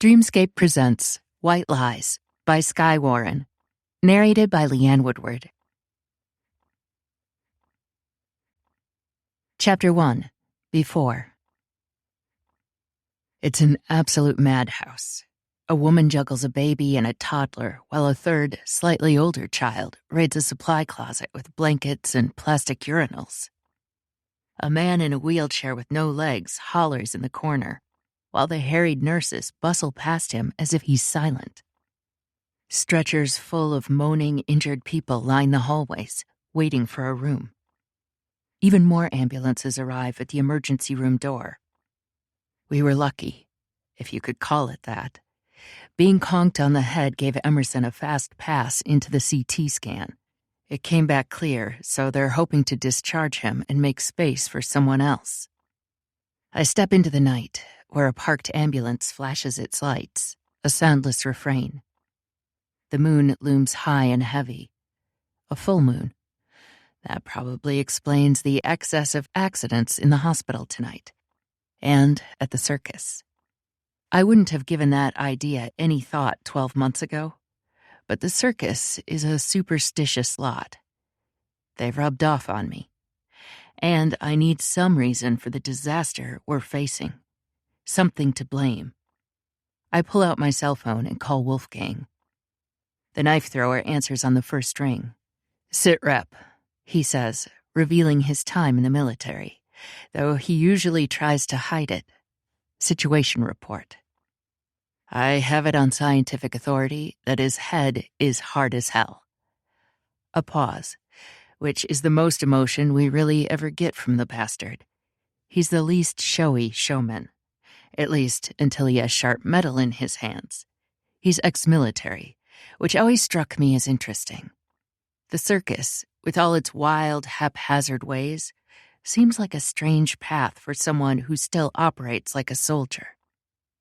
Dreamscape presents White Lies by Skye Warren, narrated by Leanne Woodward. Chapter 1. Before. It's an absolute madhouse. A woman juggles a baby and a toddler, while a third, slightly older child raids a supply closet with blankets and plastic urinals. A man in a wheelchair with no legs hollers in the corner, while the harried nurses bustle past him as if he's silent. Stretchers full of moaning, injured people line the hallways, waiting for a room. Even more ambulances arrive at the emergency room door. We were lucky, if you could call it that. Being conked on the head gave Emerson a fast pass into the CT scan. It came back clear, so they're hoping to discharge him and make space for someone else. I step into the night, where a parked ambulance flashes its lights, a soundless refrain. The moon looms high and heavy. A full moon. That probably explains the excess of accidents in the hospital tonight. And at the circus. I wouldn't have given that idea any thought 12 months ago, but the circus is a superstitious lot. They've rubbed off on me. And I need some reason for the disaster we're facing. Something to blame. I pull out my cell phone and call Wolfgang. The knife thrower answers on the first ring. "Sit rep," he says, revealing his time in the military, though he usually tries to hide it. Situation report. I have it on scientific authority that his head is hard as hell. A pause, which is the most emotion we really ever get from the bastard. He's the least showy showman. At least until he has sharp metal in his hands. He's ex-military, which always struck me as interesting. The circus, with all its wild, haphazard ways, seems like a strange path for someone who still operates like a soldier.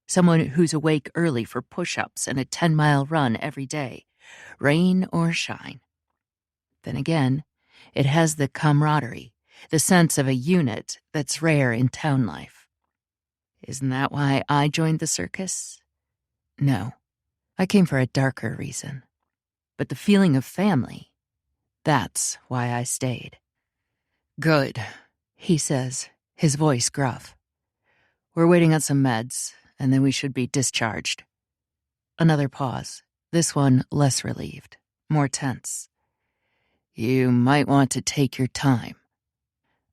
Someone who's awake early for push-ups and a 10-mile run every day, rain or shine. Then again, it has the camaraderie, the sense of a unit that's rare in town life. Isn't that why I joined the circus? No, I came for a darker reason. But the feeling of family, that's why I stayed. "Good," he says, his voice gruff. "We're waiting on some meds, and then we should be discharged." Another pause, this one less relieved, more tense. "You might want to take your time."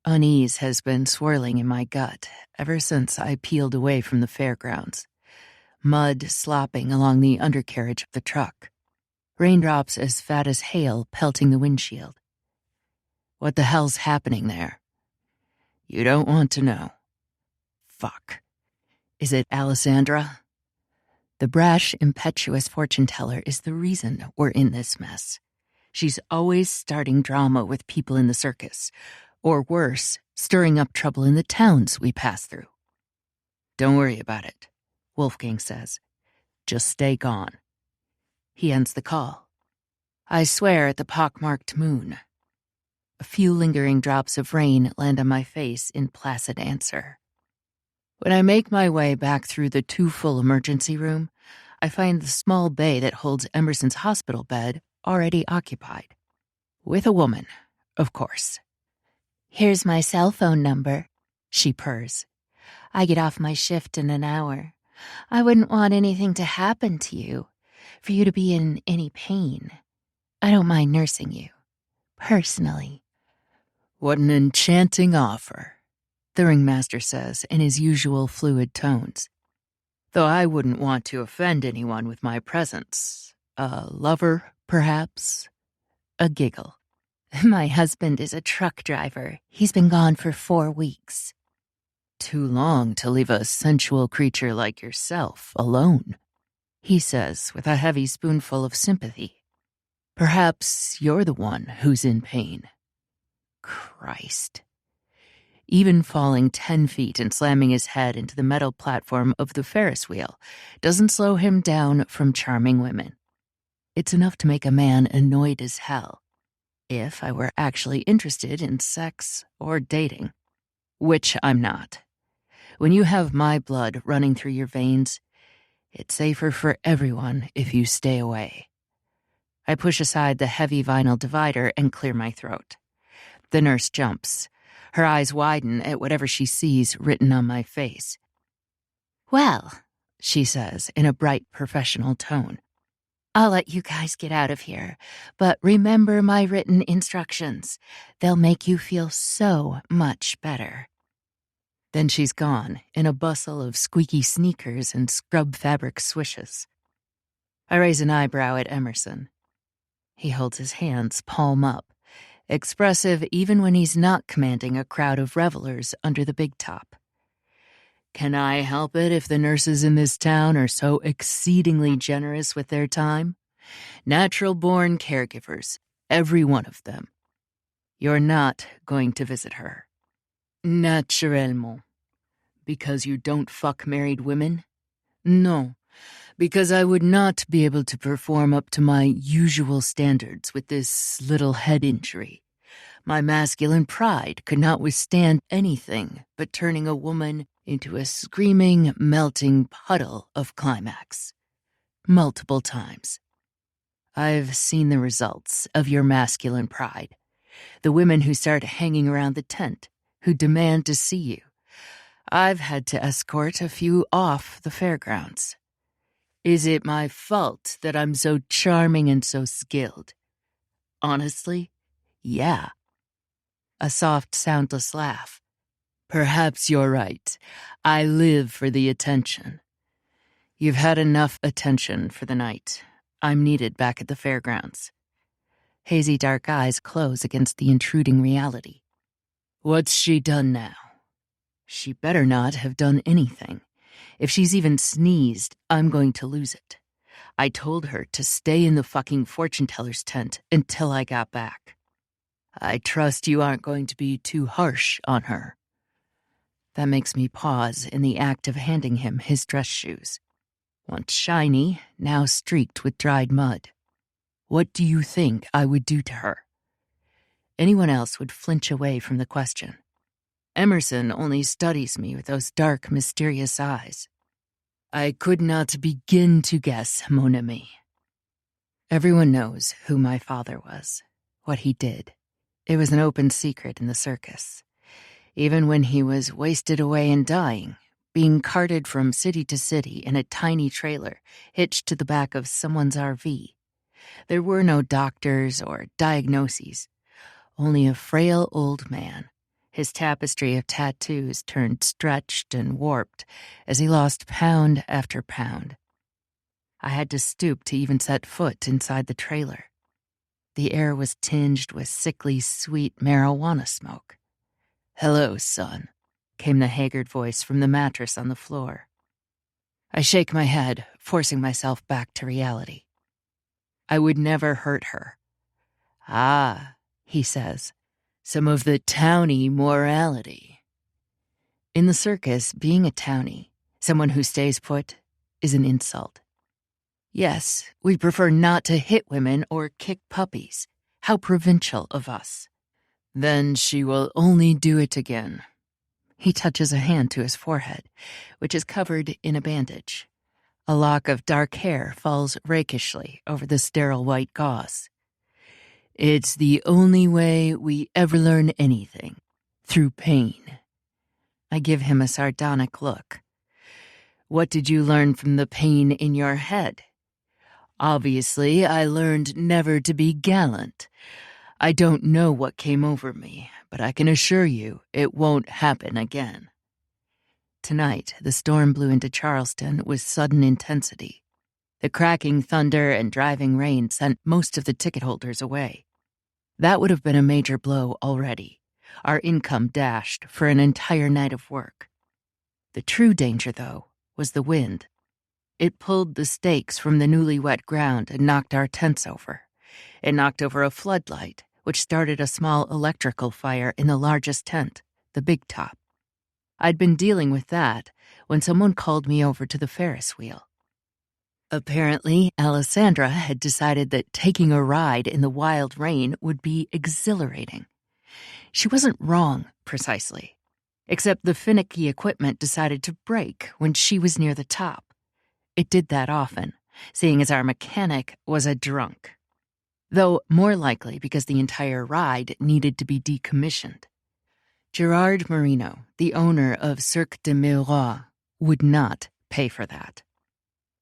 Unease has been swirling in my gut ever since I peeled away from the fairgrounds. Mud slopping along the undercarriage of the truck. Raindrops as fat as hail pelting the windshield. What the hell's happening there? You don't want to know. Fuck. Is it Alessandra? The brash, impetuous fortune-teller is the reason we're in this mess. She's always starting drama with people in the circus. Or worse, stirring up trouble in the towns we pass through. "Don't worry about it," Wolfgang says. "Just stay gone." He ends the call. I swear at the pockmarked moon. A few lingering drops of rain land on my face in placid answer. When I make my way back through the too-full emergency room, I find the small bay that holds Emerson's hospital bed already occupied. With a woman, of course. "Here's my cell phone number," she purrs. "I get off my shift in an hour. I wouldn't want anything to happen to you, for you to be in any pain. I don't mind nursing you, personally." "What an enchanting offer," the ringmaster says in his usual fluid tones. "Though I wouldn't want to offend anyone with my presence. A lover, perhaps?" A giggle. "My husband is a truck driver. He's been gone for 4 weeks. "Too long to leave a sensual creature like yourself alone," he says with a heavy spoonful of sympathy. "Perhaps you're the one who's in pain." Christ. Even falling 10 feet and slamming his head into the metal platform of the Ferris wheel doesn't slow him down from charming women. It's enough to make a man annoyed as hell. If I were actually interested in sex or dating. Which I'm not. When you have my blood running through your veins, It's safer for everyone if you stay away. I push aside the heavy vinyl divider and clear my throat. The nurse jumps. Her eyes widen at whatever she sees written on my face. "Well," she says in a bright professional tone, "I'll let you guys get out of here, but remember my written instructions. They'll make you feel so much better." Then she's gone, in a bustle of squeaky sneakers and scrub fabric swishes. I raise an eyebrow at Emerson. He holds his hands palm up, expressive even when he's not commanding a crowd of revelers under the big top. Can I help it if the nurses in this town are so exceedingly generous with their time? Natural-born caregivers, every one of them. You're not going to visit her. Naturellement. Because you don't fuck married women? No, because I would not be able to perform up to my usual standards with this little head injury. My masculine pride could not withstand anything but turning a woman into a screaming, melting puddle of climax. Multiple times. I've seen the results of your masculine pride. The women who start hanging around the tent, who demand to see you. I've had to escort a few off the fairgrounds. Is it my fault that I'm so charming and so skilled? Honestly, yeah. A soft, soundless laugh. Perhaps you're right. I live for the attention. You've had enough attention for the night. I'm needed back at the fairgrounds. Hazy dark eyes close against the intruding reality. What's she done now? She better not have done anything. If she's even sneezed, I'm going to lose it. I told her to stay in the fucking fortune teller's tent until I got back. I trust you aren't going to be too harsh on her. That makes me pause in the act of handing him his dress shoes. Once shiny, now streaked with dried mud. What do you think I would do to her? Anyone else would flinch away from the question. Emerson only studies me with those dark, mysterious eyes. I could not begin to guess, mon ami. Everyone knows who my father was, what he did. It was an open secret in the circus. Even when he was wasted away and dying, being carted from city to city in a tiny trailer hitched to the back of someone's RV. There were no doctors or diagnoses, only a frail old man. His tapestry of tattoos turned stretched and warped as he lost pound after pound. I had to stoop to even set foot inside the trailer. The air was tinged with sickly, sweet marijuana smoke. "Hello, son," came the haggard voice from the mattress on the floor. I shake my head, forcing myself back to reality. I would never hurt her. "Ah," he says. "Some of the townie morality." In the circus, being a townie, someone who stays put, is an insult. Yes, we prefer not to hit women or kick puppies. How provincial of us. Then she will only do it again. He touches a hand to his forehead, which is covered in a bandage. A lock of dark hair falls rakishly over the sterile white gauze. It's the only way we ever learn anything, through pain. I give him a sardonic look. What did you learn from the pain in your head? Obviously, I learned never to be gallant. I don't know what came over me, but I can assure you it won't happen again. Tonight, the storm blew into Charleston with sudden intensity. The cracking thunder and driving rain sent most of the ticket holders away. That would have been a major blow already, our income dashed for an entire night of work. The true danger, though, was the wind. It pulled the stakes from the newly wet ground and knocked our tents over. It knocked over a floodlight, which started a small electrical fire in the largest tent, the big top. I'd been dealing with that when someone called me over to the Ferris wheel. Apparently, Alessandra had decided that taking a ride in the wild rain would be exhilarating. She wasn't wrong, precisely, except the finicky equipment decided to break when she was near the top. It did that often, seeing as our mechanic was a drunk. Though more likely because the entire ride needed to be decommissioned. Gerard Marino, the owner of Cirque de Miroirs, would not pay for that.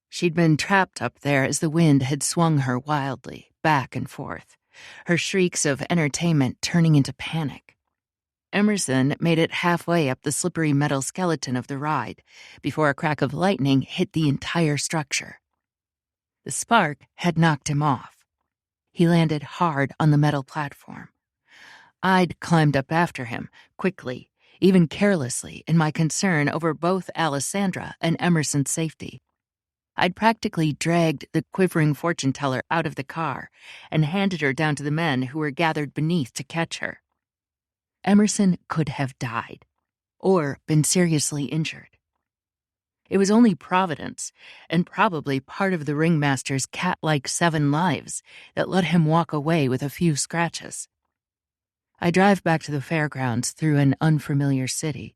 She'd been trapped up there as the wind had swung her wildly, back and forth, her shrieks of entertainment turning into panic. Emerson made it halfway up the slippery metal skeleton of the ride before a crack of lightning hit the entire structure. The spark had knocked him off. He landed hard on the metal platform. I'd climbed up after him, quickly, even carelessly, in my concern over both Alessandra and Emerson's safety. I'd practically dragged the quivering fortune teller out of the car and handed her down to the men who were gathered beneath to catch her. Emerson could have died, or been seriously injured. It was only Providence, and probably part of the ringmaster's cat-like 7 lives, that let him walk away with a few scratches. I drive back to the fairgrounds through an unfamiliar city.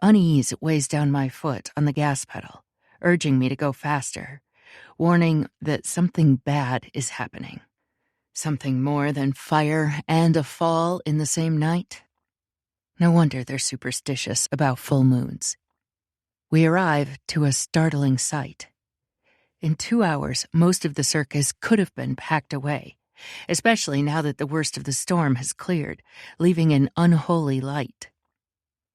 Unease weighs down my foot on the gas pedal, urging me to go faster, warning that something bad is happening. Something more than fire and a fall in the same night. No wonder they're superstitious about full moons. We arrive to a startling sight. In 2 hours, most of the circus could have been packed away, especially now that the worst of the storm has cleared, leaving an unholy light.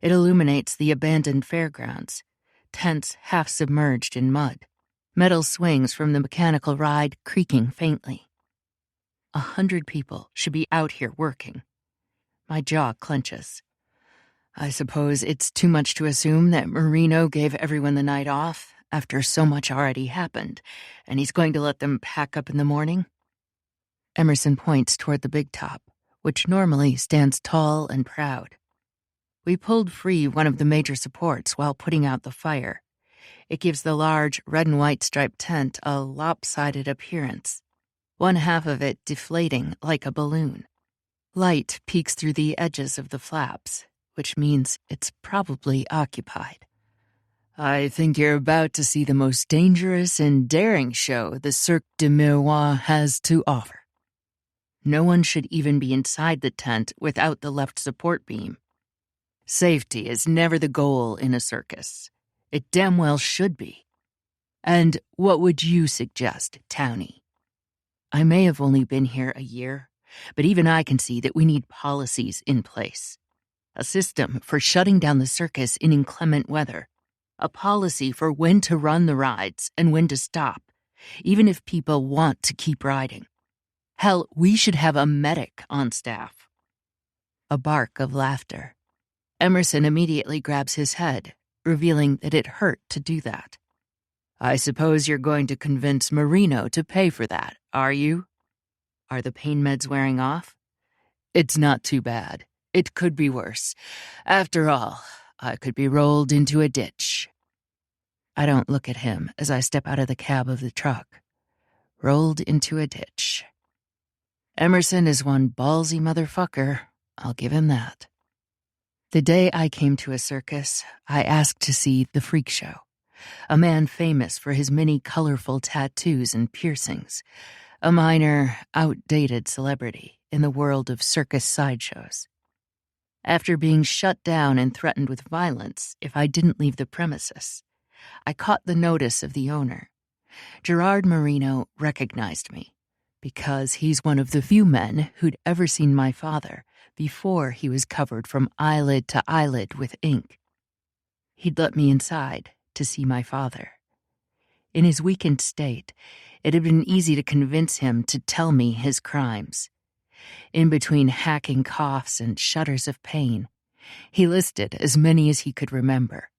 It illuminates the abandoned fairgrounds, tents half submerged in mud, metal swings from the mechanical ride creaking faintly. 100 people should be out here working. My jaw clenches. I suppose it's too much to assume that Marino gave everyone the night off after so much already happened, and he's going to let them pack up in the morning? Emerson points toward the big top, which normally stands tall and proud. We pulled free one of the major supports while putting out the fire. It gives the large red and white striped tent a lopsided appearance, one half of it deflating like a balloon. Light peeks through the edges of the flaps, which means it's probably occupied. I think you're about to see the most dangerous and daring show the Cirque de Miroirs has to offer. No one should even be inside the tent without the left support beam. Safety is never the goal in a circus. It damn well should be. And what would you suggest, Townie? I may have only been here a year, but even I can see that we need policies in place. A system for shutting down the circus in inclement weather. A policy for when to run the rides and when to stop, even if people want to keep riding. Hell, we should have a medic on staff. A bark of laughter. Emerson immediately grabs his head, revealing that it hurt to do that. I suppose you're going to convince Marino to pay for that, are you? Are the pain meds wearing off? It's not too bad. It could be worse. After all, I could be rolled into a ditch. I don't look at him as I step out of the cab of the truck. Rolled into a ditch. Emerson is one ballsy motherfucker, I'll give him that. The day I came to a circus, I asked to see the freak show, a man famous for his many colorful tattoos and piercings, a minor, outdated celebrity in the world of circus sideshows. After being shut down and threatened with violence if I didn't leave the premises, I caught the notice of the owner. Gerard Marino recognized me, because he's one of the few men who'd ever seen my father before he was covered from eyelid to eyelid with ink. He'd let me inside to see my father. In his weakened state, it had been easy to convince him to tell me his crimes. In between hacking coughs and shudders of pain, he listed as many as he could remember.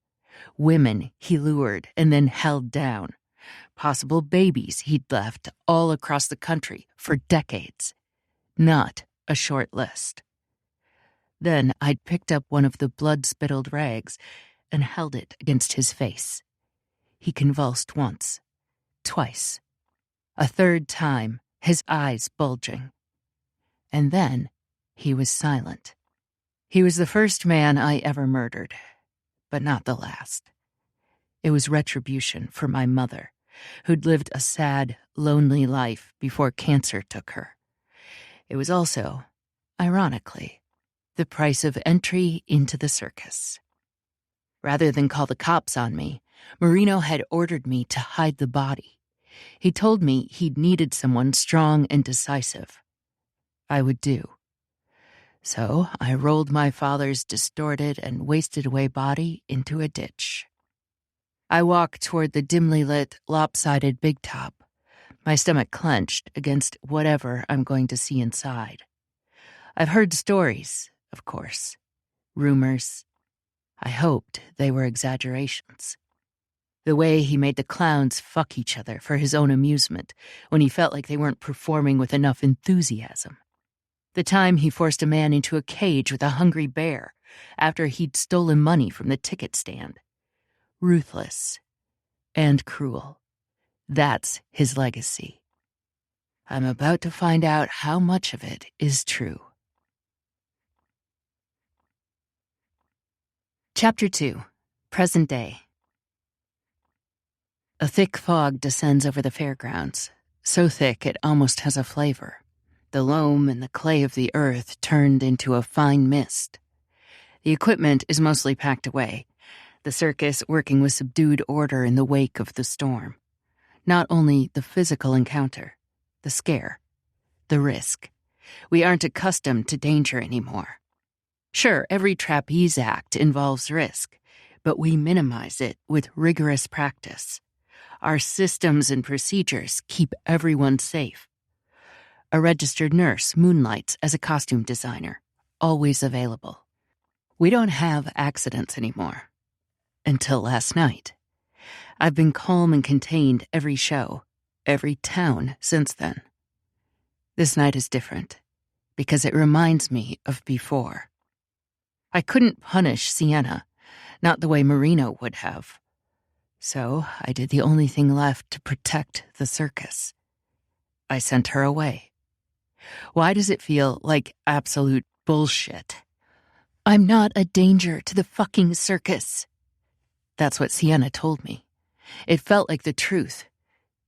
Women he lured and then held down. Possible babies he'd left all across the country for decades. Not a short list. Then I'd picked up one of the blood-spittled rags and held it against his face. He convulsed once, twice. A third time, his eyes bulging. And then he was silent. He was the first man I ever murdered, but not the last. It was retribution for my mother, who'd lived a sad, lonely life before cancer took her. It was also, ironically, the price of entry into the circus. Rather than call the cops on me, Marino had ordered me to hide the body. He told me he'd needed someone strong and decisive. I would do. So I rolled my father's distorted and wasted away body into a ditch. I walked toward the dimly lit, lopsided big top, my stomach clenched against whatever I'm going to see inside. I've heard stories, of course, rumors. I hoped they were exaggerations. The way he made the clowns fuck each other for his own amusement when he felt like they weren't performing with enough enthusiasm. The time he forced a man into a cage with a hungry bear after he'd stolen money from the ticket stand. Ruthless and cruel. That's his legacy. I'm about to find out how much of it is true. Chapter 2. Present Day. A thick fog descends over the fairgrounds, so thick it almost has a flavor. The loam and the clay of the earth turned into a fine mist. The equipment is mostly packed away, the circus working with subdued order in the wake of the storm. Not only the physical encounter, the scare, the risk. We aren't accustomed to danger anymore. Sure, every trapeze act involves risk, but we minimize it with rigorous practice. Our systems and procedures keep everyone safe. A registered nurse moonlights as a costume designer, always available. We don't have accidents anymore. Until last night. I've been calm and contained every show, every town since then. This night is different, because it reminds me of before. I couldn't punish Sienna, not the way Marino would have. So I did the only thing left to protect the circus. I sent her away. Why does it feel like absolute bullshit? I'm not a danger to the fucking circus. That's what Sienna told me. It felt like the truth,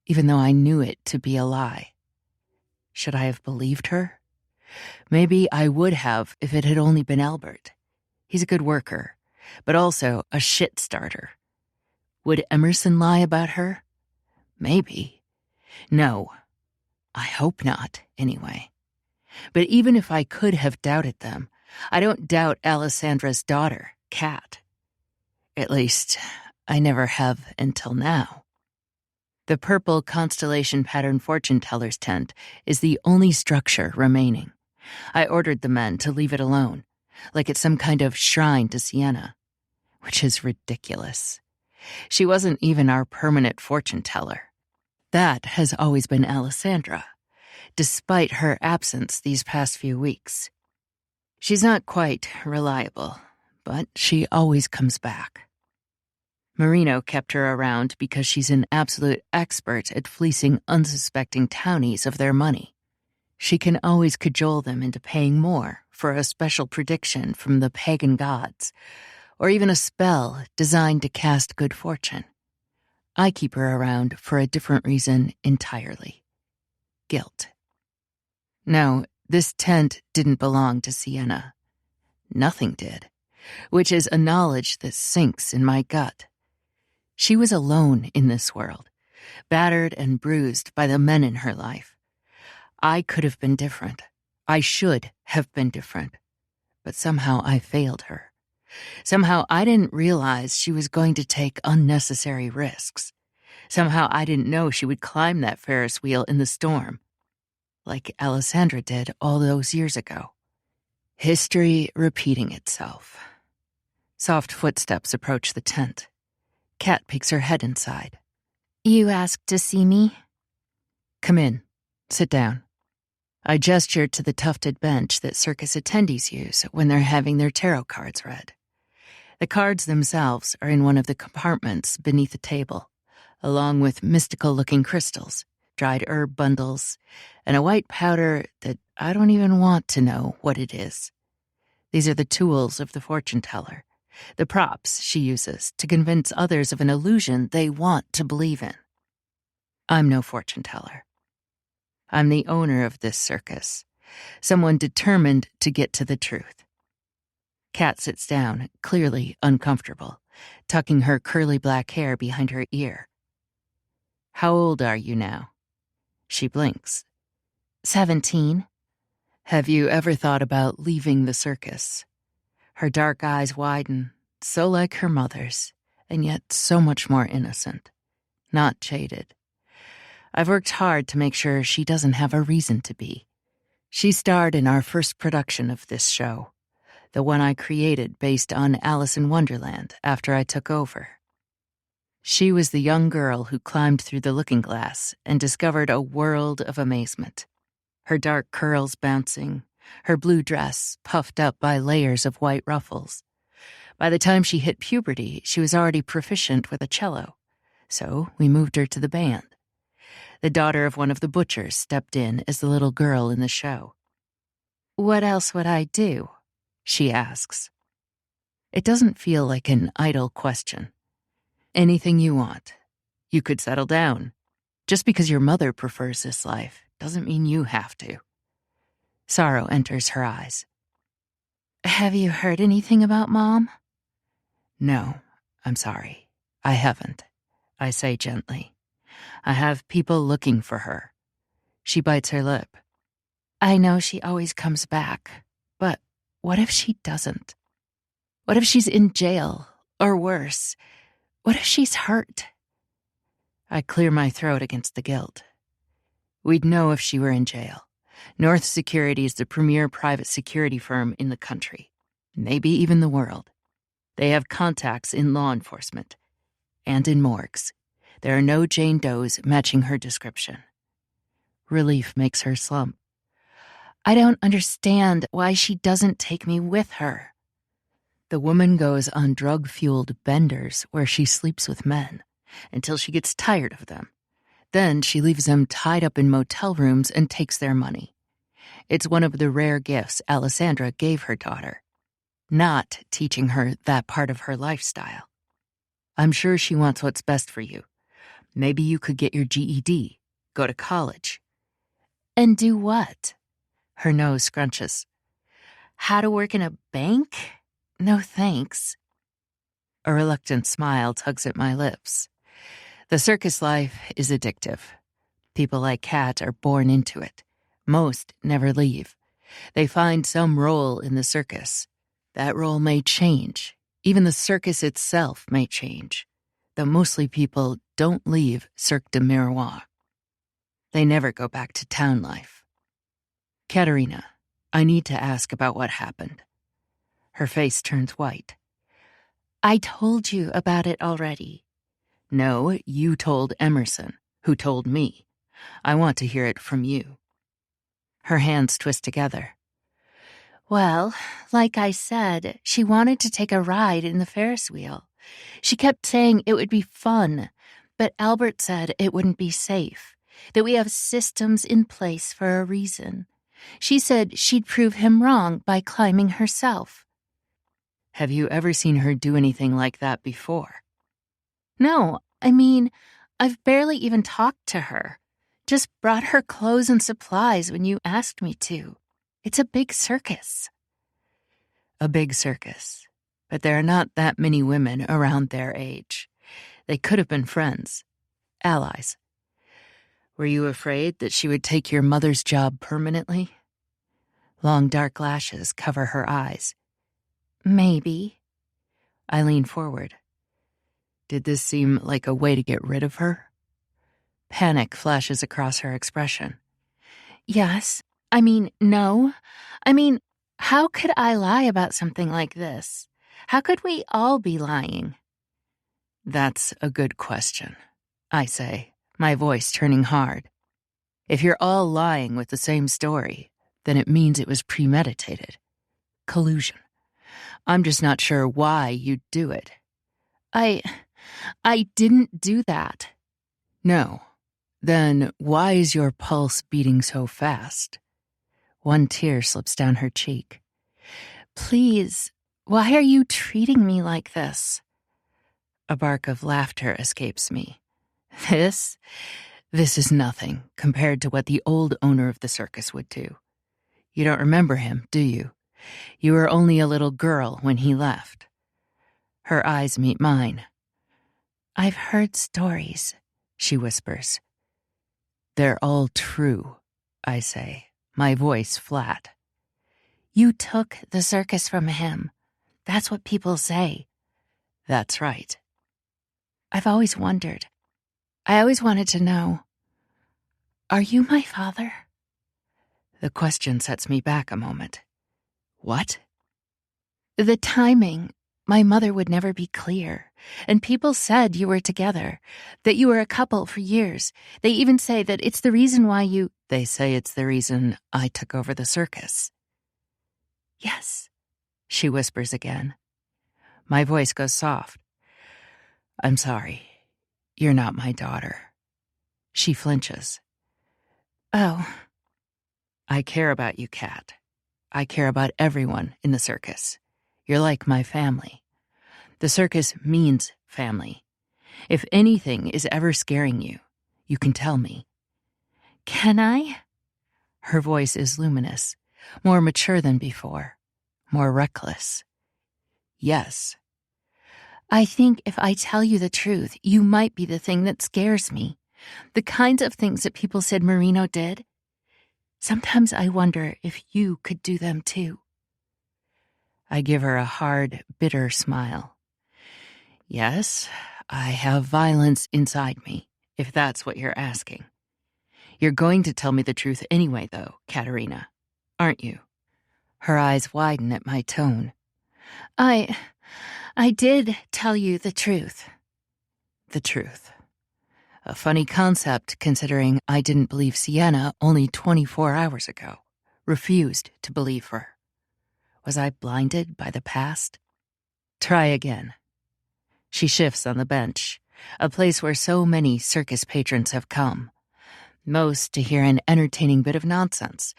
even though I knew it to be a lie. Should I have believed her? Maybe I would have if it had only been Albert. He's a good worker, but also a shit starter. Would Emerson lie about her? Maybe. No. I hope not, anyway. But even if I could have doubted them, I don't doubt Alessandra's daughter, Kat. At least, I never have until now. The purple constellation pattern fortune teller's tent is the only structure remaining. I ordered the men to leave it alone, like it's some kind of shrine to Sienna, which is ridiculous. She wasn't even our permanent fortune teller. That has always been Alessandra, despite her absence these past few weeks. She's not quite reliable, but she always comes back. Marino kept her around because she's an absolute expert at fleecing unsuspecting townies of their money. She can always cajole them into paying more for a special prediction from the pagan gods, or even a spell designed to cast good fortune. I keep her around for a different reason entirely. Guilt. No, this tent didn't belong to Sienna. Nothing did, which is a knowledge that sinks in my gut. She was alone in this world, battered and bruised by the men in her life. I could have been different. I should have been different. But somehow I failed her. Somehow I didn't realize she was going to take unnecessary risks. Somehow I didn't know she would climb that Ferris wheel in the storm, like Alessandra did all those years ago. History repeating itself. Soft footsteps approach the tent. Kat peeks her head inside. You asked to see me? Come in. Sit down. I gestured to the tufted bench that circus attendees use when they're having their tarot cards read. The cards themselves are in one of the compartments beneath the table, along with mystical-looking crystals, dried herb bundles, and a white powder that I don't even want to know what it is. These are the tools of the fortune teller, the props she uses to convince others of an illusion they want to believe in. I'm no fortune teller. I'm the owner of this circus, someone determined to get to the truth. Kat sits down, clearly uncomfortable, tucking her curly black hair behind her ear. How old are you now? She blinks. 17. Have you ever thought about leaving the circus? Her dark eyes widen, so like her mother's, and yet so much more innocent, not jaded. I've worked hard to make sure she doesn't have a reason to be. She starred in our first production of this show, the one I created based on Alice in Wonderland after I took over. She was the young girl who climbed through the looking glass and discovered a world of amazement. Her dark curls bouncing, her blue dress puffed up by layers of white ruffles. By the time she hit puberty, she was already proficient with a cello, so we moved her to the band. The daughter of one of the butchers stepped in as the little girl in the show. What else would I do? She asks. It doesn't feel like an idle question. Anything you want. You could settle down. Just because your mother prefers this life doesn't mean you have to. Sorrow enters her eyes. Have you heard anything about Mom? No, I'm sorry. I haven't, I say gently. I have people looking for her. She bites her lip. I know she always comes back, but what if she doesn't? What if she's in jail, or worse? What if she's hurt? I clear my throat against the guilt. We'd know if she were in jail. North Security is the premier private security firm in the country, maybe even the world. They have contacts in law enforcement and in morgues. There are no Jane Does matching her description. Relief makes her slump. I don't understand why she doesn't take me with her. The woman goes on drug-fueled benders where she sleeps with men until she gets tired of them. Then she leaves them tied up in motel rooms and takes their money. It's one of the rare gifts Alessandra gave her daughter, not teaching her that part of her lifestyle. I'm sure she wants what's best for you. Maybe you could get your GED, go to college. And do what? Her nose scrunches. How to work in a bank? No thanks. A reluctant smile tugs at my lips. The circus life is addictive. People like Kat are born into it. Most never leave. They find some role in the circus. That role may change. Even the circus itself may change. Though mostly people don't leave Cirque de Miroirs. They never go back to town life. Katerina, I need to ask about what happened. Her face turns white. I told you about it already. No, you told Emerson, who told me. I want to hear it from you. Her hands twist together. Well, like I said, she wanted to take a ride in the Ferris wheel. She kept saying it would be fun, but Albert said it wouldn't be safe, that we have systems in place for a reason. She said she'd prove him wrong by climbing herself. Have you ever seen her do anything like that before? No, I mean, I've barely even talked to her. Just brought her clothes and supplies when you asked me to. It's a big circus. A big circus. But there are not that many women around their age. They could have been friends, allies. Were you afraid that she would take your mother's job permanently? Long dark lashes cover her eyes. Maybe. I lean forward. Did this seem like a way to get rid of her? Panic flashes across her expression. Yes. No. How could I lie about something like this? How could we all be lying? That's a good question, I say, my voice turning hard. If you're all lying with the same story, then it means it was premeditated. Collusion. I'm just not sure why you'd do it. I didn't do that. No. Then why is your pulse beating so fast? One tear slips down her cheek. Please, Why are you treating me like this? A bark of laughter escapes me. This is nothing compared to what the old owner of the circus would do. You don't remember him, do you? You were only a little girl when he left. Her eyes meet mine. I've heard stories, she whispers. They're all true, I say, my voice flat. You took the circus from him. That's what people say. That's right. I've always wondered. I always wanted to know. Are you my father? The question sets me back a moment. What? The timing. My mother would never be clear. And people said you were together, that you were a couple for years. They even say that it's the reason why you... They say it's the reason I took over the circus. Yes, she whispers again. My voice goes soft. I'm sorry. You're not my daughter. She flinches. Oh. I care about you, Kat. I care about everyone in the circus. You're like my family. The circus means family. If anything is ever scaring you, you can tell me. Can I? Her voice is luminous, more mature than before, more reckless. Yes. I think if I tell you the truth, you might be the thing that scares me. The kinds of things that people said Marino did. Sometimes I wonder if you could do them too. I give her a hard, bitter smile. Yes, I have violence inside me, if that's what you're asking. You're going to tell me the truth anyway, though, Katerina, aren't you? Her eyes widen at my tone. I did tell you the truth. The truth. A funny concept, considering I didn't believe Sienna only 24 hours ago. Refused to believe her. Was I blinded by the past? Try again. She shifts on the bench, a place where so many circus patrons have come. Most to hear an entertaining bit of nonsense,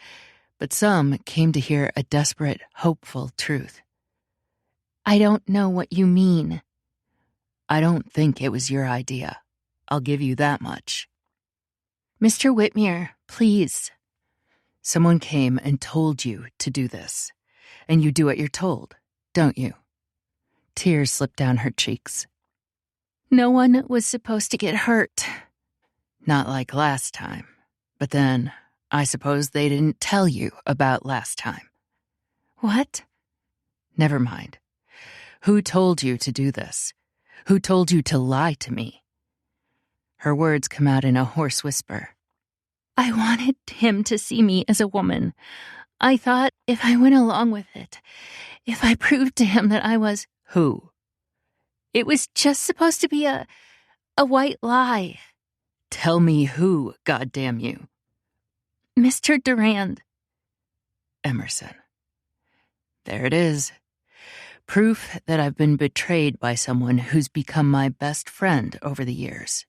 but some came to hear a desperate, hopeful truth. I don't know what you mean. I don't think it was your idea. I'll give you that much. Mr. Whitmere, please. Someone came and told you to do this, and you do what you're told, don't you? Tears slip down her cheeks. No one was supposed to get hurt. Not like last time. But then, I suppose they didn't tell you about last time. What? Never mind. Who told you to do this? Who told you to lie to me? Her words come out in a hoarse whisper. I wanted him to see me as a woman. I thought if I went along with it, if I proved to him that I was... Who? It was just supposed to be a white lie. Tell me who, goddamn you. Mr. Durand. Emerson. There it is. Proof that I've been betrayed by someone who's become my best friend over the years.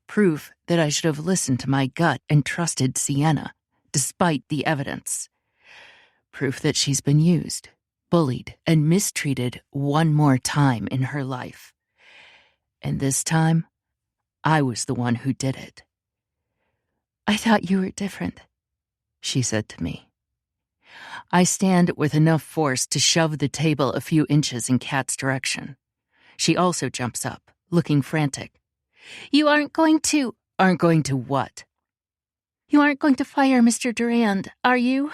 Proof that I should have listened to my gut and trusted Sienna, despite the evidence. Proof that she's been used, bullied, and mistreated one more time in her life. And this time, I was the one who did it. I thought you were different, she said to me. I stand with enough force to shove the table a few inches in Kat's direction. She also jumps up, looking frantic. You aren't going to... Aren't going to what? You aren't going to fire Mr. Durand, are you?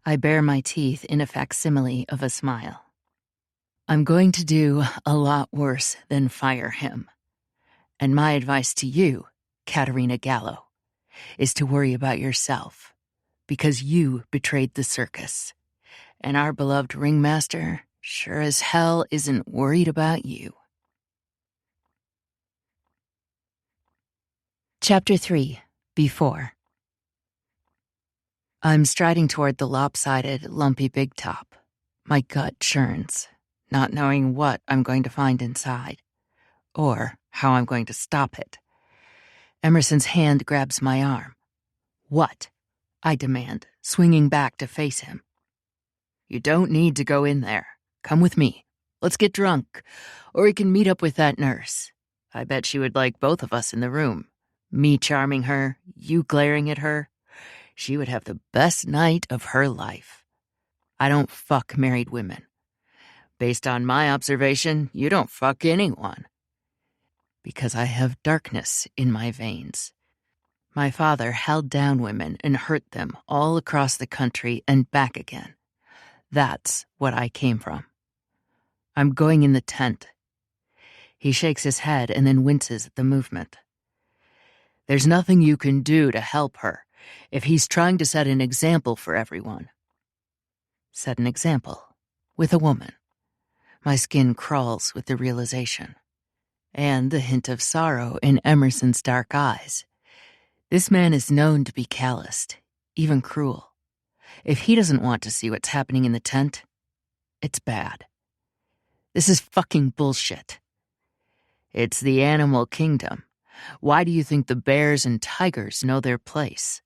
I bare my teeth in a facsimile of a smile. I'm going to do a lot worse than fire him. And my advice to you, Katerina Gallo, is to worry about yourself, because you betrayed the circus, and our beloved ringmaster sure as hell isn't worried about you. Chapter 3. Before. I'm striding toward the lopsided, lumpy big top. My gut churns, not knowing what I'm going to find inside, or how I'm going to stop it. Emerson's hand grabs my arm. What? I demand, swinging back to face him. You don't need to go in there. Come with me. Let's get drunk. Or we can meet up with that nurse. I bet she would like both of us in the room. Me charming her, you glaring at her. She would have the best night of her life. I don't fuck married women. Based on my observation, you don't fuck anyone. Because I have darkness in my veins. My father held down women and hurt them all across the country and back again. That's what I came from. I'm going in the tent. He shakes his head and then winces at the movement. There's nothing you can do to help her if he's trying to set an example for everyone. Set an example with a woman. My skin crawls with the realization. And the hint of sorrow in Emerson's dark eyes. This man is known to be calloused, even cruel. If he doesn't want to see what's happening in the tent, it's bad. This is fucking bullshit. It's the animal kingdom. Why do you think the bears and tigers know their place?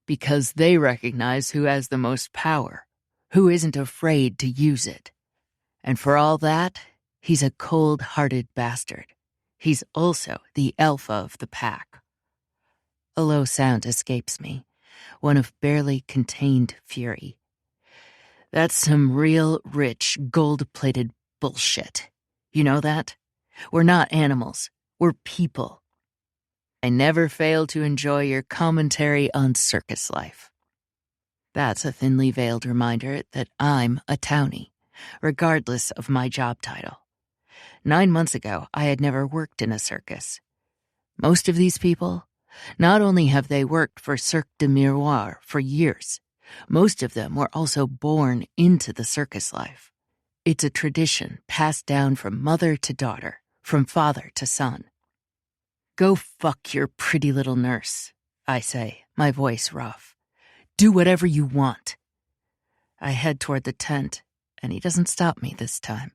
Because they recognize who has the most power, who isn't afraid to use it. And for all that, he's a cold-hearted bastard. He's also the alpha of the pack. A low sound escapes me, one of barely contained fury. That's some real rich, gold-plated bullshit. You know that? We're not animals. We're people. I never fail to enjoy your commentary on circus life. That's a thinly veiled reminder that I'm a townie, regardless of my job title. 9 months ago, I had never worked in a circus. Most of these people, not only have they worked for Cirque de Miroirs for years, most of them were also born into the circus life. It's a tradition passed down from mother to daughter, from father to son. Go fuck your pretty little nurse, I say, my voice rough. Do whatever you want. I head toward the tent, and he doesn't stop me this time.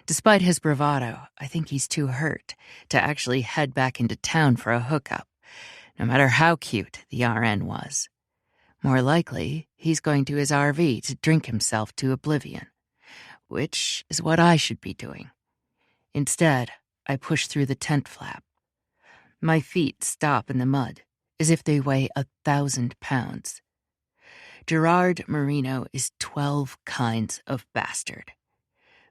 Despite his bravado, I think he's too hurt to actually head back into town for a hookup, no matter how cute the RN was. More likely, he's going to his RV to drink himself to oblivion, which is what I should be doing. Instead, I push through the tent flap. My feet stop in the mud, as if they weigh 1,000 pounds. Gerard Marino is 12 kinds of bastard.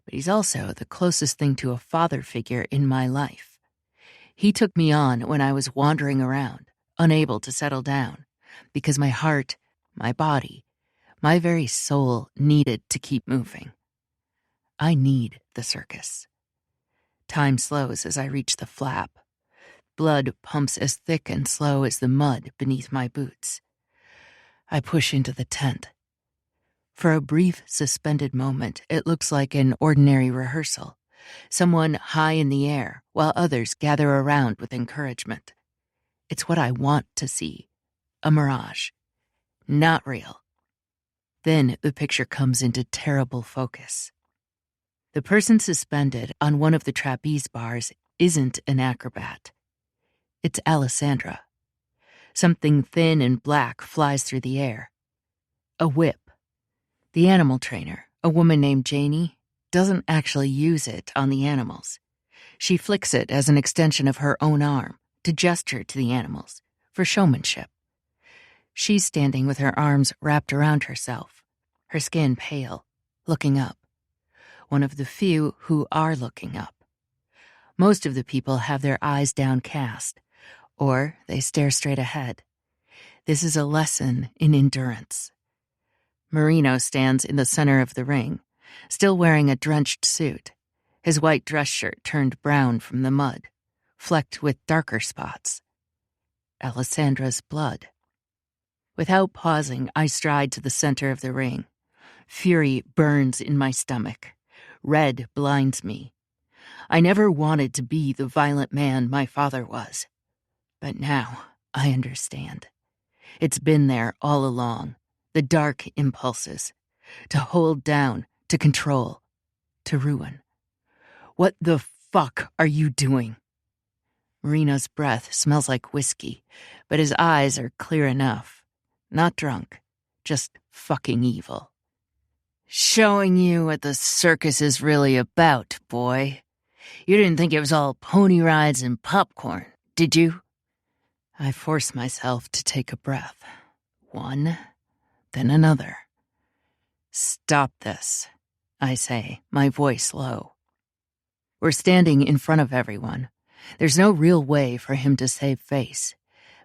But he's also the closest thing to a father figure in my life. He took me on when I was wandering around, unable to settle down, because my heart, my body, my very soul needed to keep moving. I need the circus. Time slows as I reach the flap. Blood pumps as thick and slow as the mud beneath my boots. I push into the tent. For a brief, suspended moment, it looks like an ordinary rehearsal. Someone high in the air, while others gather around with encouragement. It's what I want to see. A mirage. Not real. Then the picture comes into terrible focus. The person suspended on one of the trapeze bars isn't an acrobat. It's Alessandra. Something thin and black flies through the air. A whip. The animal trainer, a woman named Janie, doesn't actually use it on the animals. She flicks it as an extension of her own arm to gesture to the animals for showmanship. She's standing with her arms wrapped around herself, her skin pale, looking up. One of the few who are looking up. Most of the people have their eyes downcast, or they stare straight ahead. This is a lesson in endurance. Marino stands in the center of the ring, still wearing a drenched suit, his white dress shirt turned brown from the mud, flecked with darker spots. Alessandra's blood. Without pausing, I stride to the center of the ring. Fury burns in my stomach. Red blinds me. I never wanted to be the violent man my father was. But now I understand. It's been there all along. The dark impulses. To hold down, to control, to ruin. What the fuck are you doing? Marino's breath smells like whiskey, but his eyes are clear enough. Not drunk, just fucking evil. Showing you what the circus is really about, boy. You didn't think it was all pony rides and popcorn, did you? I force myself to take a breath. One, then another. Stop this, I say, my voice low. We're standing in front of everyone. There's no real way for him to save face,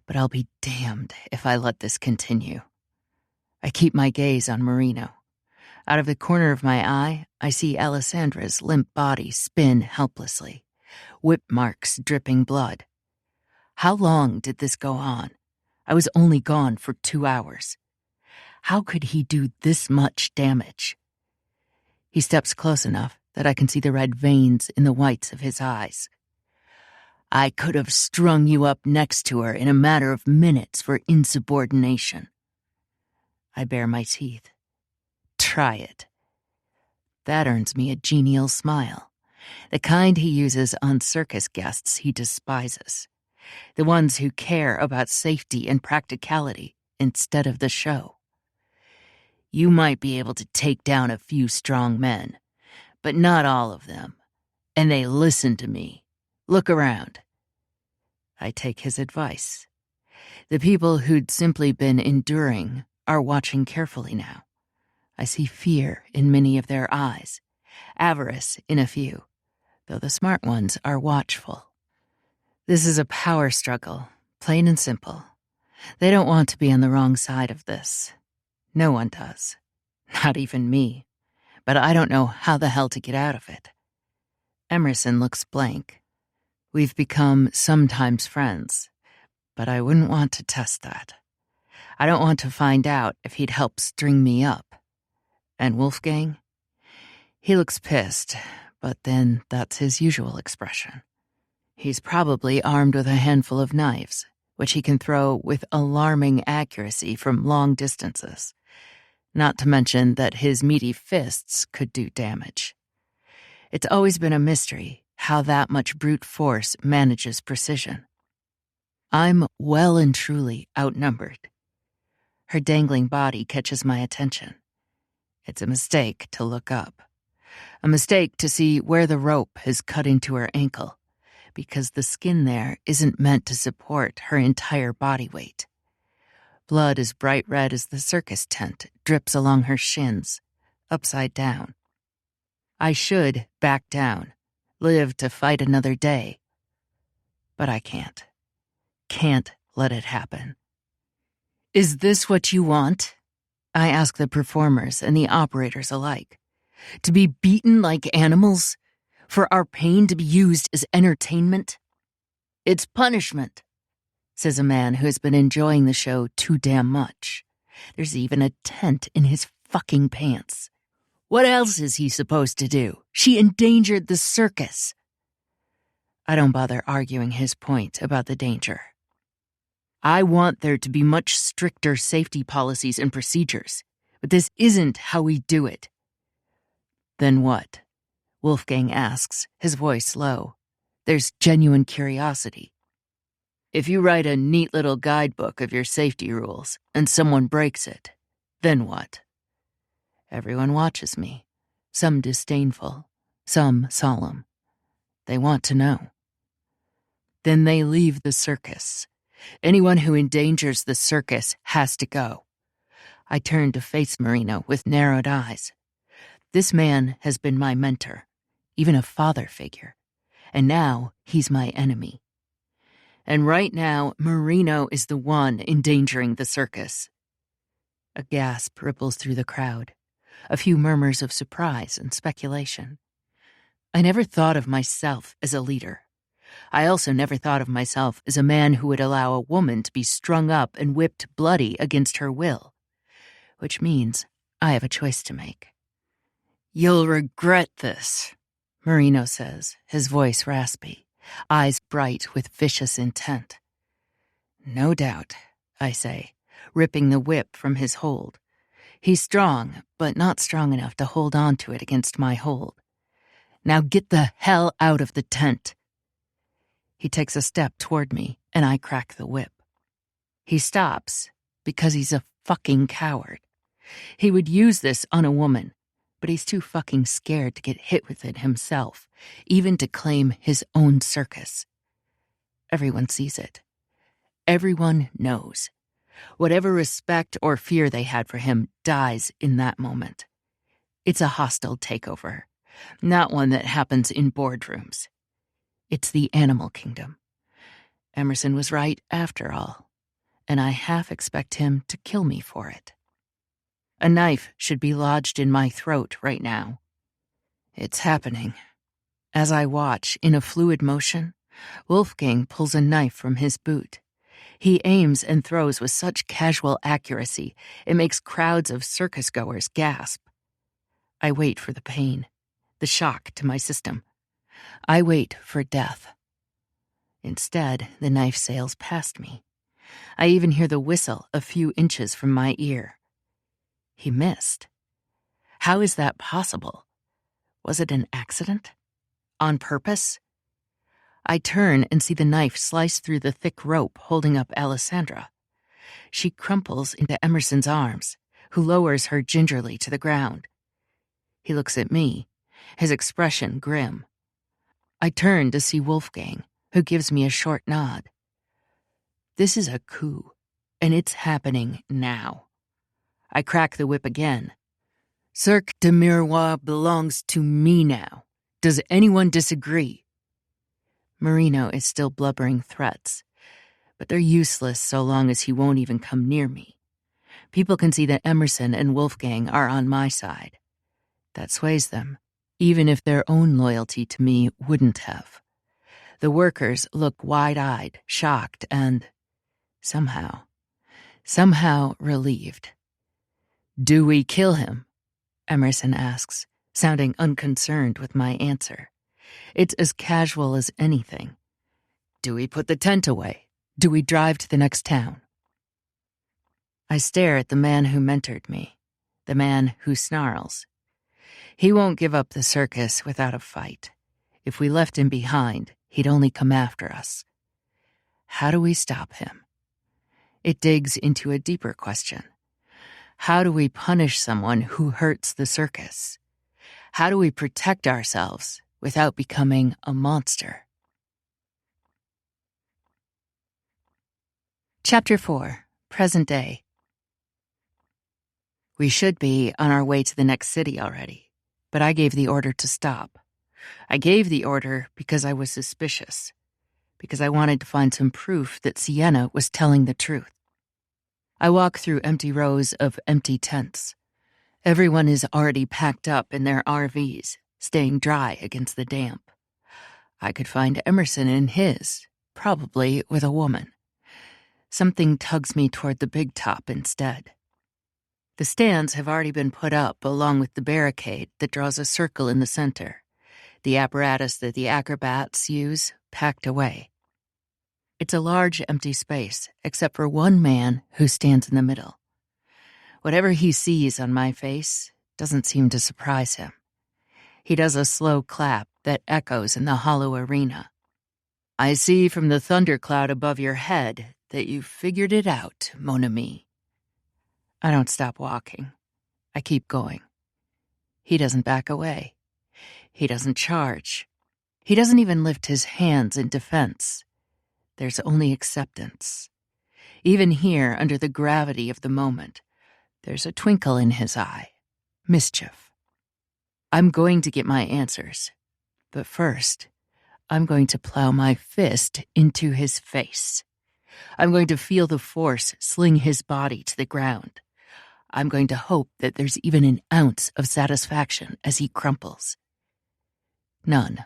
but I'll be damned if I let this continue. I keep my gaze on Marino. Out of the corner of my eye, I see Alessandra's limp body spin helplessly, whip marks dripping blood. How long did this go on? I was only gone for 2 hours. How could he do this much damage? He steps close enough that I can see the red veins in the whites of his eyes. I could have strung you up next to her in a matter of minutes for insubordination. I bare my teeth. Try it. That earns me a genial smile, the kind he uses on circus guests he despises, the ones who care about safety and practicality instead of the show. You might be able to take down a few strong men, but not all of them, and they listen to me. Look around. I take his advice. The people who'd simply been enduring are watching carefully now. I see fear in many of their eyes, avarice in a few, though the smart ones are watchful. This is a power struggle, plain and simple. They don't want to be on the wrong side of this. No one does. Not even me. But I don't know how the hell to get out of it. Emerson looks blank. We've become sometimes friends, but I wouldn't want to test that. I don't want to find out if he'd help string me up. And Wolfgang? He looks pissed, but then that's his usual expression. He's probably armed with a handful of knives, which he can throw with alarming accuracy from long distances. Not to mention that his meaty fists could do damage. It's always been a mystery how that much brute force manages precision. I'm well and truly outnumbered. Her dangling body catches my attention. It's a mistake to look up. A mistake to see where the rope has cut into her ankle, because the skin there isn't meant to support her entire body weight. Blood as bright red as the circus tent drips along her shins, upside down. I should back down, live to fight another day. But I can't. Can't let it happen. Is this what you want? I ask the performers and the operators alike. To be beaten like animals? For our pain to be used as entertainment? It's punishment, says a man who has been enjoying the show too damn much. There's even a tent in his fucking pants. What else is he supposed to do? She endangered the circus. I don't bother arguing his point about the danger. I want there to be much stricter safety policies and procedures, but this isn't how we do it. Then what? Wolfgang asks, his voice low. There's genuine curiosity. If you write a neat little guidebook of your safety rules and someone breaks it, then what? Everyone watches me, some disdainful, some solemn. They want to know. Then they leave the circus. Anyone who endangers the circus has to go. I turn to face Marino with narrowed eyes. This man has been my mentor, even a father figure, and now he's my enemy. And right now, Marino is the one endangering the circus. A gasp ripples through the crowd, a few murmurs of surprise and speculation. I never thought of myself as a leader. I also never thought of myself as a man who would allow a woman to be strung up and whipped bloody against her will, which means I have a choice to make. You'll regret this, Marino says, his voice raspy, eyes bright with vicious intent. No doubt, I say, ripping the whip from his hold. He's strong, but not strong enough to hold on to it against my hold. Now get the hell out of the tent. He takes a step toward me, and I crack the whip. He stops because he's a fucking coward. He would use this on a woman, but he's too fucking scared to get hit with it himself, even to claim his own circus. Everyone sees it. Everyone knows. Whatever respect or fear they had for him dies in that moment. It's a hostile takeover, not one that happens in boardrooms. It's the animal kingdom. Emerson was right after all, and I half expect him to kill me for it. A knife should be lodged in my throat right now. It's happening. As I watch, in a fluid motion, Wolfgang pulls a knife from his boot. He aims and throws with such casual accuracy, it makes crowds of circus-goers gasp. I wait for the pain, the shock to my system. I wait for death. Instead, the knife sails past me. I even hear the whistle a few inches from my ear. He missed. How is that possible? Was it an accident? On purpose? I turn and see the knife slice through the thick rope holding up Alessandra. She crumples into Emerson's arms, who lowers her gingerly to the ground. He looks at me, his expression grim. I turn to see Wolfgang, who gives me a short nod. This is a coup, and it's happening now. I crack the whip again. Cirque de Miroirs belongs to me now. Does anyone disagree? Marino is still blubbering threats, but they're useless so long as he won't even come near me. People can see that Emerson and Wolfgang are on my side. That sways them, even if their own loyalty to me wouldn't have. The workers look wide-eyed, shocked, and somehow relieved. Do we kill him? Emerson asks, sounding unconcerned with my answer. It's as casual as anything. Do we put the tent away? Do we drive to the next town? I stare at the man who mentored me, the man who snarls. He won't give up the circus without a fight. If we left him behind, he'd only come after us. How do we stop him? It digs into a deeper question. How do we punish someone who hurts the circus? How do we protect ourselves without becoming a monster? Chapter 4, Present Day. We should be on our way to the next city already, but I gave the order to stop. I gave the order because I was suspicious, because I wanted to find some proof that Sienna was telling the truth. I walk through empty rows of empty tents. Everyone is already packed up in their RVs, staying dry against the damp. I could find Emerson in his, probably with a woman. Something tugs me toward the big top instead. The stands have already been put up along with the barricade that draws a circle in the center. The apparatus that the acrobats use packed away. It's a large empty space, except for one man who stands in the middle. Whatever he sees on my face doesn't seem to surprise him. He does a slow clap that echoes in the hollow arena. I see from the thundercloud above your head that you've figured it out, mon ami. I don't stop walking. I keep going. He doesn't back away. He doesn't charge. He doesn't even lift his hands in defense. There's only acceptance. Even here, under the gravity of the moment, there's a twinkle in his eye. Mischief. I'm going to get my answers. But first, I'm going to plow my fist into his face. I'm going to feel the force sling his body to the ground. I'm going to hope that there's even an ounce of satisfaction as he crumples. None.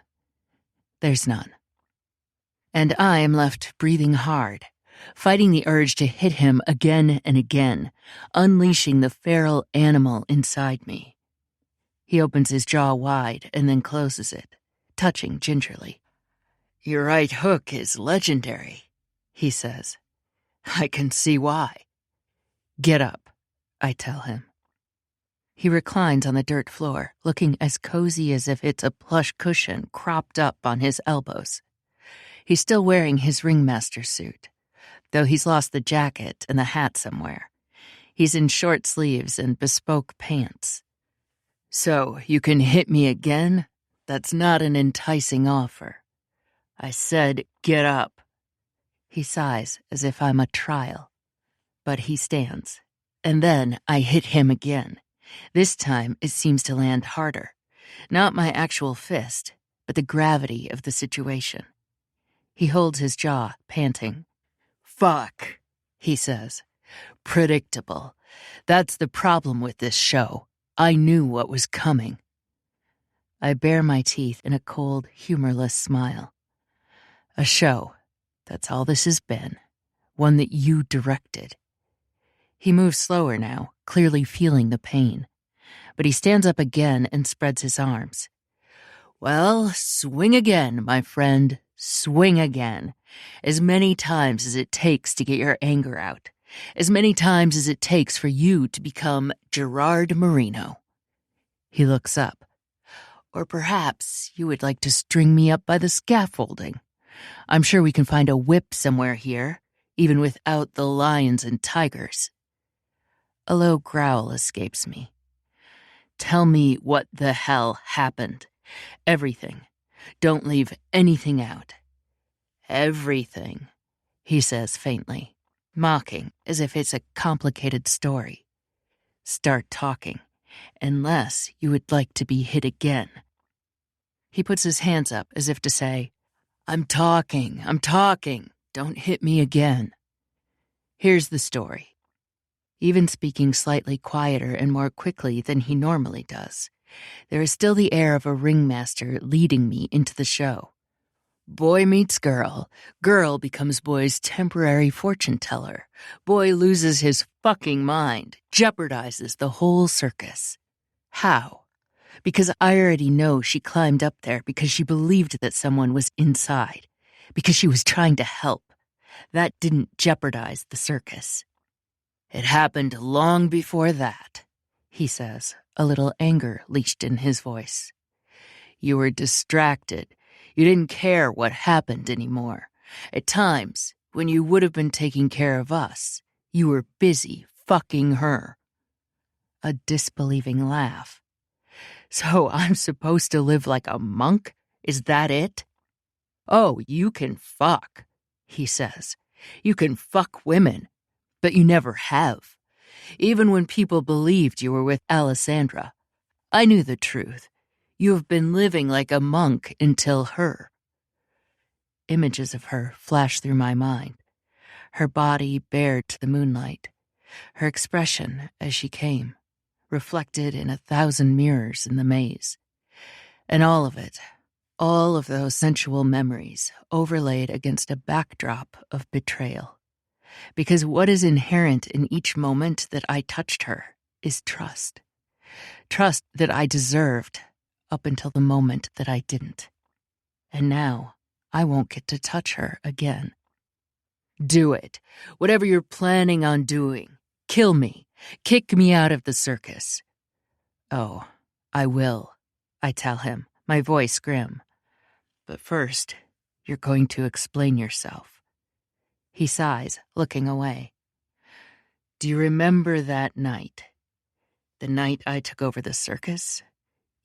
There's none. And I am left breathing hard, fighting the urge to hit him again and again, unleashing the feral animal inside me. He opens his jaw wide and then closes it, touching gingerly. Your right hook is legendary, he says. I can see why. Get up, I tell him. He reclines on the dirt floor, looking as cozy as if it's a plush cushion propped up on his elbows. He's still wearing his ringmaster suit, though he's lost the jacket and the hat somewhere. He's in short sleeves and bespoke pants. So, you can hit me again? That's not an enticing offer. I said, get up. He sighs as if I'm a trial. But he stands. And then I hit him again. This time it seems to land harder. Not my actual fist, but the gravity of the situation. He holds his jaw, panting. Fuck, he says. Predictable. That's the problem with this show. I knew what was coming. I bare my teeth in a cold, humorless smile. A show. That's all this has been. One that you directed. He moves slower now, clearly feeling the pain. But he stands up again and spreads his arms. Well, swing again, my friend. Swing again. As many times as it takes to get your anger out. As many times as it takes for you to become Gerard Marino. He looks up. Or perhaps you would like to string me up by the scaffolding. I'm sure we can find a whip somewhere here, even without the lions and tigers. A low growl escapes me. Tell me what the hell happened. Everything. Don't leave anything out. Everything, he says faintly, mocking as if it's a complicated story. Start talking, unless you would like to be hit again. He puts his hands up as if to say, I'm talking. Don't hit me again. Here's the story. Even speaking slightly quieter and more quickly than he normally does, there is still the air of a ringmaster leading me into the show. Boy meets girl. Girl becomes boy's temporary fortune teller. Boy loses his fucking mind, jeopardizes the whole circus. How? Because I already know she climbed up there because she believed that someone was inside. Because she was trying to help. That didn't jeopardize the circus. It happened long before that, he says, a little anger leashed in his voice. You were distracted. You didn't care what happened anymore. At times, when you would have been taking care of us, you were busy fucking her. A disbelieving laugh. So I'm supposed to live like a monk? Is that it? Oh, you can fuck, he says. You can fuck women. But you never have. Even when people believed you were with Alessandra, I knew the truth. You have been living like a monk until her. Images of her flash through my mind. Her body bared to the moonlight. Her expression as she came, reflected in 1,000 mirrors in the maze. And all of it, all of those sensual memories overlaid against a backdrop of betrayal. Because what is inherent in each moment that I touched her is trust. Trust that I deserved up until the moment that I didn't. And now I won't get to touch her again. Do it. Whatever you're planning on doing. Kill me. Kick me out of the circus. Oh, I will, I tell him, my voice grim. But first, you're going to explain yourself. He sighs, looking away. Do you remember that night? The night I took over the circus?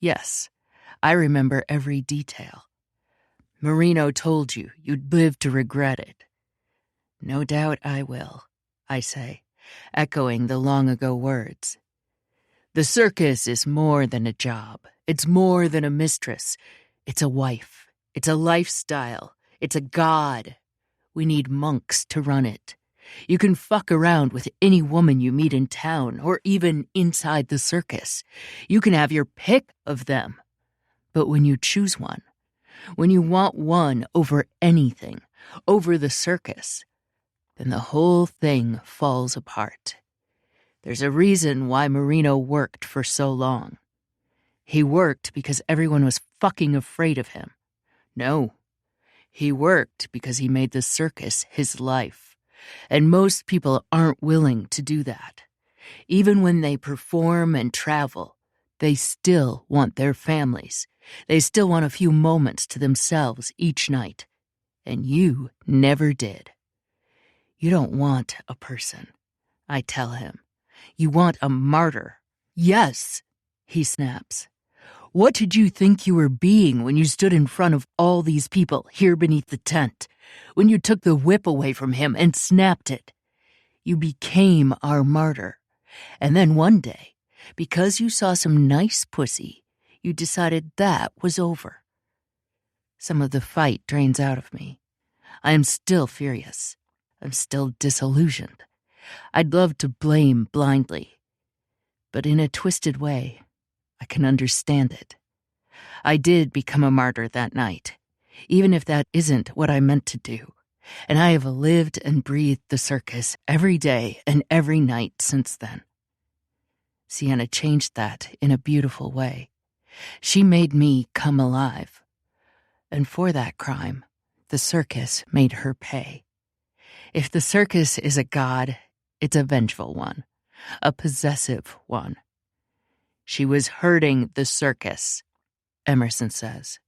Yes, I remember every detail. Marino told you you'd live to regret it. No doubt I will, I say, echoing the long-ago words. The circus is more than a job. It's more than a mistress. It's a wife. It's a lifestyle. It's a god. We need monks to run it. You can fuck around with any woman you meet in town or even inside the circus. You can have your pick of them. But when you choose one, when you want one over anything, over the circus, then the whole thing falls apart. There's a reason why Marino worked for so long. He worked because everyone was fucking afraid of him. No. He worked because he made the circus his life. And most people aren't willing to do that. Even when they perform and travel, they still want their families. They still want a few moments to themselves each night. And you never did. You don't want a person, I tell him. You want a martyr. Yes, he snaps. What did you think you were being when you stood in front of all these people here beneath the tent? When you took the whip away from him and snapped it? You became our martyr. And then one day, because you saw some nice pussy, you decided that was over. Some of the fight drains out of me. I am still furious. I'm still disillusioned. I'd love to blame blindly. But in a twisted way, I can understand it. I did become a martyr that night, even if that isn't what I meant to do. And I have lived and breathed the circus every day and every night since then. Sienna changed that in a beautiful way. She made me come alive. And for that crime, the circus made her pay. If the circus is a god, it's a vengeful one, a possessive one. She was hurting the circus, Emerson says.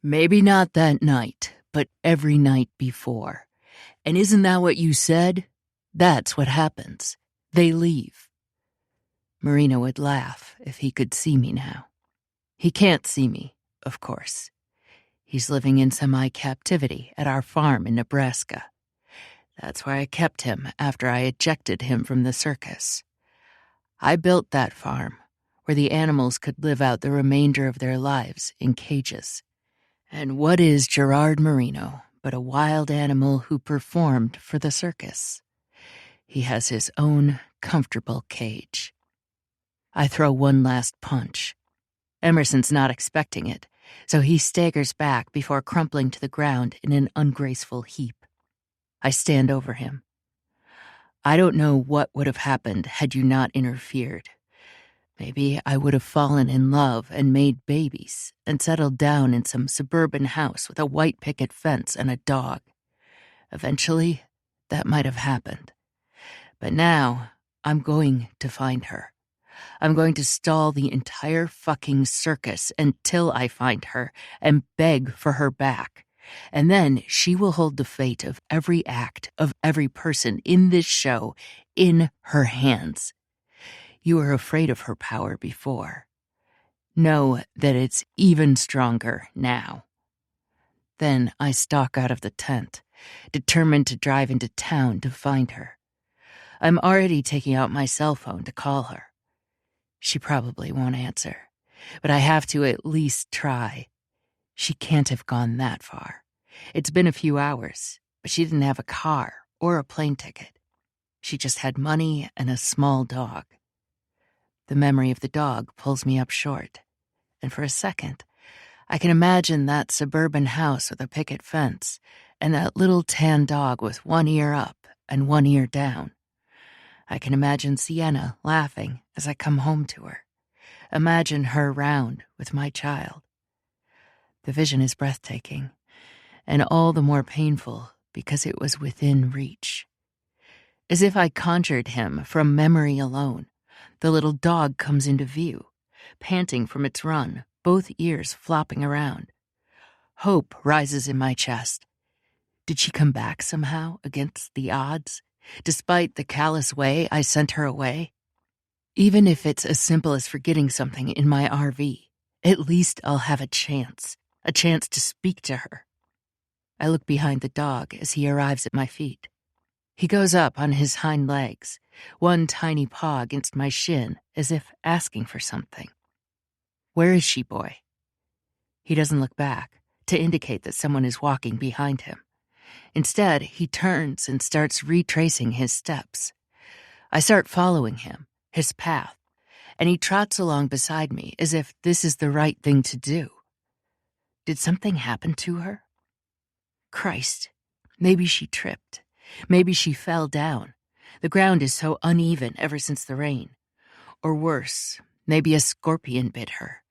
Maybe not that night, but every night before. And isn't that what you said? That's what happens. They leave. Marino would laugh if he could see me now. He can't see me, of course. He's living in semi-captivity at our farm in Nebraska. That's where I kept him after I ejected him from the circus. I built that farm, where the animals could live out the remainder of their lives in cages. And what is Gerard Marino but a wild animal who performed for the circus? He has his own comfortable cage. I throw one last punch. Emerson's not expecting it, so he staggers back before crumpling to the ground in an ungraceful heap. I stand over him. I don't know what would have happened had you not interfered. Maybe I would have fallen in love and made babies and settled down in some suburban house with a white picket fence and a dog. Eventually, that might have happened. But now, I'm going to find her. I'm going to stall the entire fucking circus until I find her and beg for her back. And then she will hold the fate of every act of every person in this show in her hands. You were afraid of her power before. Know that it's even stronger now. Then I stalk out of the tent, determined to drive into town to find her. I'm already taking out my cell phone to call her. She probably won't answer, but I have to at least try. She can't have gone that far. It's been a few hours, but she didn't have a car or a plane ticket. She just had money and a small dog. The memory of the dog pulls me up short, and for a second, I can imagine that suburban house with a picket fence and that little tan dog with one ear up and one ear down. I can imagine Sienna laughing as I come home to her. Imagine her round with my child. The vision is breathtaking, and all the more painful because it was within reach. As if I conjured him from memory alone, the little dog comes into view, panting from its run, both ears flopping around. Hope rises in my chest. Did she come back somehow against the odds, despite the callous way I sent her away? Even if it's as simple as forgetting something in my RV, at least I'll have a chance to speak to her. I look behind the dog as he arrives at my feet. He goes up on his hind legs, one tiny paw against my shin, as if asking for something. Where is she, boy? He doesn't look back, to indicate that someone is walking behind him. Instead, he turns and starts retracing his steps. I start following him, his path, and he trots along beside me as if this is the right thing to do. Did something happen to her? Christ, maybe she tripped. Maybe she fell down. The ground is so uneven ever since the rain. Or worse, maybe a scorpion bit her.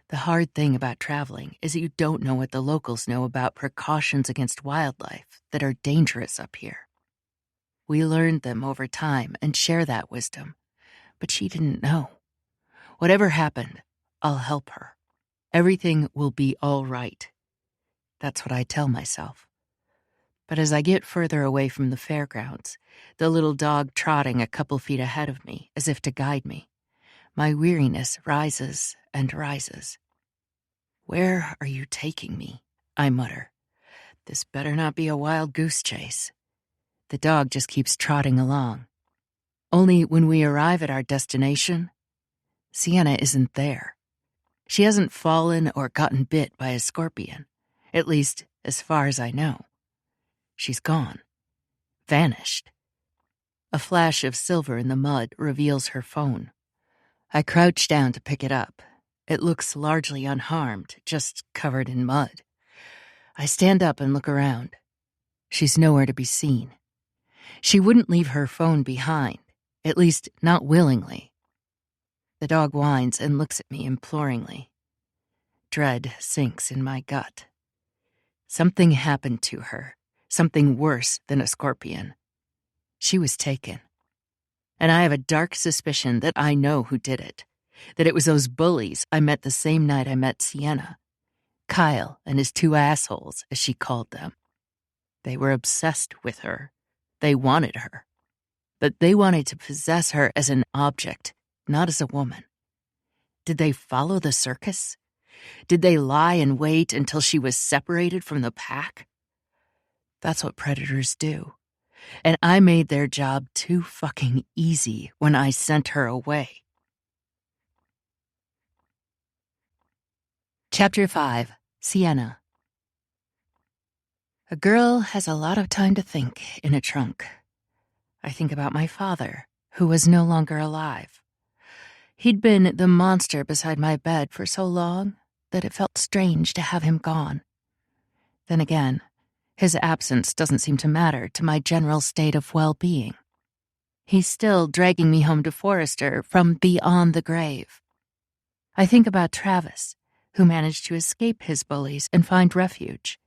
The hard thing about traveling is that you don't know what the locals know about precautions against wildlife that are dangerous up here. We learned them over time and share that wisdom, but she didn't know. Whatever happened, I'll help her. Everything will be all right. That's what I tell myself. But as I get further away from the fairgrounds, the little dog trotting a couple feet ahead of me as if to guide me, My weariness rises and rises. "Where are you taking me?" I mutter. "This better not be a wild goose chase." The dog just keeps trotting along. Only when we arrive at our destination, Sienna isn't there. She hasn't fallen or gotten bit by a scorpion, at least as far as I know. She's gone. Vanished. A flash of silver in the mud reveals her phone. I crouch down to pick it up. It looks largely unharmed, just covered in mud. I stand up and look around. She's nowhere to be seen. She wouldn't leave her phone behind, at least not willingly. The dog whines and looks at me imploringly. Dread sinks in my gut. Something happened to her, something worse than a scorpion. She was taken. And I have a dark suspicion that I know who did it, that it was those bullies I met the same night I met Sienna. Kyle and his two assholes, as she called them. They were obsessed with her. They wanted her. But they wanted to possess her as an object, not as a woman. Did they follow the circus? Did they lie in wait until she was separated from the pack? That's what predators do. And I made their job too fucking easy when I sent her away. Chapter 5. Sienna. A girl has a lot of time to think in a trunk. I think about my father, who was no longer alive. He'd been the monster beside my bed for so long that it felt strange to have him gone. Then again, his absence doesn't seem to matter to my general state of well-being. He's still dragging me home to Forrester from beyond the grave. I think about Travis, who managed to escape his bullies and find refuge.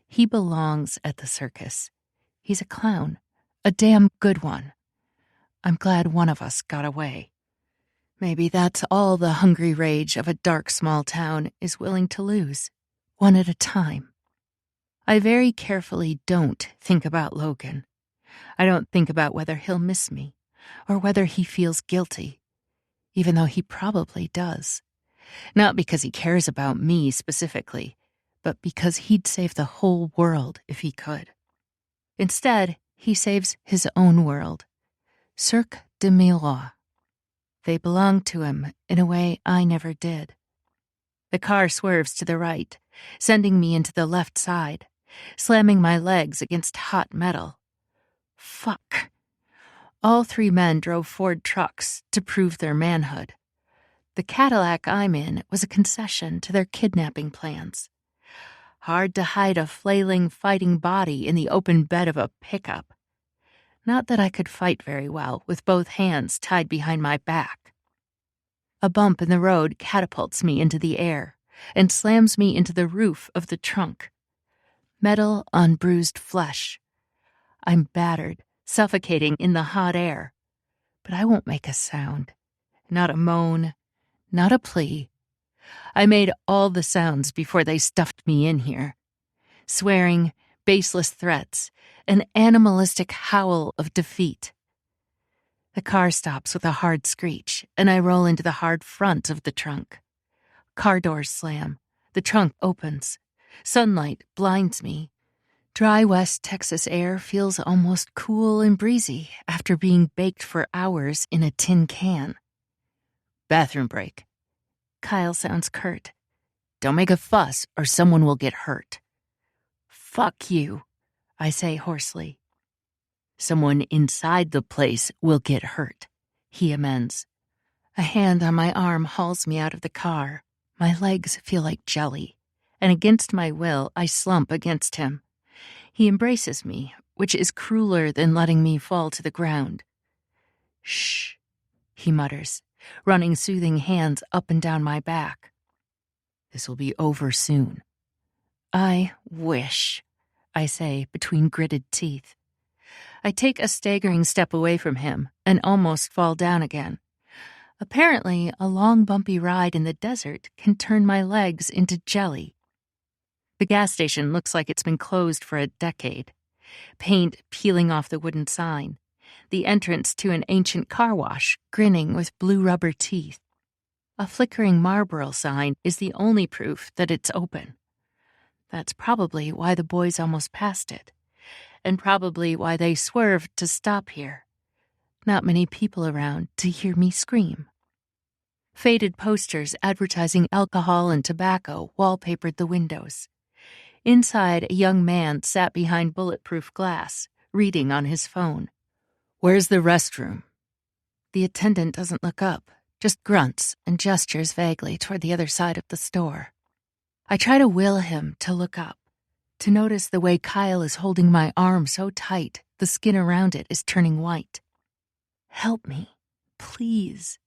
He belongs at the circus. He's a clown, a damn good one. I'm glad one of us got away. Maybe that's all the hungry rage of a dark small town is willing to lose, one at a time. I very carefully don't think about Logan. I don't think about whether he'll miss me or whether he feels guilty, even though he probably does. Not because he cares about me specifically, but because he'd save the whole world if he could. Instead, he saves his own world. Cirque de Miroirs. They belong to him in a way I never did. The car swerves to the right, sending me into the left side, slamming my legs against hot metal. Fuck. All three men drove Ford trucks to prove their manhood. The Cadillac I'm in was a concession to their kidnapping plans. Hard to hide a flailing, fighting body in the open bed of a pickup. Not that I could fight very well with both hands tied behind my back. A bump in the road catapults me into the air and slams me into the roof of the trunk. Metal on bruised flesh. I'm battered, suffocating in the hot air. But I won't make a sound. Not a moan, not a plea. I made all the sounds before they stuffed me in here. Swearing, baseless threats, an animalistic howl of defeat. The car stops with a hard screech, and I roll into the hard front of the trunk. Car doors slam. The trunk opens. Sunlight blinds me. Dry West Texas air feels almost cool and breezy after being baked for hours in a tin can. Bathroom break. Kyle sounds curt. Don't make a fuss or someone will get hurt. Fuck you, I say hoarsely. Someone inside the place will get hurt, he amends. A hand on my arm hauls me out of the car. My legs feel like jelly, and against my will, I slump against him. He embraces me, which is crueler than letting me fall to the ground. Shh, he mutters, running soothing hands up and down my back. This will be over soon. I wish, I say between gritted teeth. I take a staggering step away from him and almost fall down again. Apparently, a long bumpy ride in the desert can turn my legs into jelly. The gas station looks like it's been closed for a decade. Paint peeling off the wooden sign. The entrance to an ancient car wash grinning with blue rubber teeth. A flickering Marlboro sign is the only proof that it's open. That's probably why the boys almost passed it, and probably why they swerved to stop here. Not many people around to hear me scream. Faded posters advertising alcohol and tobacco wallpapered the windows. Inside, a young man sat behind bulletproof glass, reading on his phone. "Where's the restroom?" The attendant doesn't look up, just grunts and gestures vaguely toward the other side of the store. I try to will him to look up, to notice the way Kyle is holding my arm so tight the skin around it is turning white. Help me, please.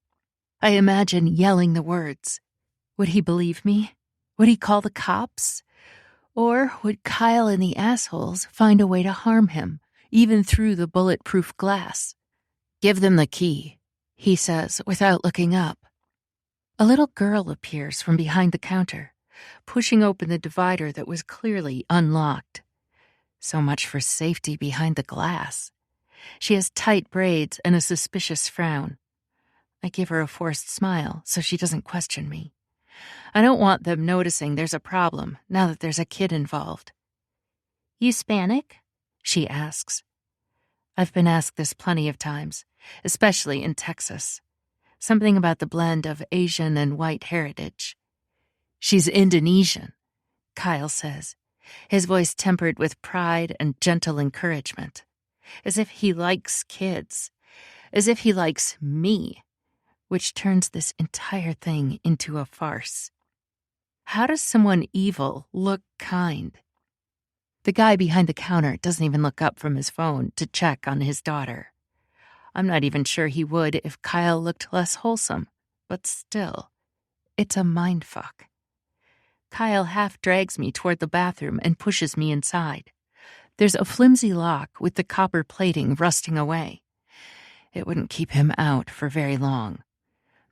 I imagine yelling the words. Would he believe me? Would he call the cops? Or would Kyle and the assholes find a way to harm him, even through the bulletproof glass? "Give them the key," he says without looking up. A little girl appears from behind the counter, pushing open the divider that was clearly unlocked. So much for safety behind the glass. She has tight braids and a suspicious frown. I give her a forced smile so she doesn't question me. I don't want them noticing there's a problem now that there's a kid involved. "You Hispanic?" she asks. I've been asked this plenty of times, especially in Texas. Something about the blend of Asian and white heritage. "She's Indonesian," Kyle says, his voice tempered with pride and gentle encouragement. As if he likes kids. As if he likes me. Which turns this entire thing into a farce. How does someone evil look kind? The guy behind the counter doesn't even look up from his phone to check on his daughter. I'm not even sure he would if Kyle looked less wholesome, but still, it's a mindfuck. Kyle half drags me toward the bathroom and pushes me inside. There's a flimsy lock with the copper plating rusting away. It wouldn't keep him out for very long.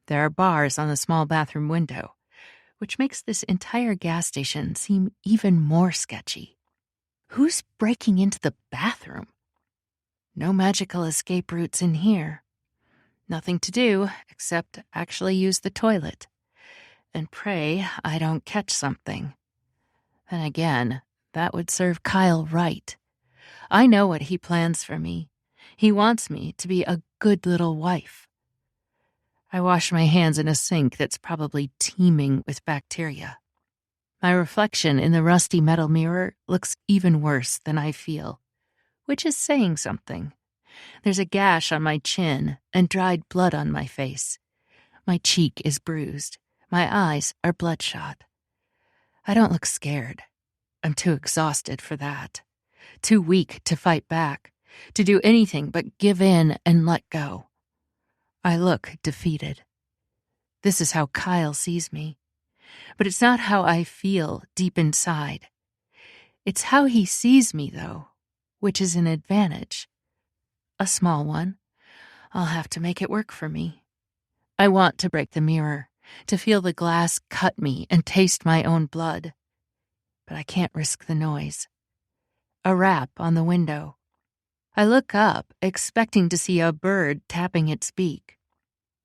There are bars on the small bathroom window, which makes this entire gas station seem even more sketchy. Who's breaking into the bathroom? No magical escape routes in here. Nothing to do except actually use the toilet. And pray I don't catch something. Then again, that would serve Kyle right. I know what he plans for me. He wants me to be a good little wife. I wash my hands in a sink that's probably teeming with bacteria. My reflection in the rusty metal mirror looks even worse than I feel, which is saying something. There's a gash on my chin and dried blood on my face. My cheek is bruised. My eyes are bloodshot. I don't look scared. I'm too exhausted for that. Too weak to fight back, to do anything but give in and let go. I look defeated. This is how Kyle sees me. But it's not how I feel deep inside. It's how he sees me, though, which is an advantage. A small one. I'll have to make it work for me. I want to break the mirror, to feel the glass cut me and taste my own blood. But I can't risk the noise. A rap on the window. I look up, expecting to see a bird tapping its beak.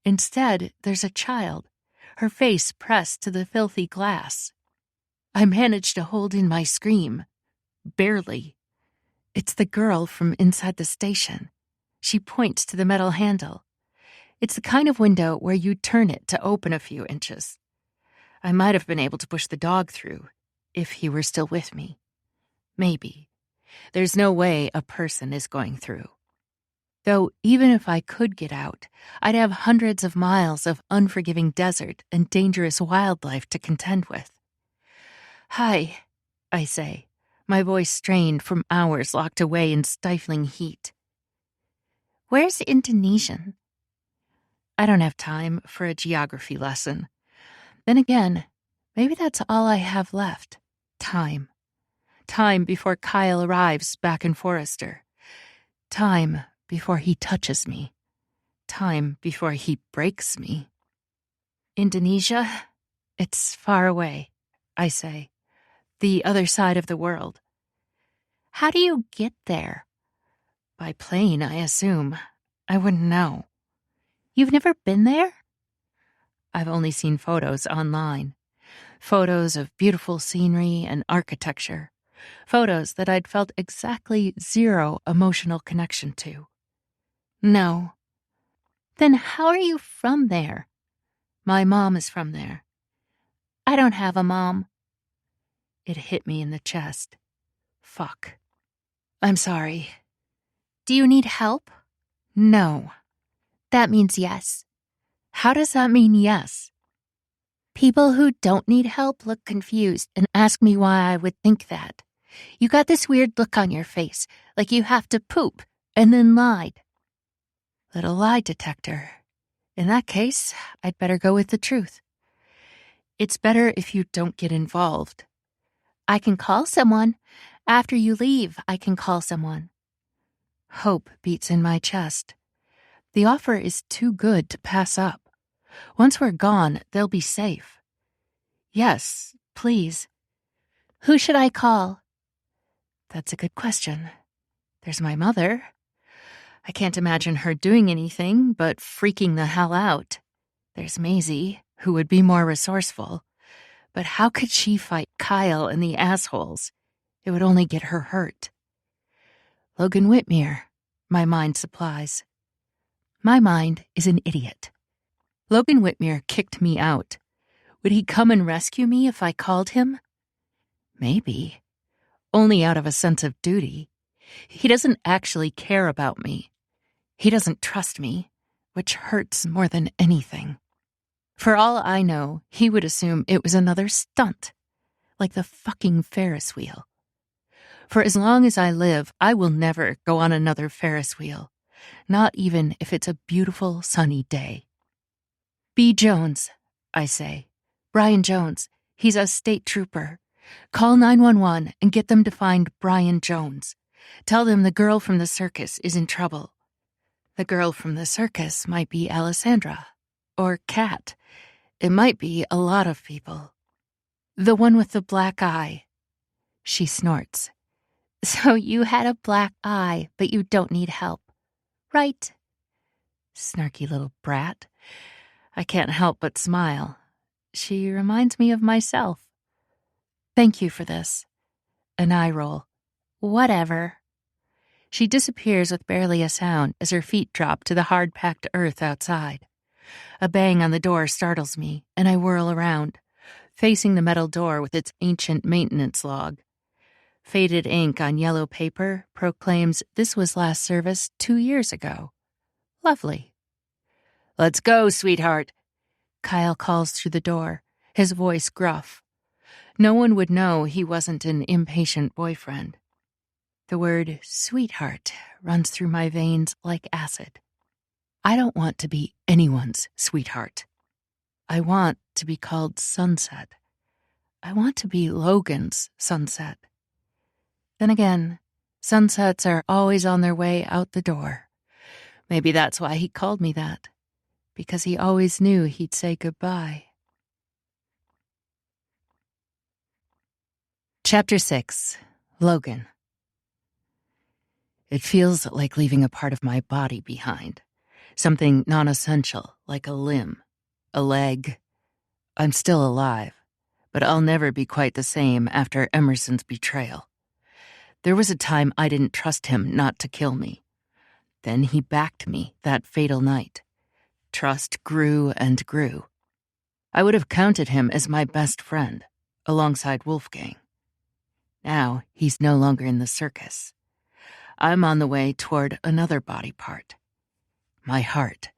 Instead, there's a child, her face pressed to the filthy glass. I manage to hold in my scream. Barely. It's the girl from inside the station. She points to the metal handle. It's the kind of window where you turn it to open a few inches. I might have been able to push the dog through, if he were still with me. Maybe. There's no way a person is going through. Though even if I could get out, I'd have hundreds of miles of unforgiving desert and dangerous wildlife to contend with. "Hi," I say, my voice strained from hours locked away in stifling heat. "Where's Indonesian?" I don't have time for a geography lesson. Then again, maybe that's all I have left. Time. Time before Kyle arrives back in Forrester. Time before he touches me. Time before he breaks me. Indonesia? It's far away, I say. The other side of the world. How do you get there? By plane, I assume. I wouldn't know. You've never been there? I've only seen photos online. Photos of beautiful scenery and architecture. Photos that I'd felt exactly zero emotional connection to. No. Then how are you from there? My mom is from there. I don't have a mom. It hit me in the chest. Fuck. I'm sorry. Do you need help? No. That means yes. How does that mean yes? People who don't need help look confused and ask me why I would think that. You got this weird look on your face, like you have to poop, and then lied. Little lie detector. In that case, I'd better go with the truth. It's better if you don't get involved. I can call someone. After you leave, I can call someone. Hope beats in my chest. The offer is too good to pass up. Once we're gone, they'll be safe. Yes, please. Who should I call? That's a good question. There's my mother. I can't imagine her doing anything but freaking the hell out. There's Maisie, who would be more resourceful. But how could she fight Kyle and the assholes? It would only get her hurt. Logan Whitmere, my mind supplies. My mind is an idiot. Logan Whitmere kicked me out. Would he come and rescue me if I called him? Maybe. Only out of a sense of duty. He doesn't actually care about me. He doesn't trust me, which hurts more than anything. For all I know, he would assume it was another stunt, like the fucking Ferris wheel. For as long as I live, I will never go on another Ferris wheel, not even if it's a beautiful sunny day. B. Jones, I say. Brian Jones. He's a state trooper. Call 911 and get them to find Brian Jones. Tell them the girl from the circus is in trouble. The girl from the circus might be Alessandra. Or Kat. It might be a lot of people. The one with the black eye. She snorts. So you had a black eye, but you don't need help. Right? Snarky little brat. I can't help but smile. She reminds me of myself. Thank you for this. An eye roll. Whatever. She disappears with barely a sound as her feet drop to the hard-packed earth outside. A bang on the door startles me, and I whirl around, facing the metal door with its ancient maintenance log. Faded ink on yellow paper proclaims this was last service 2 years ago. Lovely. Let's go, sweetheart. Kyle calls through the door, his voice gruff. No one would know he wasn't an impatient boyfriend. The word sweetheart runs through my veins like acid. I don't want to be anyone's sweetheart. I want to be called Sunset. I want to be Logan's sunset. Then again, sunsets are always on their way out the door. Maybe that's why he called me that. Because he always knew he'd say goodbye. Chapter 6. Logan. It feels like leaving a part of my body behind. Something non-essential, like a limb, a leg. I'm still alive, but I'll never be quite the same after Emerson's betrayal. There was a time I didn't trust him not to kill me. Then he backed me that fatal night. Trust grew and grew. I would have counted him as my best friend, alongside Wolfgang. Now he's no longer in the circus. I'm on the way toward another body part. My heart.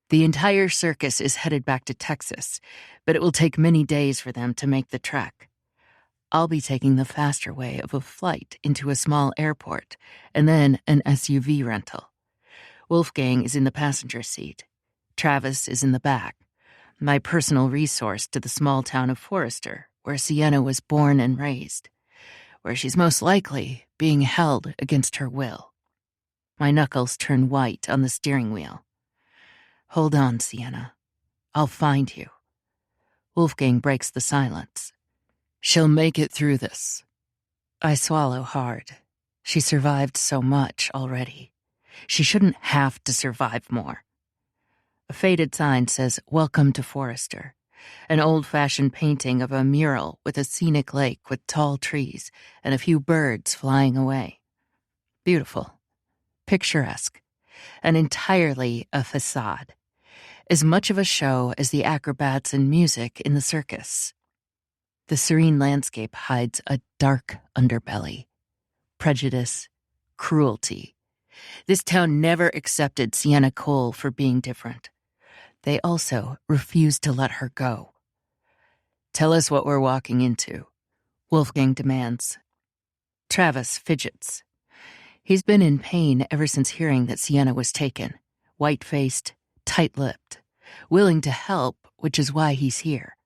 The entire circus is headed back to Texas, but it will take many days for them to make the trek. I'll be taking the faster way of a flight into a small airport, and then an SUV rental. Wolfgang is in the passenger seat. Travis is in the back, my personal resource to the small town of Forrester, where Sienna was born and raised, where she's most likely being held against her will. My knuckles turn white on the steering wheel. Hold on, Sienna. I'll find you. Wolfgang breaks the silence. She'll make it through this. I swallow hard. She survived so much already. She shouldn't have to survive more. A faded sign says, "Welcome to Forrester." An old-fashioned painting of a mural with a scenic lake with tall trees and a few birds flying away. Beautiful. Picturesque. And entirely a facade. As much of a show as the acrobats and music in the circus. The serene landscape hides a dark underbelly. Prejudice. Cruelty. This town never accepted Sienna Cole for being different. They also refused to let her go. "Tell us what we're walking into," Wolfgang demands. Travis fidgets. He's been in pain ever since hearing that Sienna was taken, white-faced, tight-lipped, willing to help, which is why he's here.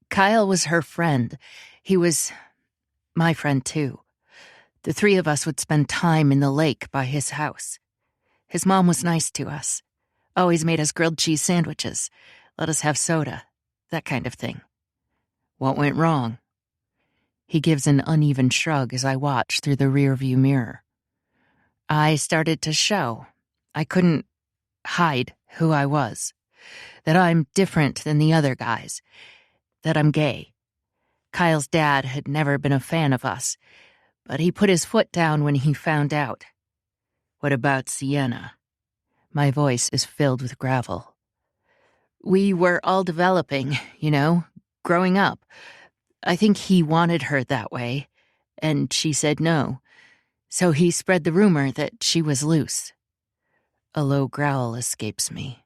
Kyle was her friend. He was my friend, too. The three of us would spend time in the lake by his house. His mom was nice to us. Always made us grilled cheese sandwiches, let us have soda, that kind of thing. What went wrong? He gives an uneven shrug as I watch through the rearview mirror. I started to show. I couldn't hide who I was. That I'm different than the other guys. That I'm gay. Kyle's dad had never been a fan of us, but he put his foot down when he found out. What about Sienna? My voice is filled with gravel. We were all developing, growing up. I think he wanted her that way, and she said no. So he spread the rumor that she was loose. A low growl escapes me.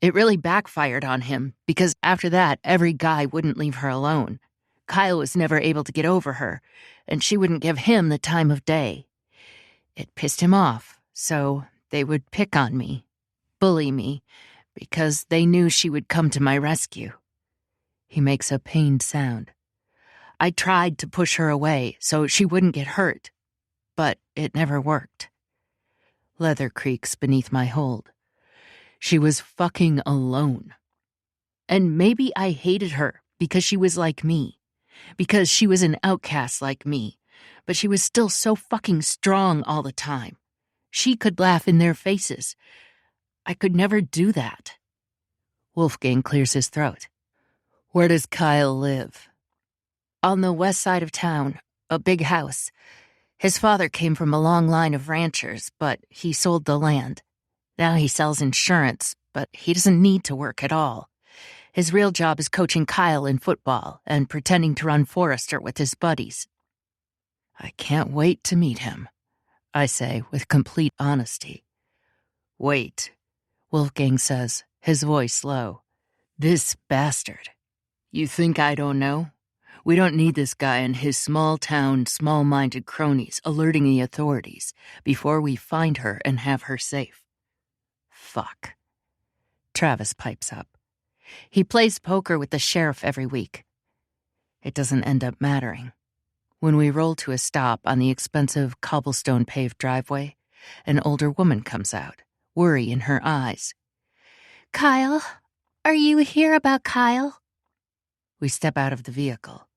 It really backfired on him, because after that, every guy wouldn't leave her alone. Kyle was never able to get over her, and she wouldn't give him the time of day. It pissed him off, so they would pick on me, bully me, because they knew she would come to my rescue. He makes a pained sound. I tried to push her away so she wouldn't get hurt, but it never worked. Leather creaks beneath my hold. She was fucking alone. And maybe I hated her because she was like me, because she was an outcast like me, but she was still so fucking strong all the time. She could laugh in their faces. I could never do that. Wolfgang clears his throat. Where does Kyle live? On the west side of town, a big house. His father came from a long line of ranchers, but he sold the land. Now he sells insurance, but he doesn't need to work at all. His real job is coaching Kyle in football and pretending to run Forrester with his buddies. I can't wait to meet him, I say with complete honesty. Wait, Wolfgang says, his voice low. This bastard. You think I don't know? We don't need this guy and his small-town, small-minded cronies alerting the authorities before we find her and have her safe. Fuck. Travis pipes up. He plays poker with the sheriff every week. It doesn't end up mattering. When we roll to a stop on the expensive cobblestone-paved driveway, an older woman comes out, worry in her eyes. Kyle? Are you here about Kyle? We step out of the vehicle.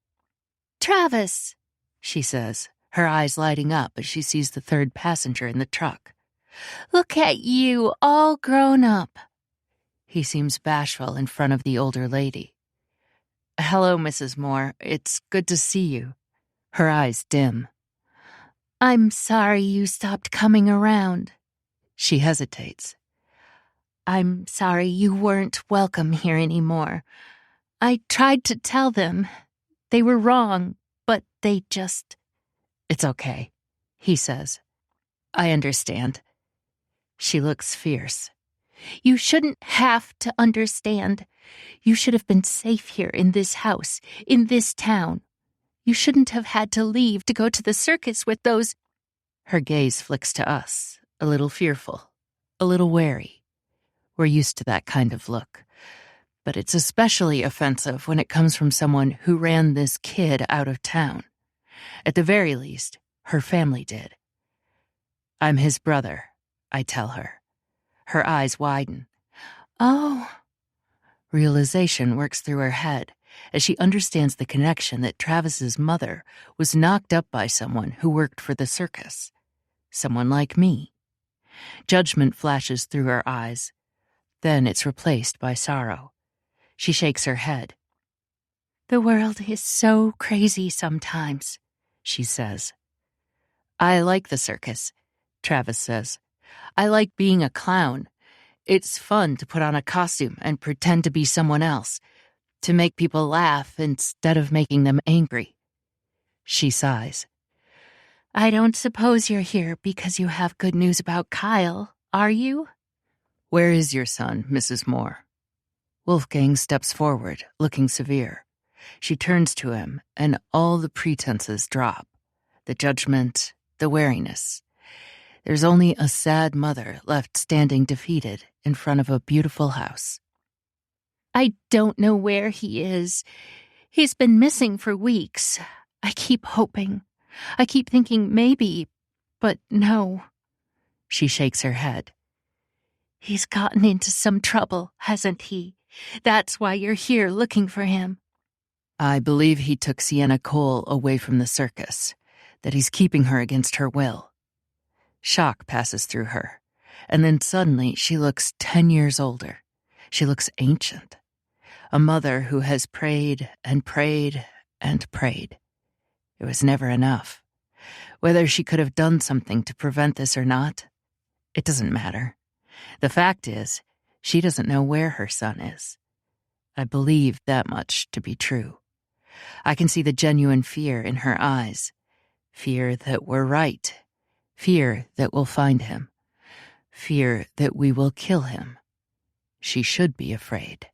Travis, she says, her eyes lighting up as she sees the third passenger in the truck. Look at you, all grown up. He seems bashful in front of the older lady. Hello, Mrs. Moore. It's good to see you. Her eyes dim. I'm sorry you stopped coming around. She hesitates. I'm sorry you weren't welcome here anymore. I tried to tell them. They were wrong, but they just... It's okay, he says. I understand. She looks fierce. You shouldn't have to understand. You should have been safe here in this house, in this town. You shouldn't have had to leave to go to the circus with those... Her gaze flicks to us, a little fearful, a little wary. We're used to that kind of look. But it's especially offensive when it comes from someone who ran this kid out of town. At the very least, her family did. I'm his brother, I tell her. Her eyes widen. Oh. Realization works through her head as she understands the connection that Travis's mother was knocked up by someone who worked for the circus. Someone like me. Judgment flashes through her eyes. Then it's replaced by sorrow. She shakes her head. The world is so crazy sometimes, she says. I like the circus, Travis says. I like being a clown. It's fun to put on a costume and pretend to be someone else, to make people laugh instead of making them angry. She sighs. I don't suppose you're here because you have good news about Kyle, are you? Where is your son, Mrs. Moore? Wolfgang steps forward, looking severe. She turns to him, and all the pretenses drop. The judgment, the wariness. There's only a sad mother left standing defeated in front of a beautiful house. I don't know where he is. He's been missing for weeks. I keep hoping. I keep thinking maybe, but no. She shakes her head. He's gotten into some trouble, hasn't he? That's why you're here looking for him. I believe he took Sienna Cole away from the circus, that he's keeping her against her will. Shock passes through her, and then suddenly she looks 10 years older. She looks ancient. A mother who has prayed and prayed and prayed. It was never enough. Whether she could have done something to prevent this or not, it doesn't matter. The fact is, she doesn't know where her son is. I believe that much to be true. I can see the genuine fear in her eyes. Fear that we're right. Fear that we'll find him. Fear that we will kill him. She should be afraid.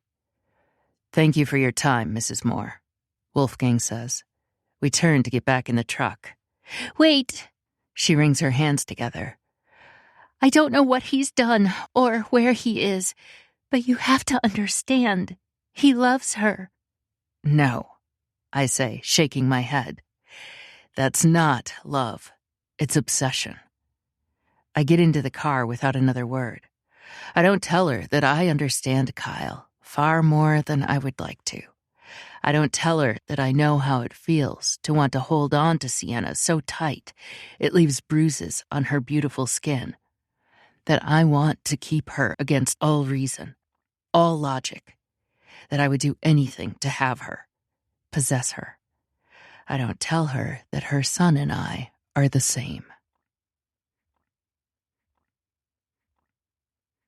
Thank you for your time, Mrs. Moore, Wolfgang says. We turn to get back in the truck. Wait! She wrings her hands together. I don't know what he's done or where he is, but you have to understand. He loves her. No, I say, shaking my head. That's not love. It's obsession. I get into the car without another word. I don't tell her that I understand Kyle far more than I would like to. I don't tell her that I know how it feels to want to hold on to Sienna so tight it leaves bruises on her beautiful skin. That I want to keep her against all reason, all logic. That I would do anything to have her, possess her. I don't tell her that her son and I are the same.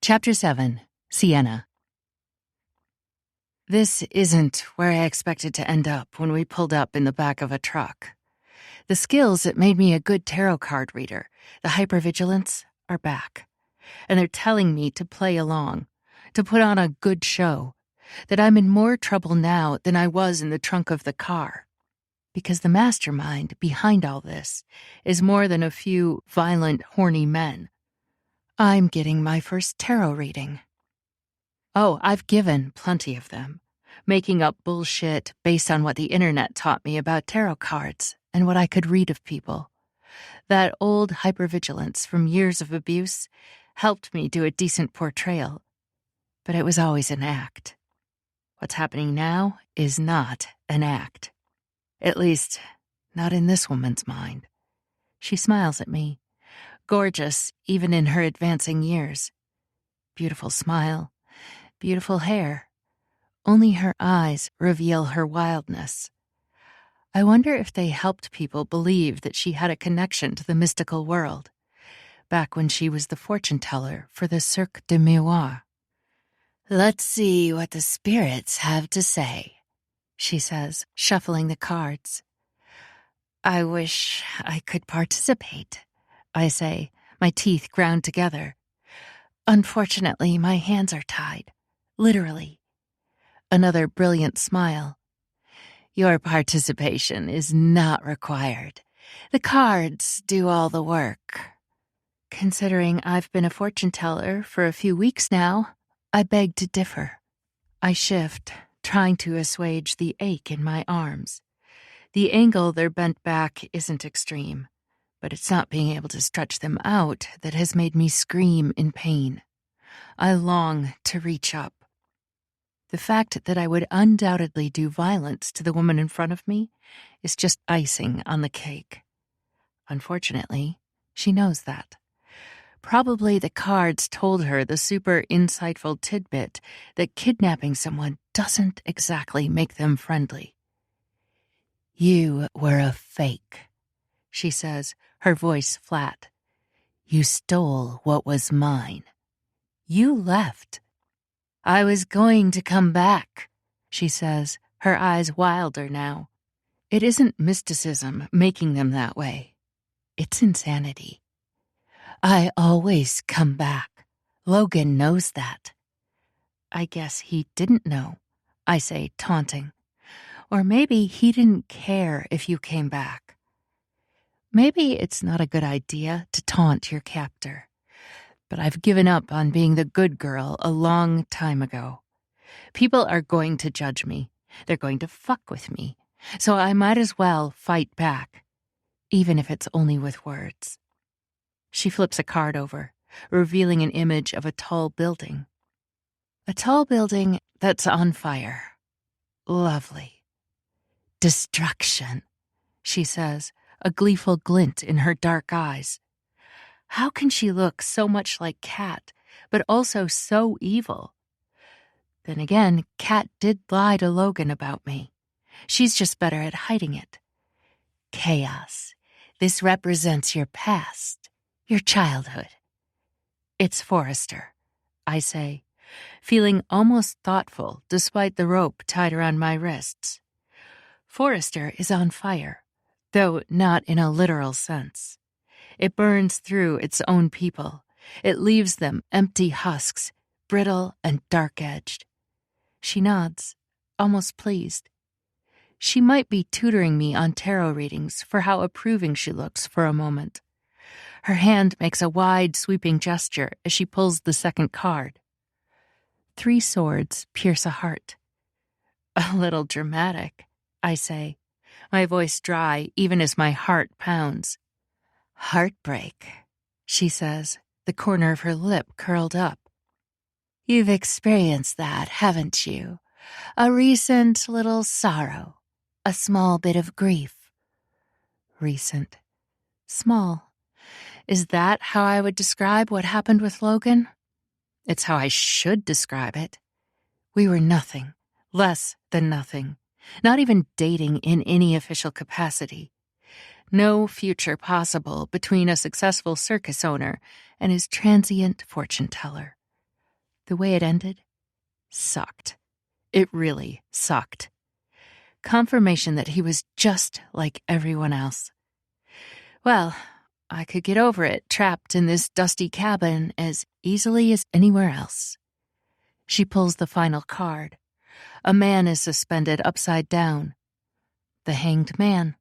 Chapter 7. Sienna. This isn't where I expected to end up when we pulled up in the back of a truck. The skills that made me a good tarot card reader, the hypervigilance, are back. And they're telling me to play along, to put on a good show, that I'm in more trouble now than I was in the trunk of the car. Because the mastermind behind all this is more than a few violent, horny men. I'm getting my first tarot reading. Oh, I've given plenty of them, making up bullshit based on what the internet taught me about tarot cards and what I could read of people. That old hypervigilance from years of abuse helped me do a decent portrayal, but it was always an act. What's happening now is not an act. At least, not in this woman's mind. She smiles at me, gorgeous even in her advancing years. Beautiful smile, beautiful hair. Only her eyes reveal her wildness. I wonder if they helped people believe that she had a connection to the mystical world, back when she was the fortune teller for the Cirque de Miroirs. Let's see what the spirits have to say, she says, shuffling the cards. I wish I could participate, I say, my teeth ground together. Unfortunately, my hands are tied, literally. Another brilliant smile. Your participation is not required. The cards do all the work. Considering I've been a fortune teller for a few weeks now, I beg to differ. I shift, trying to assuage the ache in my arms. The angle they're bent back isn't extreme, but it's not being able to stretch them out that has made me scream in pain. I long to reach up. The fact that I would undoubtedly do violence to the woman in front of me is just icing on the cake. Unfortunately, she knows that. Probably the cards told her the super insightful tidbit that kidnapping someone doesn't exactly make them friendly. "You were a fake," she says, her voice flat. "You stole what was mine. You left." "I was going to come back," she says, her eyes wilder now. It isn't mysticism making them that way. It's insanity. "I always come back. Logan knows that." "I guess he didn't know," I say, taunting. "Or maybe he didn't care if you came back." Maybe it's not a good idea to taunt your captor, but I've given up on being the good girl a long time ago. People are going to judge me. They're going to fuck with me. So I might as well fight back, even if it's only with words. She flips a card over, revealing an image of a tall building. A tall building that's on fire. Lovely. "Destruction," she says, a gleeful glint in her dark eyes. How can she look so much like Kat, but also so evil? Then again, Kat did lie to Logan about me. She's just better at hiding it. "Chaos. This represents your past, your childhood." "It's Forrester," I say, feeling almost thoughtful despite the rope tied around my wrists. Forrester is on fire, though not in a literal sense. It burns through its own people. It leaves them empty husks, brittle and dark-edged. She nods, almost pleased. She might be tutoring me on tarot readings for how approving she looks for a moment. Her hand makes a wide, sweeping gesture as she pulls the second card. 3 swords pierce a heart. "A little dramatic," I say, my voice dry even as my heart pounds. "Heartbreak," she says, the corner of her lip curled up. "You've experienced that, haven't you? A recent little sorrow, a small bit of grief." Recent. Small. Is that how I would describe what happened with Logan? It's how I should describe it. We were nothing, less than nothing, not even dating in any official capacity. No future possible between a successful circus owner and his transient fortune teller. The way it ended sucked. It really sucked. Confirmation that he was just like everyone else. Well, I could get over it trapped in this dusty cabin as easily as anywhere else. She pulls the final card. A man is suspended upside down. The Hanged Man.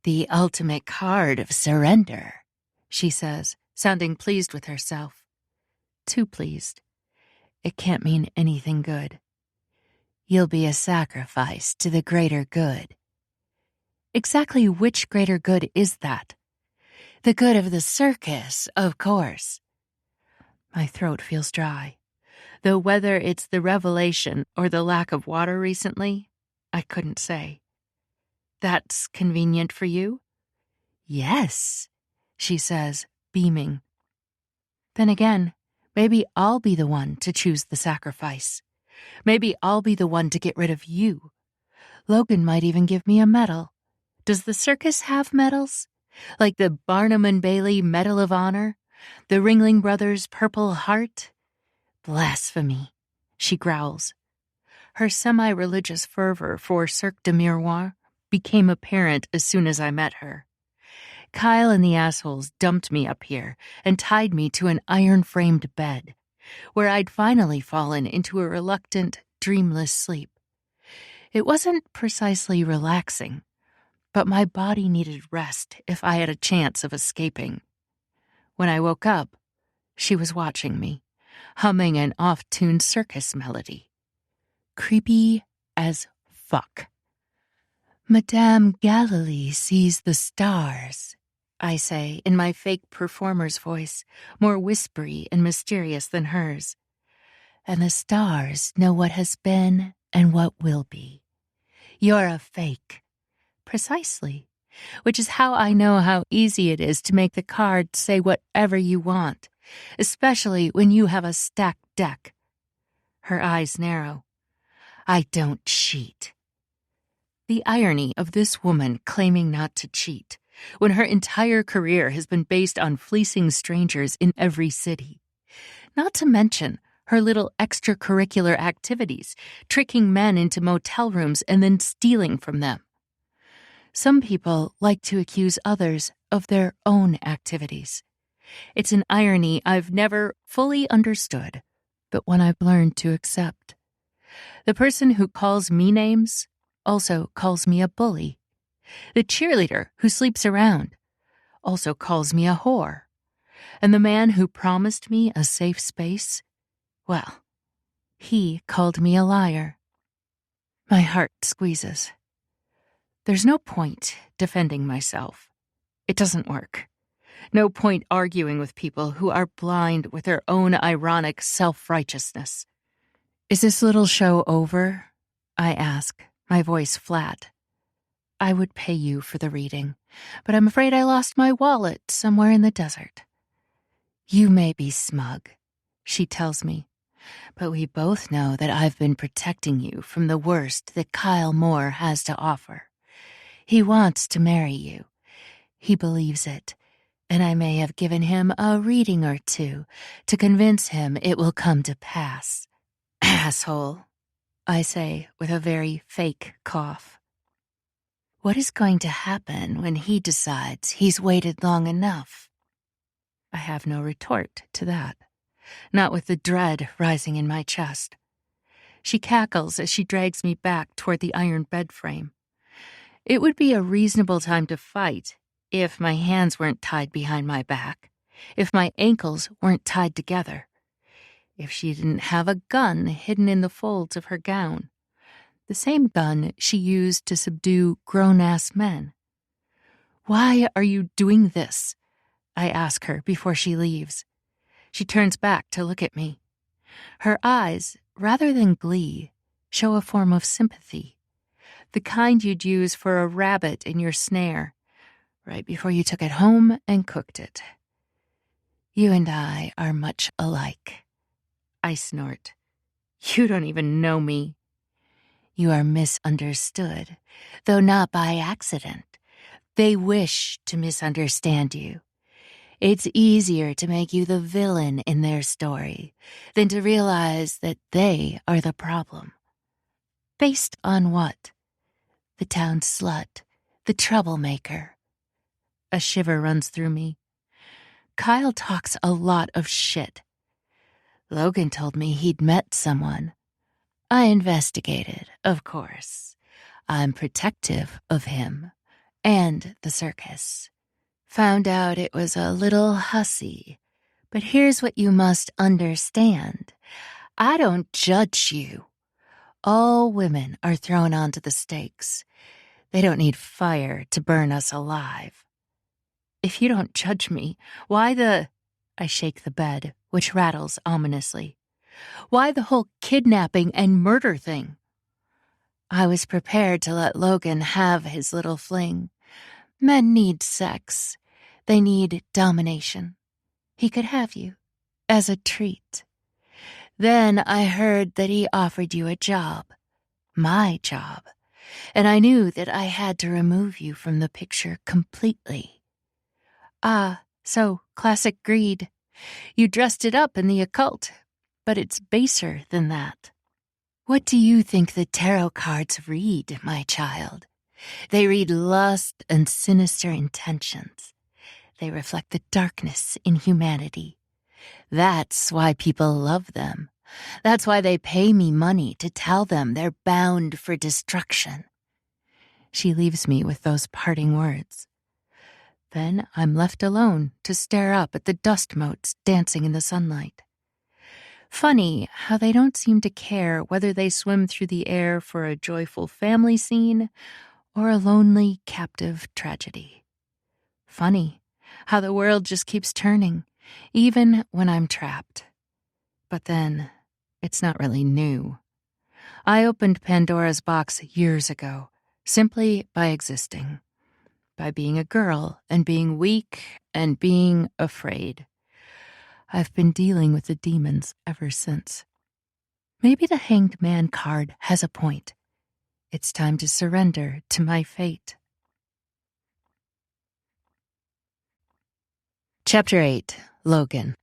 "The ultimate card of surrender," she says, sounding pleased with herself. Too pleased. It can't mean anything good. "You'll be a sacrifice to the greater good." Exactly which greater good is that? The good of the circus, of course. My throat feels dry, though whether it's the revelation or the lack of water recently, I couldn't say. "That's convenient for you?" "Yes," she says, beaming. Then again, maybe I'll be the one to choose the sacrifice. Maybe I'll be the one to get rid of you. Logan might even give me a medal. Does the circus have medals? Like the Barnum and Bailey Medal of Honor? The Ringling Brothers Purple Heart? Blasphemy, she growls. Her semi-religious fervor for Cirque de Miroirs became apparent as soon as I met her. Kyle and the assholes dumped me up here and tied me to an iron-framed bed, where I'd finally fallen into a reluctant, dreamless sleep. It wasn't precisely relaxing, but my body needed rest if I had a chance of escaping. When I woke up, she was watching me, humming an off-tuned circus melody. Creepy as fuck. "Madame Galilee sees the stars," I say in my fake performer's voice, more whispery and mysterious than hers. "And the stars know what has been and what will be. You're a fake." "Precisely. which is how I know how easy it is to make the card say whatever you want, especially when you have a stacked deck. Her eyes narrow. I don't cheat. The irony of this woman claiming not to cheat, when her entire career has been based on fleecing strangers in every city. Not to mention her little extracurricular activities, tricking men into motel rooms and then stealing from them. Some people like to accuse others of their own activities. It's an irony I've never fully understood, but one I've learned to accept. The person who calls me names also calls me a bully. The cheerleader who sleeps around also calls me a whore. And the man who promised me a safe space, well, he called me a liar. My heart squeezes. There's no point defending myself. It doesn't work. No point arguing with people who are blind with their own ironic self-righteousness. Is this little show over? I ask, my voice flat. I would pay you for the reading, but I'm afraid I lost my wallet somewhere in the desert. You may be smug, she tells me, but we both know that I've been protecting you from the worst that Kyle Moore has to offer. He wants to marry you. He believes it, and I may have given him a reading or two to convince him it will come to pass. Asshole, I say with a very fake cough. What is going to happen when he decides he's waited long enough? I have no retort to that, not with the dread rising in my chest. She cackles as she drags me back toward the iron bed frame. It would be a reasonable time to fight if my hands weren't tied behind my back, if my ankles weren't tied together, if she didn't have a gun hidden in the folds of her gown, the same gun she used to subdue grown-ass men. Why are you doing this? I ask her before she leaves. She turns back to look at me. Her eyes, rather than glee, show a form of sympathy, the kind you'd use for a rabbit in your snare, right before you took it home and cooked it. You and I are much alike. I snort. You don't even know me. You are misunderstood, though not by accident. They wish to misunderstand you. It's easier to make you the villain in their story than to realize that they are the problem. Based on what? The town slut, the troublemaker. A shiver runs through me. Kyle talks a lot of shit. Logan told me he'd met someone. I investigated, of course. I'm protective of him and the circus. Found out it was a little hussy. But here's what you must understand. I don't judge you. All women are thrown onto the stakes. They don't need fire to burn us alive. If you don't judge me, why the... I shake the bed, which rattles ominously. Why the whole kidnapping and murder thing? I was prepared to let Logan have his little fling. Men need sex. They need domination. He could have you, as a treat. Then I heard that he offered you a job. My job. And I knew that I had to remove you from the picture completely. Ah, so classic greed. You dressed it up in the occult, but it's baser than that. What do you think the tarot cards read, my child? They read lust and sinister intentions. They reflect the darkness in humanity. That's why people love them. That's why they pay me money to tell them they're bound for destruction. She leaves me with those parting words. Then I'm left alone to stare up at the dust motes dancing in the sunlight. Funny how they don't seem to care whether they swim through the air for a joyful family scene or a lonely captive tragedy. Funny how the world just keeps turning, even when I'm trapped. But then, it's not really new. I opened Pandora's box years ago, simply by existing. by being a girl and being weak and being afraid. I've been dealing with the demons ever since. Maybe the Hanged Man card has a point. It's time to surrender to my fate. Chapter 8. Logan.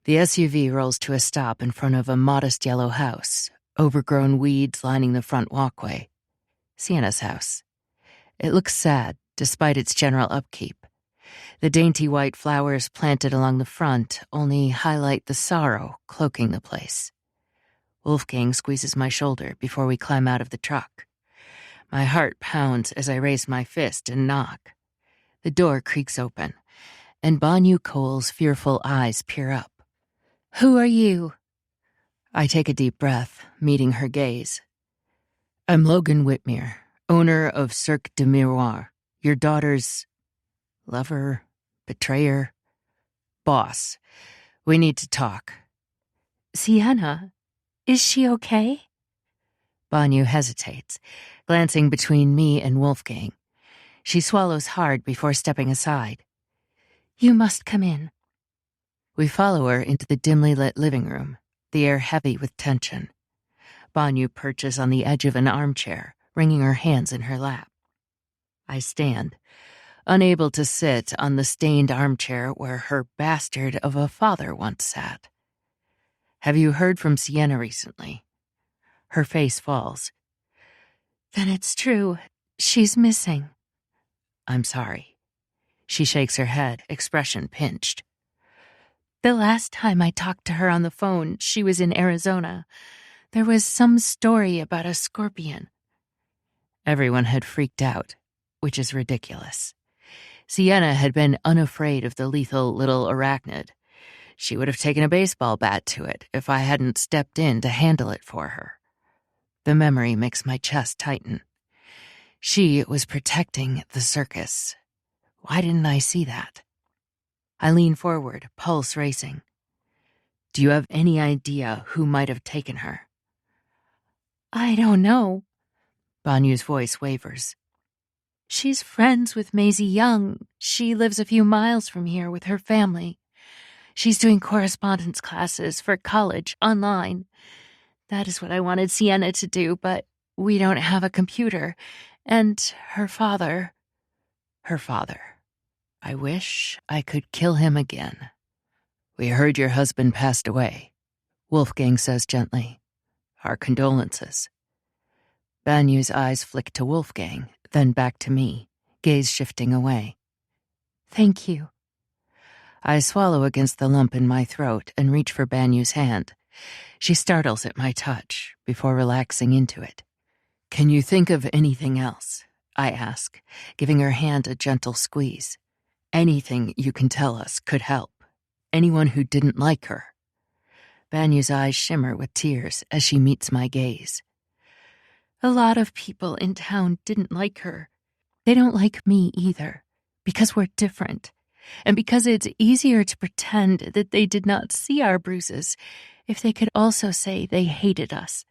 The SUV rolls to a stop in front of a modest yellow house, overgrown weeds lining the front walkway. Sienna's house. It looks sad, despite its general upkeep. The dainty white flowers planted along the front only highlight the sorrow cloaking the place. Wolfgang squeezes my shoulder before we climb out of the truck. My heart pounds as I raise my fist and knock. The door creaks open, and Sienna Cole's fearful eyes peer up. "Who are you?" I take a deep breath, meeting her gaze. "I'm Logan Whitmere, owner of Cirque de Miroirs, your daughter's lover, betrayer, boss. We need to talk." "Sienna, is she okay?" Banyu hesitates, glancing between me and Wolfgang. She swallows hard before stepping aside. "You must come in." We follow her into the dimly lit living room, the air heavy with tension. Banyu perches on the edge of an armchair, wringing her hands in her lap. I stand, unable to sit on the stained armchair where her bastard of a father once sat. "Have you heard from Sienna recently?" Her face falls. "Then it's true. She's missing." "I'm sorry." She shakes her head, expression pinched. "The last time I talked to her on the phone, she was in Arizona. There was some story about a scorpion." Everyone had freaked out, which is ridiculous. Sienna had been unafraid of the lethal little arachnid. She would have taken a baseball bat to it if I hadn't stepped in to handle it for her. The memory makes my chest tighten. She was protecting the circus. Why didn't I see that? I lean forward, pulse racing. "Do you have any idea who might have taken her?" "I don't know." Banyu's voice wavers. "She's friends with Maisie Young. She lives a few miles from here with her family. She's doing correspondence classes for college online. That is what I wanted Sienna to do, but we don't have a computer. And her father." Her father. I wish I could kill him again. "We heard your husband passed away," Wolfgang says gently. "Our condolences." Banyu's eyes flick to Wolfgang, then back to me, gaze shifting away. "Thank you." I swallow against the lump in my throat and reach for Banyu's hand. She startles at my touch before relaxing into it. "Can you think of anything else?" I ask, giving her hand a gentle squeeze. "Anything you can tell us could help. Anyone who didn't like her." Banyu's eyes shimmer with tears as she meets my gaze. "A lot of people in town didn't like her. They don't like me either, because we're different. And because it's easier to pretend that they did not see our bruises if they could also say they hated us."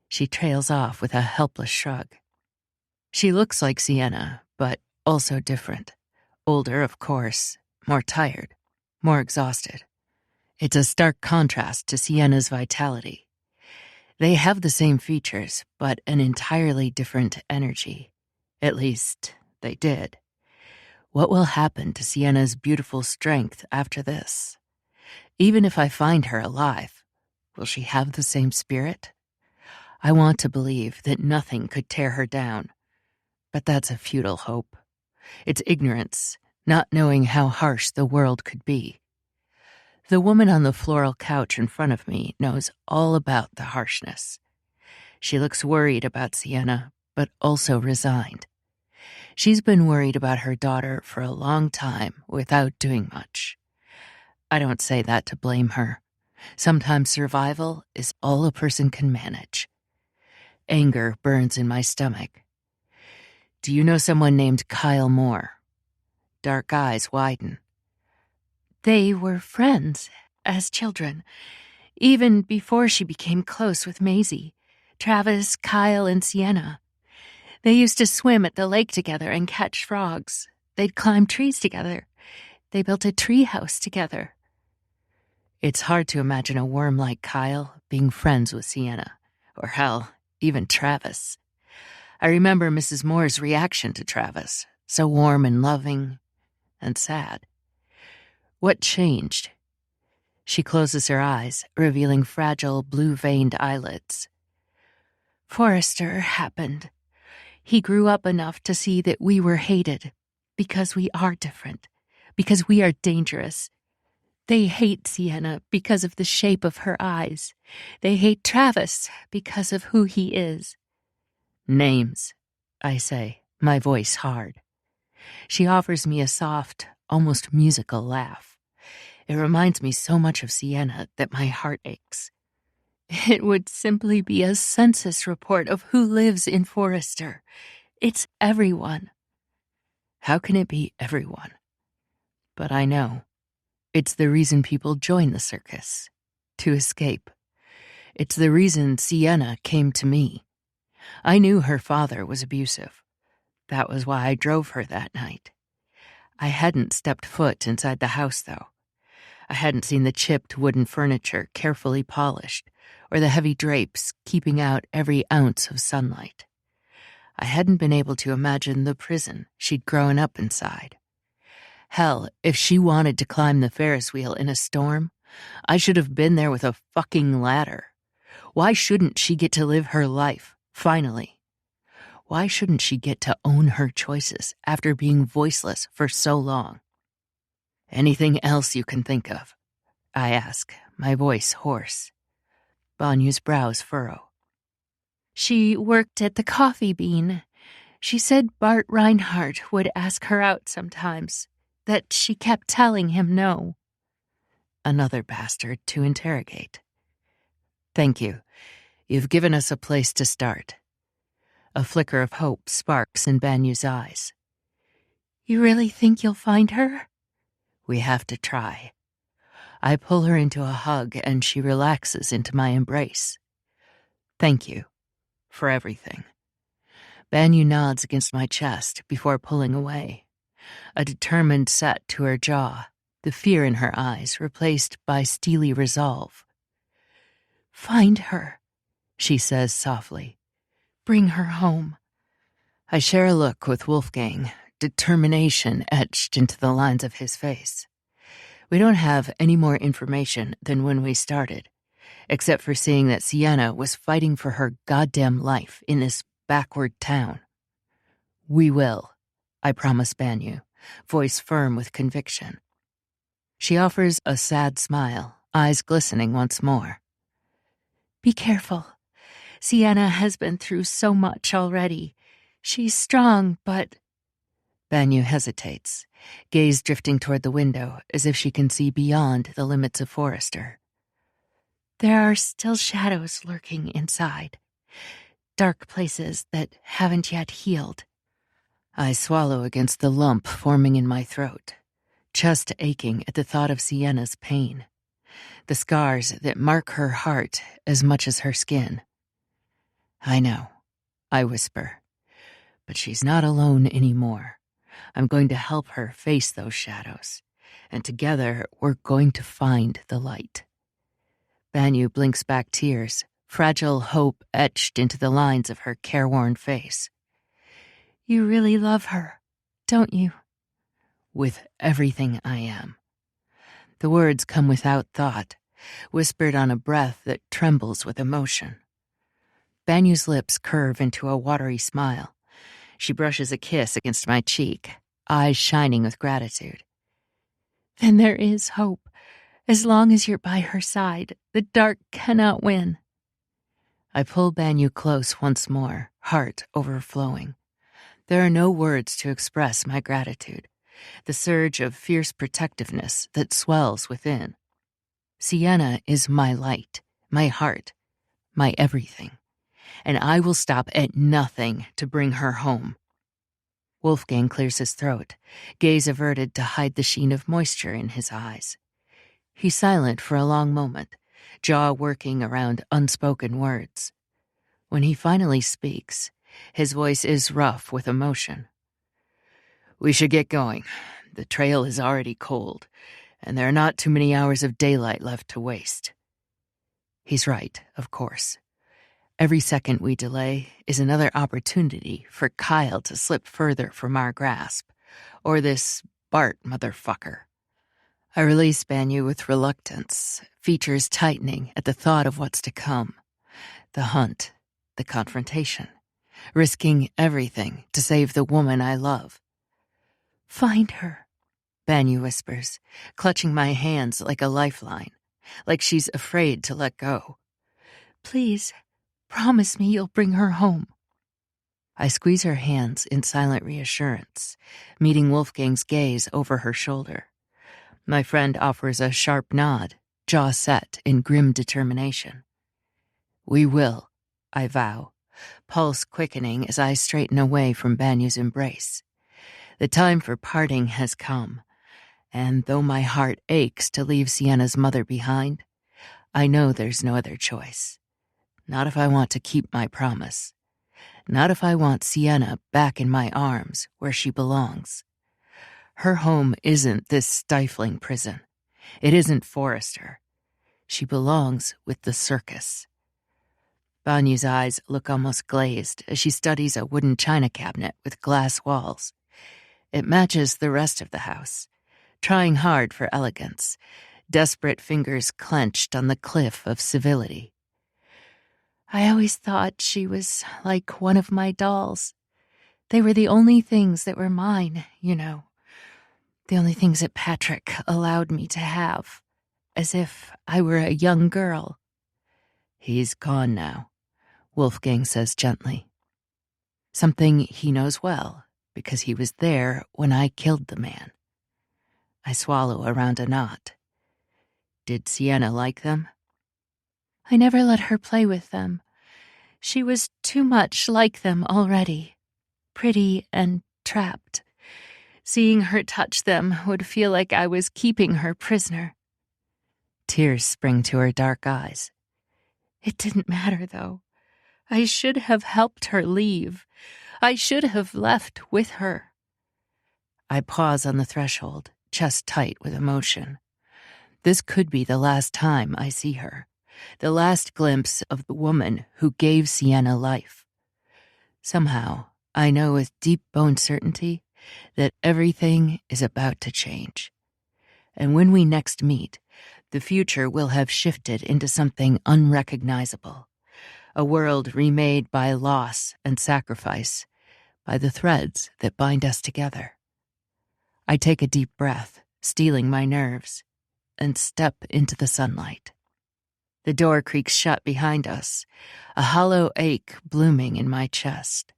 She trails off with a helpless shrug. She looks like Sienna, but also different. Older, of course, more tired, more exhausted. It's a stark contrast to Sienna's vitality. They have the same features, but an entirely different energy. At least, they did. What will happen to Sienna's beautiful strength after this? Even if I find her alive, will she have the same spirit? I want to believe that nothing could tear her down, but that's a futile hope. It's ignorance, not knowing how harsh the world could be. The woman on the floral couch in front of me knows all about the harshness. She looks worried about Sienna, but also resigned. She's been worried about her daughter for a long time without doing much. I don't say that to blame her. Sometimes survival is all a person can manage. Anger burns in my stomach. "Do you know someone named Kyle Moore?" Dark eyes widen. "They were friends as children, even before she became close with Maisie, Travis, Kyle, and Sienna. They used to swim at the lake together and catch frogs. They'd climb trees together. They built a tree house together. It's hard to imagine a worm like Kyle being friends with Sienna, or hell, even Travis. I remember Mrs. Moore's reaction to Travis, so warm and loving and sad. What changed? She closes her eyes, revealing fragile, blue-veined eyelids. Forrester happened. He grew up enough to see that we were hated, because we are different, because we are dangerous. They hate Sienna because of the shape of her eyes. They hate Travis because of who he is. Names, I say, my voice hard. She offers me a soft, almost musical laugh. It reminds me so much of Sienna that my heart aches. It would simply be a census report of who lives in Forrester. It's everyone. How can it be everyone? But I know. It's the reason people join the circus. To escape. It's the reason Sienna came to me. I knew her father was abusive. That was why I drove her that night. I hadn't stepped foot inside the house, though. I hadn't seen the chipped wooden furniture carefully polished, or the heavy drapes keeping out every ounce of sunlight. I hadn't been able to imagine the prison she'd grown up inside. Hell, if she wanted to climb the Ferris wheel in a storm, I should have been there with a fucking ladder. Why shouldn't she get to live her life, finally? Why shouldn't she get to own her choices after being voiceless for so long? Anything else you can think of? I ask, my voice hoarse. Banyu's brows furrow. She worked at the Coffee Bean. She said Bart Reinhardt would ask her out sometimes, that she kept telling him no. Another bastard to interrogate. Thank you. You've given us a place to start. A flicker of hope sparks in Banyu's eyes. You really think you'll find her? We have to try. I pull her into a hug and she relaxes into my embrace. Thank you for everything. Banyu nods against my chest before pulling away. A determined set to her jaw, the fear in her eyes replaced by steely resolve. Find her, she says softly. Bring her home. I share a look with Wolfgang, determination etched into the lines of his face. We don't have any more information than when we started, except for seeing that Sienna was fighting for her goddamn life in this backward town. We will, I promise Banyu, voice firm with conviction. She offers a sad smile, eyes glistening once more. Be careful. Sienna has been through so much already. She's strong, but... Banyu hesitates, gaze drifting toward the window as if she can see beyond the limits of Forrester. There are still shadows lurking inside. Dark places that haven't yet healed. I swallow against the lump forming in my throat, chest aching at the thought of Sienna's pain, the scars that mark her heart as much as her skin. I know, I whisper, but she's not alone anymore. I'm going to help her face those shadows, and together we're going to find the light. Banyu blinks back tears, fragile hope etched into the lines of her careworn face. You really love her, don't you? With everything I am. The words come without thought, whispered on a breath that trembles with emotion. Banyu's lips curve into a watery smile. She brushes a kiss against my cheek, eyes shining with gratitude. Then there is hope. As long as you're by her side, the dark cannot win. I pull Banyu close once more, heart overflowing. There are no words to express my gratitude, the surge of fierce protectiveness that swells within. Sienna is my light, my heart, my everything, and I will stop at nothing to bring her home. Wolfgang clears his throat, gaze averted to hide the sheen of moisture in his eyes. He's silent for a long moment, jaw working around unspoken words. When he finally speaks, His voice is rough with emotion. We should get going. The trail is already cold, and there are not too many hours of daylight left to waste. He's right, of course. Every second we delay is another opportunity for Kyle to slip further from our grasp, or this Bart motherfucker. I release Banyu with reluctance, features tightening at the thought of what's to come. The hunt, the confrontation, risking everything to save the woman I love. Find her, Banyu whispers, clutching my hands like a lifeline, like she's afraid to let go. Please, promise me you'll bring her home. I squeeze her hands in silent reassurance, meeting Wolfgang's gaze over her shoulder. My friend offers a sharp nod, jaw set in grim determination. We will, I vow, pulse quickening as I straighten away from Banyu's embrace. The time for parting has come, and though my heart aches to leave Sienna's mother behind, I know there's no other choice. Not if I want to keep my promise. Not if I want Sienna back in my arms where she belongs. Her home isn't this stifling prison. It isn't Forrester. She belongs with the circus. Banyu's eyes look almost glazed as she studies a wooden china cabinet with glass walls. It matches the rest of the house, trying hard for elegance, desperate fingers clenched on the cliff of civility. I always thought she was like one of my dolls. They were the only things that were mine, you know. The only things that Patrick allowed me to have, as if I were a young girl. He's gone now, Wolfgang says gently. Something he knows well, because he was there when I killed the man. I swallow around a knot. Did Sienna like them? I never let her play with them. She was too much like them already, pretty and trapped. Seeing her touch them would feel like I was keeping her prisoner. Tears spring to her dark eyes. It didn't matter, though. I should have helped her leave. I should have left with her. I pause on the threshold, chest tight with emotion. This could be the last time I see her, the last glimpse of the woman who gave Sienna life. Somehow, I know with deep-boned certainty that everything is about to change. And when we next meet, the future will have shifted into something unrecognizable, a world remade by loss and sacrifice, by the threads that bind us together. I take a deep breath, steeling my nerves, and step into the sunlight. The door creaks shut behind us, a hollow ache blooming in my chest.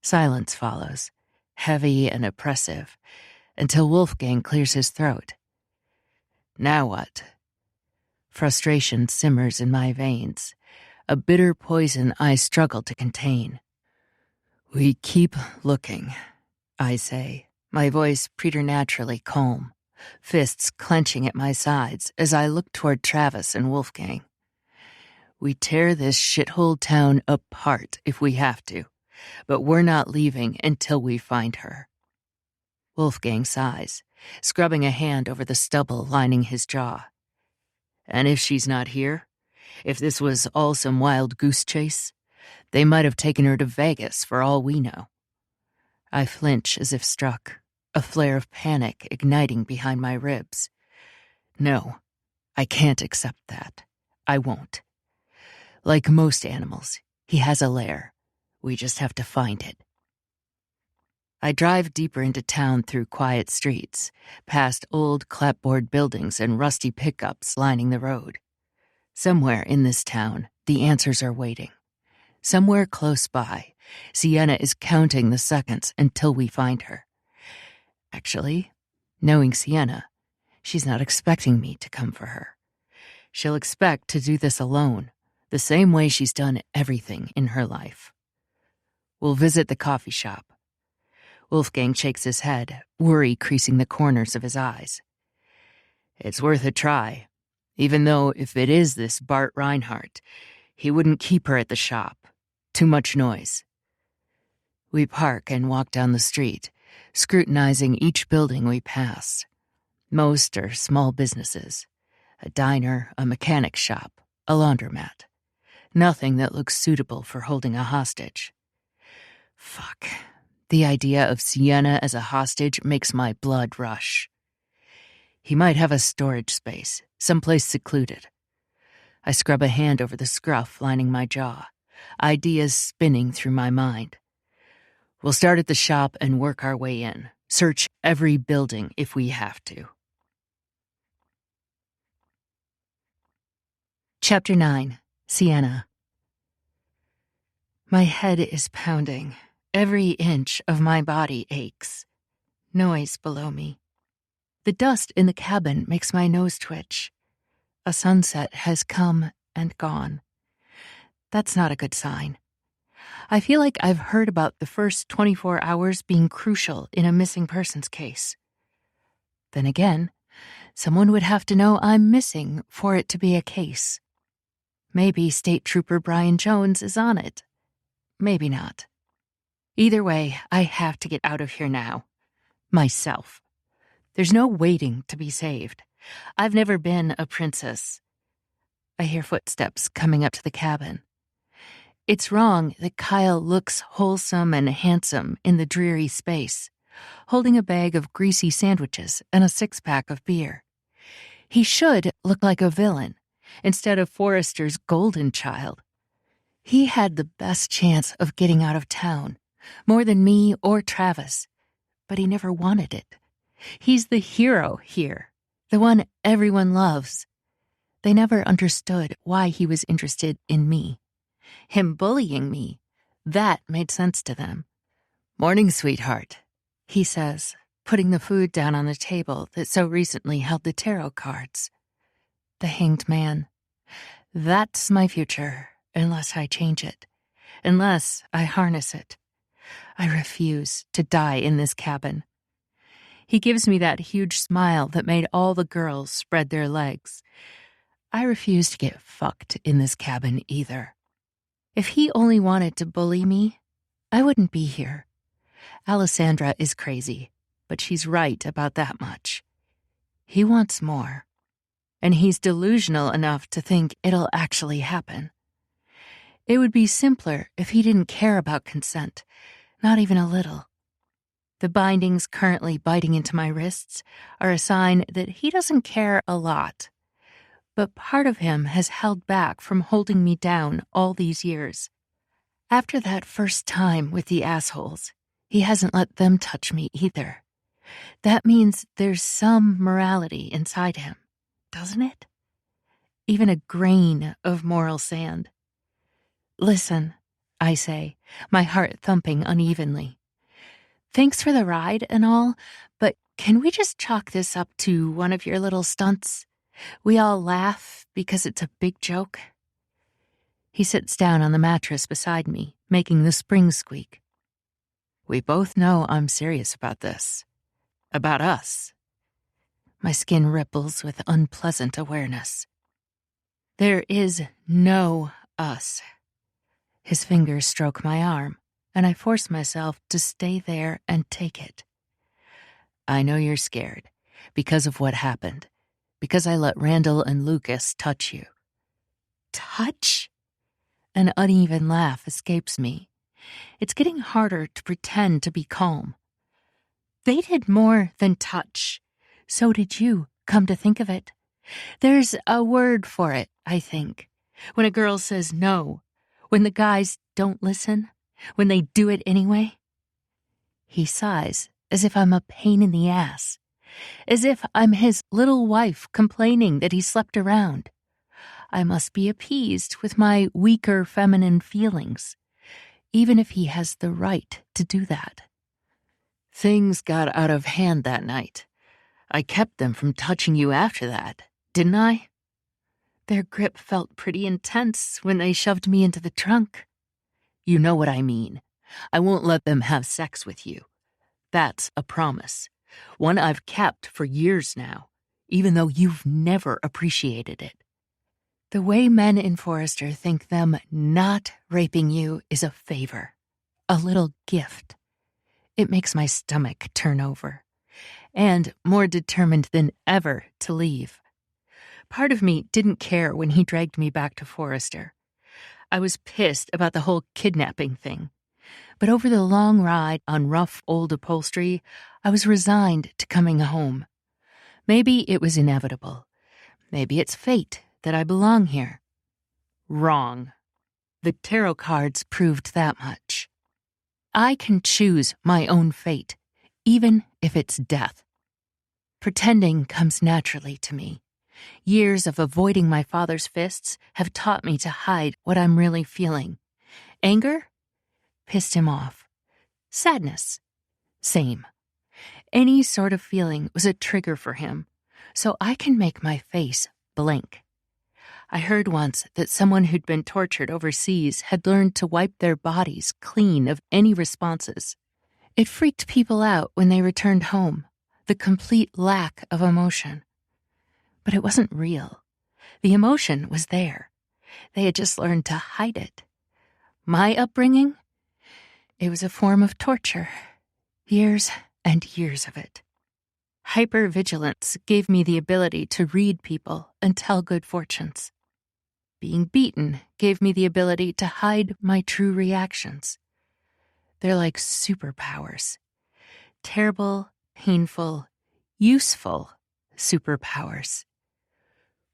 Silence follows, heavy and oppressive, until Wolfgang clears his throat. Now what? Frustration simmers in my veins, a bitter poison I struggle to contain. We keep looking, I say, my voice preternaturally calm, fists clenching at my sides as I look toward Travis and Wolfgang. We tear this shithole town apart if we have to, but we're not leaving until we find her. Wolfgang sighs, scrubbing a hand over the stubble lining his jaw. And if she's not here, if this was all some wild goose chase, they might have taken her to Vegas for all we know. I flinch as if struck, a flare of panic igniting behind my ribs. No, I can't accept that. I won't. Like most animals, he has a lair. We just have to find it. I drive deeper into town through quiet streets, past old clapboard buildings and rusty pickups lining the road. Somewhere in this town, the answers are waiting. Somewhere close by, Sienna is counting the seconds until we find her. Actually, knowing Sienna, she's not expecting me to come for her. She'll expect to do this alone, the same way she's done everything in her life. We'll visit the coffee shop. Wolfgang shakes his head, worry creasing the corners of his eyes. It's worth a try, even though if it is this Bart Reinhardt, he wouldn't keep her at the shop. Too much noise. We park and walk down the street, scrutinizing each building we pass. Most are small businesses. A diner, a mechanic shop, a laundromat. Nothing that looks suitable for holding a hostage. Fuck. The idea of Sienna as a hostage makes my blood rush. He might have a storage space, someplace secluded. I scrub a hand over the scruff lining my jaw, ideas spinning through my mind. We'll start at the shop and work our way in. Search every building if we have to. Chapter 9. Sienna. My head is pounding. Every inch of my body aches. Noise below me. The dust in the cabin makes my nose twitch. A sunset has come and gone. That's not a good sign. I feel like I've heard about the first 24 hours being crucial in a missing persons case. Then again, someone would have to know I'm missing for it to be a case. Maybe State Trooper Brian Jones is on it. Maybe not. Either way, I have to get out of here now. Myself. There's no waiting to be saved. I've never been a princess. I hear footsteps coming up to the cabin. It's wrong that Kyle looks wholesome and handsome in the dreary space, holding a bag of greasy sandwiches and a 6-pack of beer. He should look like a villain, instead of Forrester's golden child. He had the best chance of getting out of town, more than me or Travis, but he never wanted it. He's the hero here, the one everyone loves. They never understood why he was interested in me. Him bullying me, that made sense to them. "Morning, sweetheart," he says, putting the food down on the table that so recently held the tarot cards. The Hanged Man. That's my future, unless I change it. Unless I harness it. I refuse to die in this cabin. He gives me that huge smile that made all the girls spread their legs. I refuse to get fucked in this cabin either. If he only wanted to bully me, I wouldn't be here. Alessandra is crazy, but she's right about that much. He wants more. And he's delusional enough to think it'll actually happen. It would be simpler if he didn't care about consent, not even a little. The bindings currently biting into my wrists are a sign that he doesn't care a lot. But part of him has held back from holding me down all these years. After that first time with the assholes, he hasn't let them touch me either. That means there's some morality inside him, doesn't it? Even a grain of moral sand. Listen, I say, my heart thumping unevenly. Thanks for the ride and all, but can we just chalk this up to one of your little stunts? We all laugh because it's a big joke. He sits down on the mattress beside me, making the springs squeak. We both know I'm serious about this. About us. My skin ripples with unpleasant awareness. There is no us. His fingers stroke my arm, and I force myself to stay there and take it. I know you're scared, because of what happened. Because I let Randall and Lucas touch you. Touch? An uneven laugh escapes me. It's getting harder to pretend to be calm. They did more than touch. So did you, come to think of it. There's a word for it, I think. When a girl says no. When the guys don't listen. When they do it anyway. He sighs, as if I'm a pain in the ass. As if I'm his little wife complaining that he slept around. I must be appeased with my weaker feminine feelings, even if he has the right to do that. Things got out of hand that night. I kept them from touching you after that, didn't I? Their grip felt pretty intense when they shoved me into the trunk. You know what I mean. I won't let them have sex with you. That's a promise. One I've kept for years now, even though you've never appreciated it. The way men in Forrester think them not raping you is a favor. a little gift. It makes my stomach turn over, and more determined than ever to leave. Part of me didn't care when he dragged me back to Forrester. I was pissed about the whole kidnapping thing. But over the long ride on rough old upholstery, I was resigned to coming home. Maybe it was inevitable. Maybe it's fate that I belong here. Wrong. The tarot cards proved that much. I can choose my own fate, even if it's death. Pretending comes naturally to me. Years of avoiding my father's fists have taught me to hide what I'm really feeling. Anger? Pissed him off. Sadness? Same. Any sort of feeling was a trigger for him, so I can make my face blink. I heard once that someone who'd been tortured overseas had learned to wipe their bodies clean of any responses. It freaked people out when they returned home, the complete lack of emotion. But it wasn't real. The emotion was there. They had just learned to hide it. My upbringing? It was a form of torture. Years and years of it. Hypervigilance gave me the ability to read people and tell good fortunes. Being beaten gave me the ability to hide my true reactions. They're like superpowers. Terrible, painful, useful superpowers.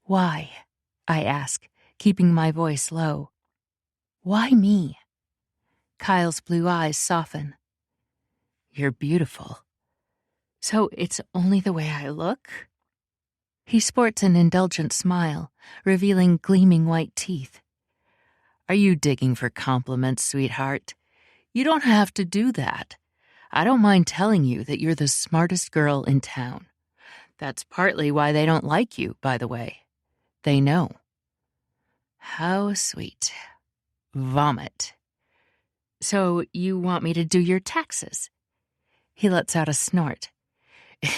Why? I ask, keeping my voice low. Why me? Kyle's blue eyes soften. You're beautiful. So it's only the way I look? He sports an indulgent smile, revealing gleaming white teeth. Are you digging for compliments, sweetheart? You don't have to do that. I don't mind telling you that you're the smartest girl in town. That's partly why they don't like you, by the way. They know. How sweet. Vomit. So you want me to do your taxes? He lets out a snort.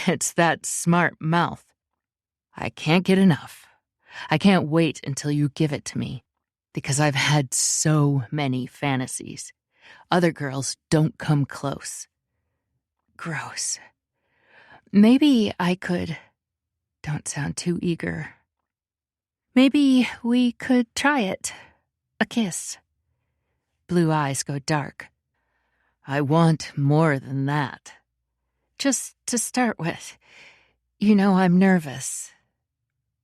It's that smart mouth. I can't get enough. I can't wait until you give it to me, because I've had so many fantasies. Other girls don't come close. Gross. Maybe I could... Don't sound too eager. Maybe we could try it. A kiss. Blue eyes go dark. I want more than that. Just to start with. You know I'm nervous.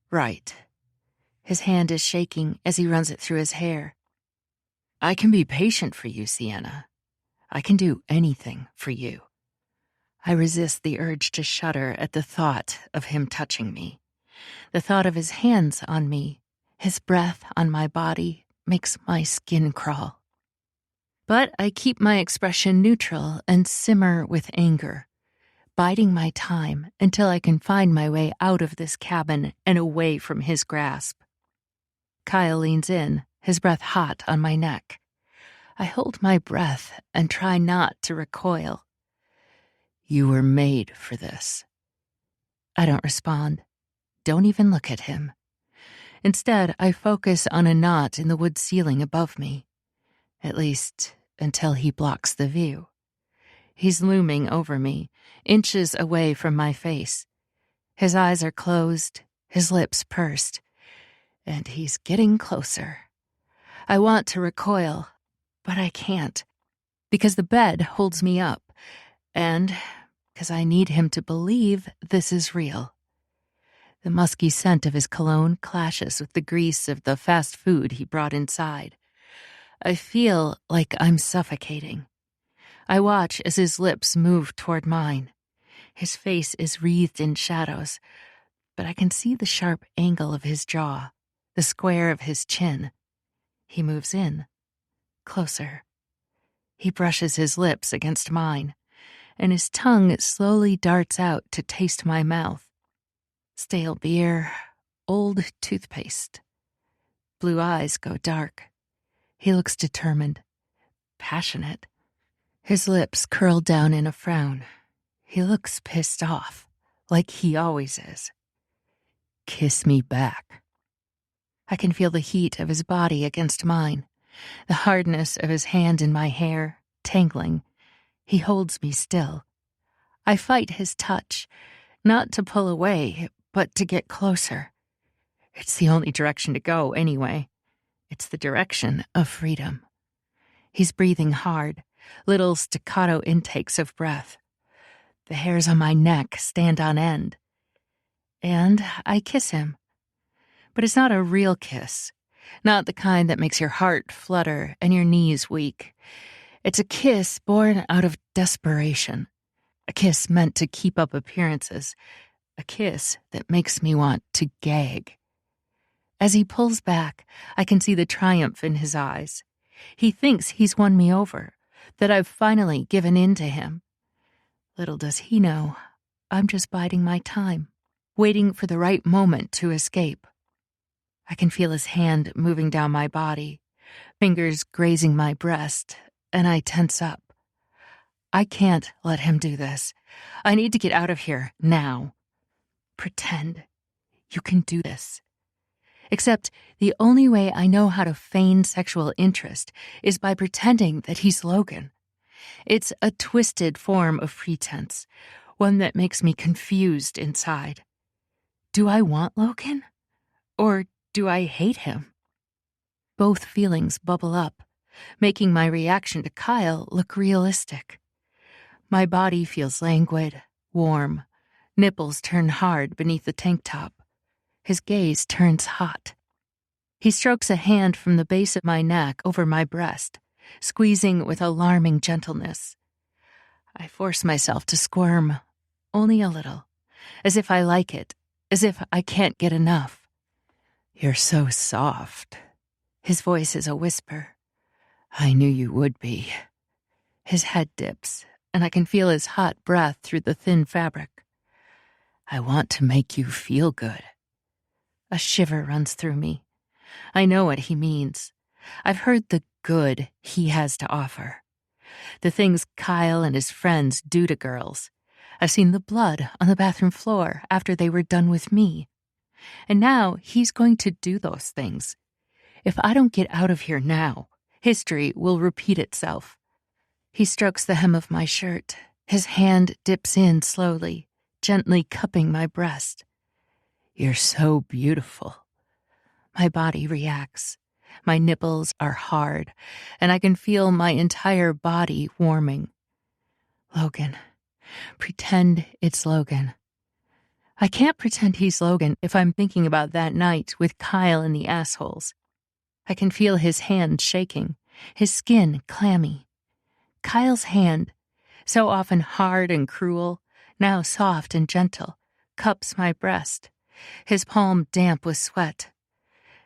Right. His hand is shaking as he runs it through his hair. I can be patient for you, Sienna. I can do anything for you. I resist the urge to shudder at the thought of him touching me. The thought of his hands on me, his breath on my body, makes my skin crawl. But I keep my expression neutral and simmer with anger, biding my time until I can find my way out of this cabin and away from his grasp. Kyle leans in, his breath hot on my neck. I hold my breath and try not to recoil. You were made for this. I don't respond. Don't even look at him. Instead, I focus on a knot in the wood ceiling above me. At least, until he blocks the view. He's looming over me, inches away from my face. His eyes are closed, his lips pursed, and he's getting closer. I want to recoil, but I can't, because the bed holds me up, and because I need him to believe this is real. The musky scent of his cologne clashes with the grease of the fast food he brought inside. I feel like I'm suffocating. I watch as his lips move toward mine. His face is wreathed in shadows, but I can see the sharp angle of his jaw, the square of his chin. He moves in, closer. He brushes his lips against mine, and his tongue slowly darts out to taste my mouth. Stale beer, old toothpaste. Blue eyes go dark. He looks determined, passionate. His lips curl down in a frown. He looks pissed off, like he always is. Kiss me back. I can feel the heat of his body against mine, the hardness of his hand in my hair, tangling. He holds me still. I fight his touch, not to pull away, but to get closer. It's the only direction to go, anyway. It's the direction of freedom. He's breathing hard, little staccato intakes of breath. The hairs on my neck stand on end. And I kiss him. But it's not a real kiss, not the kind that makes your heart flutter and your knees weak. It's a kiss born out of desperation, a kiss meant to keep up appearances, a kiss that makes me want to gag. As he pulls back, I can see the triumph in his eyes. He thinks he's won me over, that I've finally given in to him. Little does he know, I'm just biding my time, waiting for the right moment to escape. I can feel his hand moving down my body, fingers grazing my breast, and I tense up. I can't let him do this. I need to get out of here now. Pretend. You can do this. Except the only way I know how to feign sexual interest is by pretending that he's Logan. It's a twisted form of pretense, one that makes me confused inside. Do I want Logan? Or do I hate him? Both feelings bubble up, making my reaction to Kyle look realistic. My body feels languid, warm. Nipples turn hard beneath the tank top. His gaze turns hot. He strokes a hand from the base of my neck over my breast, squeezing with alarming gentleness. I force myself to squirm, only a little, as if I like it, as if I can't get enough. You're so soft. His voice is a whisper. I knew you would be. His head dips, and I can feel his hot breath through the thin fabric. I want to make you feel good. A shiver runs through me. I know what he means. I've heard the good he has to offer. The things Kyle and his friends do to girls. I've seen the blood on the bathroom floor after they were done with me. And now he's going to do those things. If I don't get out of here now, history will repeat itself. He strokes the hem of my shirt. His hand dips in slowly, gently cupping my breast. You're so beautiful. My body reacts. My nipples are hard, and I can feel my entire body warming. Logan. Pretend it's Logan. I can't pretend he's Logan if I'm thinking about that night with Kyle and the assholes. I can feel his hand shaking, his skin clammy. Kyle's hand, so often hard and cruel, now soft and gentle, cups my breast, his palm damp with sweat.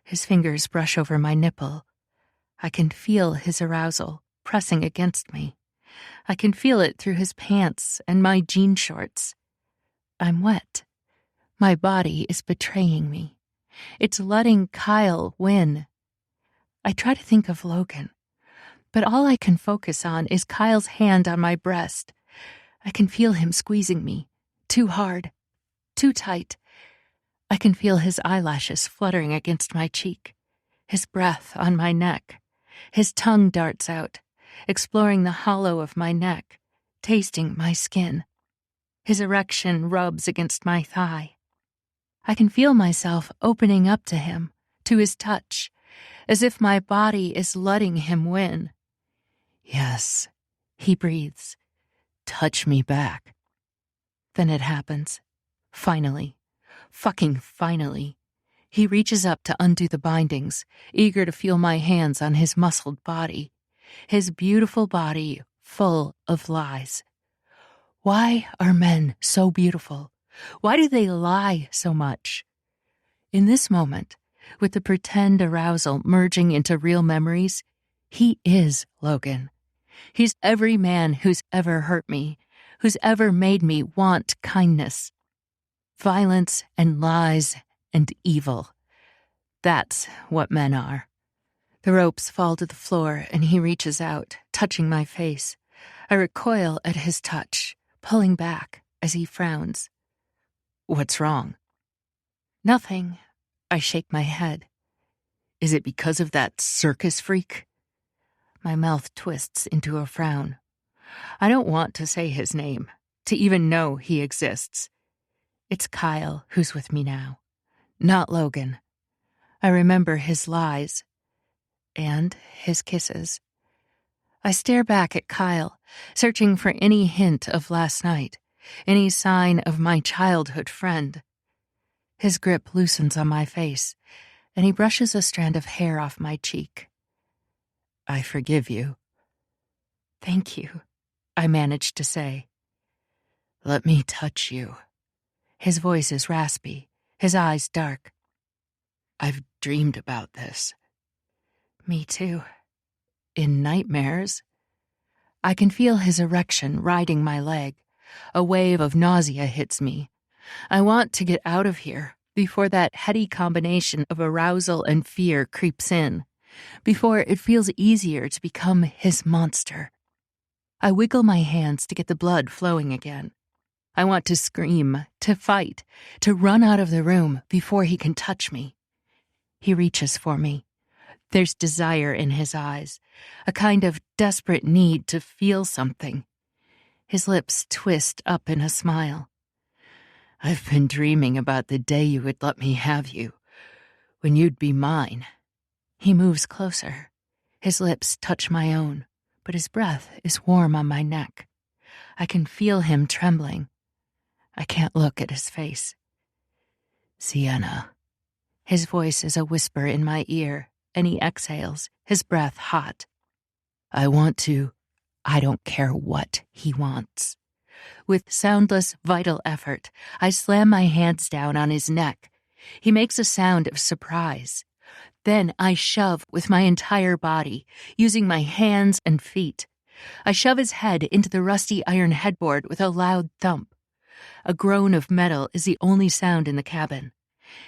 His fingers brush over my nipple. I can feel his arousal pressing against me. I can feel it through his pants and my jean shorts. I'm wet. My body is betraying me. It's letting Kyle win. I try to think of Logan, but all I can focus on is Kyle's hand on my breast. I can feel him squeezing me, too hard, too tight. I can feel his eyelashes fluttering against my cheek, his breath on my neck. His tongue darts out, exploring the hollow of my neck, tasting my skin. His erection rubs against my thigh. I can feel myself opening up to him, to his touch, as if my body is letting him win. Yes, he breathes. Touch me back. Then it happens. Finally. Fucking finally. He reaches up to undo the bindings, eager to feel my hands on his muscled body. His beautiful body full of lies. Why are men so beautiful? Why do they lie so much? In this moment, with the pretend arousal merging into real memories, he is Logan. He's every man who's ever hurt me, who's ever made me want kindness. Violence and lies and evil. That's what men are. The ropes fall to the floor and he reaches out, touching my face. I recoil at his touch, pulling back as he frowns. What's wrong? Nothing. I shake my head. Is it because of that circus freak? My mouth twists into a frown. I don't want to say his name, to even know he exists. It's Kyle who's with me now, not Logan. I remember his lies and his kisses. I stare back at Kyle, searching for any hint of last night, any sign of my childhood friend. His grip loosens on my face, and he brushes a strand of hair off my cheek. I forgive you. Thank you, I managed to say. Let me touch you. His voice is raspy, his eyes dark. I've dreamed about this. Me too. In nightmares. I can feel his erection riding my leg. A wave of nausea hits me. I want to get out of here before that heady combination of arousal and fear creeps in, before it feels easier to become his monster. I wiggle my hands to get the blood flowing again. I want to scream, to fight, to run out of the room before he can touch me. He reaches for me. There's desire in his eyes, a kind of desperate need to feel something. His lips twist up in a smile. I've been dreaming about the day you would let me have you, when you'd be mine. He moves closer. His lips touch my own, but his breath is warm on my neck. I can feel him trembling. I can't look at his face. Sienna. His voice is a whisper in my ear, and he exhales, his breath hot. I don't care what he wants. With soundless, vital effort, I slam my hands down on his neck. He makes a sound of surprise. Then I shove with my entire body, using my hands and feet. I shove his head into the rusty iron headboard with a loud thump. A groan of metal is the only sound in the cabin.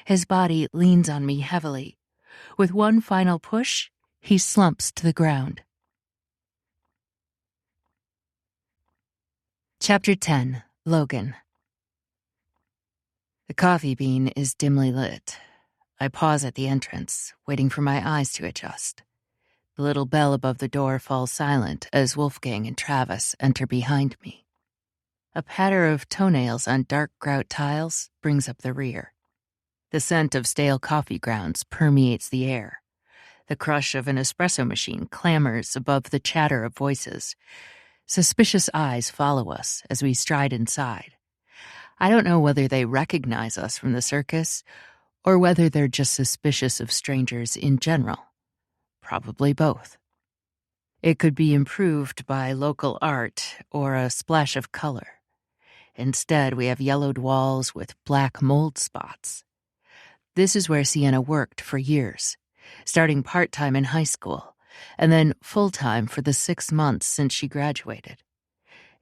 His body leans on me heavily. With one final push, he slumps to the ground. Chapter 10. Logan. The coffee bean is dimly lit. I pause at the entrance, waiting for my eyes to adjust. The little bell above the door falls silent as Wolfgang and Travis enter behind me. A patter of toenails on dark grout tiles brings up the rear. The scent of stale coffee grounds permeates the air. The crush of an espresso machine clamors above the chatter of voices. Suspicious eyes follow us as we stride inside. I don't know whether they recognize us from the circus or whether they're just suspicious of strangers in general. Probably both. It could be improved by local art or a splash of color. Instead, we have yellowed walls with black mold spots. This is where Sienna worked for years, starting part-time in high school, and then full-time for the 6 months since she graduated.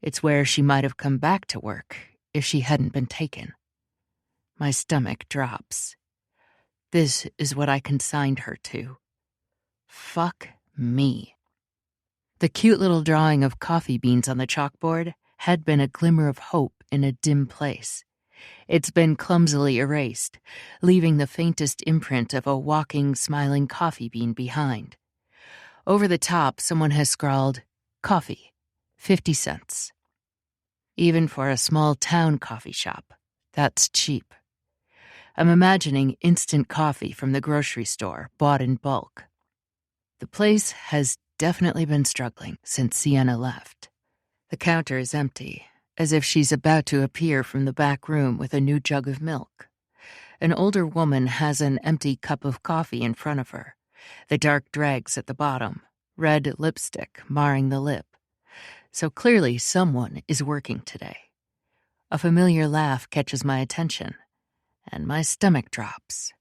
It's where she might have come back to work if she hadn't been taken. My stomach drops. This is what I consigned her to. Fuck me. The cute little drawing of coffee beans on the chalkboard had been a glimmer of hope in a dim place. It's been clumsily erased, leaving the faintest imprint of a walking, smiling coffee bean behind. Over the top, someone has scrawled, "Coffee, 50 cents. Even for a small-town coffee shop, that's cheap. I'm imagining instant coffee from the grocery store, bought in bulk. The place has definitely been struggling since Sienna left. The counter is empty, as if she's about to appear from the back room with a new jug of milk. An older woman has an empty cup of coffee in front of her, the dark dregs at the bottom, red lipstick marring the lip. So clearly someone is working today. A familiar laugh catches my attention, and my stomach drops.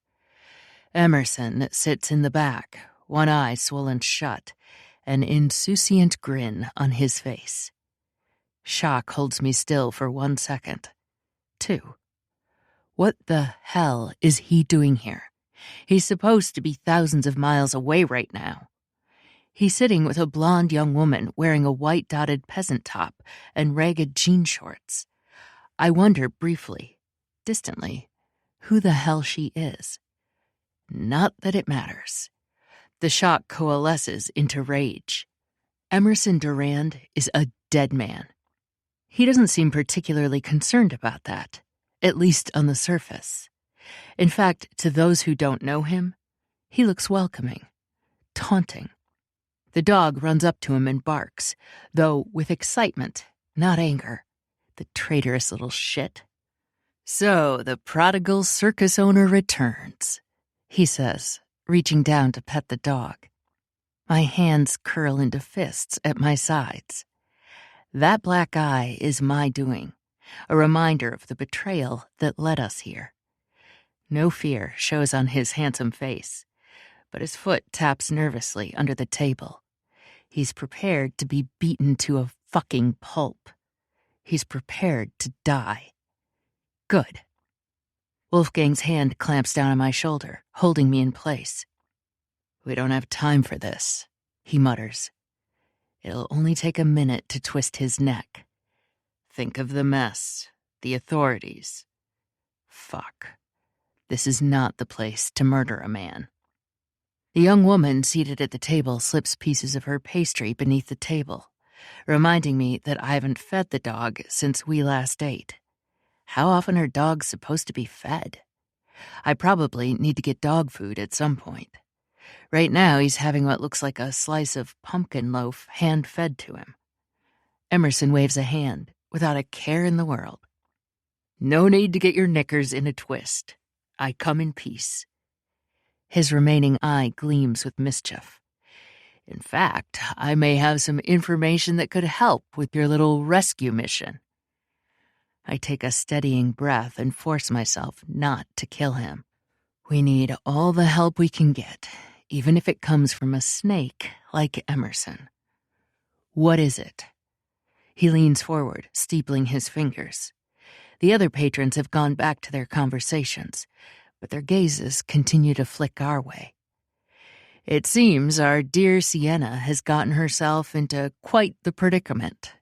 Emerson sits in the back, one eye swollen shut, an insouciant grin on his face. Shock holds me still for 1 second. 2. What the hell is he doing here? He's supposed to be thousands of miles away right now. He's sitting with a blonde young woman wearing a white-dotted peasant top and ragged jean shorts. I wonder briefly, distantly, who the hell she is. Not that it matters. The shock coalesces into rage. Emerson Durand is a dead man. He doesn't seem particularly concerned about that, at least on the surface. In fact, to those who don't know him, he looks welcoming, taunting. The dog runs up to him and barks, though with excitement, not anger. The traitorous little shit. "So, the prodigal circus owner returns," he says, reaching down to pet the dog. My hands curl into fists at my sides. That black eye is my doing, a reminder of the betrayal that led us here. No fear shows on his handsome face, but his foot taps nervously under the table. He's prepared to be beaten to a fucking pulp. He's prepared to die. Good. Wolfgang's hand clamps down on my shoulder, holding me in place. "We don't have time for this," he mutters. "It'll only take a minute to twist his neck. Think of the mess, the authorities. Fuck. This is not the place to murder a man." The young woman seated at the table slips pieces of her pastry beneath the table, reminding me that I haven't fed the dog since we last ate. How often are dogs supposed to be fed? I probably need to get dog food at some point. Right now, he's having what looks like a slice of pumpkin loaf hand-fed to him. Emerson waves a hand, without a care in the world. "No need to get your knickers in a twist. I come in peace." His remaining eye gleams with mischief. "In fact, I may have some information that could help with your little rescue mission." I take a steadying breath and force myself not to kill him. We need all the help we can get, even if it comes from a snake like Emerson. "What is it?" He leans forward, steepling his fingers. The other patrons have gone back to their conversations, but their gazes continue to flick our way. "It seems our dear Sienna has gotten herself into quite the predicament."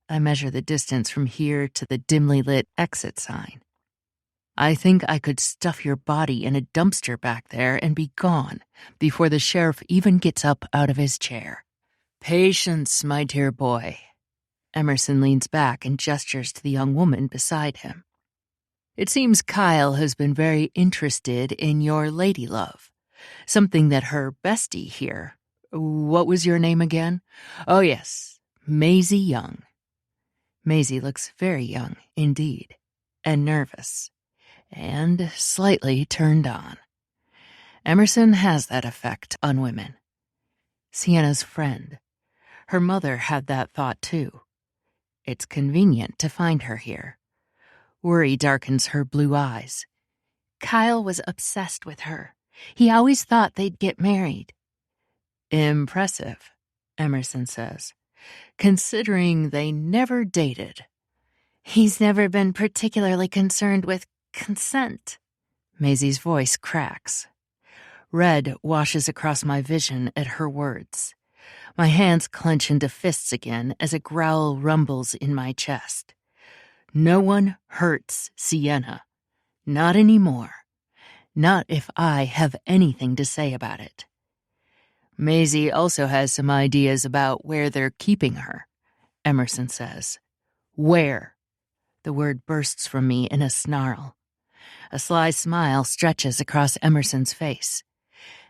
I measure the distance from here to the dimly lit exit sign. "I think I could stuff your body in a dumpster back there and be gone before the sheriff even gets up out of his chair." "Patience, my dear boy." Emerson leans back and gestures to the young woman beside him. "It seems Kyle has been very interested in your lady love, something that her bestie here— what was your name again? Oh yes, Maisie Young." Maisie looks very young indeed, and nervous, and slightly turned on. Emerson has that effect on women. Sienna's friend. Her mother had that thought too. It's convenient to find her here. Worry darkens her blue eyes. Kyle was obsessed with her. He always thought they'd get married. "Impressive," Emerson says, "considering they never dated." "He's never been particularly concerned with consent." Maisie's voice cracks. Red washes across my vision at her words. My hands clench into fists again as a growl rumbles in my chest. No one hurts Sienna. Not anymore. Not if I have anything to say about it. Maisie also has some ideas about where they're keeping her, Emerson says. "Where?" The word bursts from me in a snarl. A sly smile stretches across Emerson's face.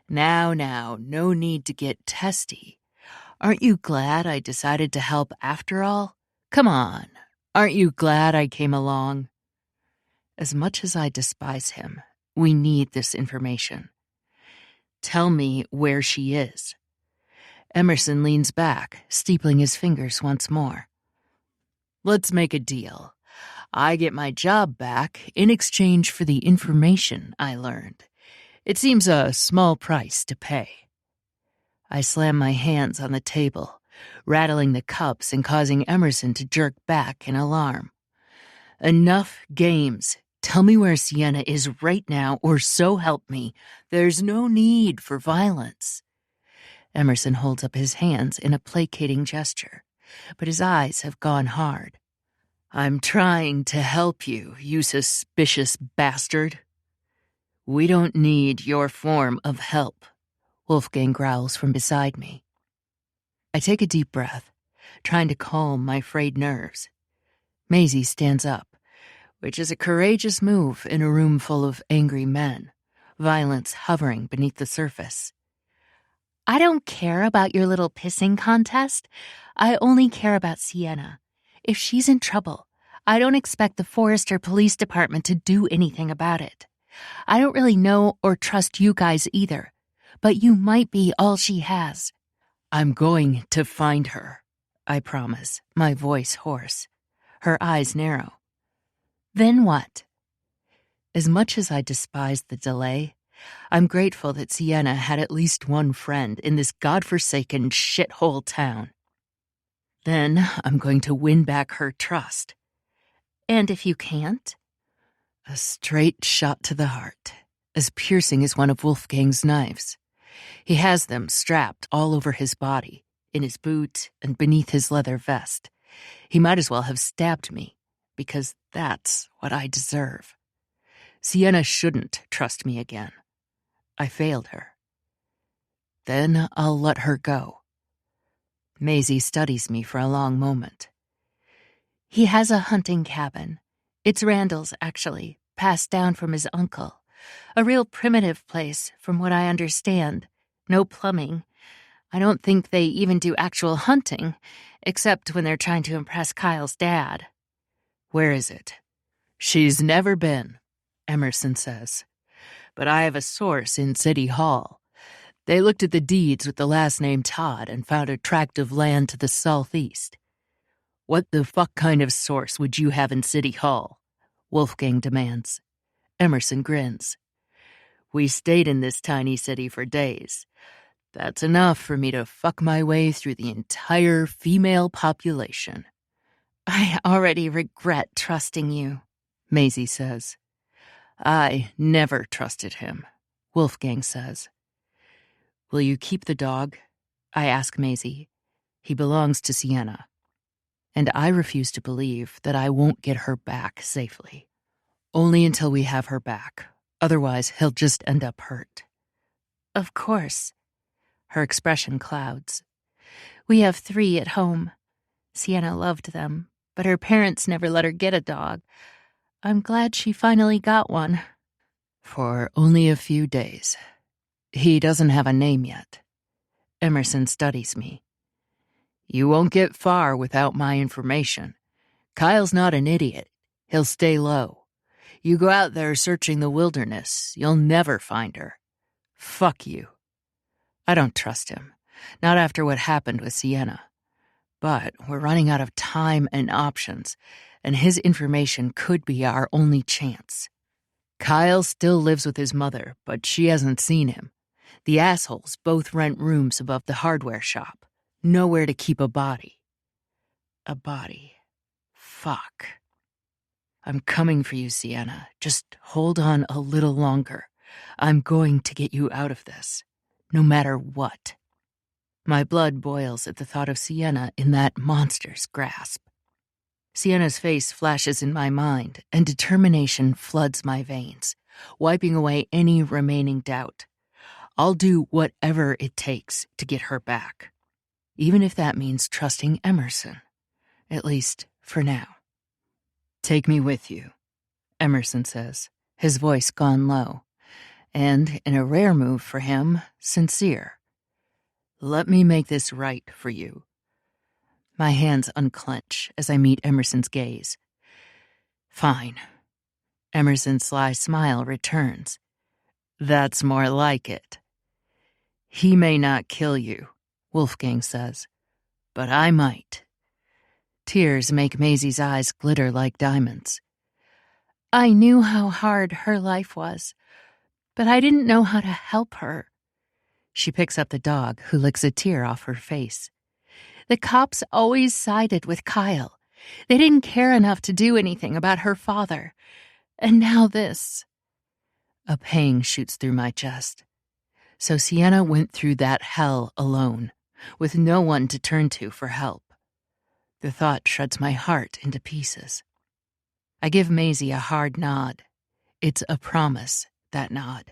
Now, no need to get testy. Aren't you glad I decided to help after all? Come on, aren't you glad I came along? As much as I despise him, we need this information. Tell me where she is. Emerson leans back, steepling his fingers once more. Let's make a deal. I get my job back in exchange for the information I learned. It seems a small price to pay. I slam my hands on the table, rattling the cups and causing Emerson to jerk back in alarm. Enough games. Tell me where Sienna is right now, or so help me, there's no need for violence. Emerson holds up his hands in a placating gesture, but his eyes have gone hard. I'm trying to help you, you suspicious bastard. We don't need your form of help, Wolfgang growls from beside me. I take a deep breath, trying to calm my frayed nerves. Maisie stands up, which is a courageous move in a room full of angry men, violence hovering beneath the surface. I don't care about your little pissing contest. I only care about Sienna. If she's in trouble, I don't expect the Forrester Police Department to do anything about it. I don't really know or trust you guys either, but you might be all she has. I'm going to find her, I promise, my voice hoarse. Her eyes narrow. Then what? As much as I despise the delay, I'm grateful that Sienna had at least one friend in this godforsaken shithole town. Then I'm going to win back her trust. And if you can't? A straight shot to the heart, as piercing as one of Wolfgang's knives. He has them strapped all over his body, in his boot and beneath his leather vest. He might as well have stabbed me, because that's what I deserve. Sienna shouldn't trust me again. I failed her. Then I'll let her go. Maisie studies me for a long moment. He has a hunting cabin. It's Randall's, actually, passed down from his uncle. A real primitive place, from what I understand. No plumbing. I don't think they even do actual hunting, except when they're trying to impress Kyle's dad. Where is it? She's never been, Emerson says. But I have a source in City Hall. They looked at the deeds with the last name Todd and found a tract of land to the southeast. What the fuck kind of source would you have in City Hall? Wolfgang demands. Emerson grins. We stayed in this tiny city for days. That's enough for me to fuck my way through the entire female population. I already regret trusting you, Maisie says. I never trusted him, Wolfgang says. Will you keep the dog? I ask Maisie. He belongs to Sienna. And I refuse to believe that I won't get her back safely. Only until we have her back. Otherwise, he'll just end up hurt. Of course. Her expression clouds. We have 3 at home. Sienna loved them, but her parents never let her get a dog. I'm glad she finally got one. For only a few days. He doesn't have a name yet. Emerson studies me. You won't get far without my information. Kyle's not an idiot. He'll stay low. You go out there searching the wilderness, you'll never find her. Fuck you. I don't trust him. Not after what happened with Sienna. But we're running out of time and options, and his information could be our only chance. Kyle still lives with his mother, but she hasn't seen him. The assholes both rent rooms above the hardware shop. Nowhere to keep a body. A body. Fuck. I'm coming for you, Sienna. Just hold on a little longer. I'm going to get you out of this. No matter what. My blood boils at the thought of Sienna in that monster's grasp. Sienna's face flashes in my mind, and determination floods my veins, wiping away any remaining doubt. I'll do whatever it takes to get her back, even if that means trusting Emerson, at least for now. Take me with you, Emerson says, his voice gone low, and, in a rare move for him, sincere. Let me make this right for you. My hands unclench as I meet Emerson's gaze. Fine. Emerson's sly smile returns. That's more like it. He may not kill you, Wolfgang says, but I might. Tears make Maisie's eyes glitter like diamonds. I knew how hard her life was, but I didn't know how to help her. She picks up the dog, who licks a tear off her face. The cops always sided with Kyle. They didn't care enough to do anything about her father. And now this. A pang shoots through my chest. So Sienna went through that hell alone, with no one to turn to for help. The thought shreds my heart into pieces. I give Maisie a hard nod. It's a promise, that nod.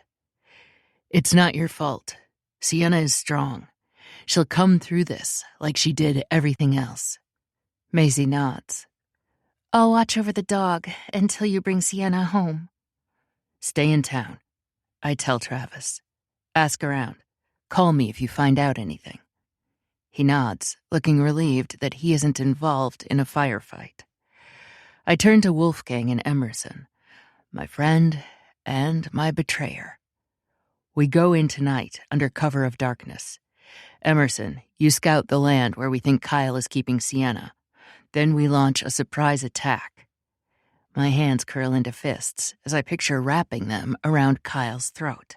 It's not your fault. Sienna is strong. She'll come through this like she did everything else. Maisie nods. I'll watch over the dog until you bring Sienna home. Stay in town, I tell Travis. Ask around. Call me if you find out anything. He nods, looking relieved that he isn't involved in a firefight. I turn to Wolfgang and Emerson, my friend and my betrayer. We go in tonight under cover of darkness. Emerson, you scout the land where we think Kyle is keeping Sienna. Then we launch a surprise attack. My hands curl into fists as I picture wrapping them around Kyle's throat.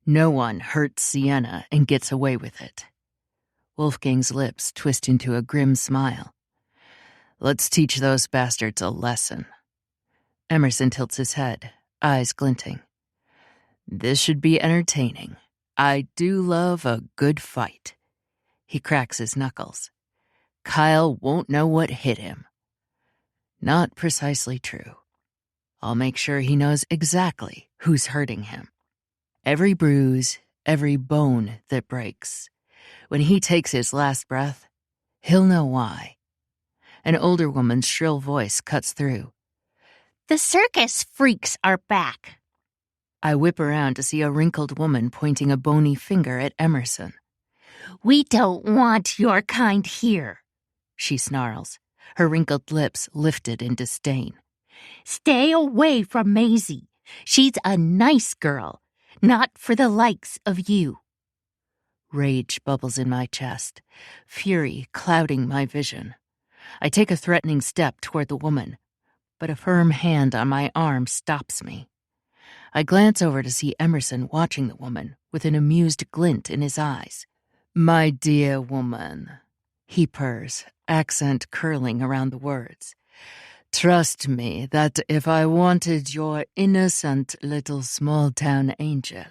No one hurts Sienna and gets away with it. Wolfgang's lips twist into a grim smile. Let's teach those bastards a lesson. Emerson tilts his head, eyes glinting. This should be entertaining. I do love a good fight. He cracks his knuckles. Kyle won't know what hit him. Not precisely true. I'll make sure he knows exactly who's hurting him. Every bruise, every bone that breaks. When he takes his last breath, he'll know why. An older woman's shrill voice cuts through. The circus freaks are back. I whip around to see a wrinkled woman pointing a bony finger at Emerson. We don't want your kind here, she snarls, her wrinkled lips lifted in disdain. Stay away from Maisie. She's a nice girl, not for the likes of you. Rage bubbles in my chest, fury clouding my vision. I take a threatening step toward the woman, but a firm hand on my arm stops me. I glance over to see Emerson watching the woman with an amused glint in his eyes. My dear woman, he purrs, accent curling around the words. Trust me that if I wanted your innocent little small-town angel,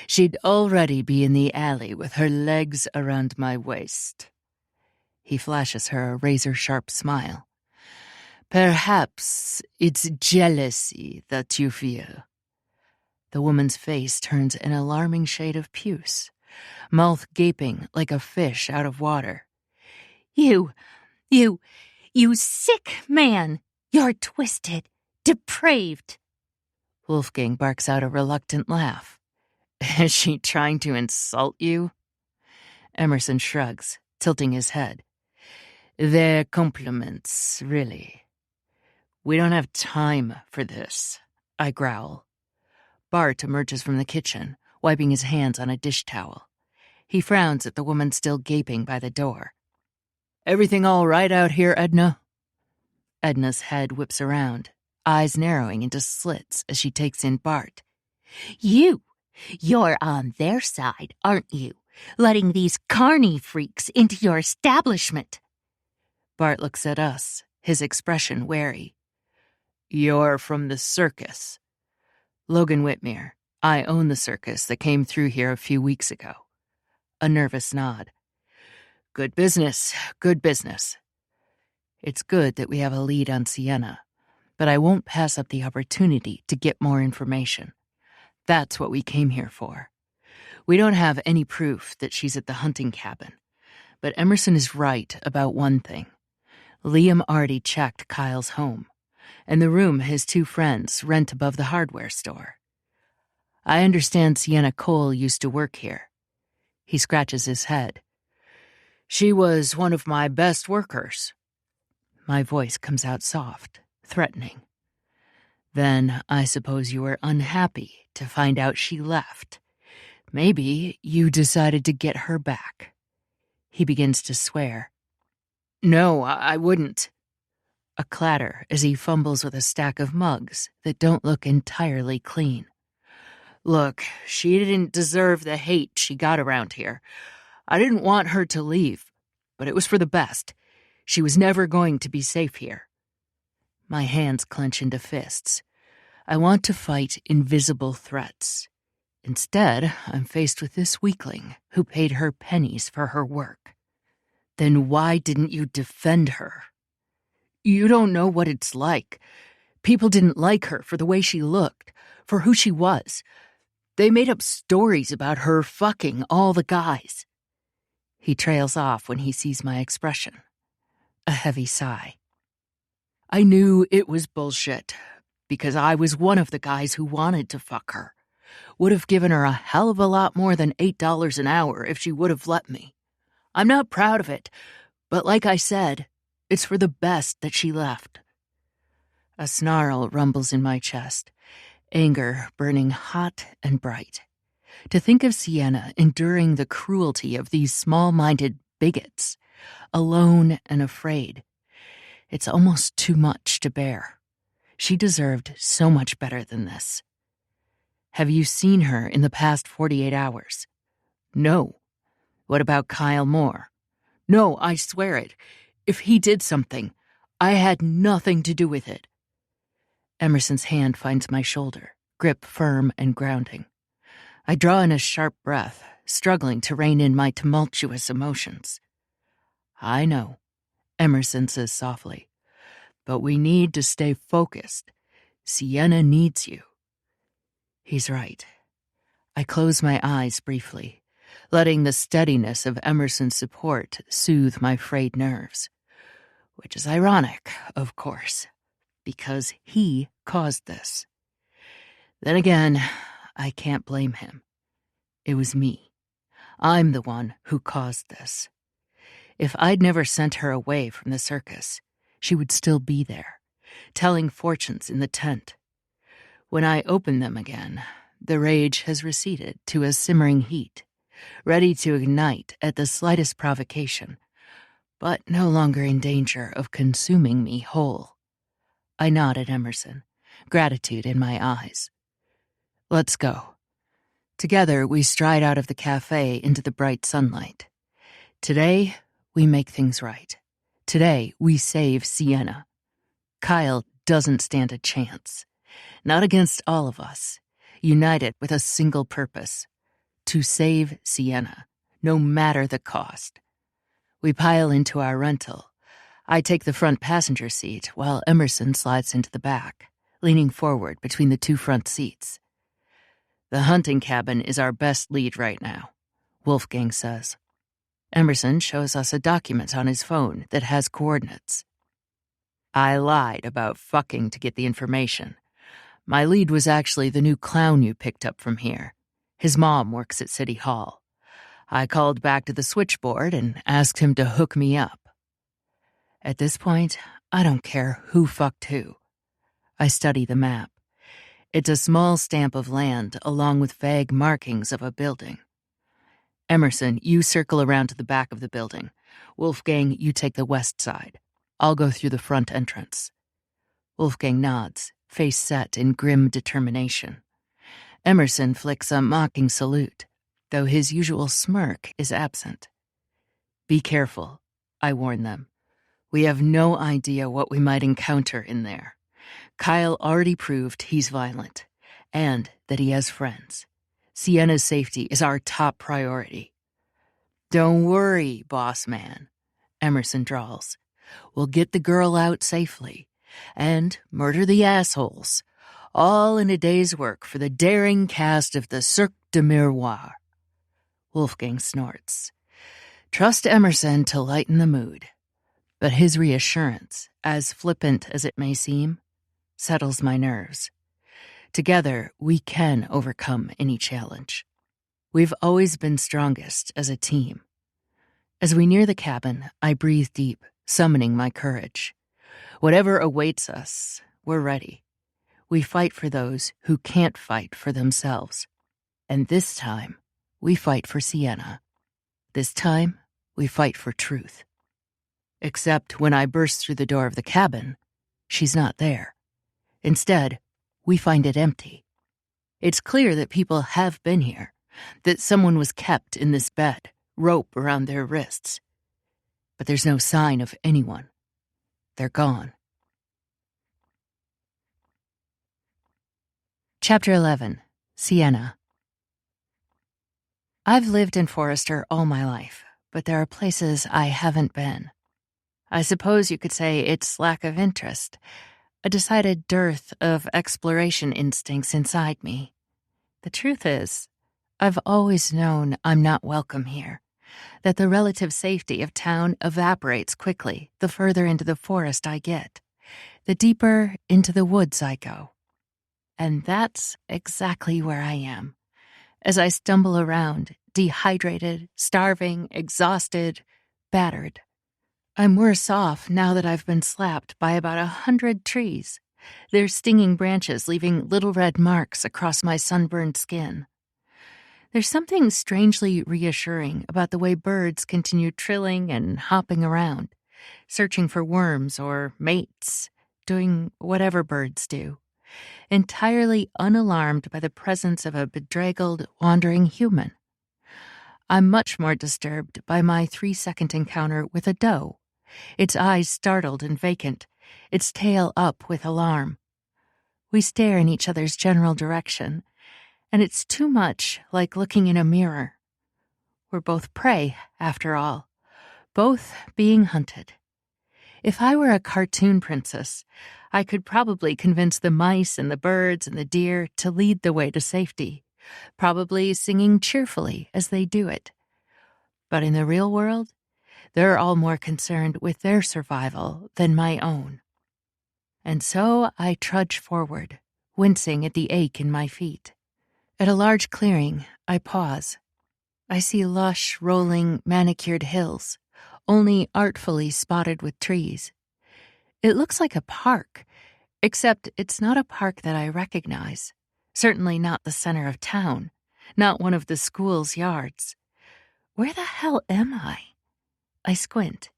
she'd already be in the alley with her legs around my waist. He flashes her a razor-sharp smile. Perhaps it's jealousy that you feel. The woman's face turns an alarming shade of puce, mouth gaping like a fish out of water. You sick man! You're twisted, depraved. Wolfgang barks out a reluctant laugh. Is she trying to insult you? Emerson shrugs, tilting his head. They're compliments, really. We don't have time for this, I growl. Bart emerges from the kitchen, wiping his hands on a dish towel. He frowns at the woman still gaping by the door. Everything all right out here, Edna? Edna's head whips around, eyes narrowing into slits as she takes in Bart. You're on their side, aren't you? Letting these carny freaks into your establishment. Bart looks at us, his expression wary. You're from the circus. Logan Whitmere. I own the circus that came through here a few weeks ago. A nervous nod. Good business, good business. It's good that we have a lead on Sienna, but I won't pass up the opportunity to get more information. That's what we came here for. We don't have any proof that she's at the hunting cabin, but Emerson is right about one thing. Liam already checked Kyle's home, and the room his two friends rent above the hardware store. I understand Sienna Cole used to work here. He scratches his head. She was one of my best workers. My voice comes out soft, threatening. Then I suppose you were unhappy to find out she left. Maybe you decided to get her back. He begins to swear. No, I wouldn't. A clatter as he fumbles with a stack of mugs that don't look entirely clean. Look, she didn't deserve the hate she got around here. I didn't want her to leave, but it was for the best. She was never going to be safe here. My hands clench into fists. I want to fight invisible threats. Instead, I'm faced with this weakling who paid her pennies for her work. Then why didn't you defend her? You don't know what it's like. People didn't like her for the way she looked, for who she was. They made up stories about her fucking all the guys. He trails off when he sees my expression. A heavy sigh. I knew it was bullshit, because I was one of the guys who wanted to fuck her. Would have given her a hell of a lot more than $8 an hour if she would have let me. I'm not proud of it, but like I said, it's for the best that she left. A snarl rumbles in my chest, anger burning hot and bright. To think of Sienna enduring the cruelty of these small-minded bigots, alone and afraid. It's almost too much to bear. She deserved so much better than this. Have you seen her in the past 48 hours? No. What about Kyle Moore? No, I swear it. If he did something, I had nothing to do with it. Emerson's hand finds my shoulder, grip firm and grounding. I draw in a sharp breath, struggling to rein in my tumultuous emotions. I know, Emerson says softly, but we need to stay focused. Sienna needs you. He's right. I close my eyes briefly, letting the steadiness of Emerson's support soothe my frayed nerves. Which is ironic, of course, because he caused this. Then again, I can't blame him. It was me. I'm the one who caused this. If I'd never sent her away from the circus, she would still be there, telling fortunes in the tent. When I open them again, the rage has receded to a simmering heat, ready to ignite at the slightest provocation, but no longer in danger of consuming me whole. I nod at Emerson, gratitude in my eyes. Let's go. Together, we stride out of the cafe into the bright sunlight. Today, we make things right. Today, we save Sienna. Kyle doesn't stand a chance. Not against all of us, united with a single purpose: to save Sienna, no matter the cost. We pile into our rental. I take the front passenger seat while Emerson slides into the back, leaning forward between the two front seats. The hunting cabin is our best lead right now, Wolfgang says. Emerson shows us a document on his phone that has coordinates. I lied about fucking to get the information. My lead was actually the new clown you picked up from here. His mom works at City Hall. I called back to the switchboard and asked him to hook me up. At this point, I don't care who fucked who. I study the map. It's a small stamp of land along with vague markings of a building. Emerson, you circle around to the back of the building. Wolfgang, you take the west side. I'll go through the front entrance. Wolfgang nods, face set in grim determination. Emerson flicks a mocking salute, though his usual smirk is absent. Be careful, I warn them. We have no idea what we might encounter in there. Kyle already proved he's violent, and that he has friends. Sienna's safety is our top priority. Don't worry, boss man, Emerson drawls. We'll get the girl out safely, and murder the assholes, all in a day's work for the daring cast of the Cirque de Miroirs. Wolfgang snorts. Trust Emerson to lighten the mood. But his reassurance, as flippant as it may seem, settles my nerves. Together, we can overcome any challenge. We've always been strongest as a team. As we near the cabin, I breathe deep, summoning my courage. Whatever awaits us, we're ready. We fight for those who can't fight for themselves. And this time, we fight for Sienna. This time, we fight for truth. Except when I burst through the door of the cabin, she's not there. Instead, we find it empty. It's clear that people have been here, that someone was kept in this bed, rope around their wrists. But there's no sign of anyone. They're gone. Chapter 11. Sienna. I've lived in Forrester all my life, but there are places I haven't been. I suppose you could say it's lack of interest, a decided dearth of exploration instincts inside me. The truth is, I've always known I'm not welcome here, that the relative safety of town evaporates quickly the further into the forest I get, the deeper into the woods I go. And that's exactly where I am. As I stumble around, dehydrated, starving, exhausted, battered. I'm worse off now that I've been slapped by about 100 trees, their stinging branches leaving little red marks across my sunburned skin. There's something strangely reassuring about the way birds continue trilling and hopping around, searching for worms or mates, doing whatever birds do, entirely unalarmed by the presence of a bedraggled, wandering human. I'm much more disturbed by my 3-second encounter with a doe, its eyes startled and vacant, its tail up with alarm. We stare in each other's general direction, and it's too much like looking in a mirror. We're both prey, after all, both being hunted. If I were a cartoon princess, I could probably convince the mice and the birds and the deer to lead the way to safety, probably singing cheerfully as they do it. But in the real world, they're all more concerned with their survival than my own. And so I trudge forward, wincing at the ache in my feet. At a large clearing, I pause. I see lush, rolling, manicured hills, only artfully spotted with trees. It looks like a park, except it's not a park that I recognize. Certainly not the center of town, not one of the school's yards. Where the hell am I? I squint.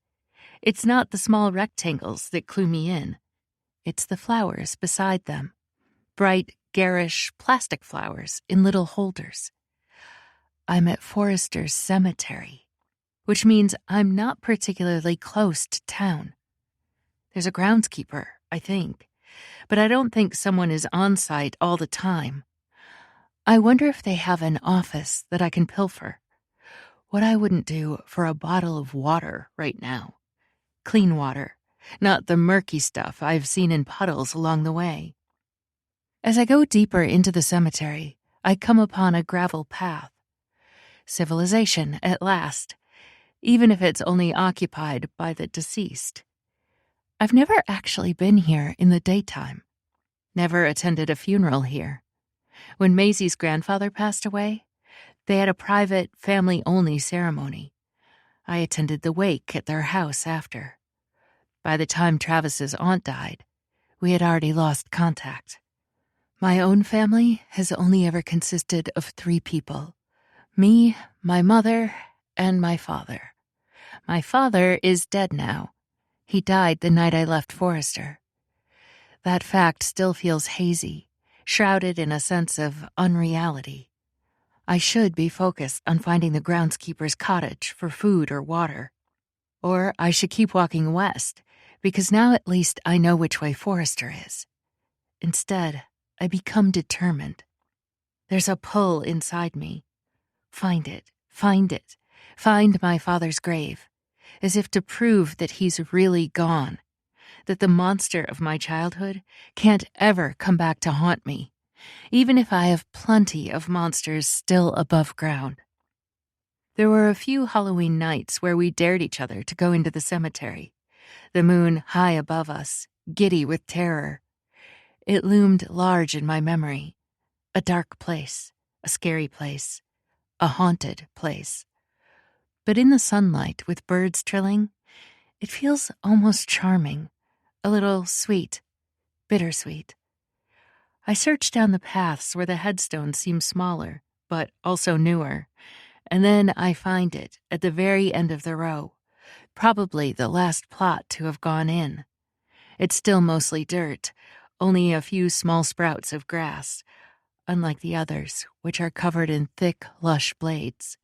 It's not the small rectangles that clue me in. It's the flowers beside them. Bright, garish plastic flowers in little holders. I'm at Forrester's cemetery, which means I'm not particularly close to town. There's a groundskeeper, I think, but I don't think someone is on site all the time. I wonder if they have an office that I can pilfer. What I wouldn't do for a bottle of water right now. Clean water, not the murky stuff I've seen in puddles along the way. As I go deeper into the cemetery, I come upon a gravel path. Civilization, at last, even if it's only occupied by the deceased. I've never actually been here in the daytime. Never attended a funeral here. When Maisie's grandfather passed away, they had a private, family-only ceremony. I attended the wake at their house after. By the time Travis's aunt died, we had already lost contact. My own family has only ever consisted of 3 people. Me, my mother, and my father. My father is dead now. He died the night I left Forrester. That fact still feels hazy, shrouded in a sense of unreality. I should be focused on finding the groundskeeper's cottage for food or water. Or I should keep walking west, because now at least I know which way Forrester is. Instead, I become determined. There's a pull inside me. Find it, find my father's grave, as if to prove that he's really gone, that the monster of my childhood can't ever come back to haunt me, even if I have plenty of monsters still above ground. There were a few Halloween nights where we dared each other to go into the cemetery, the moon high above us, giddy with terror. It loomed large in my memory, a dark place, a scary place, a haunted place. But in the sunlight with birds trilling, it feels almost charming, a little sweet, bittersweet. I search down the paths where the headstones seem smaller, but also newer, and then I find it at the very end of the row, probably the last plot to have gone in. It's still mostly dirt, only a few small sprouts of grass, unlike the others, which are covered in thick, lush blades.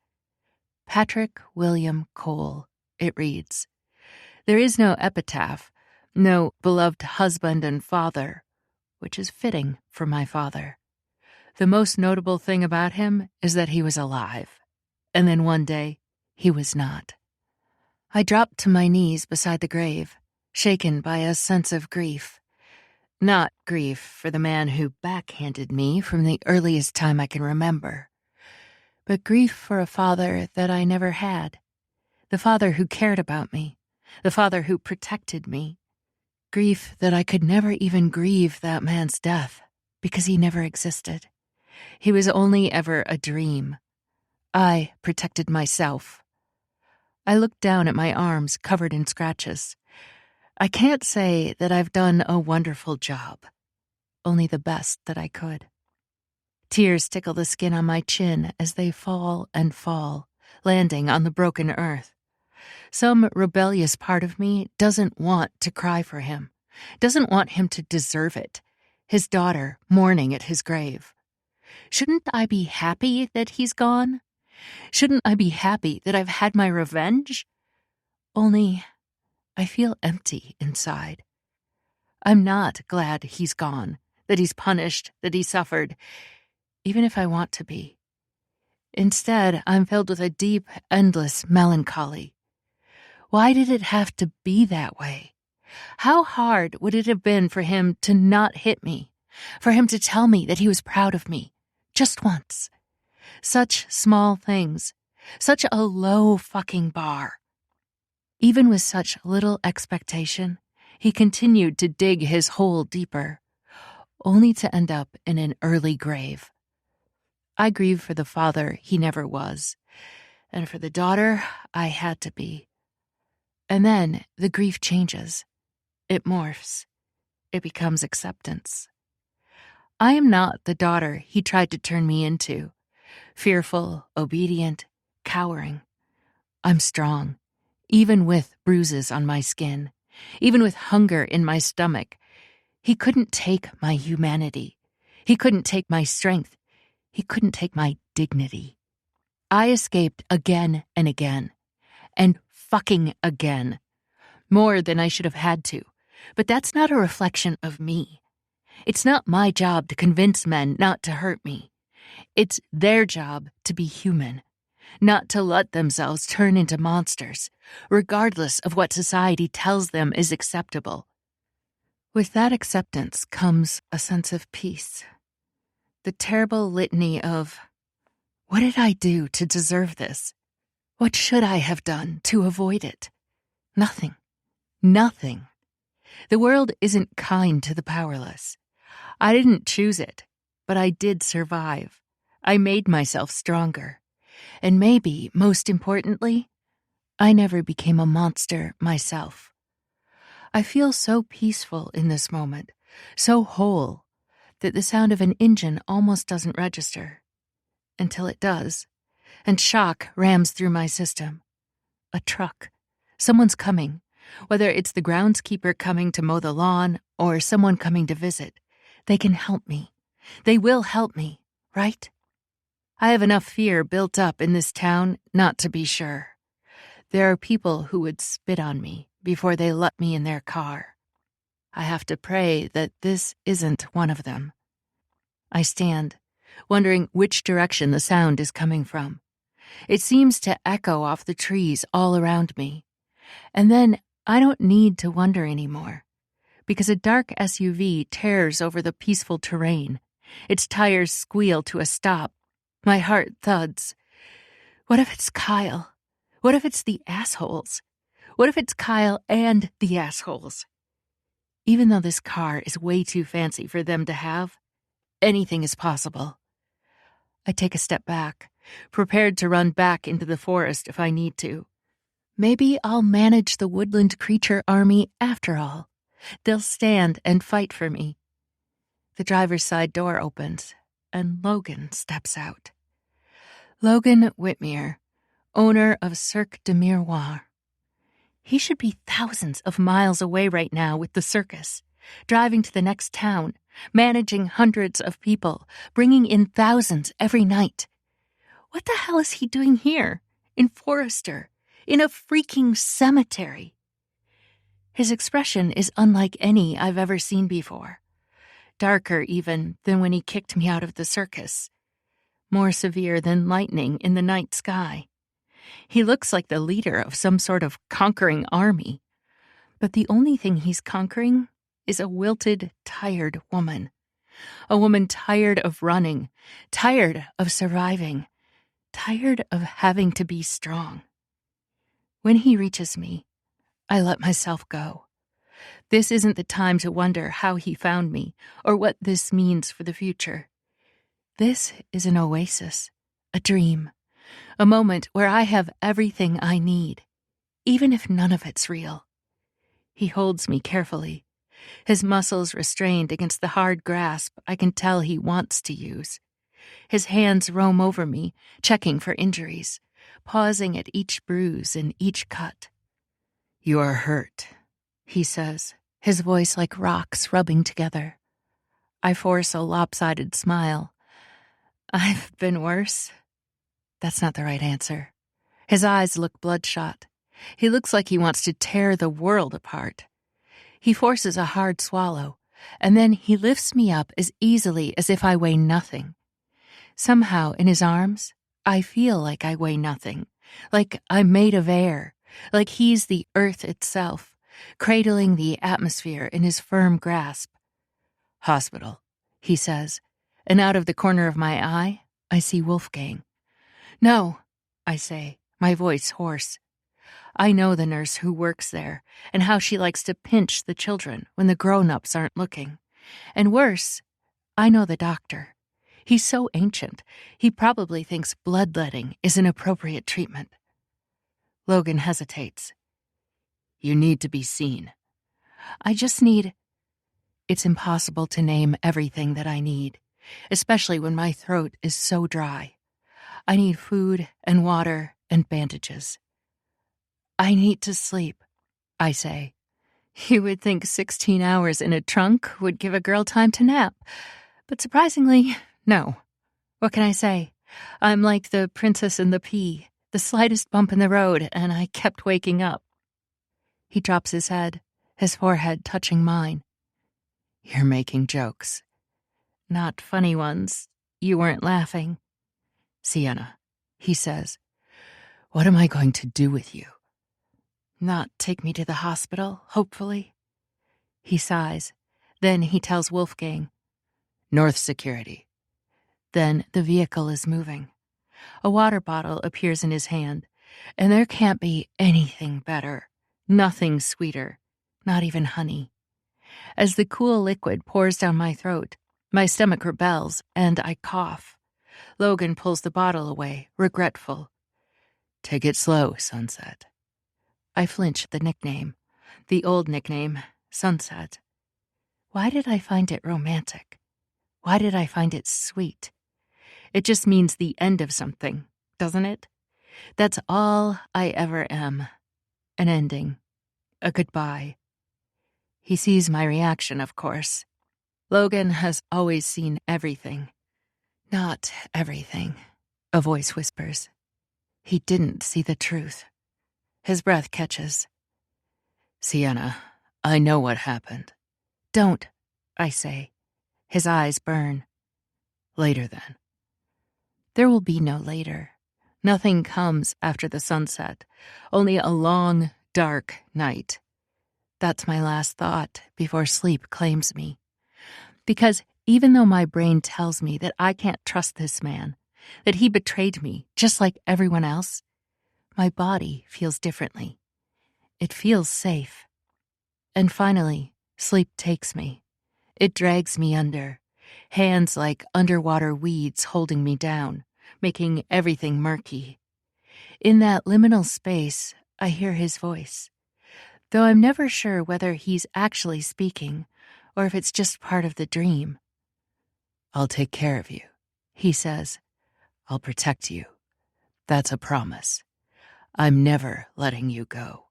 Patrick William Cole, it reads. There is no epitaph, no beloved husband and father, which is fitting for my father. The most notable thing about him is that he was alive, and then one day he was not. I dropped to my knees beside the grave, shaken by a sense of grief. Not grief for the man who backhanded me from the earliest time I can remember, but grief for a father that I never had. The father who cared about me. The father who protected me. Grief that I could never even grieve that man's death because he never existed. He was only ever a dream. I protected myself. I looked down at my arms covered in scratches. I can't say that I've done a wonderful job. Only the best that I could. Tears tickle the skin on my chin as they fall and fall, landing on the broken earth. Some rebellious part of me doesn't want to cry for him, doesn't want him to deserve it, his daughter mourning at his grave. Shouldn't I be happy that he's gone? Shouldn't I be happy that I've had my revenge? Only I feel empty inside. I'm not glad he's gone, that he's punished, that he suffered, even if I want to be. Instead, I'm filled with a deep, endless melancholy. Why did it have to be that way? How hard would it have been for him to not hit me, for him to tell me that he was proud of me, just once? Such small things, such a low fucking bar. Even with such little expectation, he continued to dig his hole deeper, only to end up in an early grave. I grieve for the father he never was, and for the daughter I had to be. And then the grief changes. It morphs. It becomes acceptance. I am not the daughter he tried to turn me into, fearful, obedient, cowering. I'm strong, even with bruises on my skin, even with hunger in my stomach. He couldn't take my humanity. He couldn't take my strength. He couldn't take my dignity. I escaped again and again, and fucking again. More than I should have had to, but that's not a reflection of me. It's not my job to convince men not to hurt me. It's their job to be human, not to let themselves turn into monsters, regardless of what society tells them is acceptable. With that acceptance comes a sense of peace. The terrible litany of, what did I do to deserve this? What should I have done to avoid it? Nothing. Nothing. The world isn't kind to the powerless. I didn't choose it, but I did survive. I made myself stronger. And maybe, most importantly, I never became a monster myself. I feel so peaceful in this moment, so whole, that the sound of an engine almost doesn't register. Until it does, and shock rams through my system. A truck. Someone's coming. Whether it's the groundskeeper coming to mow the lawn or someone coming to visit, they can help me. They will help me, right? I have enough fear built up in this town not to be sure. There are people who would spit on me before they let me in their car. I have to pray that this isn't one of them. I stand, wondering which direction the sound is coming from. It seems to echo off the trees all around me. And then I don't need to wonder anymore, because a dark SUV tears over the peaceful terrain. Its tires squeal to a stop. My heart thuds. What if it's Kyle? What if it's the assholes? What if it's Kyle and the assholes? Even though this car is way too fancy for them to have, anything is possible. I take a step back, prepared to run back into the forest if I need to. Maybe I'll manage the woodland creature army after all. They'll stand and fight for me. The driver's side door opens, and Logan steps out. Logan Whitmere, owner of Cirque de Miroirs. He should be thousands of miles away right now with the circus, driving to the next town, managing hundreds of people, bringing in thousands every night. What the hell is he doing here, in Forrester, in a freaking cemetery? His expression is unlike any I've ever seen before. Darker even than when he kicked me out of the circus. More severe than lightning in the night sky. He looks like the leader of some sort of conquering army. But the only thing he's conquering is a wilted, tired woman. A woman tired of running, tired of surviving, tired of having to be strong. When he reaches me, I let myself go. This isn't the time to wonder how he found me or what this means for the future. This is an oasis, a dream, a moment where I have everything I need, even if none of it's real. He holds me carefully, his muscles restrained against the hard grasp I can tell he wants to use. His hands roam over me, checking for injuries, pausing at each bruise and each cut. "You are hurt," he says, his voice like rocks rubbing together. I force a lopsided smile. I've been worse. That's not the right answer. His eyes look bloodshot. He looks like he wants to tear the world apart. He forces a hard swallow, and then he lifts me up as easily as if I weigh nothing. Somehow, in his arms, I feel like I weigh nothing, like I'm made of air, like he's the earth itself, cradling the atmosphere in his firm grasp. "Hospital," he says, and out of the corner of my eye, I see Wolfgang. "No," I say, my voice hoarse. I know the nurse who works there and how she likes to pinch the children when the grown-ups aren't looking. And worse, I know the doctor. He's so ancient, he probably thinks bloodletting is an appropriate treatment. Logan hesitates. "You need to be seen." I just need... It's impossible to name everything that I need, especially when my throat is so dry. I need food and water and bandages. I need to sleep, I say. You would think 16 hours in a trunk would give a girl time to nap, but surprisingly, no. What can I say? I'm like the Princess and the Pea, the slightest bump in the road, and I kept waking up. He drops his head, his forehead touching mine. "You're making jokes." "Not funny ones. You weren't laughing." "Sienna," he says, "what am I going to do with you?" "Not take me to the hospital, hopefully." He sighs. Then he tells Wolfgang. "North security." Then the vehicle is moving. A water bottle appears in his hand, and there can't be anything better, nothing sweeter, not even honey. As the cool liquid pours down my throat, my stomach rebels, and I cough. Logan pulls the bottle away, regretful. "Take it slow, Sunset." I flinch at the nickname. The old nickname, Sunset. Why did I find it romantic? Why did I find it sweet? It just means the end of something, doesn't it? That's all I ever am. An ending. A goodbye. He sees my reaction, of course. Logan has always seen everything. Not everything, a voice whispers. He didn't see the truth. His breath catches. "Sienna, I know what happened." "Don't," I say. His eyes burn. "Later, then." There will be no later. Nothing comes after the sunset, only a long, dark night. That's my last thought before sleep claims me. Because even though my brain tells me that I can't trust this man, that he betrayed me just like everyone else, my body feels differently. It feels safe. And finally, sleep takes me. It drags me under, hands like underwater weeds holding me down, making everything murky. In that liminal space, I hear his voice, though I'm never sure whether he's actually speaking or if it's just part of the dream. "I'll take care of you," he says. "I'll protect you. That's a promise. I'm never letting you go."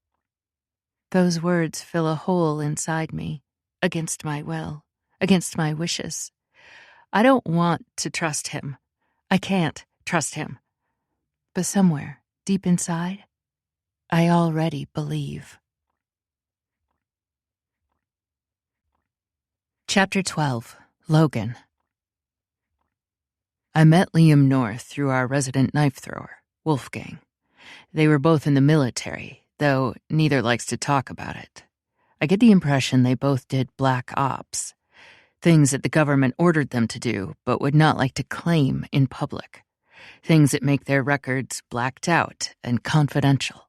Those words fill a hole inside me, against my will, against my wishes. I don't want to trust him. I can't trust him. But somewhere, deep inside, I already believe. Chapter 12. Logan. I met Liam North through our resident knife thrower, Wolfgang. They were both in the military, though neither likes to talk about it. I get the impression they both did black ops, things that the government ordered them to do but would not like to claim in public. things that make their records blacked out and confidential.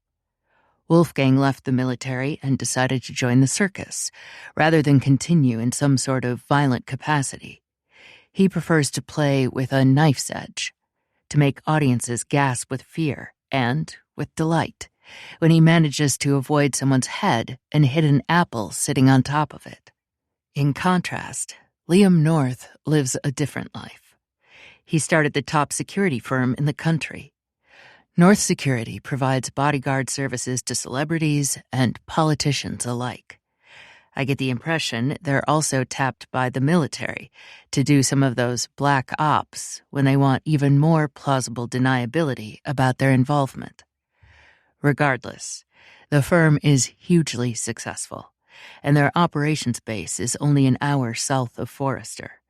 Wolfgang left the military and decided to join the circus, rather than continue in some sort of violent capacity. He prefers to play with a knife's edge, to make audiences gasp with fear and with delight when he manages to avoid someone's head and hit an apple sitting on top of it. In contrast, Liam North lives a different life. He started the top security firm in the country. North Security provides bodyguard services to celebrities and politicians alike. I get the impression they're also tapped by the military to do some of those black ops when they want even more plausible deniability about their involvement. Regardless, the firm is hugely successful, and their operations base is only an hour south of Forrester.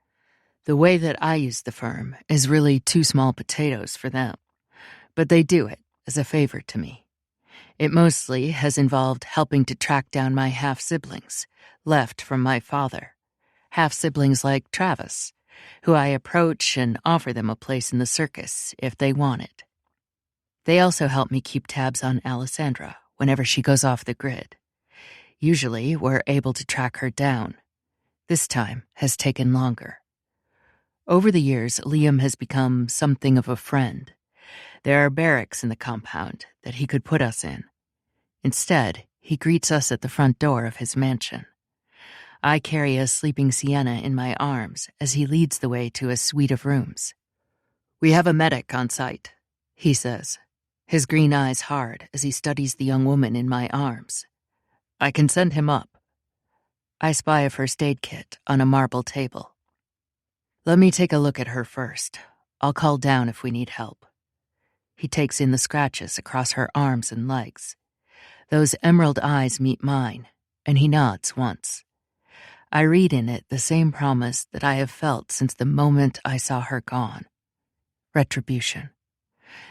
The way that I use the firm is really too small potatoes for them, but they do it as a favor to me. It mostly has involved helping to track down my half-siblings, left from my father. Half-siblings like Travis, who I approach and offer them a place in the circus if they want it. They also help me keep tabs on Alessandra whenever she goes off the grid. Usually, we're able to track her down. This time has taken longer. Over the years, Liam has become something of a friend. There are barracks in the compound that he could put us in. Instead, he greets us at the front door of his mansion. I carry a sleeping Sienna in my arms as he leads the way to a suite of rooms. "We have a medic on site," he says, his green eyes hard as he studies the young woman in my arms. "I can send him up." I spy a first aid kit on a marble table. "Let me take a look at her first. I'll call down if we need help." He takes in the scratches across her arms and legs. Those emerald eyes meet mine, and he nods once. I read in it the same promise that I have felt since the moment I saw her gone. Retribution.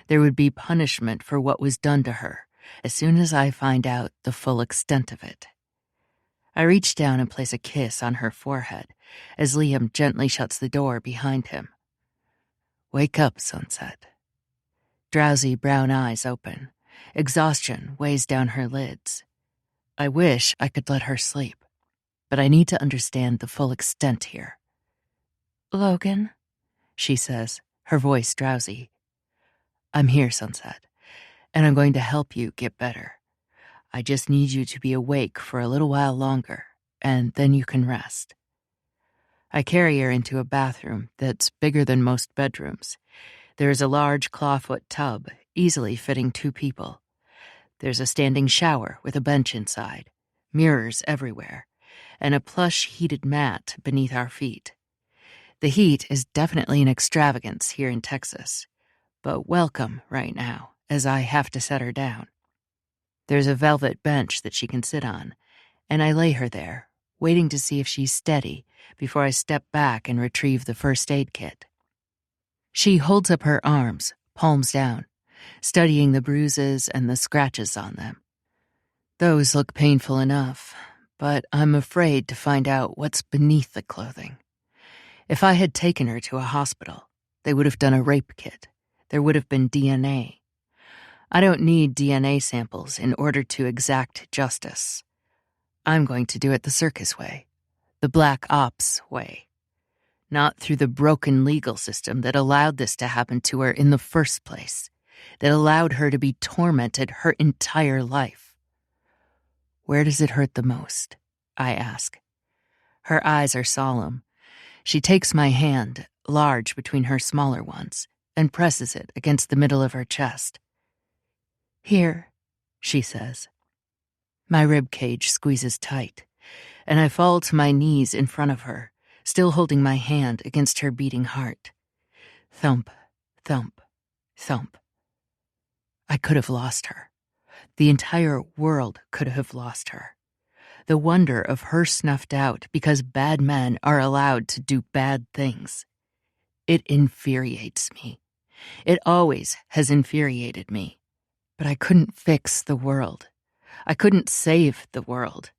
There would be punishment for what was done to her as soon as I find out the full extent of it. I reach down and place a kiss on her forehead as Liam gently shuts the door behind him. "Wake up, Sunset." Drowsy brown eyes open. Exhaustion weighs down her lids. I wish I could let her sleep, but I need to understand the full extent here. "Logan," she says, her voice drowsy. "I'm here, Sunset, and I'm going to help you get better. I just need you to be awake for a little while longer, and then you can rest." I carry her into a bathroom that's bigger than most bedrooms. There is a large clawfoot tub, easily fitting 2 people. There's a standing shower with a bench inside, mirrors everywhere, and a plush heated mat beneath our feet. The heat is definitely an extravagance here in Texas, but welcome right now, as I have to set her down. There's a velvet bench that she can sit on, and I lay her there, waiting to see if she's steady before I step back and retrieve the first aid kit. She holds up her arms, palms down, studying the bruises and the scratches on them. Those look painful enough, but I'm afraid to find out what's beneath the clothing. If I had taken her to a hospital, they would have done a rape kit. There would have been DNA. I don't need DNA samples in order to exact justice. I'm going to do it the circus way, the black ops way. Not through the broken legal system that allowed this to happen to her in the first place, that allowed her to be tormented her entire life. "Where does it hurt the most?" I ask. Her eyes are solemn. She takes my hand, large between her smaller ones, and presses it against the middle of her chest. "Here," she says. My rib cage squeezes tight, and I fall to my knees in front of her, still holding my hand against her beating heart. Thump, thump, thump. I could have lost her. The entire world could have lost her. The wonder of her snuffed out because bad men are allowed to do bad things. It infuriates me. It always has infuriated me. But I couldn't fix the world. I couldn't save the world.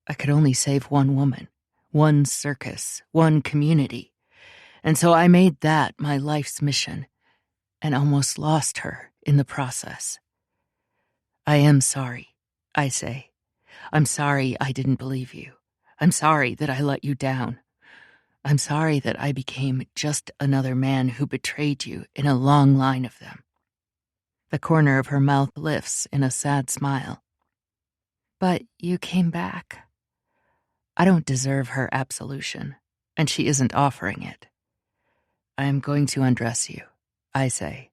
I could only save one woman, one circus, one community. And so I made that my life's mission. and almost lost her in the process. I am sorry, I say. I'm sorry I didn't believe you. I'm sorry that I let you down. I'm sorry that I became just another man who betrayed you in a long line of them. The corner of her mouth lifts in a sad smile. But you came back. I don't deserve her absolution, and she isn't offering it. I am going to undress you, I say.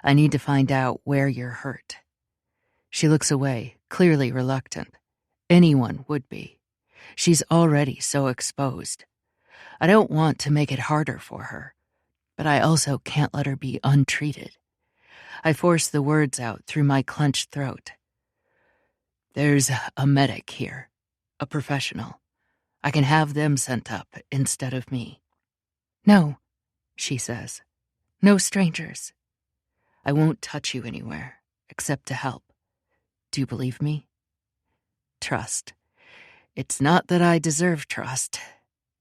I need to find out where you're hurt. She looks away, clearly reluctant. Anyone would be. She's already so exposed. I don't want to make it harder for her, but I also can't let her be untreated. I force the words out through my clenched throat. There's a medic here, a professional. I can have them sent up instead of me. No, she says. No strangers. I won't touch you anywhere, except to help. Do you believe me? Trust. It's not that I deserve trust.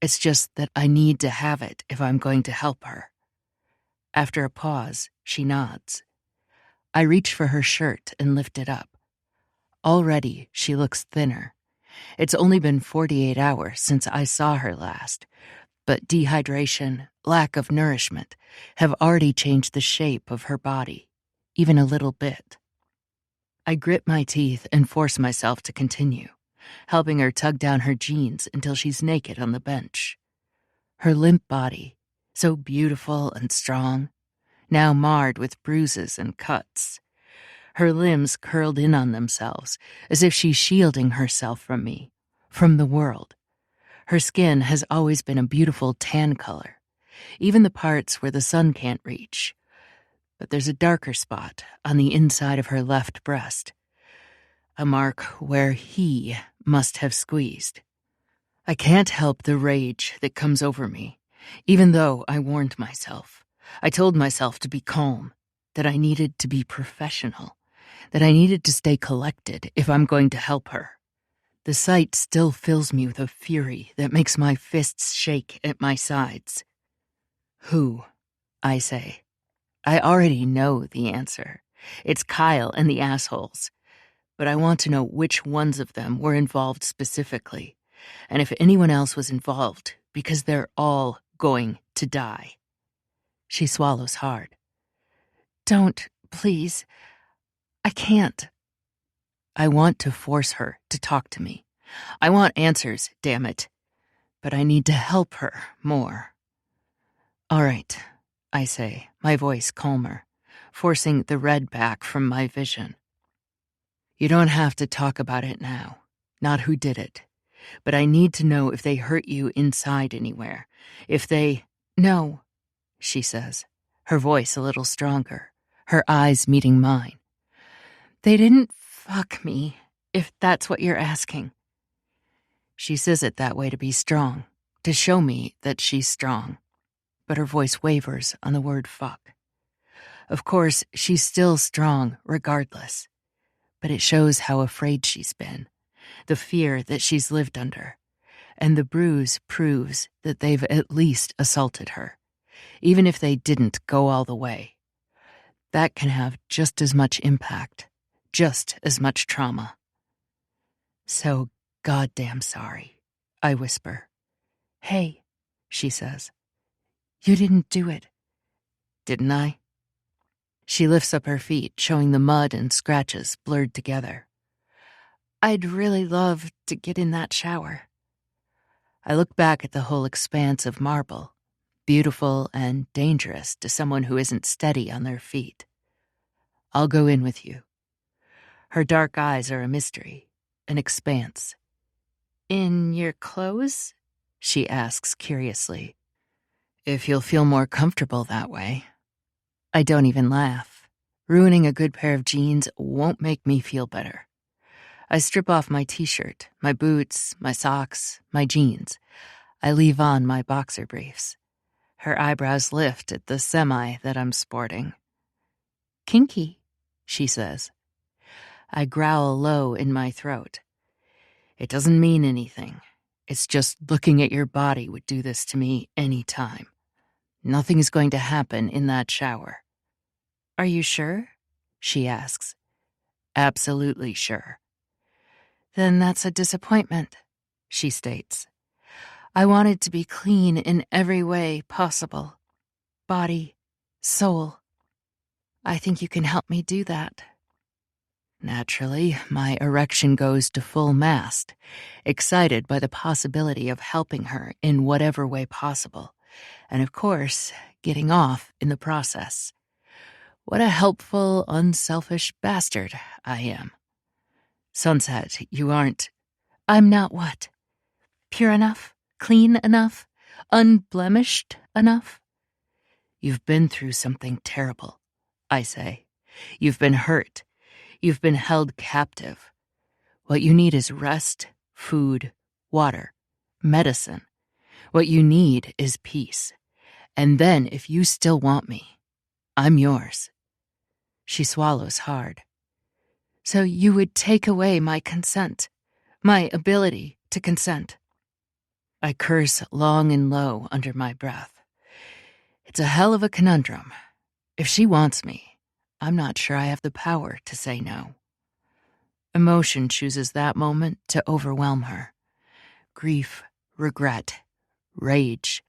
It's just that I need to have it if I'm going to help her. After a pause, she nods. I reach for her shirt and lift it up. Already, she looks thinner. It's only been 48 hours since I saw her last, but dehydration, lack of nourishment, have already changed the shape of her body, even a little bit. I grit my teeth and force myself to continue, helping her tug down her jeans until she's naked on the bench. Her limp body, so beautiful and strong, now marred with bruises and cuts. Her limbs curled in on themselves, as if she's shielding herself from me, from the world. Her skin has always been a beautiful tan color, even the parts where the sun can't reach. But there's a darker spot on the inside of her left breast, a mark where he must have squeezed. I can't help the rage that comes over me, even though I warned myself. I told myself to be calm, that I needed to be professional, that I needed to stay collected if I'm going to help her. The sight still fills me with a fury that makes my fists shake at my sides. Who? I say. I already know the answer. It's Kyle and the assholes. But I want to know which ones of them were involved specifically, and if anyone else was involved, because they're all going to die. She swallows hard. Don't, please. I can't. I want to force her to talk to me. I want answers, damn it. But I need to help her more. All right, I say, my voice calmer, forcing the red back from my vision. You don't have to talk about it now, not who did it. But I need to know if they hurt you inside anywhere. If they... No, she says, her voice a little stronger, her eyes meeting mine. They didn't fuck me, if that's what you're asking. She says it that way to be strong, to show me that she's strong. But her voice wavers on the word fuck. Of course, she's still strong regardless. But it shows how afraid she's been, the fear that she's lived under. And the bruise proves that they've at least assaulted her, even if they didn't go all the way. That can have just as much impact, just as much trauma. So goddamn sorry, I whisper. Hey, she says. You didn't do it. Didn't I? She lifts up her feet, showing the mud and scratches blurred together. I'd really love to get in that shower. I look back at the whole expanse of marble, beautiful and dangerous to someone who isn't steady on their feet. I'll go in with you. Her dark eyes are a mystery, an expanse. In your clothes? She asks curiously. If you'll feel more comfortable that way. I don't even laugh. Ruining a good pair of jeans won't make me feel better. I strip off my t-shirt, my boots, my socks, my jeans. I leave on my boxer briefs. Her eyebrows lift at the semi that I'm sporting. Kinky, she says. I growl low in my throat. It doesn't mean anything. It's just looking at your body would do this to me any time. Nothing is going to happen in that shower. Are you sure? She asks. Absolutely sure. Then that's a disappointment, she states. I wanted to be clean in every way possible. Body, soul. I think you can help me do that. Naturally, my erection goes to full mast, excited by the possibility of helping her in whatever way possible, and of course, getting off in the process. What a helpful, unselfish bastard I am. Sunset, you aren't... I'm not what? Pure enough? Clean enough? Unblemished enough? You've been through something terrible, I say. You've been hurt. You've been held captive. What you need is rest, food, water, medicine. What you need is peace. And then, if you still want me, I'm yours. She swallows hard. So you would take away my consent, my ability to consent. I curse long and low under my breath. It's a hell of a conundrum. If she wants me, I'm not sure I have the power to say no. Emotion chooses that moment to overwhelm her. Grief, regret, rage.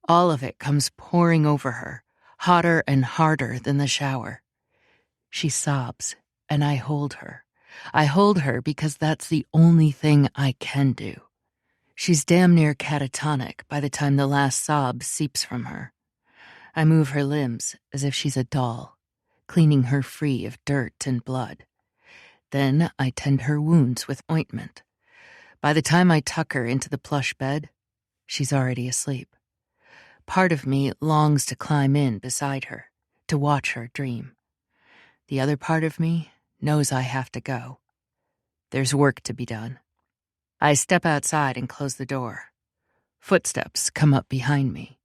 All of it comes pouring over her, hotter and harder than the shower. She sobs, and I hold her. I hold her because that's the only thing I can do. She's damn near catatonic by the time the last sob seeps from her. I move her limbs as if she's a doll, cleaning her free of dirt and blood. Then I tend her wounds with ointment. By the time I tuck her into the plush bed, she's already asleep. Part of me longs to climb in beside her, to watch her dream. The other part of me knows I have to go. There's work to be done. I step outside and close the door. Footsteps come up behind me.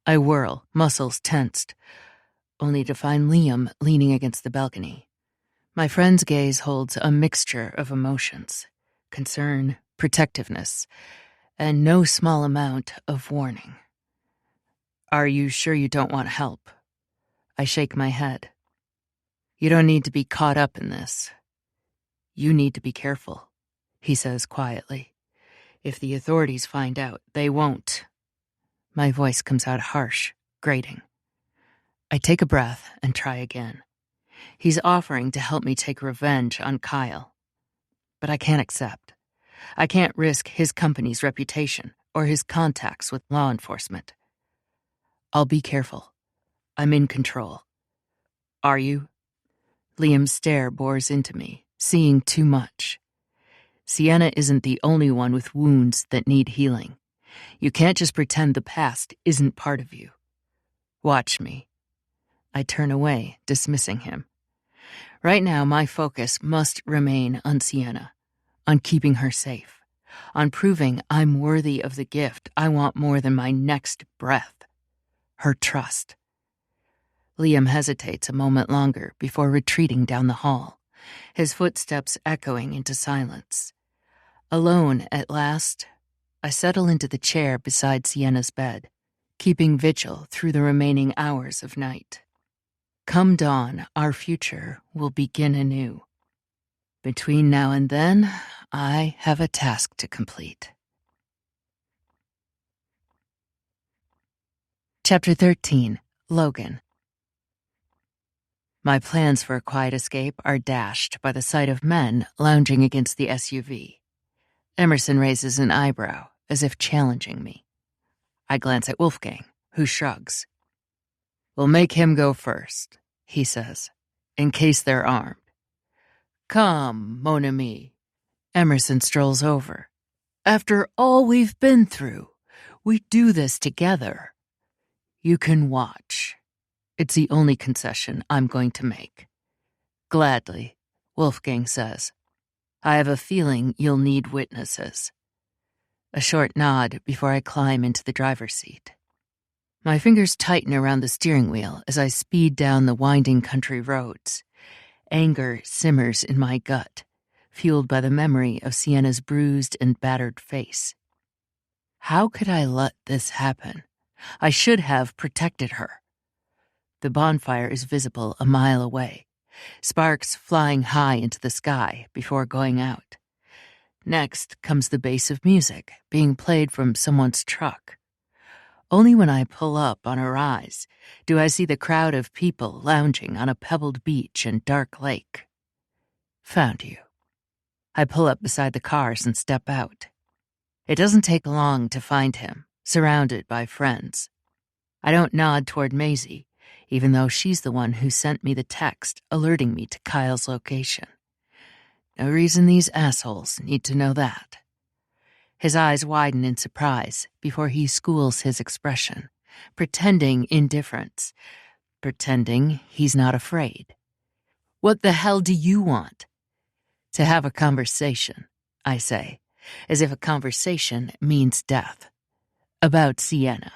I whirl, muscles tensed, only to find Liam leaning against the balcony. My friend's gaze holds a mixture of emotions, concern, protectiveness, and no small amount of warning. Are you sure you don't want help? I shake my head. You don't need to be caught up in this. You need to be careful, he says quietly. If the authorities find out, they won't. My voice comes out harsh, grating. I take a breath and try again. He's offering to help me take revenge on Kyle. But I can't accept. I can't risk his company's reputation or his contacts with law enforcement. I'll be careful. I'm in control. Are you? Liam's stare bores into me, seeing too much. Sienna isn't the only one with wounds that need healing. You can't just pretend the past isn't part of you. Watch me. I turn away, dismissing him. Right now, my focus must remain on Sienna, on keeping her safe, on proving I'm worthy of the gift I want more than my next breath, her trust. Liam hesitates a moment longer before retreating down the hall, his footsteps echoing into silence. Alone at last, I settle into the chair beside Sienna's bed, keeping vigil through the remaining hours of night. Come dawn, our future will begin anew. Between now and then, I have a task to complete. Chapter 13. Logan. My plans for a quiet escape are dashed by the sight of men lounging against the SUV. Emerson raises an eyebrow, as if challenging me. I glance at Wolfgang, who shrugs. We'll make him go first, he says, in case they're armed. Come, mon ami. Emerson strolls over. After all we've been through, we do this together. You can watch. It's the only concession I'm going to make. Gladly, Wolfgang says. I have a feeling you'll need witnesses. A short nod before I climb into the driver's seat. My fingers tighten around the steering wheel as I speed down the winding country roads. Anger simmers in my gut, fueled by the memory of Sienna's bruised and battered face. How could I let this happen? I should have protected her. The bonfire is visible a mile away, sparks flying high into the sky before going out. Next comes the bass of music being played from someone's truck. Only when I pull up on a rise do I see the crowd of people lounging on a pebbled beach and dark lake. Found you. I pull up beside the cars and step out. It doesn't take long to find him, surrounded by friends. I don't nod toward Maisie, even though she's the one who sent me the text alerting me to Kyle's location. No reason these assholes need to know that. His eyes widen in surprise before he schools his expression, pretending indifference, pretending he's not afraid. What the hell do you want? To have a conversation, I say, as if a conversation means death. About Sienna.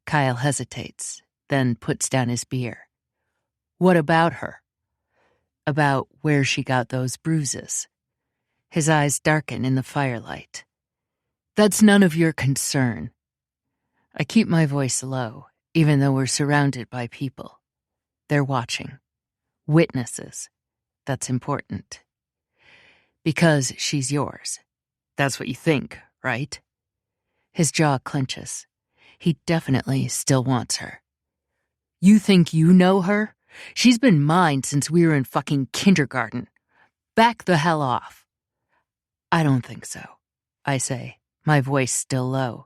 Kyle hesitates, then puts down his beer. What about her? About where she got those bruises. His eyes darken in the firelight. That's none of your concern. I keep my voice low, even though we're surrounded by people. They're watching. Witnesses. That's important. Because she's yours. That's what you think, right? His jaw clenches. He definitely still wants her. You think you know her? She's been mine since we were in fucking kindergarten. Back the hell off. I don't think so, I say, my voice still low.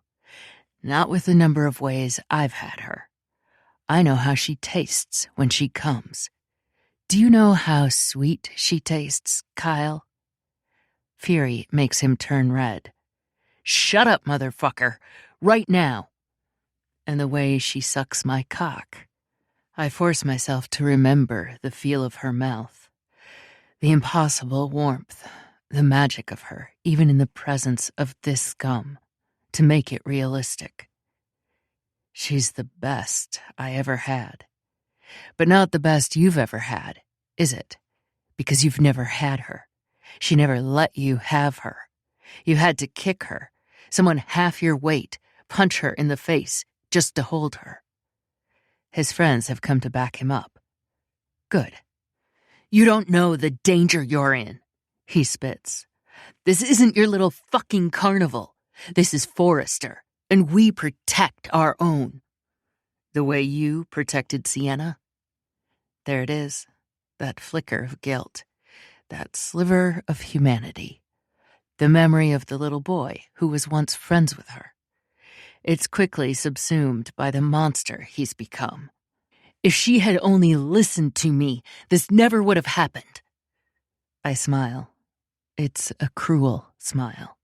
Not with the number of ways I've had her. I know how she tastes when she comes. Do you know how sweet she tastes, Kyle? Fury makes him turn red. Shut up, motherfucker, right now. And the way she sucks my cock. I force myself to remember the feel of her mouth. The impossible warmth, the magic of her, even in the presence of this scum, to make it realistic. She's the best I ever had. But not the best you've ever had, is it? Because you've never had her. She never let you have her. You had to kick her, someone half your weight, punch her in the face just to hold her. His friends have come to back him up. Good. You don't know the danger you're in, he spits. This isn't your little fucking carnival. This is Forrester, and we protect our own. The way you protected Sienna? There it is, that flicker of guilt, that sliver of humanity, the memory of the little boy who was once friends with her. It's quickly subsumed by the monster he's become. If she had only listened to me, this never would have happened. I smile. It's a cruel smile.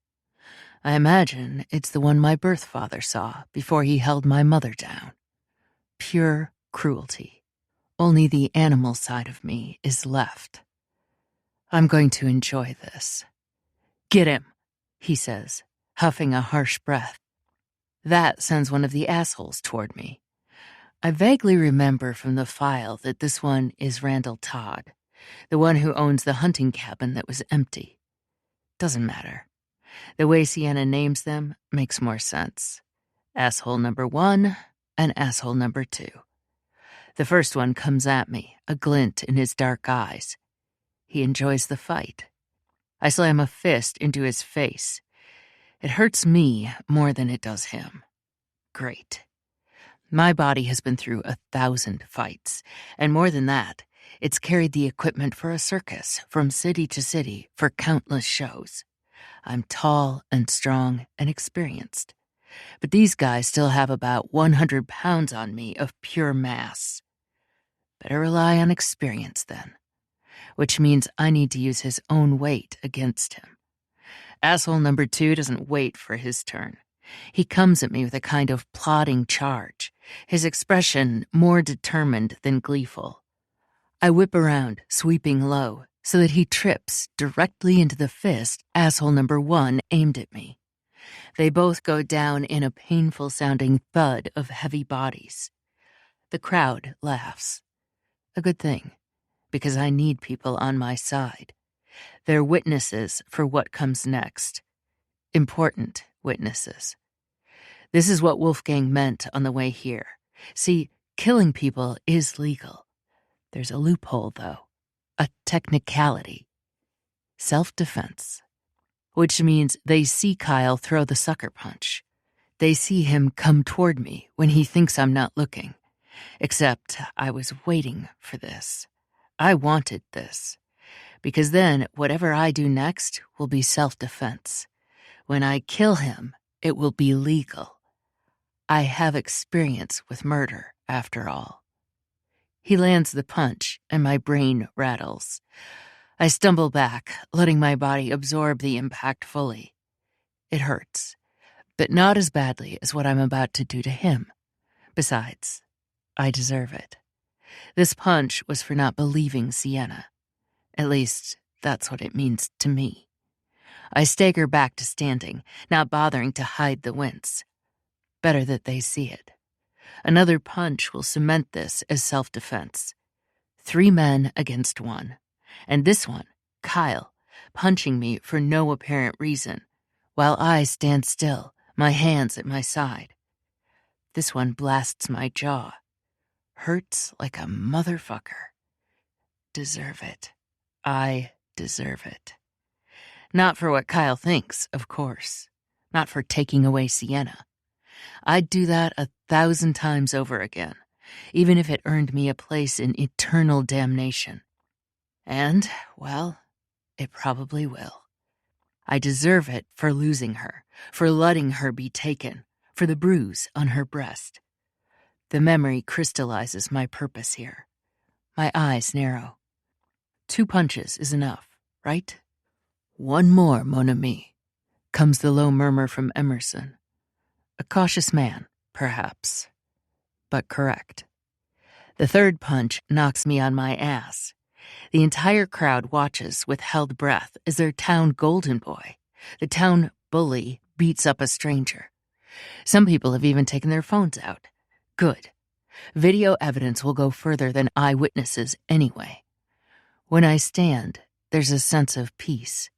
I imagine it's the one my birth father saw before he held my mother down. Pure cruelty. Only the animal side of me is left. I'm going to enjoy this. Get him, he says, huffing a harsh breath. That sends one of the assholes toward me. I vaguely remember from the file that this one is Randall Todd, the one who owns the hunting cabin that was empty. Doesn't matter. The way Sienna names them makes more sense. Asshole number 1 and asshole number 2. The first one comes at me, a glint in his dark eyes. He enjoys the fight. I slam a fist into his face. It hurts me more than it does him. Great. My body has been through 1,000 fights, and more than that, it's carried the equipment for a circus from city to city for countless shows. I'm tall and strong and experienced. But these guys still have about 100 pounds on me of pure mass. Better rely on experience then. Which means I need to use his own weight against him. Asshole number 2 doesn't wait for his turn. He comes at me with a kind of plodding charge, his expression more determined than gleeful. I whip around, sweeping low, so that he trips directly into the fist asshole number 1 aimed at me. They both go down in a painful-sounding thud of heavy bodies. The crowd laughs. A good thing, because I need people on my side. They're witnesses for what comes next. Important witnesses. This is what Wolfgang meant on the way here. See, Killing people is legal. There's a loophole, though. A technicality. Self-defense. Which means they see Kyle throw the sucker punch. They see him come toward me when he thinks I'm not looking. Except I was waiting for this. I wanted this. Because then whatever I do next will be self-defense. When I kill him, it will be legal. I have experience with murder, after all. He lands the punch, and my brain rattles. I stumble back, letting my body absorb the impact fully. It hurts, but not as badly as what I'm about to do to him. Besides, I deserve it. This punch was for not believing Sienna. At least, that's what it means to me. I stagger back to standing, not bothering to hide the wince. Better that they see it. Another punch will cement this as self-defense. 3 men against 1. And this one, Kyle, punching me for no apparent reason, while I stand still, my hands at my side. This one blasts my jaw. Hurts like a motherfucker. Deserve it. I deserve it. Not for what Kyle thinks, of course. Not for taking away Sienna. I'd do that 1,000 times over again, even if it earned me a place in eternal damnation. And, well, it probably will. I deserve it for losing her, for letting her be taken, for the bruise on her breast. The memory crystallizes my purpose here. My eyes narrow. 2 punches is enough, right? 1 more, mon ami, comes the low murmur from Emerson. A cautious man, perhaps, but correct. The 3rd punch knocks me on my ass. The entire crowd watches with held breath as their town golden boy, the town bully, beats up a stranger. Some people have even taken their phones out. Good. Video evidence will go further than eyewitnesses anyway. When I stand, there's a sense of peace.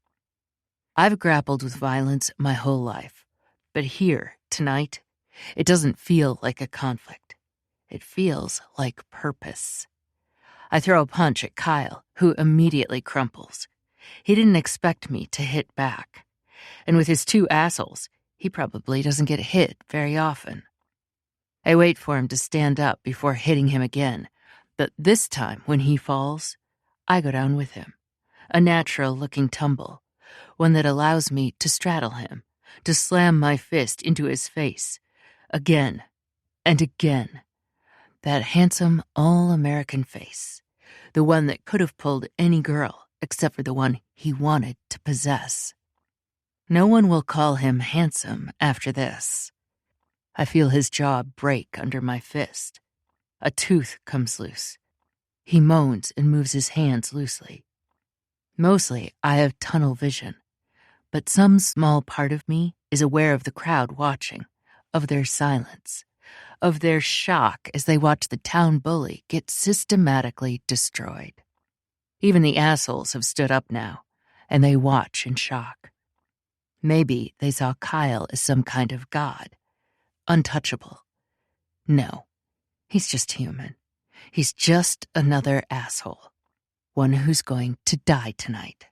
I've grappled with violence my whole life, but here, tonight, it doesn't feel like a conflict. It feels like purpose. I throw a punch at Kyle, who immediately crumples. He didn't expect me to hit back. And with his 2 assholes, he probably doesn't get hit very often. I wait for him to stand up before hitting him again, but this time, when he falls, I go down with him. A natural-looking tumble, one that allows me to straddle him, to slam my fist into his face, again and again. That handsome, all-American face, the one that could have pulled any girl except for the one he wanted to possess. No one will call him handsome after this. I feel his jaw break under my fist. A tooth comes loose. He moans and moves his hands loosely. Mostly, I have tunnel vision, but some small part of me is aware of the crowd watching, of their silence, of their shock as they watch the town bully get systematically destroyed. Even the assholes have stood up now, and they watch in shock. Maybe they saw Kyle as some kind of god, untouchable. No, he's just human. He's just another asshole, one who's going to die tonight.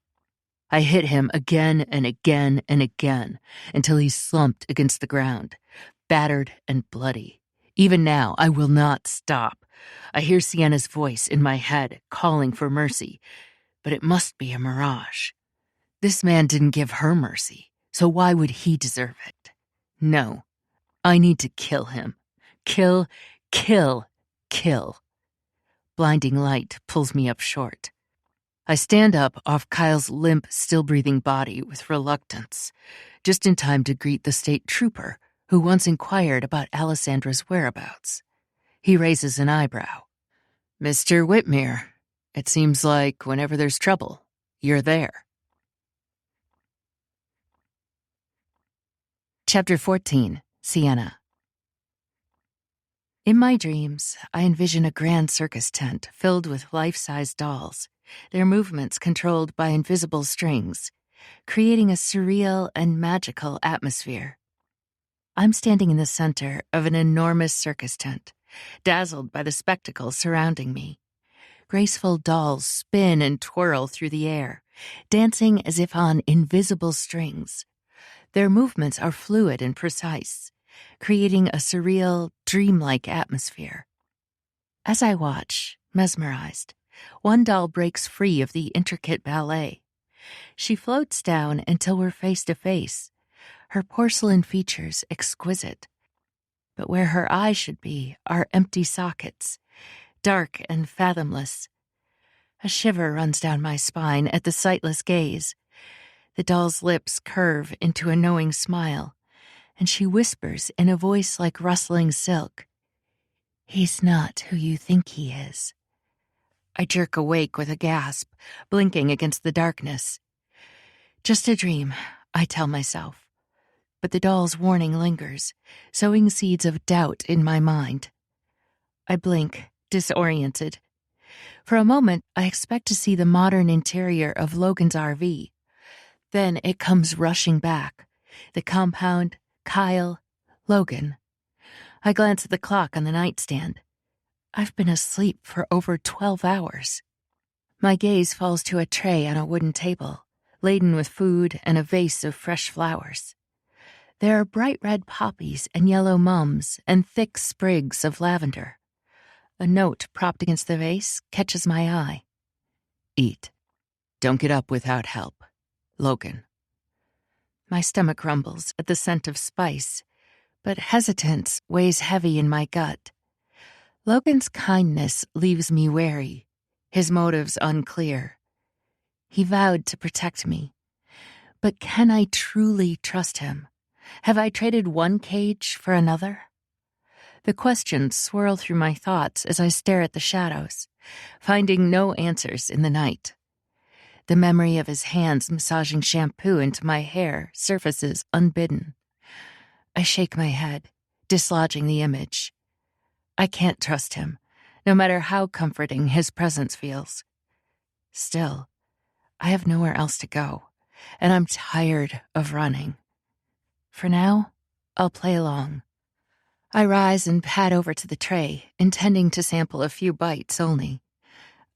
I hit him again and again and again until he slumped against the ground, battered and bloody. Even now, I will not stop. I hear Sienna's voice in my head calling for mercy, but it must be a mirage. This man didn't give her mercy, so why would he deserve it? No, I need to kill him. Kill, kill, kill. Blinding light pulls me up short. I stand up off Kyle's limp, still-breathing body with reluctance, just in time to greet the state trooper who once inquired about Alessandra's whereabouts. He raises an eyebrow. Mr. Whitmere, it seems like whenever there's trouble, you're there. Chapter 14, Sienna. In my dreams, I envision a grand circus tent filled with life-size dolls, their movements controlled by invisible strings, creating a surreal and magical atmosphere. I'm standing in the center of an enormous circus tent, dazzled by the spectacle surrounding me. Graceful dolls spin and twirl through the air, dancing as if on invisible strings. Their movements are fluid and precise, creating a surreal, dreamlike atmosphere. As I watch, mesmerized, one doll breaks free of the intricate ballet. She floats down until we're face to face, her porcelain features exquisite. But where her eyes should be are empty sockets, dark and fathomless. A shiver runs down my spine at the sightless gaze. The doll's lips curve into a knowing smile, and she whispers in a voice like rustling silk, "He's not who you think he is." I jerk awake with a gasp, blinking against the darkness. Just a dream, I tell myself. But the doll's warning lingers, sowing seeds of doubt in my mind. I blink, disoriented. For a moment, I expect to see the modern interior of Logan's RV. Then it comes rushing back. The compound, Kyle, Logan. I glance at the clock on the nightstand. I've been asleep for over 12 hours. My gaze falls to a tray on a wooden table, laden with food and a vase of fresh flowers. There are bright red poppies and yellow mums and thick sprigs of lavender. A note propped against the vase catches my eye. "Eat. Don't get up without help. Logan." My stomach rumbles at the scent of spice, but hesitance weighs heavy in my gut. Logan's kindness leaves me wary, his motives unclear. He vowed to protect me. But can I truly trust him? Have I traded one cage for another? The questions swirl through my thoughts as I stare at the shadows, finding no answers in the night. The memory of his hands massaging shampoo into my hair surfaces unbidden. I shake my head, dislodging the image. I can't trust him, no matter how comforting his presence feels. Still, I have nowhere else to go, and I'm tired of running. For now, I'll play along. I rise and pad over to the tray, intending to sample a few bites only.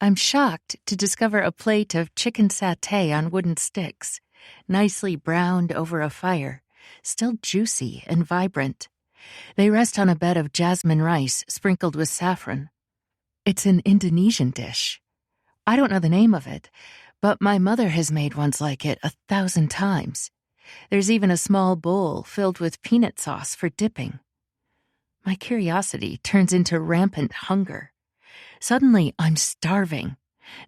I'm shocked to discover a plate of chicken satay on wooden sticks, nicely browned over a fire, still juicy and vibrant. They rest on a bed of jasmine rice sprinkled with saffron. It's an Indonesian dish. I don't know the name of it, but my mother has made ones like it 1,000 times. There's even a small bowl filled with peanut sauce for dipping. My curiosity turns into rampant hunger. Suddenly, I'm starving,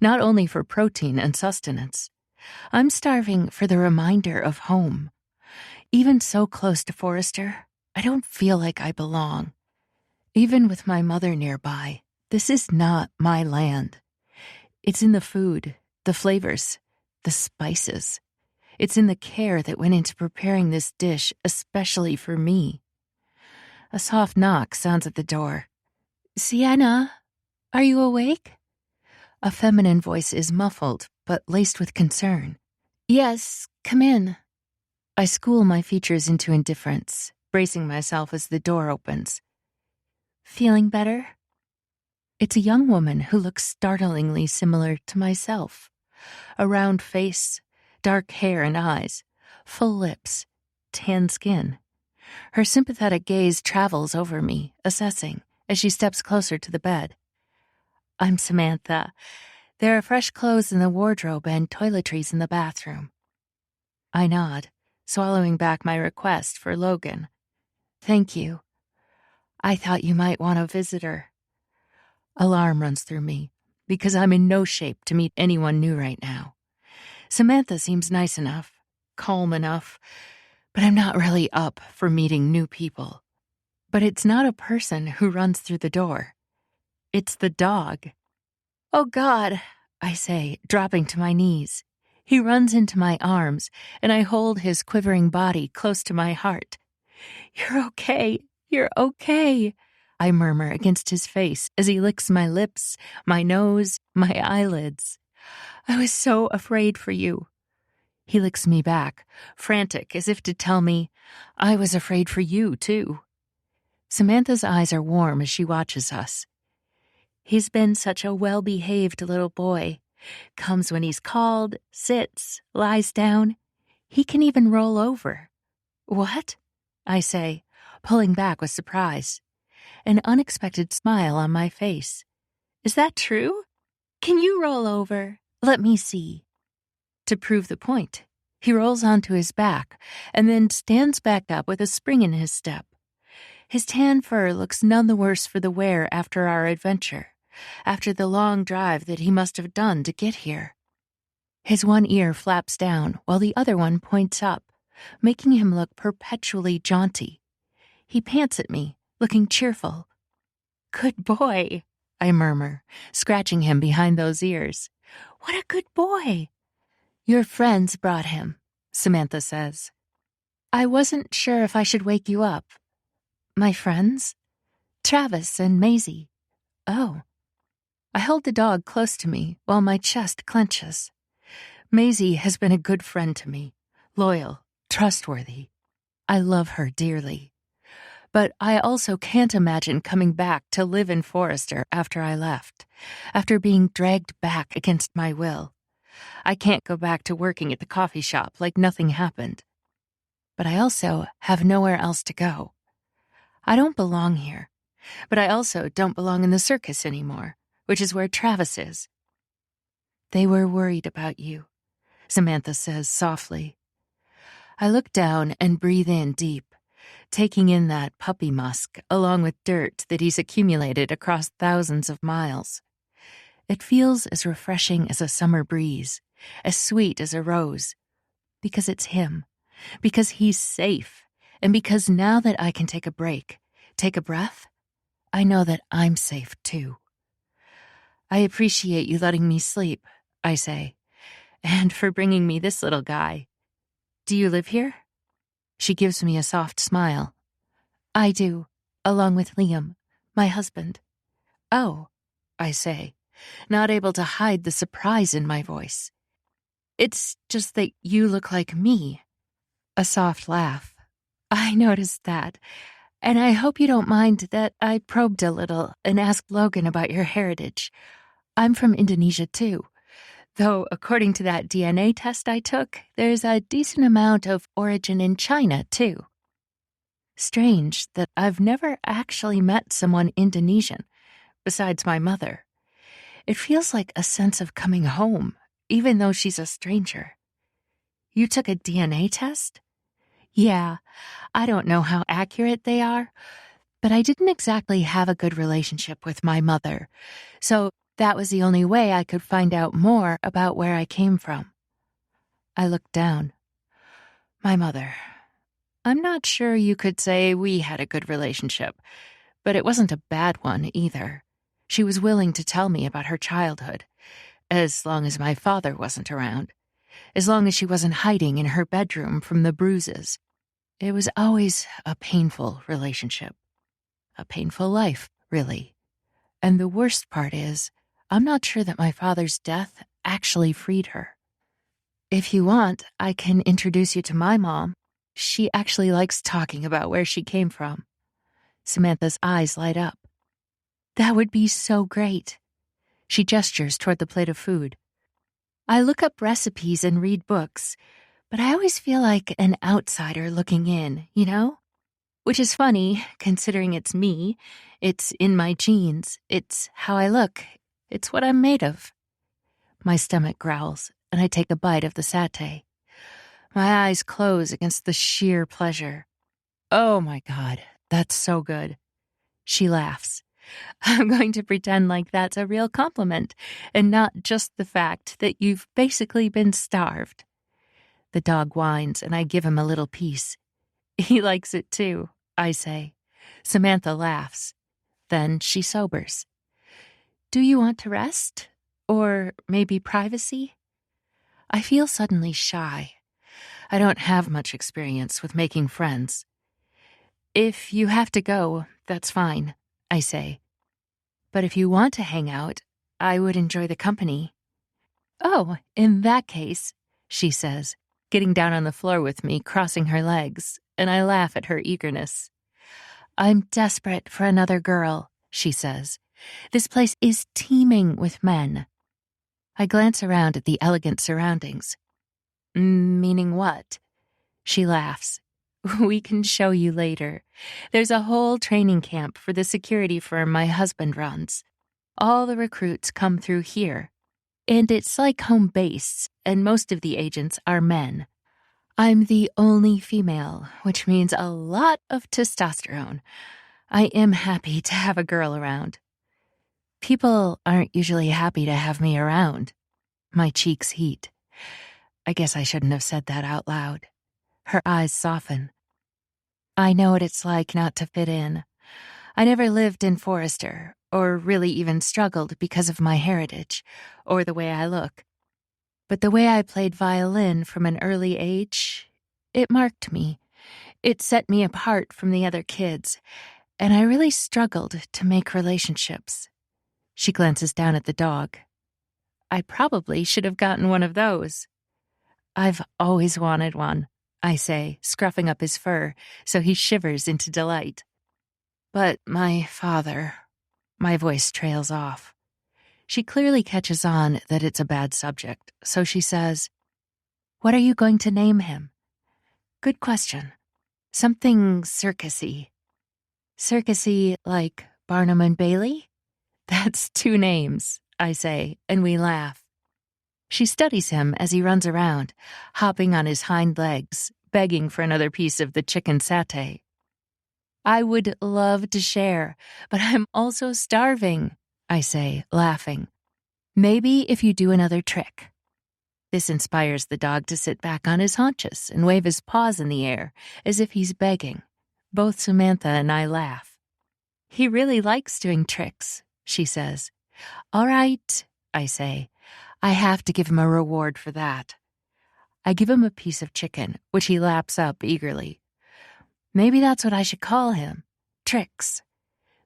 not only for protein and sustenance. I'm starving for the reminder of home. Even so close to Forrester, I don't feel like I belong. Even with my mother nearby, this is not my land. It's in the food, the flavors, the spices. It's in the care that went into preparing this dish especially for me. A soft knock sounds at the door. "Sienna, are you awake?" A feminine voice is muffled, but laced with concern. "Yes, come in." I school my features into indifference, bracing myself as the door opens. "Feeling better?" It's a young woman who looks startlingly similar to myself. A round face, dark hair and eyes, full lips, tan skin. Her sympathetic gaze travels over me, assessing, as she steps closer to the bed. "I'm Samantha. There are fresh clothes in the wardrobe and toiletries in the bathroom." I nod, swallowing back my request for Logan. "Thank you. I thought you might want a visitor." Alarm runs through me, because I'm in no shape to meet anyone new right now. Samantha seems nice enough, calm enough, but I'm not really up for meeting new people. But it's not a person who runs through the door. It's the dog. "Oh, God," I say, dropping to my knees. He runs into my arms, and I hold his quivering body close to my heart. "You're okay. You're okay," I murmur against his face as he licks my lips, my nose, my eyelids. "I was so afraid for you." He licks me back, frantic as if to tell me, "I was afraid for you, too." Samantha's eyes are warm as she watches us. He's been such a well-behaved little boy. Comes when he's called, sits, lies down. He can even roll over. What? I say, pulling back with surprise. An unexpected smile on my face. Is that true? Can you roll over? Let me see. To prove the point, he rolls onto his back and then stands back up with a spring in his step. His tan fur looks none the worse for the wear after our adventure, after the long drive that he must have done to get here. His one ear flaps down while the other one points up, making him look perpetually jaunty. He pants at me, looking cheerful. Good boy, I murmur, scratching him behind those ears. What a good boy. Your friends brought him, Samantha says. I wasn't sure if I should wake you up. My friends? Travis and Maisie. Oh. I hold the dog close to me while my chest clenches. Maisie has been a good friend to me, loyal, trustworthy. I love her dearly. But I also can't imagine coming back to live in Forrester after I left, after being dragged back against my will. I can't go back to working at the coffee shop like nothing happened. But I also have nowhere else to go. I don't belong here, but I also don't belong in the circus anymore, which is where Travis is. They were worried about you, Samantha says softly. I look down and breathe in deep, taking in that puppy musk along with dirt that he's accumulated across thousands of miles. It feels as refreshing as a summer breeze, as sweet as a rose, because it's him, because he's safe, and because now that I can take a break, take a breath, I know that I'm safe too. I appreciate you letting me sleep, I say, and for bringing me this little guy. Do you live here? She gives me a soft smile. I do, along with Liam, my husband. Oh, I say, not able to hide the surprise in my voice. It's just that you look like me. A soft laugh. I noticed that, and I hope you don't mind that I probed a little and asked Logan about your heritage. I'm from Indonesia too, though according to that DNA test I took, there's a decent amount of origin in China too. Strange that I've never actually met someone Indonesian, besides my mother. It feels like a sense of coming home, even though she's a stranger. You took a DNA test? Yeah, I don't know how accurate they are, but I didn't exactly have a good relationship with my mother, so that was the only way I could find out more about where I came from. I looked down. My mother. I'm not sure you could say we had a good relationship, but it wasn't a bad one either. She was willing to tell me about her childhood, as long as my father wasn't around, as long as she wasn't hiding in her bedroom from the bruises. It was always a painful relationship. A painful life, really. And the worst part is, I'm not sure that my father's death actually freed her. If you want, I can introduce you to my mom. She actually likes talking about where she came from. Samantha's eyes light up. That would be so great. She gestures toward the plate of food. I look up recipes and read books, but I always feel like an outsider looking in, you know? Which is funny, considering it's me, it's in my genes, it's how I look, it's what I'm made of. My stomach growls, and I take a bite of the satay. My eyes close against the sheer pleasure. Oh my God, that's so good. She laughs. I'm going to pretend like that's a real compliment, and not just the fact that you've basically been starved. The dog whines, and I give him a little piece. He likes it too, I say. Samantha laughs. Then she sobers. Do you want to rest? Or maybe privacy? I feel suddenly shy. I don't have much experience with making friends. If you have to go, that's fine, I say. But if you want to hang out, I would enjoy the company. Oh, in that case, she says, getting down on the floor with me, crossing her legs, and I laugh at her eagerness. I'm desperate for another girl, she says. This place is teeming with men. I glance around at the elegant surroundings. Meaning what? She laughs. We can show you later. There's a whole training camp for the security firm my husband runs. All the recruits come through here. And it's like home base, and most of the agents are men. I'm the only female, which means a lot of testosterone. I am happy to have a girl around. People aren't usually happy to have me around. My cheeks heat. I guess I shouldn't have said that out loud. Her eyes soften. I know what it's like not to fit in. I never lived in Forrester, or really even struggled because of my heritage, or the way I look. But the way I played violin from an early age, it marked me. It set me apart from the other kids, and I really struggled to make relationships. She glances down at the dog. I probably should have gotten one of those. I've always wanted one, I say, scruffing up his fur so he shivers into delight. But my father... My voice trails off. She clearly catches on that it's a bad subject, so she says, What are you going to name him? Good question. Something circus-y. Circus-y like Barnum and Bailey? That's 2 names, I say, and we laugh. She studies him as he runs around, hopping on his hind legs, begging for another piece of the chicken satay. I would love to share, but I'm also starving, I say, laughing. Maybe if you do another trick. This inspires the dog to sit back on his haunches and wave his paws in the air, as if he's begging. Both Samantha and I laugh. He really likes doing tricks, she says. All right, I say. I have to give him a reward for that. I give him a piece of chicken, which he laps up eagerly. Maybe that's what I should call him. Tricks.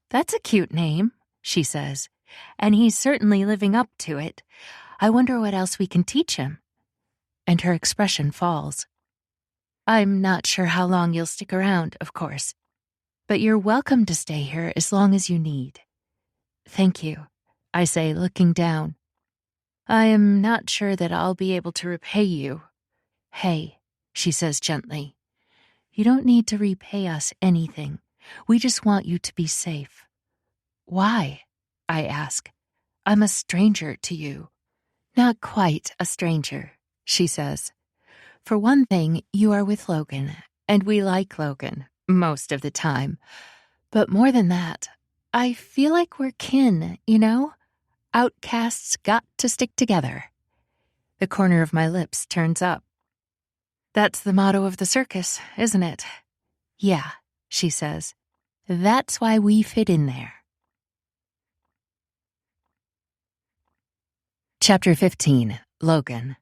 That's a cute name, she says, and he's certainly living up to it. I wonder what else we can teach him. And her expression falls. I'm not sure how long you'll stick around, of course, but you're welcome to stay here as long as you need. Thank you, I say, looking down. I am not sure that I'll be able to repay you. Hey, she says gently. You don't need to repay us anything. We just want you to be safe. Why? I ask. I'm a stranger to you. Not quite a stranger, she says. For one thing, you are with Logan, and we like Logan, most of the time. But more than that, I feel like we're kin, you know? Outcasts got to stick together. The corner of my lips turns up. That's the motto of the circus, isn't it? Yeah, she says. That's why we fit in there. Chapter 15, Logan.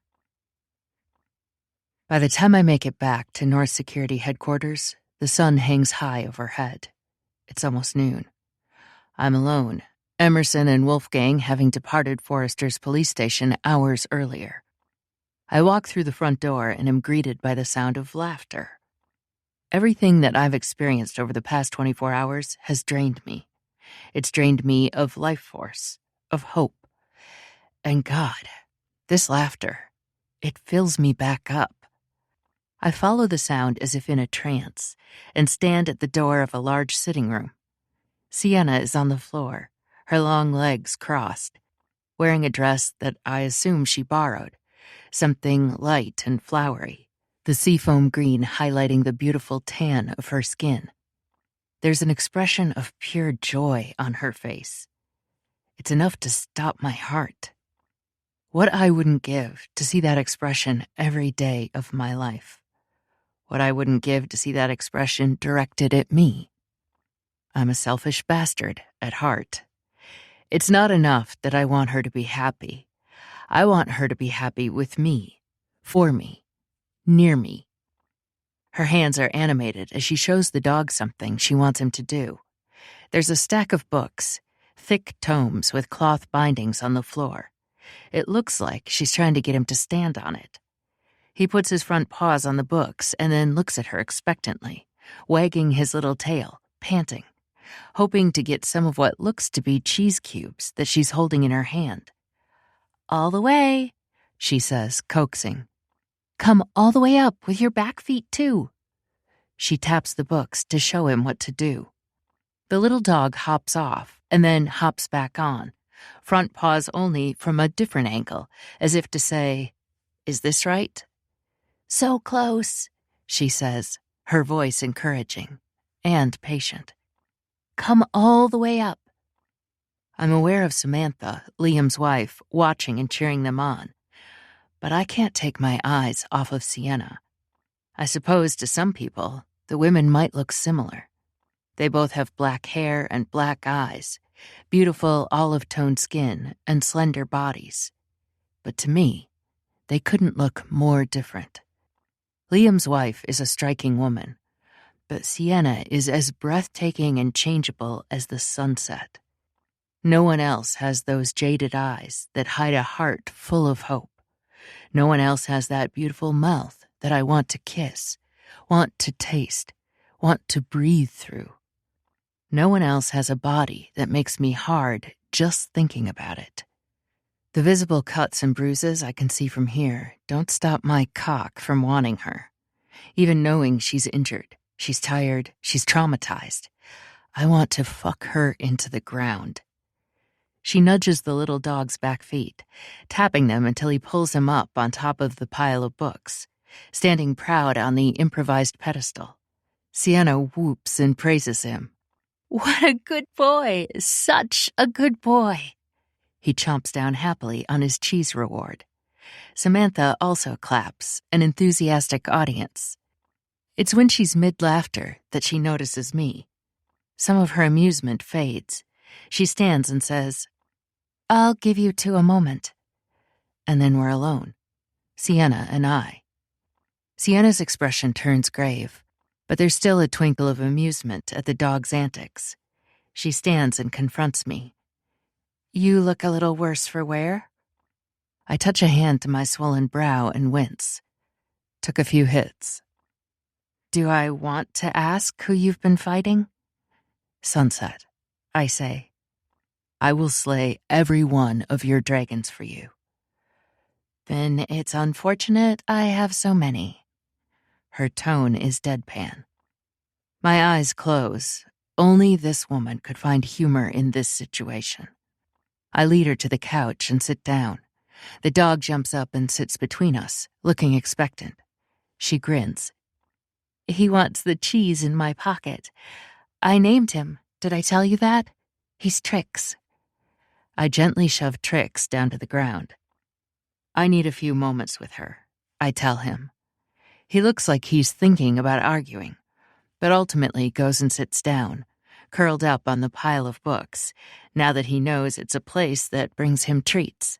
By the time I make it back to North Security Headquarters, the sun hangs high overhead. It's almost noon. I'm alone, Emerson and Wolfgang having departed Forrester's police station hours earlier. I walk through the front door and am greeted by the sound of laughter. Everything that I've experienced over the past 24 hours has drained me. It's drained me of life force, of hope. And God, this laughter, it fills me back up. I follow the sound as if in a trance and stand at the door of a large sitting room. Sienna is on the floor, her long legs crossed, wearing a dress that I assume she borrowed. Something light and flowery, the seafoam green highlighting the beautiful tan of her skin. There's an expression of pure joy on her face. It's enough to stop my heart. What I wouldn't give to see that expression every day of my life. What I wouldn't give to see that expression directed at me. I'm a selfish bastard at heart. It's not enough that I want her to be happy. I want her to be happy with me, for me, near me. Her hands are animated as she shows the dog something she wants him to do. There's a stack of books, thick tomes with cloth bindings on the floor. It looks like she's trying to get him to stand on it. He puts his front paws on the books and then looks at her expectantly, wagging his little tail, panting, hoping to get some of what looks to be cheese cubes that she's holding in her hand. "All the way," she says, coaxing. "Come all the way up with your back feet, too." She taps the books to show him what to do. The little dog hops off and then hops back on, front paws only from a different angle, as if to say, "Is this right?" "So close," she says, her voice encouraging and patient. "Come all the way up." I'm aware of Samantha, Liam's wife, watching and cheering them on, but I can't take my eyes off of Sienna. I suppose to some people, the women might look similar. They both have black hair and black eyes, beautiful olive-toned skin, and slender bodies. But to me, they couldn't look more different. Liam's wife is a striking woman, but Sienna is as breathtaking and changeable as the sunset. No one else has those jaded eyes that hide a heart full of hope. No one else has that beautiful mouth that I want to kiss, want to taste, want to breathe through. No one else has a body that makes me hard just thinking about it. The visible cuts and bruises I can see from here don't stop my cock from wanting her. Even knowing she's injured, she's tired, she's traumatized, I want to fuck her into the ground. She nudges the little dog's back feet, tapping them until he pulls him up on top of the pile of books, standing proud on the improvised pedestal. Sienna whoops and praises him. "What a good boy! Such a good boy!" He chomps down happily on his cheese reward. Samantha also claps, an enthusiastic audience. It's when she's mid-laughter that she notices me. Some of her amusement fades. She stands and says, "I'll give you two a moment." And then we're alone, Sienna and I. Sienna's expression turns grave, but there's still a twinkle of amusement at the dog's antics. She stands and confronts me. "You look a little worse for wear?" I touch a hand to my swollen brow and wince. Took a few hits. "Do I want to ask who you've been fighting?" "Sunset," I say. "I will slay every one of your dragons for you." "Then it's unfortunate I have so many." Her tone is deadpan. My eyes close. Only this woman could find humor in this situation. I lead her to the couch and sit down. The dog jumps up and sits between us, looking expectant. She grins. "He wants the cheese in my pocket. I named him. Did I tell you that? He's Trix." I gently shove Trix down to the ground. "I need a few moments with her," I tell him. He looks like he's thinking about arguing, but ultimately goes and sits down, curled up on the pile of books, now that he knows it's a place that brings him treats.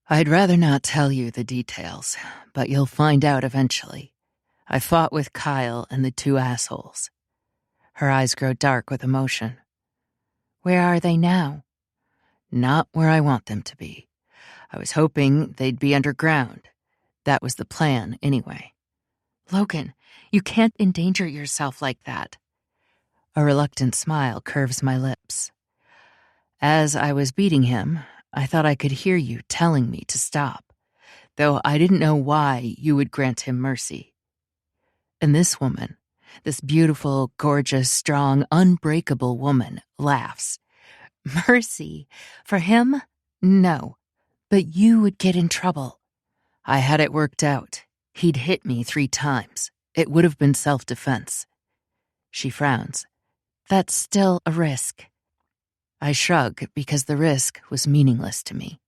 "I'd rather not tell you the details, but you'll find out eventually. I fought with Kyle and the two assholes." Her eyes grow dark with emotion. "Where are they now?" "Not where I want them to be. I was hoping they'd be underground. That was the plan, anyway." "Logan, you can't endanger yourself like that." A reluctant smile curves my lips. "As I was beating him, I thought I could hear you telling me to stop, though I didn't know why you would grant him mercy." And this woman, this beautiful, gorgeous, strong, unbreakable woman, laughs. "Mercy? For him? No. But you would get in trouble." "I had it worked out. He'd hit me 3 times. It would have been self-defense." She frowns. "That's still a risk." I shrug because the risk was meaningless to me.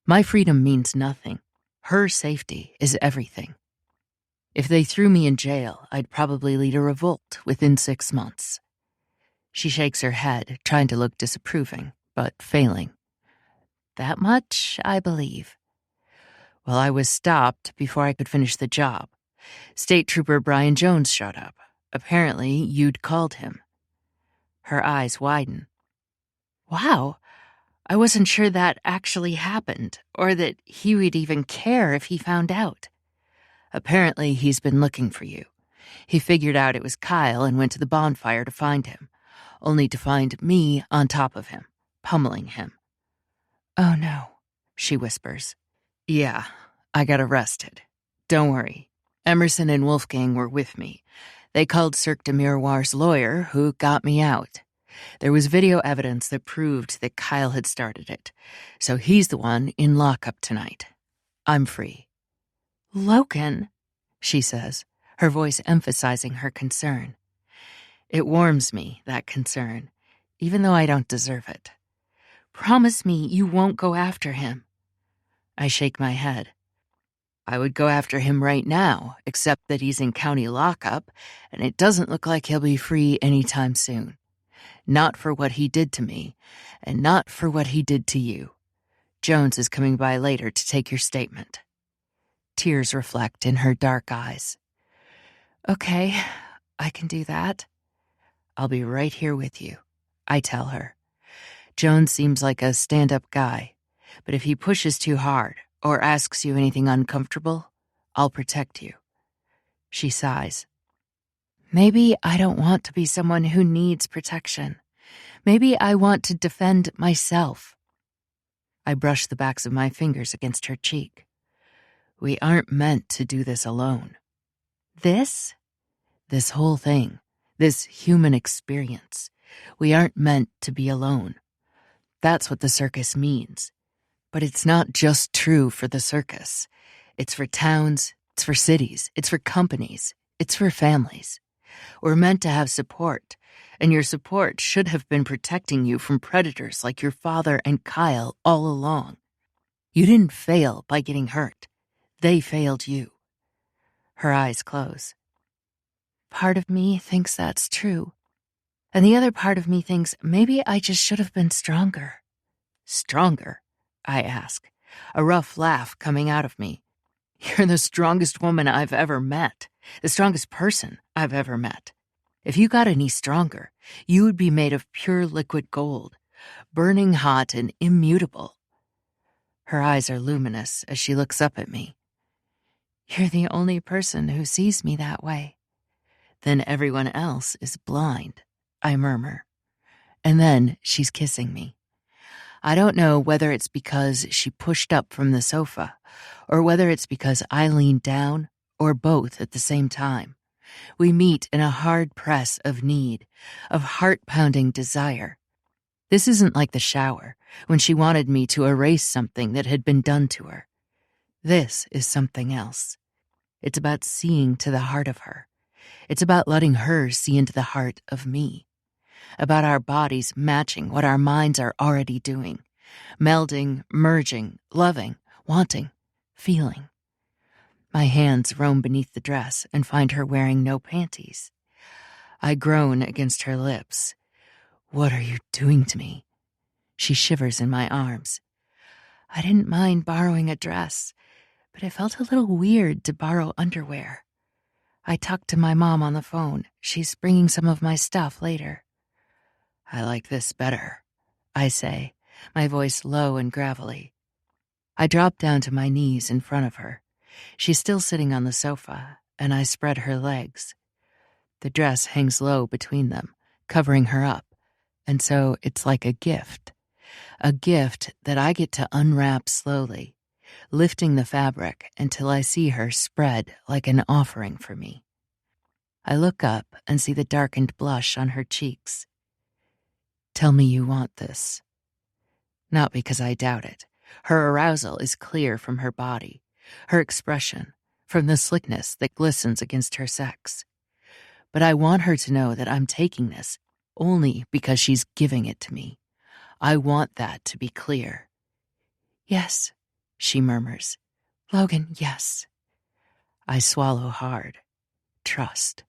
My freedom means nothing. Her safety is everything. If they threw me in jail, I'd probably lead a revolt within 6 months. She shakes her head, trying to look disapproving, but failing. "That much, I believe." Well, I was stopped before I could finish the job. State Trooper Brian Jones showed up. Apparently, you'd called him. Her eyes widen. "Wow. I wasn't sure that actually happened, or that he would even care if he found out." "Apparently, he's been looking for you. He figured out it was Kyle and went to the bonfire to find him. only to find me on top of him, pummeling him. "Oh, no," she whispers. "Yeah, I got arrested. Don't worry. Emerson and Wolfgang were with me. They called Cirque de Miroirs' lawyer, who got me out. There was video evidence that proved that Kyle had started it, so he's the one in lockup tonight. I'm free." "Logan," she says, her voice emphasizing her concern. It warms me, that concern, even though I don't deserve it. "promise me you won't go after him." I shake my head. I would go after him right now, except that he's in county lockup, and it doesn't look like he'll be free anytime soon. Not for what he did to me, and not for what he did to you. Jones is coming by later to take your statement. Tears reflect in her dark eyes. "Okay, I can do that." "I'll be right here with you," I tell her. Jones seems like a stand-up guy, but if he pushes too hard or asks you anything uncomfortable, I'll protect you. She sighs. "Maybe I don't want to be someone who needs protection. Maybe I want to defend myself." I brush the backs of my fingers against her cheek. We aren't meant to do this alone. This whole thing, this human experience, we aren't meant to be alone. That's what the circus means. But it's not just true for the circus. It's for towns, it's for cities, it's for companies, it's for families. We're meant to have support, and your support should have been protecting you from predators like your father and Kyle all along. You didn't fail by getting hurt. They failed you. Her eyes close. "Part of me thinks that's true. And the other part of me thinks maybe I just should have been stronger." "Stronger?" I ask, a rough laugh coming out of me. "You're the strongest woman I've ever met, the strongest person I've ever met. If you got any stronger, you would be made of pure liquid gold, burning hot and immutable." Her eyes are luminous as she looks up at me. "You're the only person who sees me that way." "Then everyone else is blind," I murmur. And then she's kissing me. I don't know whether it's because she pushed up from the sofa, or whether it's because I leaned down, or both at the same time. We meet in a hard press of need, of heart-pounding desire. This isn't like the shower, when she wanted me to erase something that had been done to her. This is something else. It's about seeing to the heart of her. It's about letting her see into the heart of me. About our bodies matching what our minds are already doing. Melding, merging, loving, wanting, feeling. My hands roam beneath the dress and find her wearing no panties. I groan against her lips. "What are you doing to me?" She shivers in my arms. "I didn't mind borrowing a dress, but it felt a little weird to borrow underwear. I talked to my mom on the phone. She's bringing some of my stuff later." "I like this better," I say, my voice low and gravelly. I drop down to my knees in front of her. She's still sitting on the sofa, and I spread her legs. The dress hangs low between them, covering her up, and so it's like a gift that I get to unwrap slowly, lifting the fabric until I see her spread like an offering for me. I look up and see the darkened blush on her cheeks. "Tell me you want this." Not because I doubt it. Her arousal is clear from her body, her expression, from the slickness that glistens against her sex. But I want her to know that I'm taking this only because she's giving it to me. I want that to be clear. "Yes," she murmurs. "Logan, yes." I swallow hard. Trust.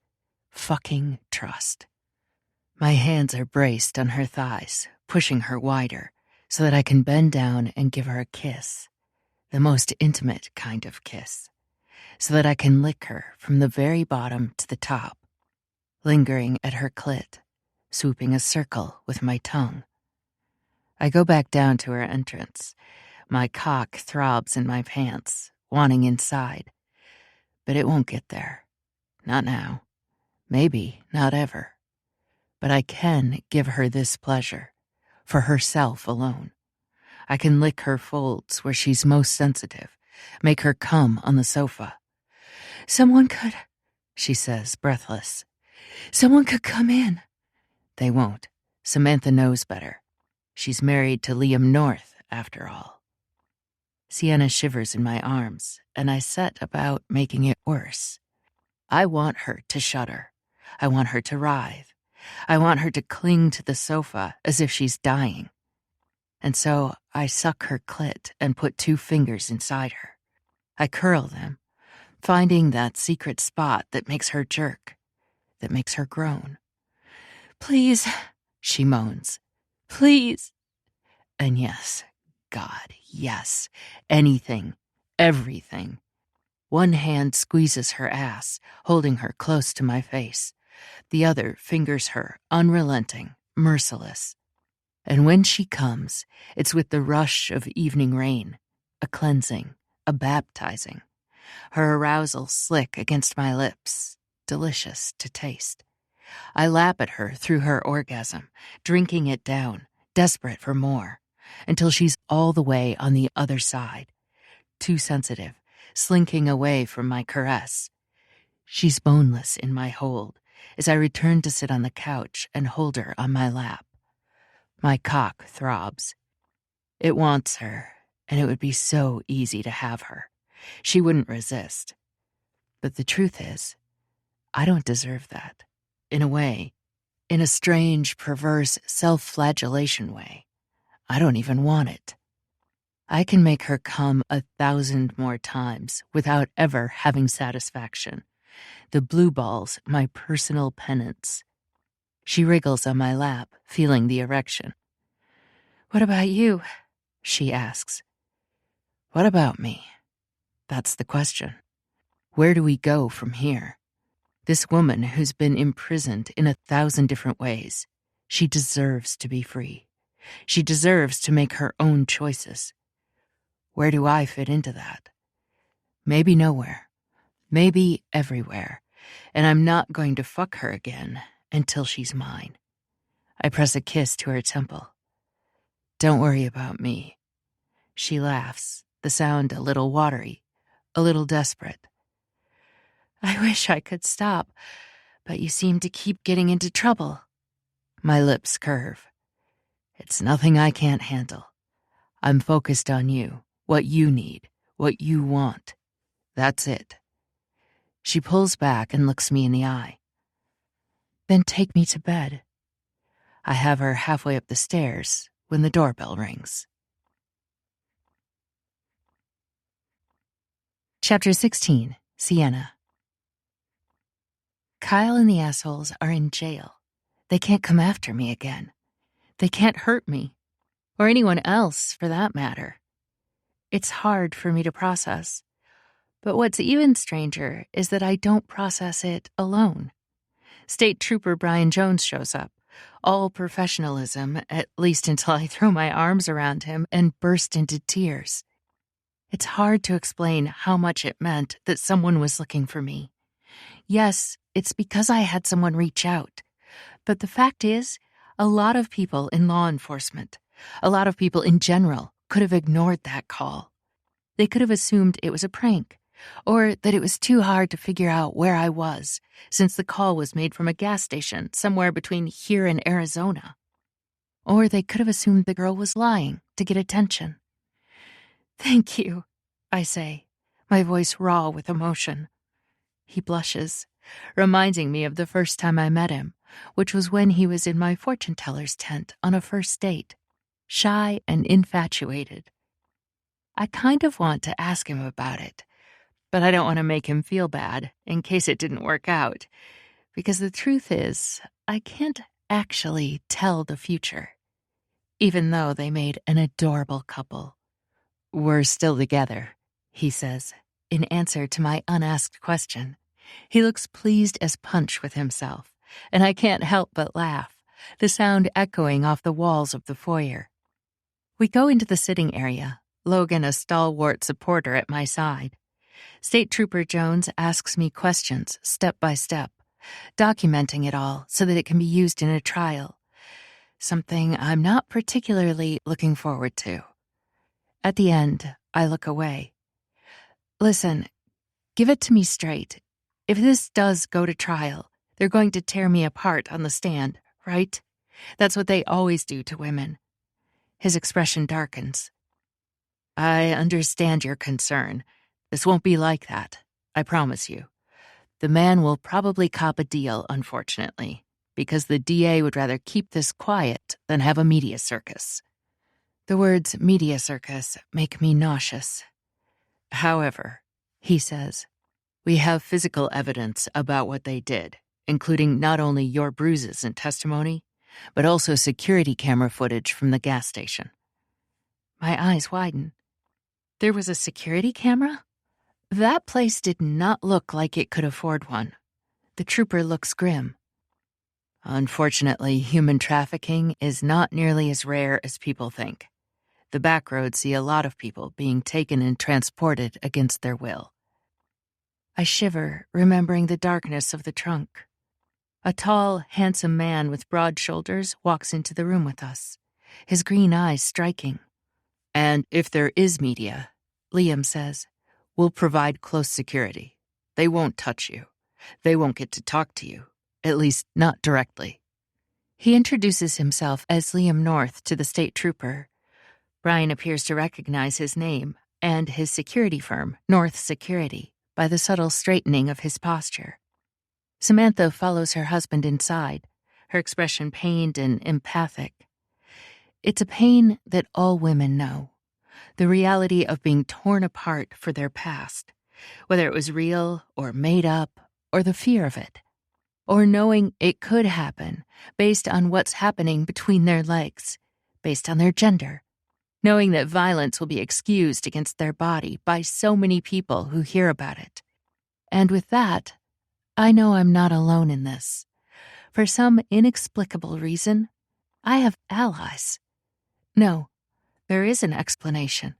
Fucking trust. My hands are braced on her thighs, pushing her wider, so that I can bend down and give her a kiss, the most intimate kind of kiss, so that I can lick her from the very bottom to the top, lingering at her clit, swooping a circle with my tongue. I go back down to her entrance. My cock throbs in my pants, wanting inside. But it won't get there. Not now. Maybe not ever. But I can give her this pleasure, for herself alone. I can lick her folds where she's most sensitive, make her come on the sofa. "Someone could," she says, breathless. "Someone could come in." They won't. Samantha knows better. She's married to Liam North, after all. Sienna shivers in my arms, and I set about making it worse. I want her to shudder. I want her to writhe. I want her to cling to the sofa as if she's dying. And so I suck her clit and put 2 fingers inside her. I curl them, finding that secret spot that makes her jerk, that makes her groan. "Please," she moans. "Please." And yes, God, yes, anything, everything. One hand squeezes her ass, holding her close to my face. The other fingers her, unrelenting, merciless. And when she comes, it's with the rush of evening rain, a cleansing, a baptizing. Her arousal slick against my lips, delicious to taste. I lap at her through her orgasm, drinking it down, desperate for more, until she's all the way on the other side, too sensitive, slinking away from my caress. She's boneless in my hold as I return to sit on the couch and hold her on my lap. My cock throbs. It wants her, and it would be so easy to have her. She wouldn't resist. But the truth is, I don't deserve that. In a way, in a strange, perverse, self-flagellation way. I don't even want it. I can make her come 1,000 more times without ever having satisfaction. The blue balls, my personal penance. She wriggles on my lap, feeling the erection. "What about you?" she asks. What about me? That's the question. Where do we go from here? This woman who's been imprisoned in 1,000 different ways, she deserves to be free. She deserves to make her own choices. Where do I fit into that? Maybe nowhere. Maybe everywhere. And I'm not going to fuck her again until she's mine. I press a kiss to her temple. Don't worry about me. She laughs, the sound a little watery, a little desperate. "I wish I could stop, but you seem to keep getting into trouble." My lips curve. It's nothing I can't handle. I'm focused on you, what you need, what you want. That's it. She pulls back and looks me in the eye. "Then take me to bed." I have her halfway up the stairs when the doorbell rings. Chapter 16, Sienna. Kyle and the assholes are in jail. They can't come after me again. They can't hurt me, or anyone else for that matter. It's hard for me to process. But what's even stranger is that I don't process it alone. State Trooper Brian Jones shows up, all professionalism, at least until I throw my arms around him and burst into tears. It's hard to explain how much it meant that someone was looking for me. Yes, it's because I had someone reach out. But the fact is, a lot of people in law enforcement, a lot of people in general, could have ignored that call. They could have assumed it was a prank, or that it was too hard to figure out where I was, since the call was made from a gas station somewhere between here and Arizona. Or they could have assumed the girl was lying to get attention. "Thank you," I say, my voice raw with emotion. He blushes, reminding me of the first time I met him, which was when he was in my fortune-teller's tent on a first date, shy and infatuated. I kind of want to ask him about it, but I don't want to make him feel bad in case it didn't work out, because the truth is, I can't actually tell the future, even though they made an adorable couple. We're still together, he says, in answer to my unasked question. He looks pleased as punch with himself, and I can't help but laugh, the sound echoing off the walls of the foyer. We go into the sitting area, Logan a stalwart supporter at my side. State Trooper Jones asks me questions step by step, documenting it all so that it can be used in a trial. Something I'm not particularly looking forward to. At the end, I look away. Listen, give it to me straight. If this does go to trial, they're going to tear me apart on the stand, right? That's what they always do to women. His expression darkens. I understand your concern. This won't be like that, I promise you. The man will probably cop a deal, unfortunately, because the DA would rather keep this quiet than have a media circus. The words media circus make me nauseous. However, he says, we have physical evidence about what they did, including not only your bruises and testimony, but also security camera footage from the gas station. My eyes widen. There was a security camera? That place did not look like it could afford one. The trooper looks grim. Unfortunately, human trafficking is not nearly as rare as people think. The back roads see a lot of people being taken and transported against their will. I shiver, remembering the darkness of the trunk. A tall, handsome man with broad shoulders walks into the room with us, his green eyes striking. And if there is media, Liam says, we'll provide close security. They won't touch you. They won't get to talk to you, at least not directly. He introduces himself as Liam North to the state trooper. Brian appears to recognize his name and his security firm, North Security, by the subtle straightening of his posture. Samantha follows her husband inside, her expression pained and empathic. It's a pain that all women know, the reality of being torn apart for their past, whether it was real or made up, or the fear of it, or knowing it could happen based on what's happening between their legs, based on their gender, knowing that violence will be excused against their body by so many people who hear about it. And with that, I know I'm not alone in this. For some inexplicable reason, I have allies. No, there is an explanation.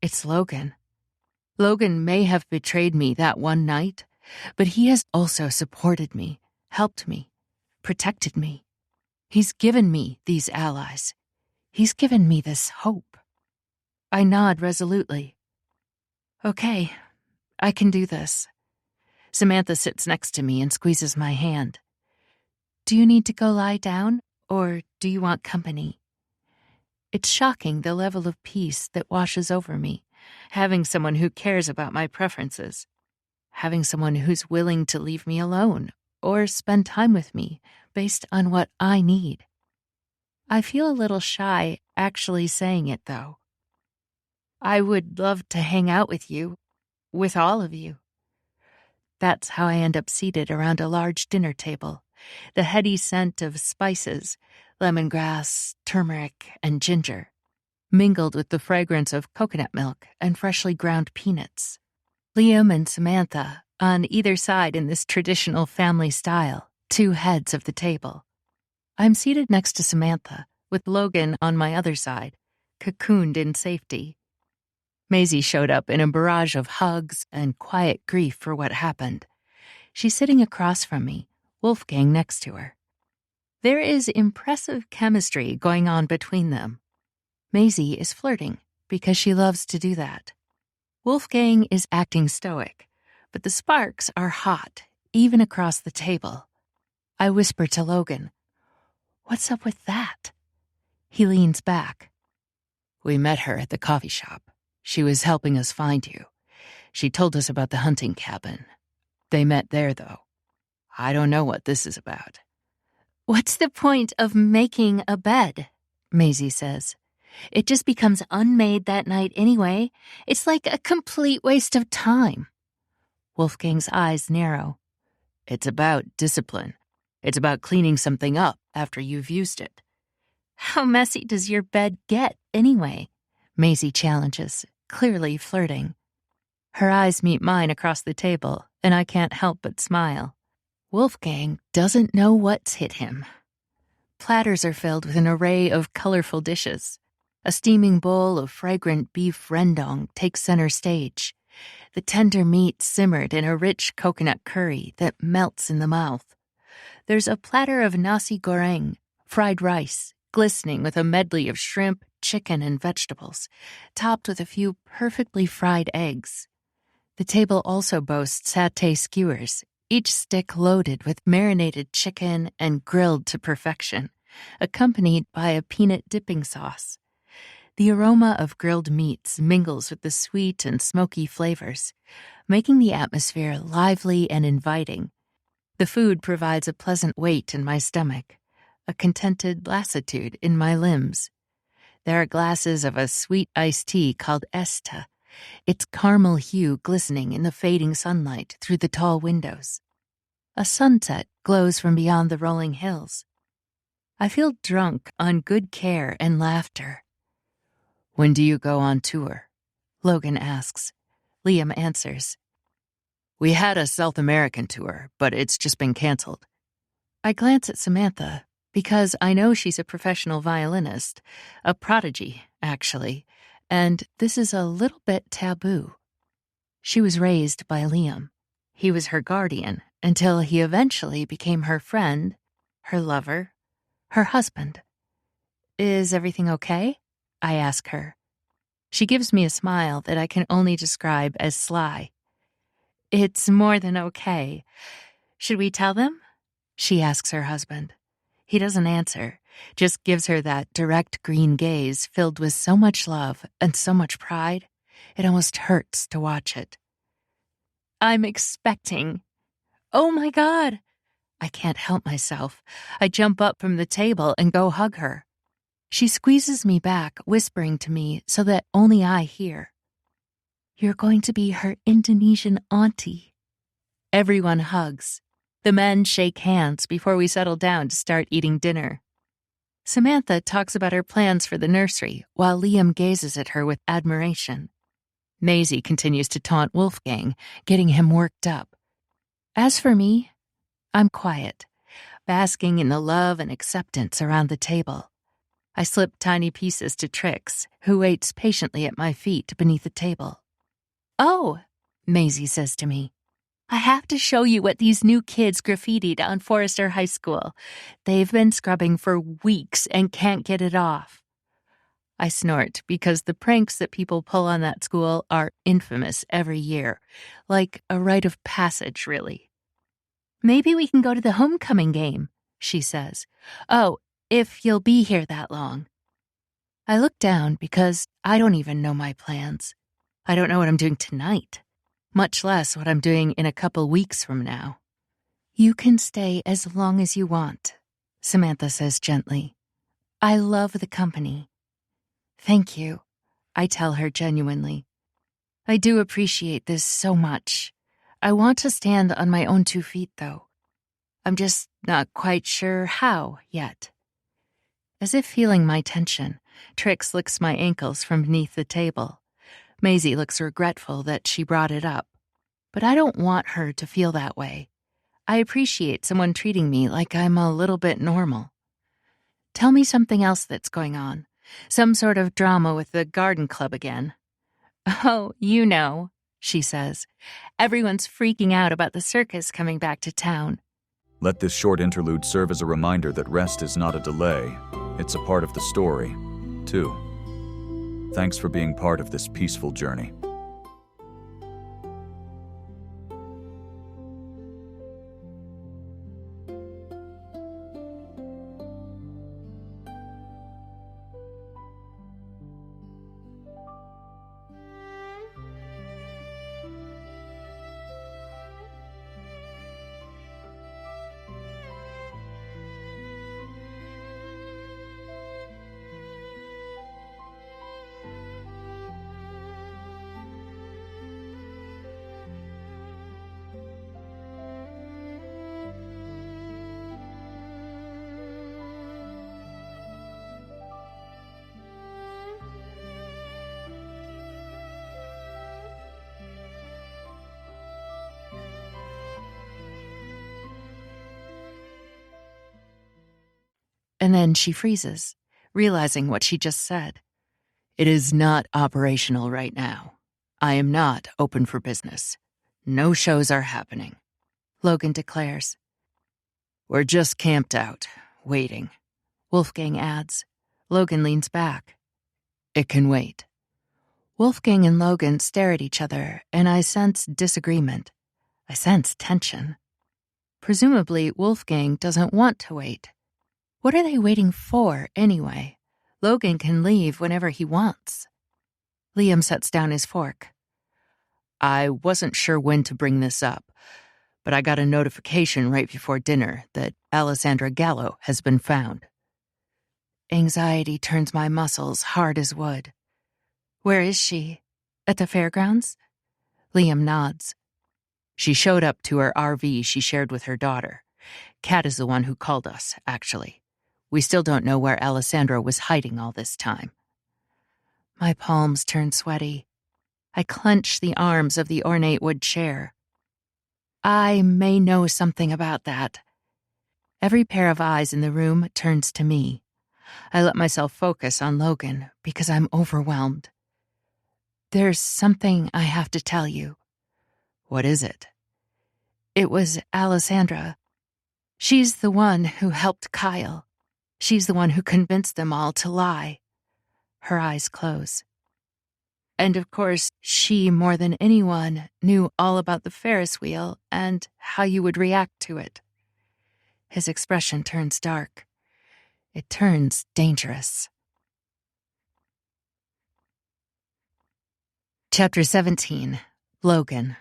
It's Logan. Logan may have betrayed me that one night, but he has also supported me, helped me, protected me. He's given me these allies. He's given me this hope. I nod resolutely. Okay, I can do this. Samantha sits next to me and squeezes my hand. Do you need to go lie down, or do you want company? It's shocking the level of peace that washes over me, having someone who cares about my preferences, having someone who's willing to leave me alone or spend time with me based on what I need. I feel a little shy actually saying it, though. I would love to hang out with you, with all of you. That's how I end up seated around a large dinner table, the heady scent of spices, lemongrass, turmeric, and ginger, mingled with the fragrance of coconut milk and freshly ground peanuts. Liam and Samantha, on either side in this traditional family style, two heads of the table. I'm seated next to Samantha, with Logan on my other side, cocooned in safety. Maisie showed up in a barrage of hugs and quiet grief for what happened. She's sitting across from me, Wolfgang next to her. There is impressive chemistry going on between them. Maisie is flirting because she loves to do that. Wolfgang is acting stoic, but the sparks are hot, even across the table. I whisper to Logan, "What's up with that?" He leans back. We met her at the coffee shop. She was helping us find you. She told us about the hunting cabin. They met there, though. I don't know what this is about. What's the point of making a bed? Maisie says. It just becomes unmade that night anyway. It's like a complete waste of time. Wolfgang's eyes narrow. It's about discipline. It's about cleaning something up after you've used it. How messy does your bed get anyway? Maisie challenges, clearly flirting. Her eyes meet mine across the table, and I can't help but smile. Wolfgang doesn't know what's hit him. Platters are filled with an array of colorful dishes. A steaming bowl of fragrant beef rendang takes center stage, The tender meat simmered in a rich coconut curry that melts in the mouth. There's a platter of nasi goreng, fried rice, glistening with a medley of shrimp, chicken, and vegetables, topped with a few perfectly fried eggs. The table also boasts satay skewers, each stick loaded with marinated chicken and grilled to perfection, accompanied by a peanut dipping sauce. The aroma of grilled meats mingles with the sweet and smoky flavors, making the atmosphere lively and inviting. The food provides a pleasant weight in my stomach, a contented lassitude in my limbs. There are glasses of a sweet iced tea called Esta, its caramel hue glistening in the fading sunlight through the tall windows. A sunset glows from beyond the rolling hills. I feel drunk on good care and laughter. "When do you go on tour?" Logan asks. Liam answers. "We had a South American tour, but it's just been canceled." I glance at Samantha because I know she's a professional violinist, a prodigy, actually, and this is a little bit taboo. She was raised by Liam. He was her guardian until he eventually became her friend, her lover, her husband. Is everything okay? I ask her. She gives me a smile that I can only describe as sly. It's more than okay. Should we tell them? She asks her husband. He doesn't answer, just gives her that direct green gaze filled with so much love and so much pride, it almost hurts to watch it. I'm expecting. Oh my God! I can't help myself. I jump up from the table and go hug her. She squeezes me back, whispering to me so that only I hear. You're going to be her Indonesian auntie. Everyone hugs. The men shake hands before we settle down to start eating dinner. Samantha talks about her plans for the nursery while Liam gazes at her with admiration. Maisie continues to taunt Wolfgang, getting him worked up. As for me, I'm quiet, basking in the love and acceptance around the table. I slip tiny pieces to Trix, who waits patiently at my feet beneath the table. Oh, Maisie says to me, I have to show you what these new kids graffitied on Forrester High School. They've been scrubbing for weeks and can't get it off. I snort because the pranks that people pull on that school are infamous every year, like a rite of passage, really. Maybe we can go to the homecoming game, she says. Oh, if you'll be here that long. I look down because I don't even know my plans. I don't know what I'm doing tonight, much less what I'm doing in a couple weeks from now. You can stay as long as you want, Samantha says gently. I love the company. Thank you, I tell her genuinely. I do appreciate this so much. I want to stand on my own 2 feet, though. I'm just not quite sure how yet. As if feeling my tension, Trix licks my ankles from beneath the table. Maisie looks regretful that she brought it up. But I don't want her to feel that way. I appreciate someone treating me like I'm a little bit normal. Tell me something else that's going on. Some sort of drama with the garden club again. Oh, you know, she says. Everyone's freaking out about the circus coming back to town. Let this short interlude serve as a reminder that rest is not a delay. It's a part of the story, too. Thanks for being part of this peaceful journey. And then she freezes, realizing what she just said. It is not operational right now. I am not open for business. No shows are happening, Logan declares. We're just camped out, waiting, Wolfgang adds. Logan leans back. It can wait. Wolfgang and Logan stare at each other, and I sense disagreement. I sense tension. Presumably, Wolfgang doesn't want to wait. What are they waiting for, anyway? Logan can leave whenever he wants. Liam sets down his fork. I wasn't sure when to bring this up, but I got a notification right before dinner that Alessandra Gallo has been found. Anxiety turns my muscles hard as wood. Where is she? At the fairgrounds? Liam nods. She showed up to her RV she shared with her daughter. Kat is the one who called us, actually. We still don't know where Alessandra was hiding all this time. My palms turn sweaty. I clench the arms of the ornate wood chair. I may know something about that. Every pair of eyes in the room turns to me. I let myself focus on Logan because I'm overwhelmed. There's something I have to tell you. What is it? It was Alessandra. She's the one who helped Kyle. She's the one who convinced them all to lie. Her eyes close. And of course, she, more than anyone, knew all about the Ferris wheel and how you would react to it. His expression turns dark. It turns dangerous. Chapter 17. Logan.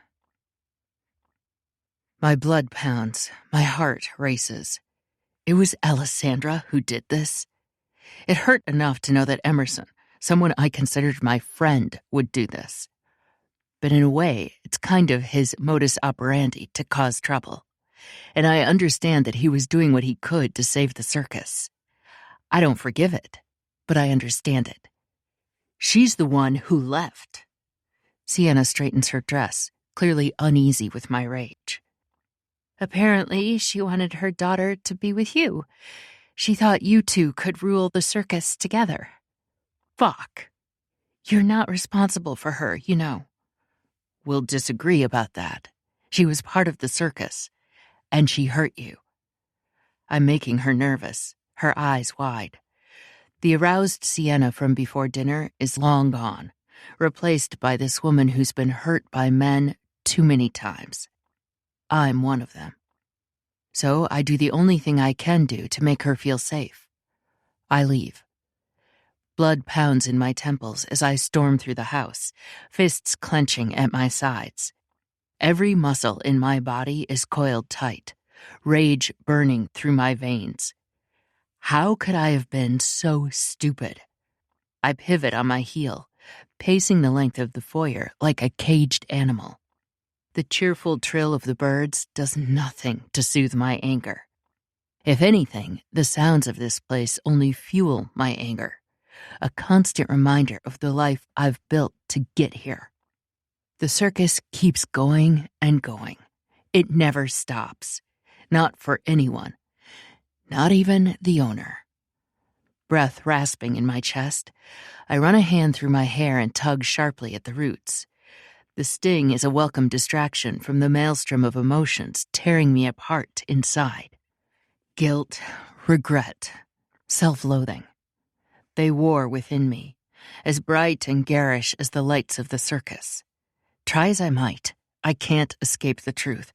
My blood pounds. My heart races. It was Alessandra who did this. It hurt enough to know that Emerson, someone I considered my friend, would do this. But in a way, it's kind of his modus operandi to cause trouble. And I understand that he was doing what he could to save the circus. I don't forgive it, but I understand it. She's the one who left. Sienna straightens her dress, clearly uneasy with my rage. Apparently, she wanted her daughter to be with you. She thought you two could rule the circus together. Fuck. You're not responsible for her, you know. We'll disagree about that. She was part of the circus, and she hurt you. I'm making her nervous, her eyes wide. The aroused Sienna from before dinner is long gone, replaced by this woman who's been hurt by men too many times. I'm one of them. So I do the only thing I can do to make her feel safe. I leave. Blood pounds in my temples as I storm through the house, fists clenching at my sides. Every muscle in my body is coiled tight, rage burning through my veins. How could I have been so stupid? I pivot on my heel, pacing the length of the foyer like a caged animal. The cheerful trill of the birds does nothing to soothe my anger. If anything, the sounds of this place only fuel my anger, a constant reminder of the life I've built to get here. The circus keeps going and going. It never stops. Not for anyone. Not even the owner. Breath rasping in my chest, I run a hand through my hair and tug sharply at the roots. The sting is a welcome distraction from the maelstrom of emotions tearing me apart inside. Guilt, regret, self-loathing. They war within me, as bright and garish as the lights of the circus. Try as I might, I can't escape the truth.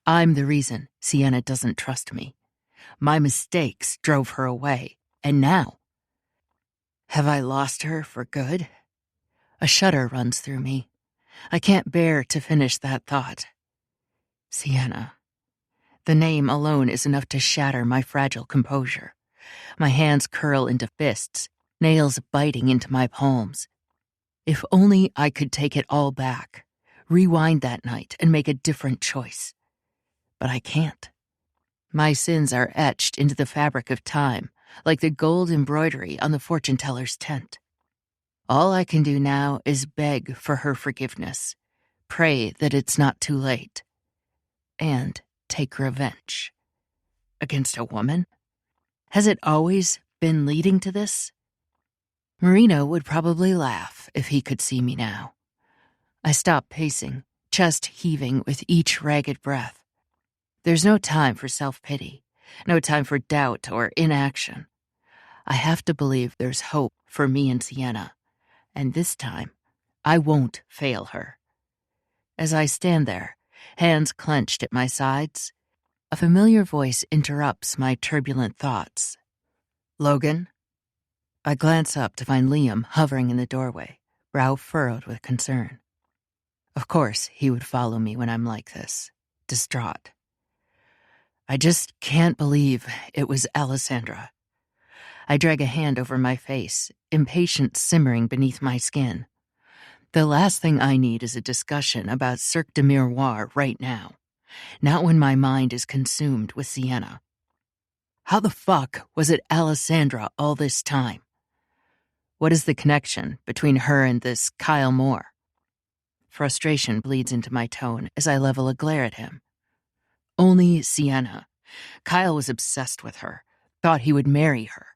I'm the reason Sienna doesn't trust me. My mistakes drove her away, and now, have I lost her for good? A shudder runs through me. I can't bear to finish that thought. Sienna. The name alone is enough to shatter my fragile composure. My hands curl into fists, nails biting into my palms. If only I could take it all back, rewind that night and make a different choice. But I can't. My sins are etched into the fabric of time, like the gold embroidery on the fortune-teller's tent. All I can do now is beg for her forgiveness, pray that it's not too late, and take revenge. Against a woman? Has it always been leading to this? Marino would probably laugh if he could see me now. I stop pacing, chest heaving with each ragged breath. There's no time for self-pity, no time for doubt or inaction. I have to believe there's hope for me and Sienna, and this time, I won't fail her. As I stand there, hands clenched at my sides, a familiar voice interrupts my turbulent thoughts. "Logan?" I glance up to find Liam hovering in the doorway, brow furrowed with concern. Of course he would follow me when I'm like this, distraught. I just can't believe it was Alessandra. I drag a hand over my face, impatience simmering beneath my skin. The last thing I need is a discussion about Cirque de Miroirs right now, not when my mind is consumed with Sienna. How the fuck was it Alessandra all this time? What is the connection between her and this Kyle Moore? Frustration bleeds into my tone as I level a glare at him. Only Sienna. Kyle was obsessed with her, thought he would marry her.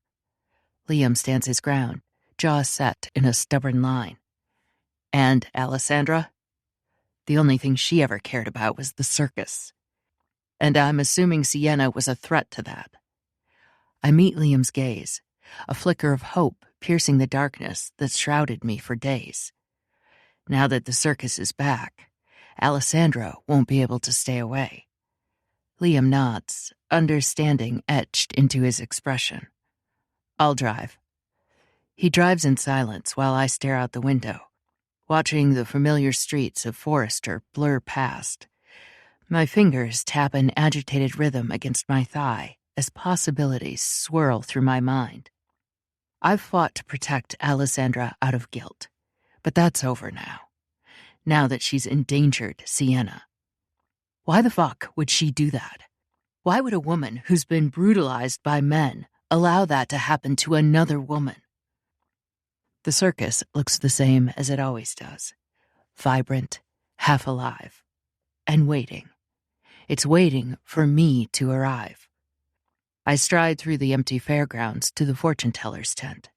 Liam stands his ground, jaw set in a stubborn line. And Alessandra? The only thing she ever cared about was the circus. And I'm assuming Sienna was a threat to that. I meet Liam's gaze, a flicker of hope piercing the darkness that shrouded me for days. Now that the circus is back, Alessandra won't be able to stay away. Liam nods, understanding etched into his expression. I'll drive. He drives in silence while I stare out the window, watching the familiar streets of Forrester blur past. My fingers tap an agitated rhythm against my thigh as possibilities swirl through my mind. I've fought to protect Alessandra out of guilt, but that's over now. Now that she's endangered Sienna. Why the fuck would she do that? Why would a woman who's been brutalized by men allow that to happen to another woman? The circus looks the same as it always does. Vibrant, half alive, and waiting. It's waiting for me to arrive. I stride through the empty fairgrounds to the fortune-teller's tent.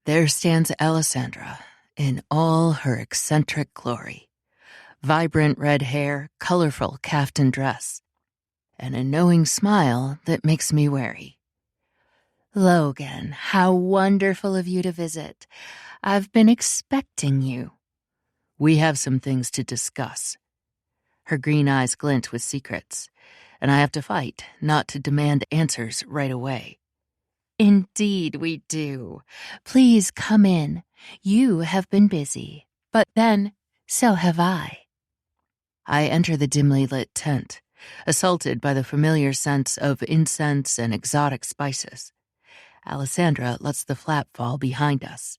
There stands Alessandra in all her eccentric glory. Vibrant red hair, colorful kaftan dress, and a knowing smile that makes me wary. Logan, how wonderful of you to visit. I've been expecting you. We have some things to discuss. Her green eyes glint with secrets, and I have to fight not to demand answers right away. Indeed we do. Please come in. You have been busy, but then so have I. I enter the dimly lit tent, assaulted by the familiar sense of incense and exotic spices. Alessandra lets the flap fall behind us,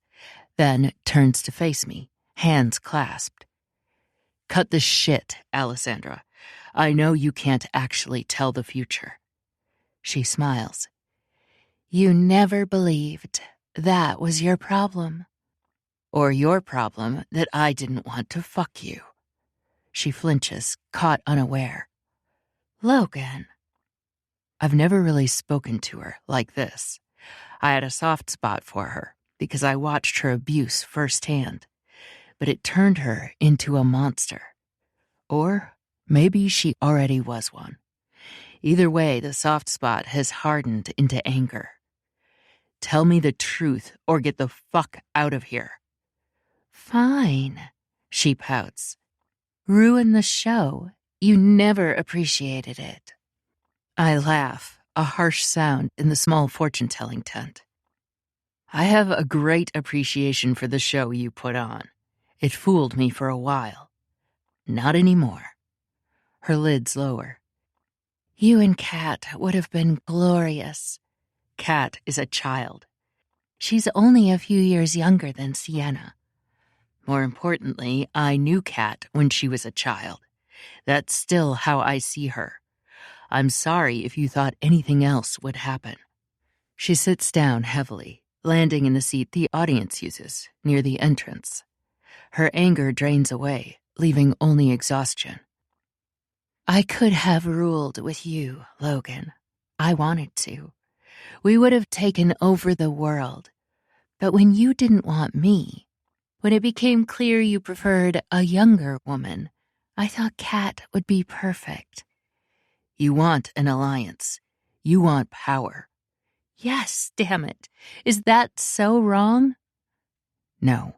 then turns to face me, hands clasped. Cut the shit, Alessandra. I know you can't actually tell the future. She smiles. You never believed that was your problem. Or your problem that I didn't want to fuck you. She flinches, caught unaware. Logan. I've never really spoken to her like this. I had a soft spot for her because I watched her abuse firsthand, but it turned her into a monster. Or maybe she already was one. Either way, the soft spot has hardened into anger. Tell me the truth or get the fuck out of here. Fine, she pouts. Ruin the show. You never appreciated it. I laugh, a harsh sound in the small fortune-telling tent. I have a great appreciation for the show you put on. It fooled me for a while. Not anymore. Her lids lower. You and Kat would have been glorious. Kat is a child. She's only a few years younger than Sienna. More importantly, I knew Kat when she was a child. That's still how I see her. I'm sorry if you thought anything else would happen. She sits down heavily, landing in the seat the audience uses, near the entrance. Her anger drains away, leaving only exhaustion. I could have ruled with you, Logan. I wanted to. We would have taken over the world. But when you didn't want me, When it became clear you preferred a younger woman, I thought Kat would be perfect. You want an alliance. You want power. Yes, damn it. Is that so wrong? No,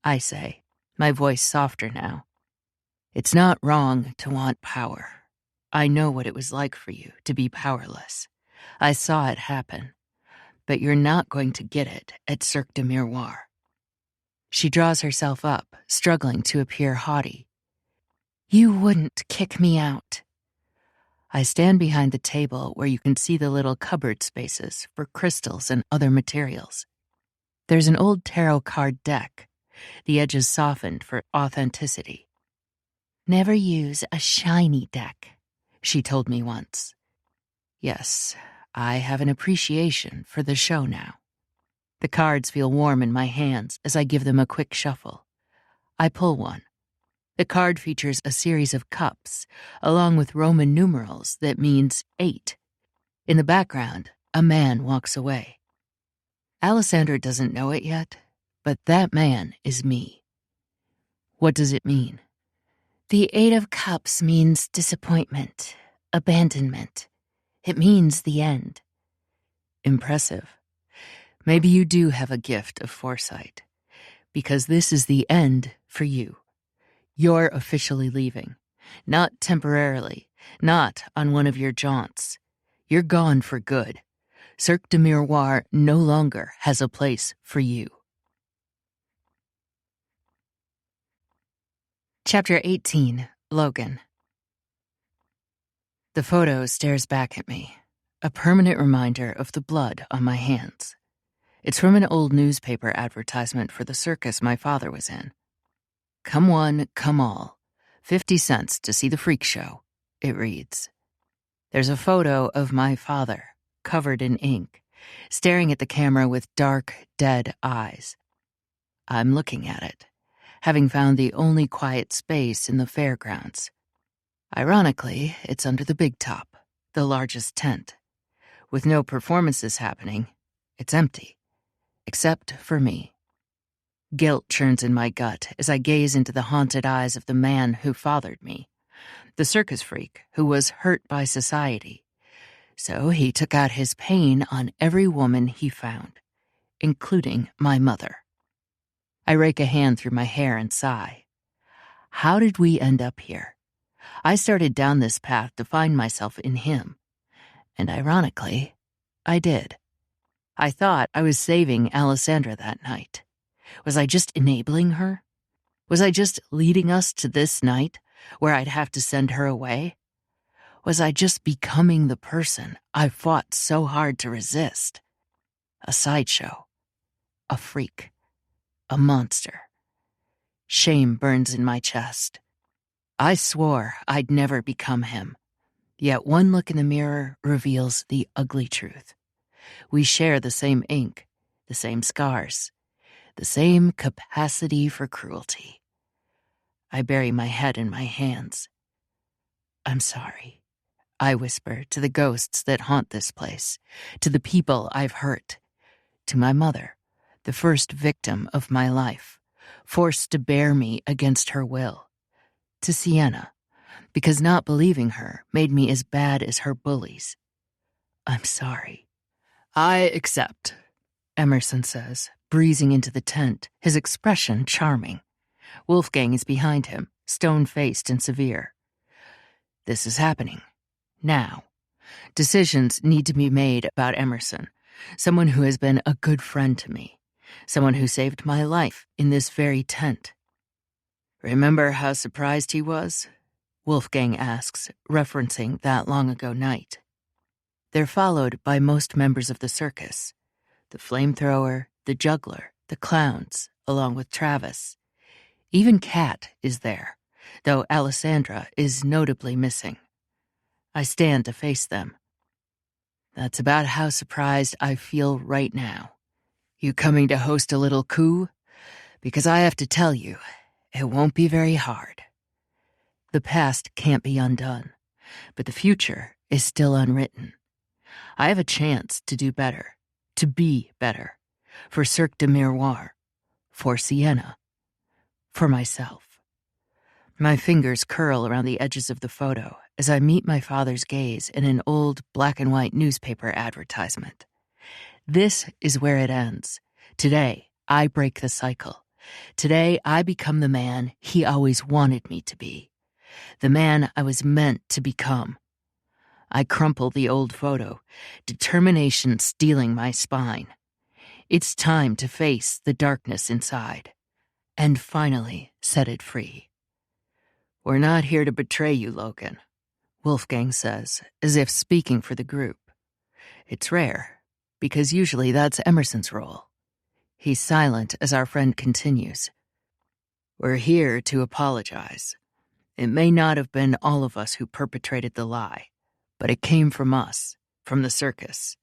I say, my voice softer now. It's not wrong to want power. I know what it was like for you to be powerless. I saw it happen. But you're not going to get it at Cirque de Miroir. She draws herself up, struggling to appear haughty. You wouldn't kick me out. I stand behind the table where you can see the little cupboard spaces for crystals and other materials. There's an old tarot card deck, the edges softened for authenticity. Never use a shiny deck, she told me once. Yes, I have an appreciation for the show now. The cards feel warm in my hands as I give them a quick shuffle. I pull one. The card features a series of cups, along with Roman numerals that means 8. In the background, a man walks away. Alessandra doesn't know it yet, but that man is me. What does it mean? The 8 of Cups means disappointment, abandonment. It means the end. Impressive. Maybe you do have a gift of foresight, because this is the end for you. You're officially leaving, not temporarily, not on one of your jaunts. You're gone for good. Cirque de Miroir no longer has a place for you. Chapter 18, Logan. The photo stares back at me, a permanent reminder of the blood on my hands. It's from an old newspaper advertisement for the circus my father was in. Come one, come all. 50 cents to see the freak show, it reads. There's a photo of my father, covered in ink, staring at the camera with dark, dead eyes. I'm looking at it, having found the only quiet space in the fairgrounds. Ironically, it's under the big top, the largest tent. With no performances happening, it's empty. Except for me. Guilt churns in my gut as I gaze into the haunted eyes of the man who fathered me, the circus freak who was hurt by society. So he took out his pain on every woman he found, including my mother. I rake a hand through my hair and sigh. How did we end up here? I started down this path to find myself in him. And ironically, I did. I thought I was saving Alessandra that night. Was I just enabling her? Was I just leading us to this night where I'd have to send her away? Was I just becoming the person I fought so hard to resist? A sideshow. A freak. A monster. Shame burns in my chest. I swore I'd never become him. Yet one look in the mirror reveals the ugly truth. We share the same ink, the same scars, the same capacity for cruelty. I bury my head in my hands. I'm sorry, I whisper to the ghosts that haunt this place, to the people I've hurt, to my mother, the first victim of my life, forced to bear me against her will, to Sienna, because not believing her made me as bad as her bullies. I'm sorry. I accept, Emerson says, breezing into the tent, his expression charming. Wolfgang is behind him, stone-faced and severe. This is happening. Now. Decisions need to be made about Emerson, someone who has been a good friend to me, someone who saved my life in this very tent. Remember how surprised he was? Wolfgang asks, referencing that long-ago night. They're followed by most members of the circus, the flamethrower, the juggler, the clowns, along with Travis. Even Kat is there, though Alessandra is notably missing. I stand to face them. That's about how surprised I feel right now. You coming to host a little coup? Because I have to tell you, it won't be very hard. The past can't be undone, but the future is still unwritten. I have a chance to do better, to be better, for Cirque de Miroir, for Sienna, for myself. My fingers curl around the edges of the photo as I meet my father's gaze in an old black-and-white newspaper advertisement. This is where it ends. Today, I break the cycle. Today, I become the man he always wanted me to be. The man I was meant to become. I crumple the old photo, determination stealing my spine. It's time to face the darkness inside, and finally set it free. "We're not here to betray you, Logan," Wolfgang says, as if speaking for the group. It's rare, because usually that's Emerson's role. He's silent as our friend continues. "We're here to apologize. It may not have been all of us who perpetrated the lie, but it came from us, from the circus.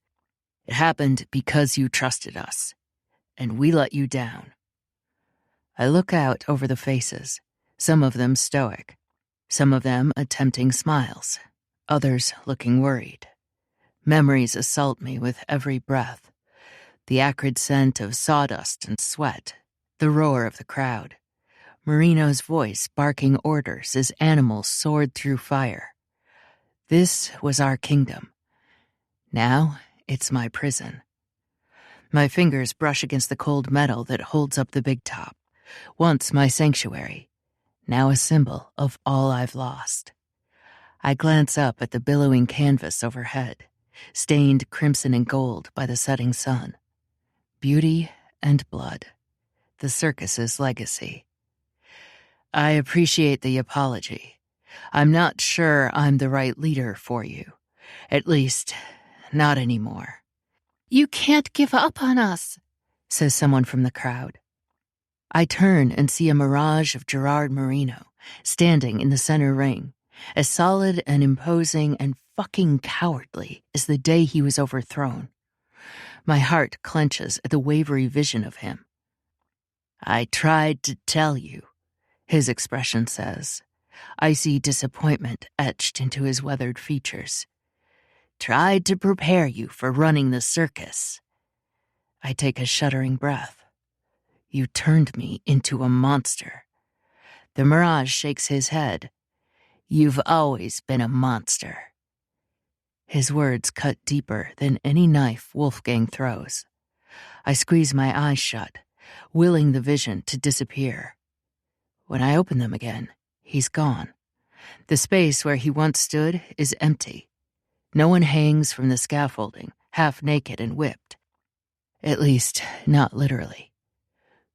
It happened because you trusted us, and we let you down." I look out over the faces, some of them stoic, some of them attempting smiles, others looking worried. Memories assault me with every breath. The acrid scent of sawdust and sweat, the roar of the crowd, Marino's voice barking orders as animals soared through fire. This was our kingdom. Now it's my prison. My fingers brush against the cold metal that holds up the big top, once my sanctuary, now a symbol of all I've lost. I glance up at the billowing canvas overhead, stained crimson and gold by the setting sun. Beauty and blood, the circus's legacy. I appreciate the apology. I'm not sure I'm the right leader for you. At least, not anymore. "You can't give up on us," says someone from the crowd. I turn and see a mirage of Gerard Marino, standing in the center ring, as solid and imposing and fucking cowardly as the day he was overthrown. My heart clenches at the wavery vision of him. "I tried to tell you," his expression says. I see disappointment etched into his weathered features. "Tried to prepare you for running the circus." I take a shuddering breath. "You turned me into a monster." The mirage shakes his head. "You've always been a monster." His words cut deeper than any knife Wolfgang throws. I squeeze my eyes shut, willing the vision to disappear. When I open them again, he's gone. The space where he once stood is empty. No one hangs from the scaffolding, half naked and whipped. At least, not literally.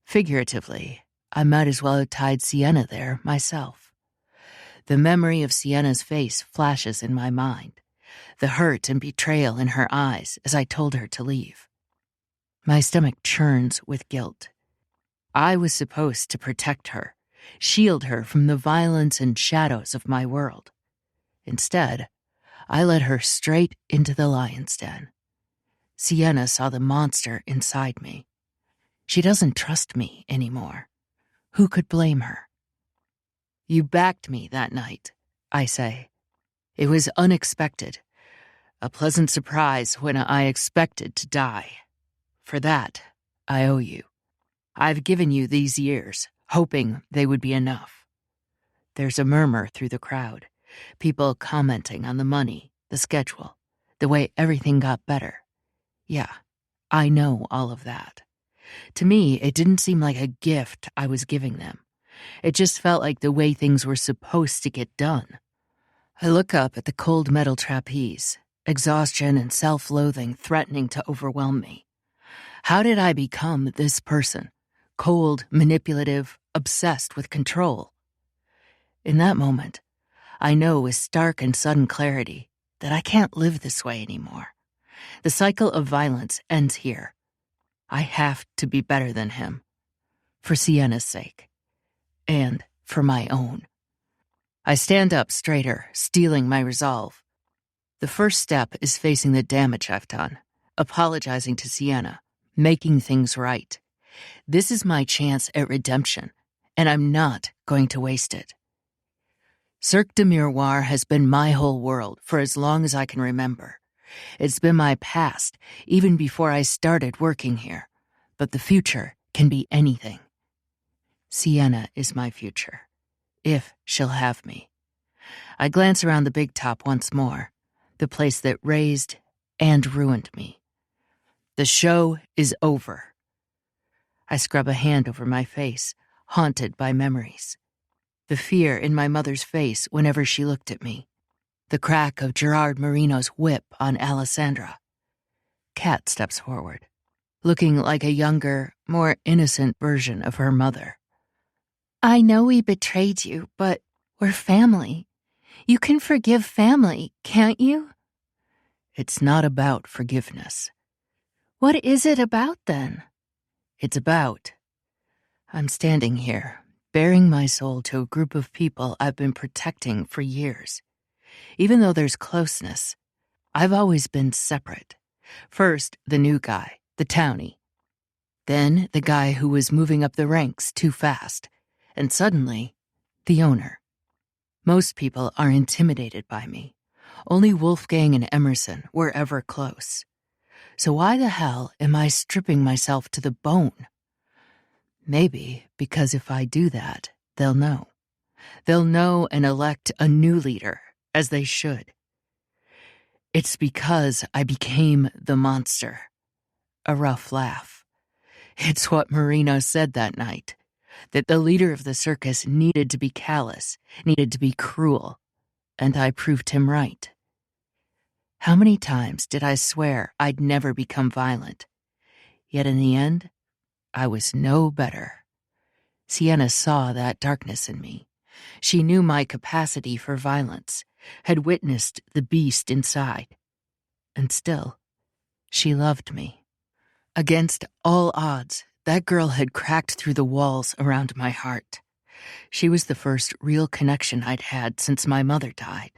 Figuratively, I might as well have tied Sienna there myself. The memory of Sienna's face flashes in my mind, the hurt and betrayal in her eyes as I told her to leave. My stomach churns with guilt. I was supposed to protect her, shield her from the violence and shadows of my world. Instead, I led her straight into the lion's den. Sienna saw the monster inside me. She doesn't trust me anymore. Who could blame her? "You backed me that night," I say. "It was unexpected. A pleasant surprise when I expected to die. For that, I owe you. I've given you these years, hoping they would be enough." There's a murmur through the crowd, people commenting on the money, the schedule, the way everything got better. Yeah, I know all of that. To me, it didn't seem like a gift I was giving them. It just felt like the way things were supposed to get done. I look up at the cold metal trapeze, exhaustion and self-loathing threatening to overwhelm me. How did I become this person? Cold, manipulative, obsessed with control. In that moment, I know with stark and sudden clarity that I can't live this way anymore. The cycle of violence ends here. I have to be better than him. For Sienna's sake. And for my own. I stand up straighter, steeling my resolve. The first step is facing the damage I've done, apologizing to Sienna, making things right. This is my chance at redemption, and I'm not going to waste it. Cirque de Miroirs has been my whole world for as long as I can remember. It's been my past, even before I started working here. But the future can be anything. Sienna is my future, if she'll have me. I glance around the big top once more, the place that raised and ruined me. The show is over. I scrub a hand over my face, haunted by memories. The fear in my mother's face whenever she looked at me. The crack of Gerard Marino's whip on Alessandra. Kat steps forward, looking like a younger, more innocent version of her mother. I know we betrayed you, but we're family. You can forgive family, can't you? It's not about forgiveness. What is it about then? It's about... I'm standing here, bearing my soul to a group of people I've been protecting for years. Even though there's closeness, I've always been separate. First, the new guy, the townie. Then, the guy who was moving up the ranks too fast. And suddenly, the owner. Most people are intimidated by me. Only Wolfgang and Emerson were ever close. So why the hell am I stripping myself to the bone? Maybe because if I do that, they'll know. They'll know and elect a new leader, as they should. It's because I became the monster. A rough laugh. It's what Marino said that night, that the leader of the circus needed to be callous, needed to be cruel, and I proved him right. How many times did I swear I'd never become violent? Yet in the end, I was no better. Sienna saw that darkness in me. She knew my capacity for violence, had witnessed the beast inside. And still, she loved me. Against all odds, that girl had cracked through the walls around my heart. She was the first real connection I'd had since my mother died.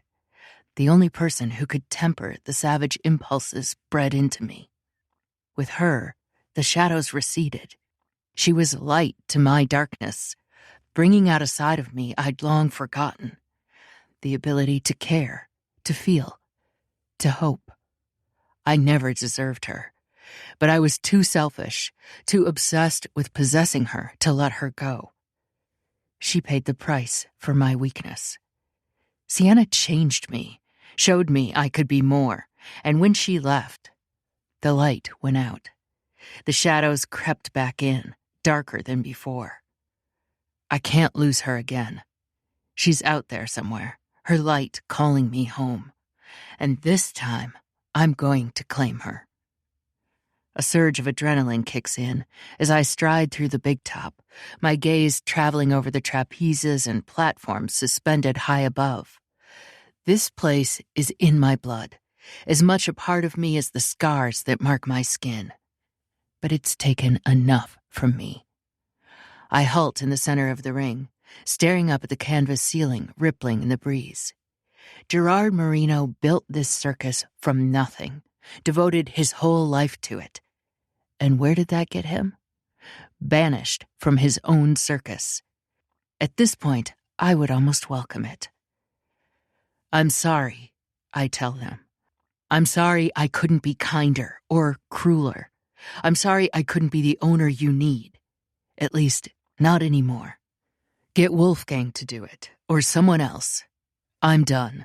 The only person who could temper the savage impulses bred into me. With her, the shadows receded. She was light to my darkness, bringing out a side of me I'd long forgotten. The ability to care, to feel, to hope. I never deserved her, but I was too selfish, too obsessed with possessing her to let her go. She paid the price for my weakness. Sienna changed me, showed me I could be more, and when she left, the light went out. The shadows crept back in, darker than before. I can't lose her again. She's out there somewhere, her light calling me home. And this time, I'm going to claim her. A surge of adrenaline kicks in as I stride through the big top, my gaze traveling over the trapezes and platforms suspended high above. This place is in my blood, as much a part of me as the scars that mark my skin. But it's taken enough from me. I halt in the center of the ring, staring up at the canvas ceiling rippling in the breeze. Gerard Marino built this circus from nothing, devoted his whole life to it. And where did that get him? Banished from his own circus. At this point, I would almost welcome it. I'm sorry, I tell them. I'm sorry I couldn't be kinder or crueler. I'm sorry I couldn't be the owner you need. At least, not anymore. Get Wolfgang to do it, or someone else. I'm done.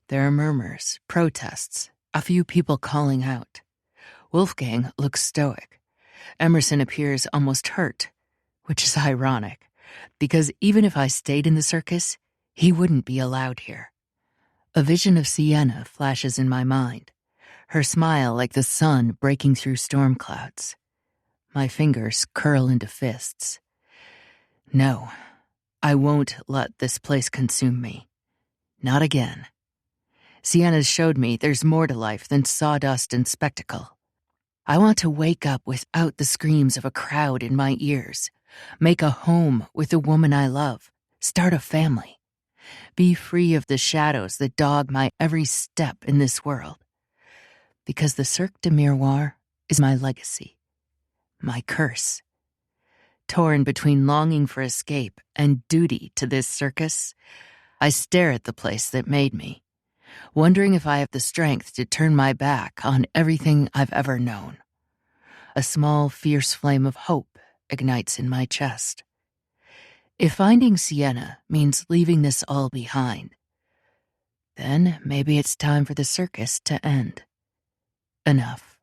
There are murmurs, protests, a few people calling out. Wolfgang looks stoic. Emerson appears almost hurt, which is ironic, because even if I stayed in the circus, he wouldn't be allowed here. A vision of Sienna flashes in my mind, her smile like the sun breaking through storm clouds. My fingers curl into fists. No, I won't let this place consume me. Not again. Sienna's showed me there's more to life than sawdust and spectacle. I want to wake up without the screams of a crowd in my ears, make a home with the woman I love, start a family, be free of the shadows that dog my every step in this world. Because the Cirque de Miroirs is my legacy, my curse. Torn between longing for escape and duty to this circus, I stare at the place that made me, wondering if I have the strength to turn my back on everything I've ever known. A small, fierce flame of hope ignites in my chest. If finding Sienna means leaving this all behind, then maybe it's time for the circus to end. Enough.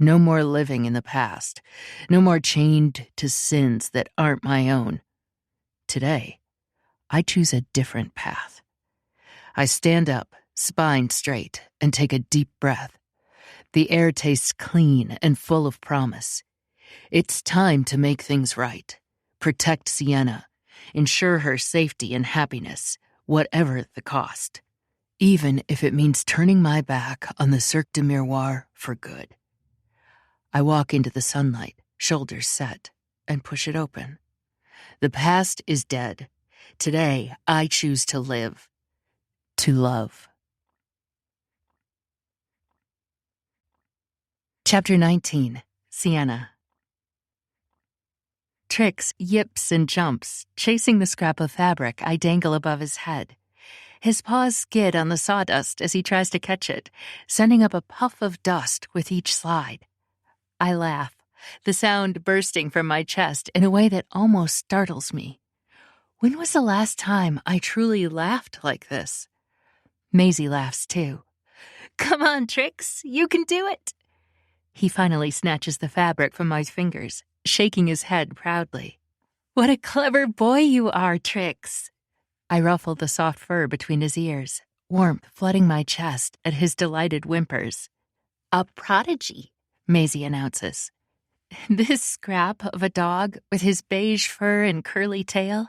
No more living in the past. No more chained to sins that aren't my own. Today, I choose a different path. I stand up, spine straight, and take a deep breath. The air tastes clean and full of promise. It's time to make things right. Protect Sienna. Ensure her safety and happiness, whatever the cost. Even if it means turning my back on the Cirque du Miroir for good. I walk into the sunlight, shoulders set, and push it open. The past is dead. Today, I choose to live. To love. Chapter 19. Sienna. Trix yips and jumps, chasing the scrap of fabric I dangle above his head. His paws skid on the sawdust as he tries to catch it, sending up a puff of dust with each slide. I laugh, the sound bursting from my chest in a way that almost startles me. When was the last time I truly laughed like this? Maisie laughs too. Come on, Trix, you can do it. He finally snatches the fabric from my fingers, shaking his head proudly. What a clever boy you are, Trix. I ruffle the soft fur between his ears, warmth flooding my chest at his delighted whimpers. A prodigy, Maisie announces. This scrap of a dog with his beige fur and curly tail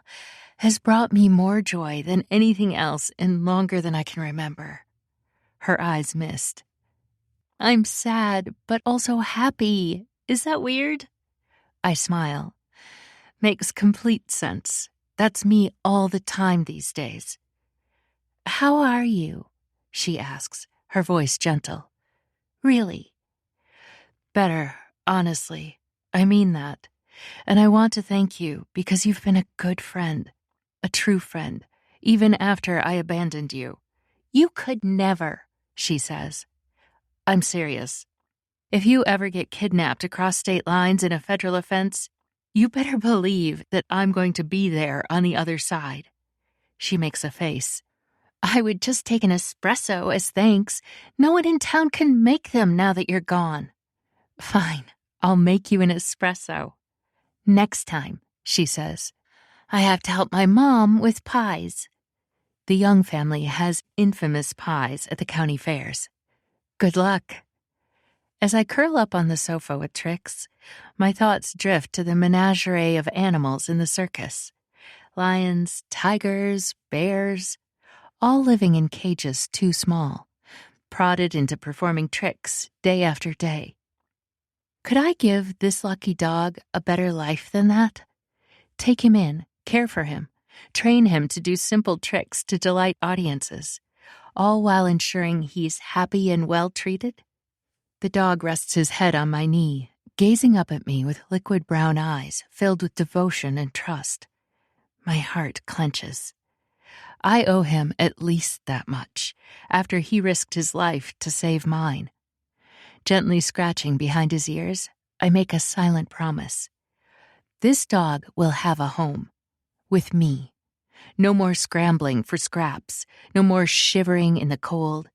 has brought me more joy than anything else in longer than I can remember. Her eyes mist. I'm sad, but also happy. Is that weird? I smile. Makes complete sense. That's me all the time these days. How are you? She asks, her voice gentle. Really? Better, honestly. I mean that. And I want to thank you because you've been a good friend. A true friend, even after I abandoned you. You could never, she says. I'm serious. If you ever get kidnapped across state lines in a federal offense, you better believe that I'm going to be there on the other side. She makes a face. I would just take an espresso as thanks. No one in town can make them now that you're gone. Fine, I'll make you an espresso. Next time, she says. I have to help my mom with pies. The Young family has infamous pies at the county fairs. Good luck. As I curl up on the sofa with Trix, my thoughts drift to the menagerie of animals in the circus. Lions, tigers, bears, all living in cages too small, prodded into performing tricks day after day. Could I give this lucky dog a better life than that? Take him in, care for him, train him to do simple tricks to delight audiences, all while ensuring he's happy and well treated? The dog rests his head on my knee, gazing up at me with liquid brown eyes filled with devotion and trust. My heart clenches. I owe him at least that much, after he risked his life to save mine. Gently scratching behind his ears, I make a silent promise. This dog will have a home. With me. No more scrambling for scraps, no more shivering in the cold.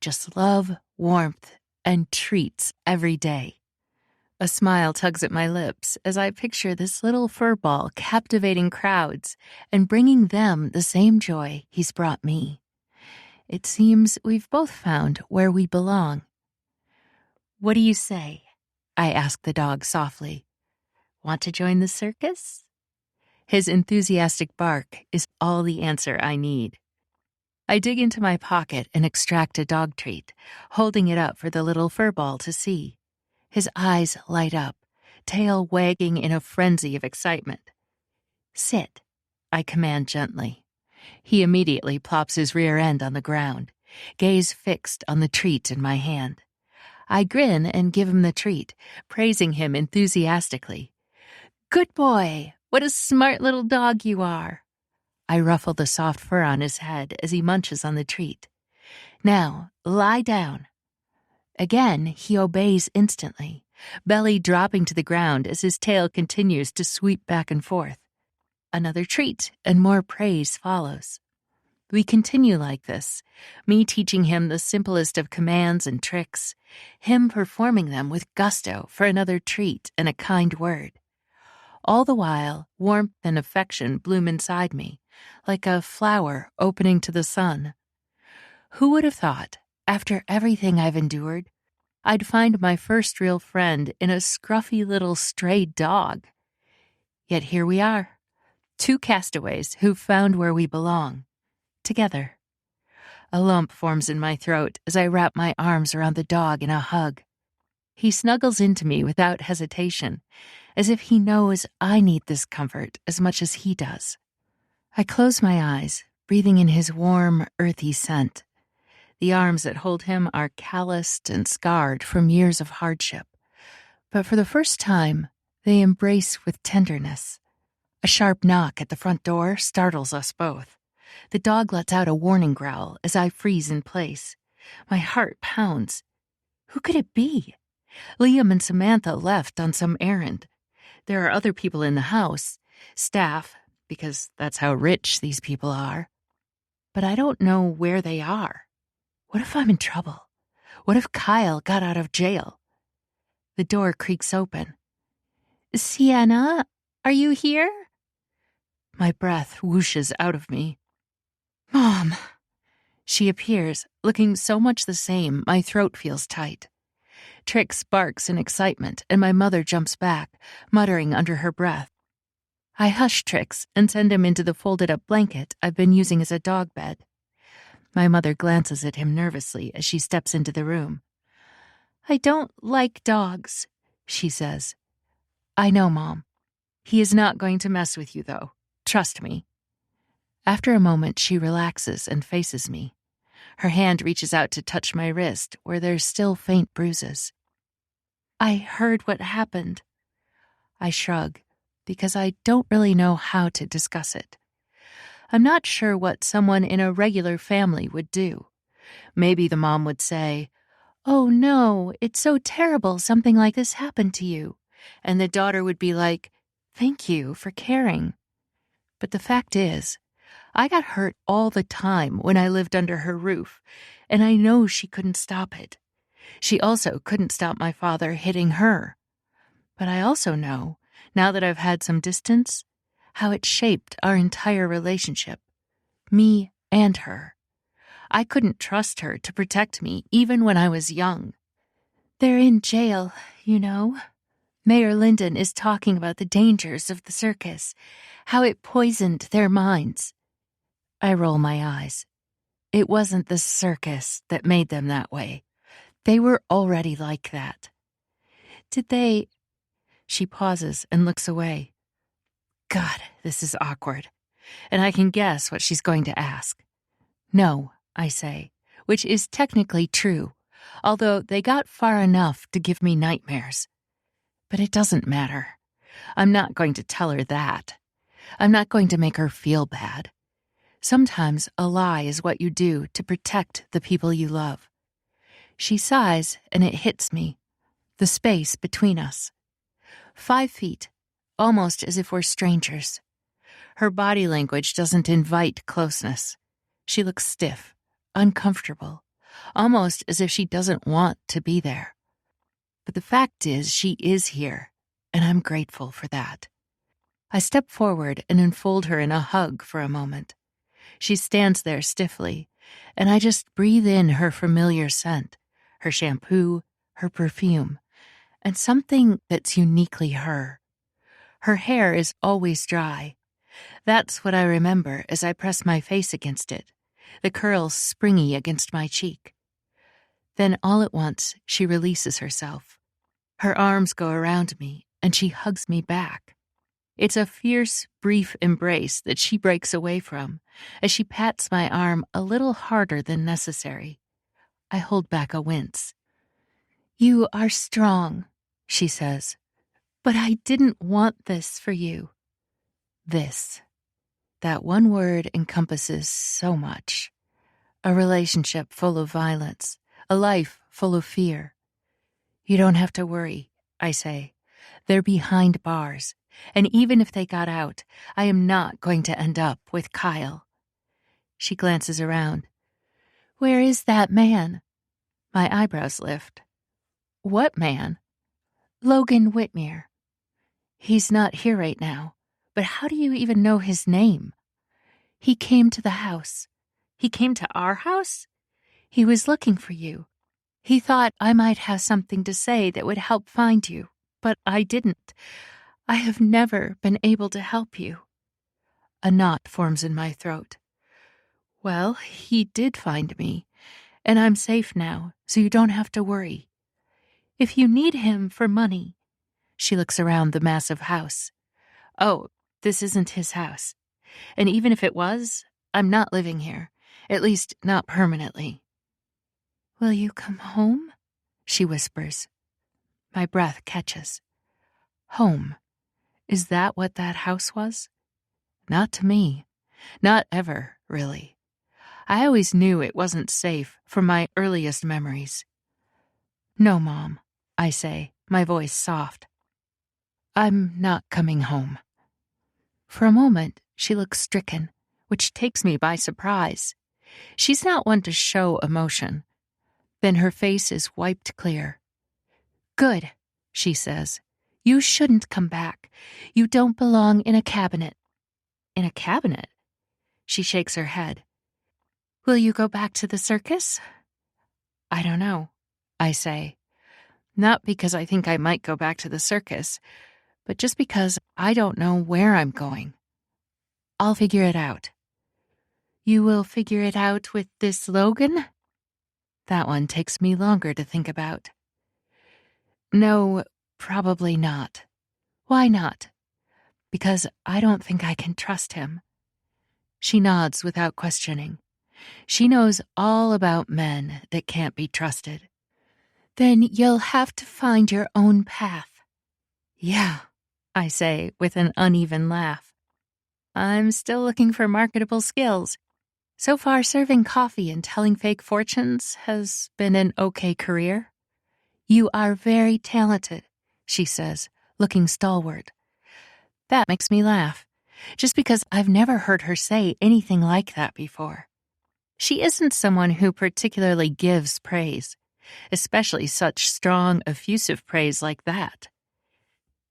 Just love, warmth, and treats every day. A smile tugs at my lips as I picture this little furball captivating crowds and bringing them the same joy he's brought me. It seems we've both found where we belong. What do you say? I ask the dog softly. Want to join the circus? His enthusiastic bark is all the answer I need. I dig into my pocket and extract a dog treat, holding it up for the little furball to see. His eyes light up, tail wagging in a frenzy of excitement. Sit, I command gently. He immediately plops his rear end on the ground, gaze fixed on the treat in my hand. I grin and give him the treat, praising him enthusiastically. Good boy! What a smart little dog you are. I ruffle the soft fur on his head as he munches on the treat. Now, lie down. Again, he obeys instantly, belly dropping to the ground as his tail continues to sweep back and forth. Another treat, and more praise follows. We continue like this, me teaching him the simplest of commands and tricks, him performing them with gusto for another treat and a kind word. All the while, warmth and affection bloom inside me, like a flower opening to the sun. Who would have thought, after everything I've endured, I'd find my first real friend in a scruffy little stray dog? Yet here we are, two castaways who've found where we belong, together. A lump forms in my throat as I wrap my arms around the dog in a hug. He snuggles into me without hesitation, as if he knows I need this comfort as much as he does. I close my eyes, breathing in his warm, earthy scent. The arms that hold him are calloused and scarred from years of hardship, but for the first time, they embrace with tenderness. A sharp knock at the front door startles us both. The dog lets out a warning growl as I freeze in place. My heart pounds. Who could it be? Liam and Samantha left on some errand. There are other people in the house, staff, because that's how rich these people are. But I don't know where they are. What if I'm in trouble? What if Kyle got out of jail? The door creaks open. Sienna, are you here? My breath whooshes out of me. Mom! She appears, looking so much the same, my throat feels tight. Trix barks in excitement, and my mother jumps back, muttering under her breath. I hush Trix and send him into the folded-up blanket I've been using as a dog bed. My mother glances at him nervously as she steps into the room. I don't like dogs, she says. I know, Mom. He is not going to mess with you, though. Trust me. After a moment, she relaxes and faces me. Her hand reaches out to touch my wrist, where there's still faint bruises. I heard what happened. I shrug, because I don't really know how to discuss it. I'm not sure what someone in a regular family would do. Maybe the mom would say, "Oh no, it's so terrible something like this happened to you." And the daughter would be like, "Thank you for caring." But the fact is, I got hurt all the time when I lived under her roof, and I know she couldn't stop it. She also couldn't stop my father hitting her. But I also know, now that I've had some distance, how it shaped our entire relationship, me and her. I couldn't trust her to protect me even when I was young. They're in jail, you know. Mayor Linden is talking about the dangers of the circus, how it poisoned their minds. I roll my eyes. It wasn't the circus that made them that way. They were already like that. Did they... She pauses and looks away. God, this is awkward. And I can guess what she's going to ask. No, I say, which is technically true, although they got far enough to give me nightmares. But it doesn't matter. I'm not going to tell her that. I'm not going to make her feel bad. Sometimes a lie is what you do to protect the people you love. She sighs, and it hits me. The space between us. 5 feet, almost as if we're strangers. Her body language doesn't invite closeness. She looks stiff, uncomfortable, almost as if she doesn't want to be there. But the fact is, she is here, and I'm grateful for that. I step forward and enfold her in a hug for a moment. She stands there stiffly, and I just breathe in her familiar scent, her shampoo, her perfume, and something that's uniquely her. Her hair is always dry. That's what I remember as I press my face against it, the curls springy against my cheek. Then all at once, she releases herself. Her arms go around me, and she hugs me back. It's a fierce, brief embrace that she breaks away from, as she pats my arm a little harder than necessary. I hold back a wince. You are strong, she says, but I didn't want this for you. This. That one word encompasses so much. A relationship full of violence, a life full of fear. You don't have to worry, I say. They're behind bars, And even if they got out, I am not going to end up with Kyle. She glances around. Where is that man? My eyebrows lift. What man? Logan Whitmere. He's not here right now, but how do you even know his name? He came to the house. He came to our house? He was looking for you. He thought I might have something to say that would help find you, but I didn't. I have never been able to help you. A knot forms in my throat. Well, he did find me, and I'm safe now, so you don't have to worry. If you need him for money. She looks around the massive house. Oh, this isn't his house. And even if it was, I'm not living here, at least not permanently. Will you come home? She whispers. My breath catches. Home. Is that what that house was? Not to me. Not ever, really. I always knew it wasn't safe from my earliest memories. No, Mom, I say, my voice soft. I'm not coming home. For a moment, she looks stricken, which takes me by surprise. She's not one to show emotion. Then her face is wiped clear. Good, she says. You shouldn't come back. You don't belong in a cabinet. In a cabinet? She shakes her head. Will you go back to the circus? I don't know, I say. Not because I think I might go back to the circus, but just because I don't know where I'm going. I'll figure it out. You will figure it out with this Logan? That one takes me longer to think about. No, probably not. Why not? Because I don't think I can trust him. She nods without questioning. She knows all about men that can't be trusted. Then you'll have to find your own path. Yeah, I say with an uneven laugh. I'm still looking for marketable skills. So far, serving coffee and telling fake fortunes has been an okay career. You are very talented, she says, looking stalwart. That makes me laugh, just because I've never heard her say anything like that before. She isn't someone who particularly gives praise, especially such strong, effusive praise like that.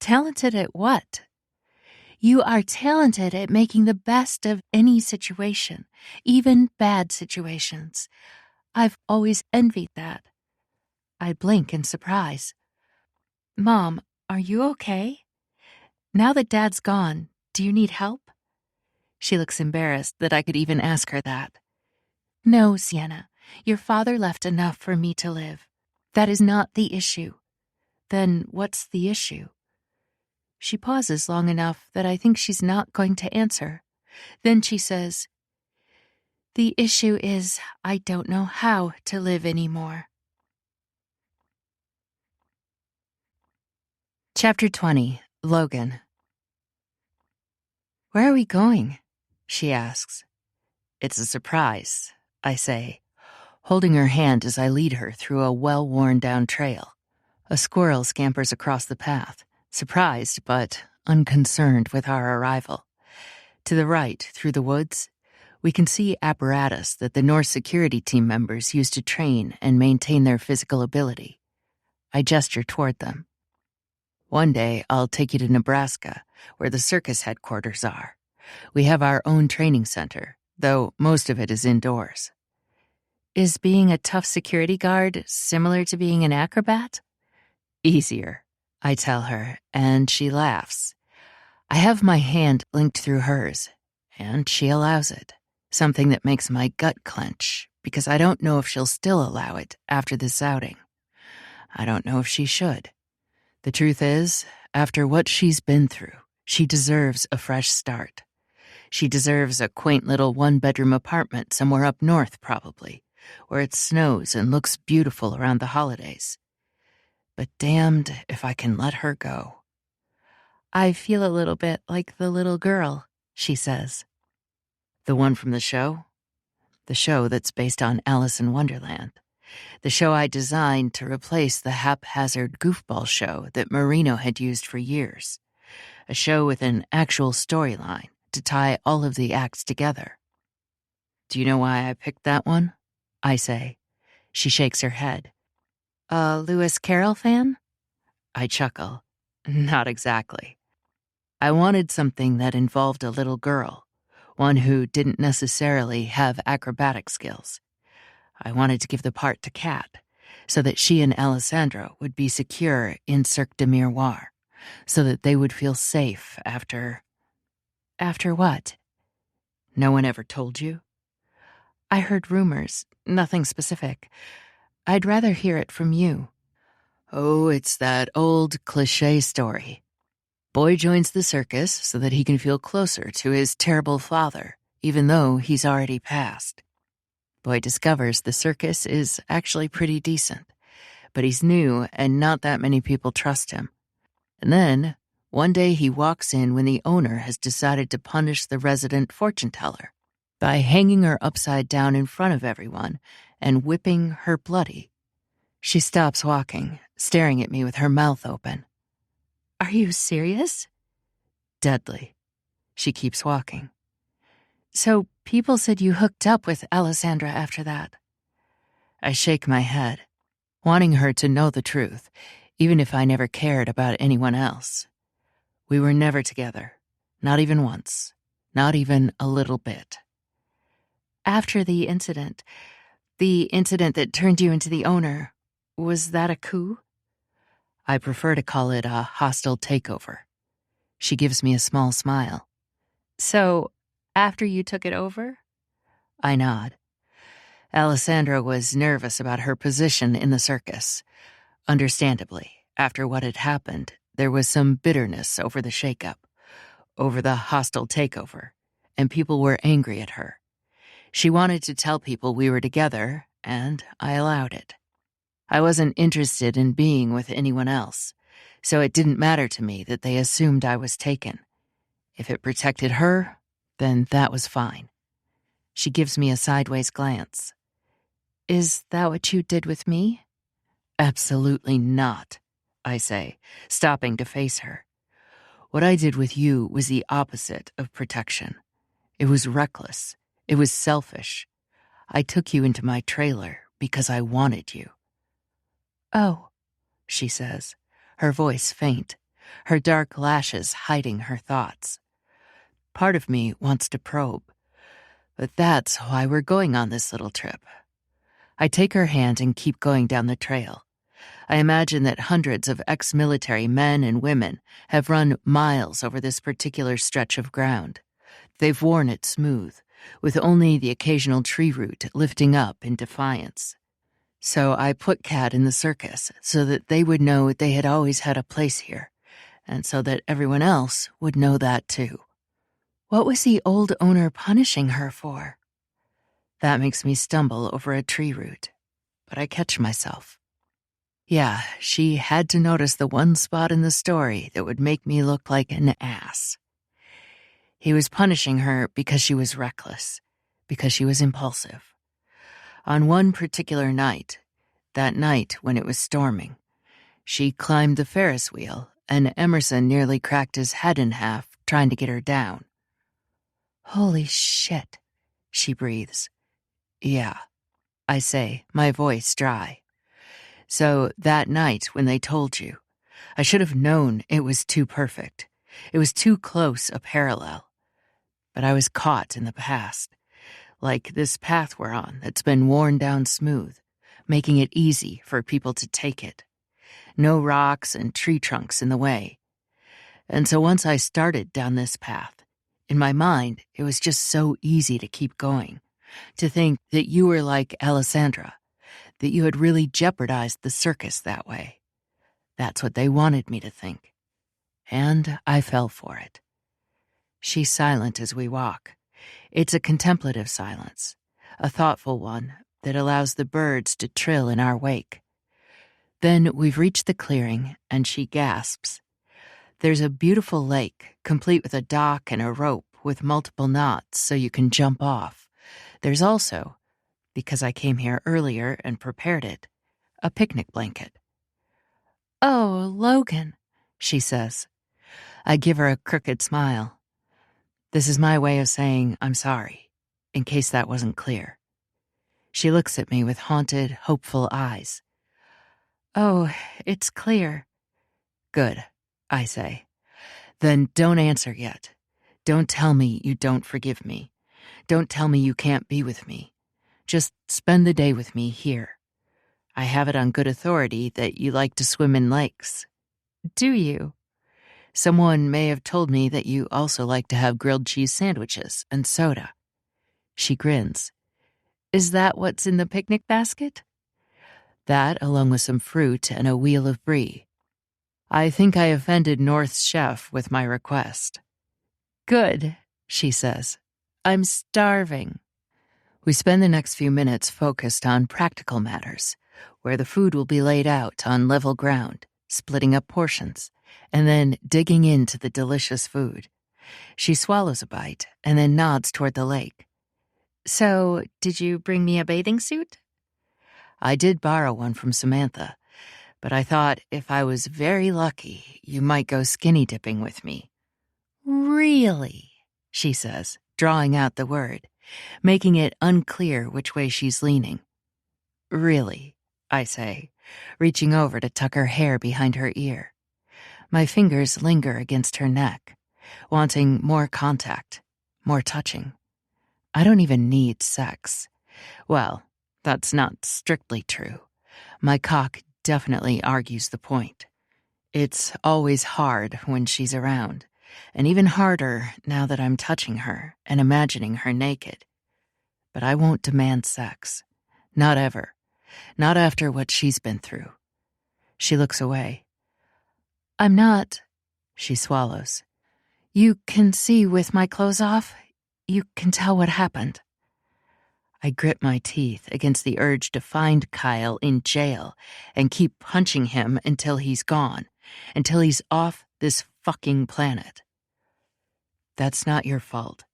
Talented at what? You are talented at making the best of any situation, even bad situations. I've always envied that. I blink in surprise. Mom, are you okay? Now that Dad's gone, do you need help? She looks embarrassed that I could even ask her that. No, Sienna, your father left enough for me to live. That is not the issue. Then what's the issue? She pauses long enough that I think she's not going to answer. Then she says, The issue is I don't know how to live anymore. Chapter 20, Logan. Where are we going? She asks. It's a surprise, I say, holding her hand as I lead her through a well-worn-down trail. A squirrel scampers across the path, surprised but unconcerned with our arrival. To the right, through the woods, we can see apparatus that the Norse security team members use to train and maintain their physical ability. I gesture toward them. One day, I'll take you to Nebraska, where the circus headquarters are. We have our own training center, though most of it is indoors. Is being a tough security guard similar to being an acrobat? Easier, I tell her, and she laughs. I have my hand linked through hers, and she allows it, something that makes my gut clench, because I don't know if she'll still allow it after this outing. I don't know if she should. The truth is, after what she's been through, she deserves a fresh start. She deserves a quaint little one-bedroom apartment somewhere up north, probably, where it snows and looks beautiful around the holidays. But damned if I can let her go. I feel a little bit like the little girl, she says. The one from the show? The show that's based on Alice in Wonderland. The show I designed to replace the haphazard goofball show that Marino had used for years. a show with an actual storyline to tie all of the acts together. Do you know why I picked that one? I say. She shakes her head. A Lewis Carroll fan? I chuckle. Not exactly. I wanted something that involved a little girl, one who didn't necessarily have acrobatic skills. I wanted to give the part to Kat, so that she and Alessandro would be secure in Cirque de Miroirs, so that they would feel safe after... After what? No one ever told you? I heard rumors, nothing specific. I'd rather hear it from you. Oh, it's that old cliché story. Boy joins the circus so that he can feel closer to his terrible father, even though he's already passed. Boy discovers the circus is actually pretty decent, but he's new and not that many people trust him. And then, one day he walks in when the owner has decided to punish the resident fortune teller by hanging her upside down in front of everyone and whipping her bloody. She stops walking, staring at me with her mouth open. Are you serious? Deadly. She keeps walking. So people said you hooked up with Alessandra after that. I shake my head, wanting her to know the truth, even if I never cared about anyone else. We were never together, not even once, not even a little bit. After the incident that turned you into the owner, was that a coup? I prefer to call it a hostile takeover. She gives me a small smile. So, after you took it over? I nod. Alessandra was nervous about her position in the circus. Understandably, after what had happened, there was some bitterness over the shakeup, over the hostile takeover, and people were angry at her. She wanted to tell people we were together, and I allowed it. I wasn't interested in being with anyone else, so it didn't matter to me that they assumed I was taken. If it protected her, then that was fine. She gives me a sideways glance. Is that what you did with me? Absolutely not, I say, stopping to face her. What I did with you was the opposite of protection. It was reckless. It was selfish. I took you into my trailer because I wanted you. Oh, she says, her voice faint, her dark lashes hiding her thoughts. Part of me wants to probe, but that's why we're going on this little trip. I take her hand and keep going down the trail. I imagine that hundreds of ex-military men and women have run miles over this particular stretch of ground. They've worn it smooth, with only the occasional tree root lifting up in defiance. So I put Kat in the circus so that they would know they had always had a place here, and so that everyone else would know that too. What was the old owner punishing her for? That makes me stumble over a tree root, but I catch myself. Yeah, she had to notice the one spot in the story that would make me look like an ass. He was punishing her because she was reckless, because she was impulsive. On one particular night, that night when it was storming, she climbed the Ferris wheel and Emerson nearly cracked his head in half trying to get her down. Holy shit, she breathes. Yeah, I say, my voice dry. So that night when they told you, I should have known it was too perfect. It was too close a parallel. But I was caught in the past. Like this path we're on that's been worn down smooth, making it easy for people to take it. No rocks and tree trunks in the way. And so once I started down this path, in my mind, it was just so easy to keep going, to think that you were like Alessandra, that you had really jeopardized the circus that way. That's what they wanted me to think. And I fell for it. She's silent as we walk. It's a contemplative silence, a thoughtful one that allows the birds to trill in our wake. Then we've reached the clearing, and she gasps. There's a beautiful lake, complete with a dock and a rope with multiple knots so you can jump off. There's also, because I came here earlier and prepared it, a picnic blanket. Oh, Logan, she says. I give her a crooked smile. This is my way of saying I'm sorry, in case that wasn't clear. She looks at me with haunted, hopeful eyes. Oh, it's clear. Good, I say. Then don't answer yet. Don't tell me you don't forgive me. Don't tell me you can't be with me. Just spend the day with me here. I have it on good authority that you like to swim in lakes. Do you? Someone may have told me that you also like to have grilled cheese sandwiches and soda. She grins. Is that what's in the picnic basket? That, along with some fruit and a wheel of brie. I think I offended North's chef with my request. Good, she says. I'm starving. We spend the next few minutes focused on practical matters, where the food will be laid out on level ground, splitting up portions, and then digging into the delicious food. She swallows a bite and then nods toward the lake. So, did you bring me a bathing suit? I did borrow one from Samantha, but I thought if I was very lucky, you might go skinny dipping with me. Really? She says, drawing out the word, making it unclear which way she's leaning. Really, I say, reaching over to tuck her hair behind her ear. My fingers linger against her neck, wanting more contact, more touching. I don't even need sex. Well, that's not strictly true. My cock definitely argues the point. It's always hard when she's around, and even harder now that I'm touching her and imagining her naked. But I won't demand sex. Not ever. Not after what she's been through. She looks away. I'm not. She swallows. You can see with my clothes off. You can tell what happened. I grit my teeth against the urge to find Kyle in jail and keep punching him until he's gone, until he's off this fucking planet. That's not your fault.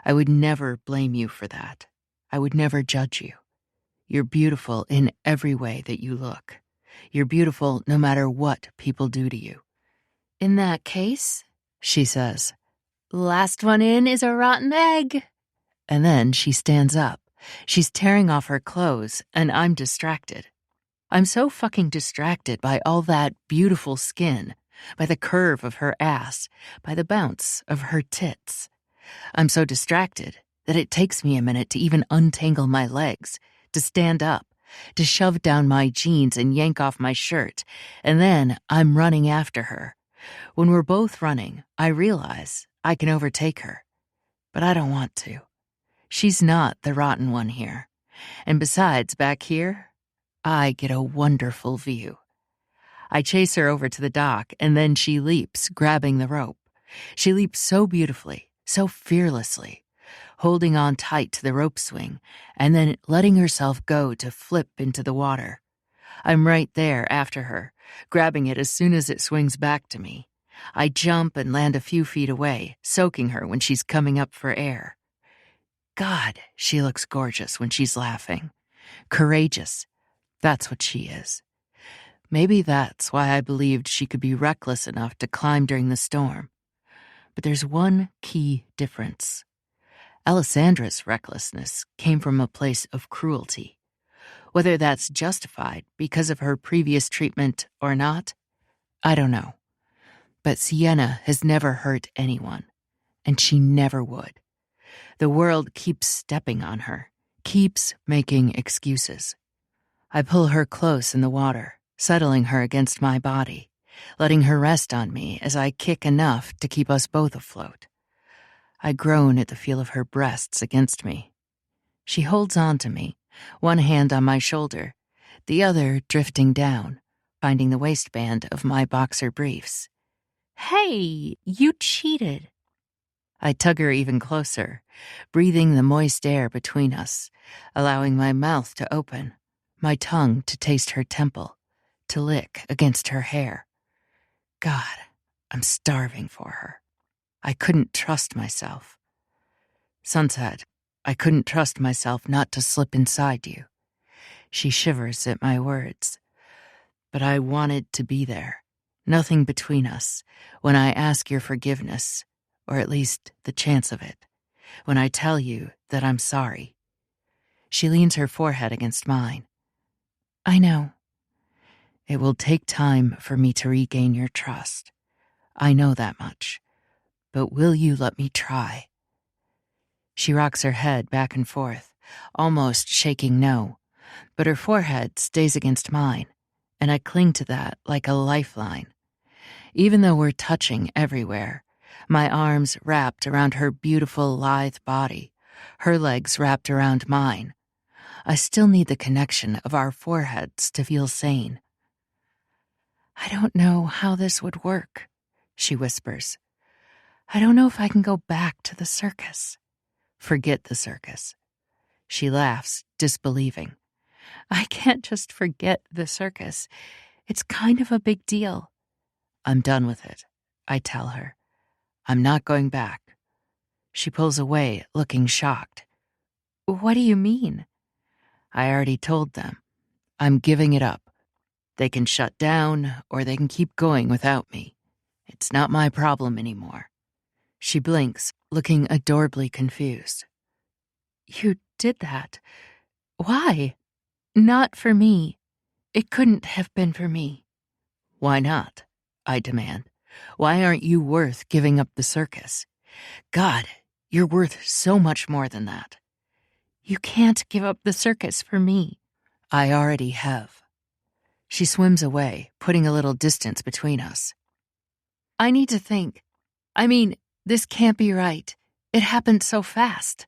I would never blame you for that. I would never judge you. You're beautiful in every way that you look. You're beautiful no matter what people do to you. In that case, she says, last one in is a rotten egg. And then she stands up. She's tearing off her clothes, and I'm distracted. I'm so fucking distracted by all that beautiful skin, by the curve of her ass, by the bounce of her tits. I'm so distracted that it takes me a minute to even untangle my legs, to stand up, to shove down my jeans and yank off my shirt, and then I'm running after her. When we're both running, I realize I can overtake her, but I don't want to. She's not the rotten one here. And besides, back here, I get a wonderful view. I chase her over to the dock, and then she leaps, grabbing the rope. She leaps so beautifully, so fearlessly, holding on tight to the rope swing, and then letting herself go to flip into the water. I'm right there after her, grabbing it as soon as it swings back to me. I jump and land a few feet away, soaking her when she's coming up for air. God, she looks gorgeous when she's laughing. Courageous. That's what she is. Maybe that's why I believed she could be reckless enough to climb during the storm. But there's one key difference. Alessandra's recklessness came from a place of cruelty. Whether that's justified because of her previous treatment or not, I don't know. But Sienna has never hurt anyone, and she never would. The world keeps stepping on her, keeps making excuses. I pull her close in the water, settling her against my body, letting her rest on me as I kick enough to keep us both afloat. I groan at the feel of her breasts against me. She holds on to me, one hand on my shoulder, the other drifting down, finding the waistband of my boxer briefs. Hey, you cheated. I tug her even closer, breathing the moist air between us, allowing my mouth to open, my tongue to taste her temple, to lick against her hair. God, I'm starving for her. I couldn't trust myself. Sunset, I couldn't trust myself not to slip inside you. She shivers at my words. But I wanted to be there, Nothing between us when I ask your forgiveness, or at least the chance of it, when I tell you that I'm sorry. She leans her forehead against mine. I know. It will take time for me to regain your trust. I know that much. But will you let me try? She rocks her head back and forth, almost shaking no, but her forehead stays against mine, and I cling to that like a lifeline. Even though we're touching everywhere, my arms wrapped around her beautiful, lithe body, her legs wrapped around mine, I still need the connection of our foreheads to feel sane. I don't know how this would work, she whispers. I don't know if I can go back to the circus. Forget the circus. She laughs, disbelieving. I can't just forget the circus. It's kind of a big deal. I'm done with it, I tell her. I'm not going back. She pulls away, looking shocked. What do you mean? I already told them. I'm giving it up. They can shut down, or they can keep going without me. It's not my problem anymore. She blinks, looking adorably confused. You did that. Why? Not for me. It couldn't have been for me. Why not? I demand. Why aren't you worth giving up the circus? God, you're worth so much more than that. You can't give up the circus for me. I already have. She swims away, putting a little distance between us. I need to think. This can't be right. It happened so fast.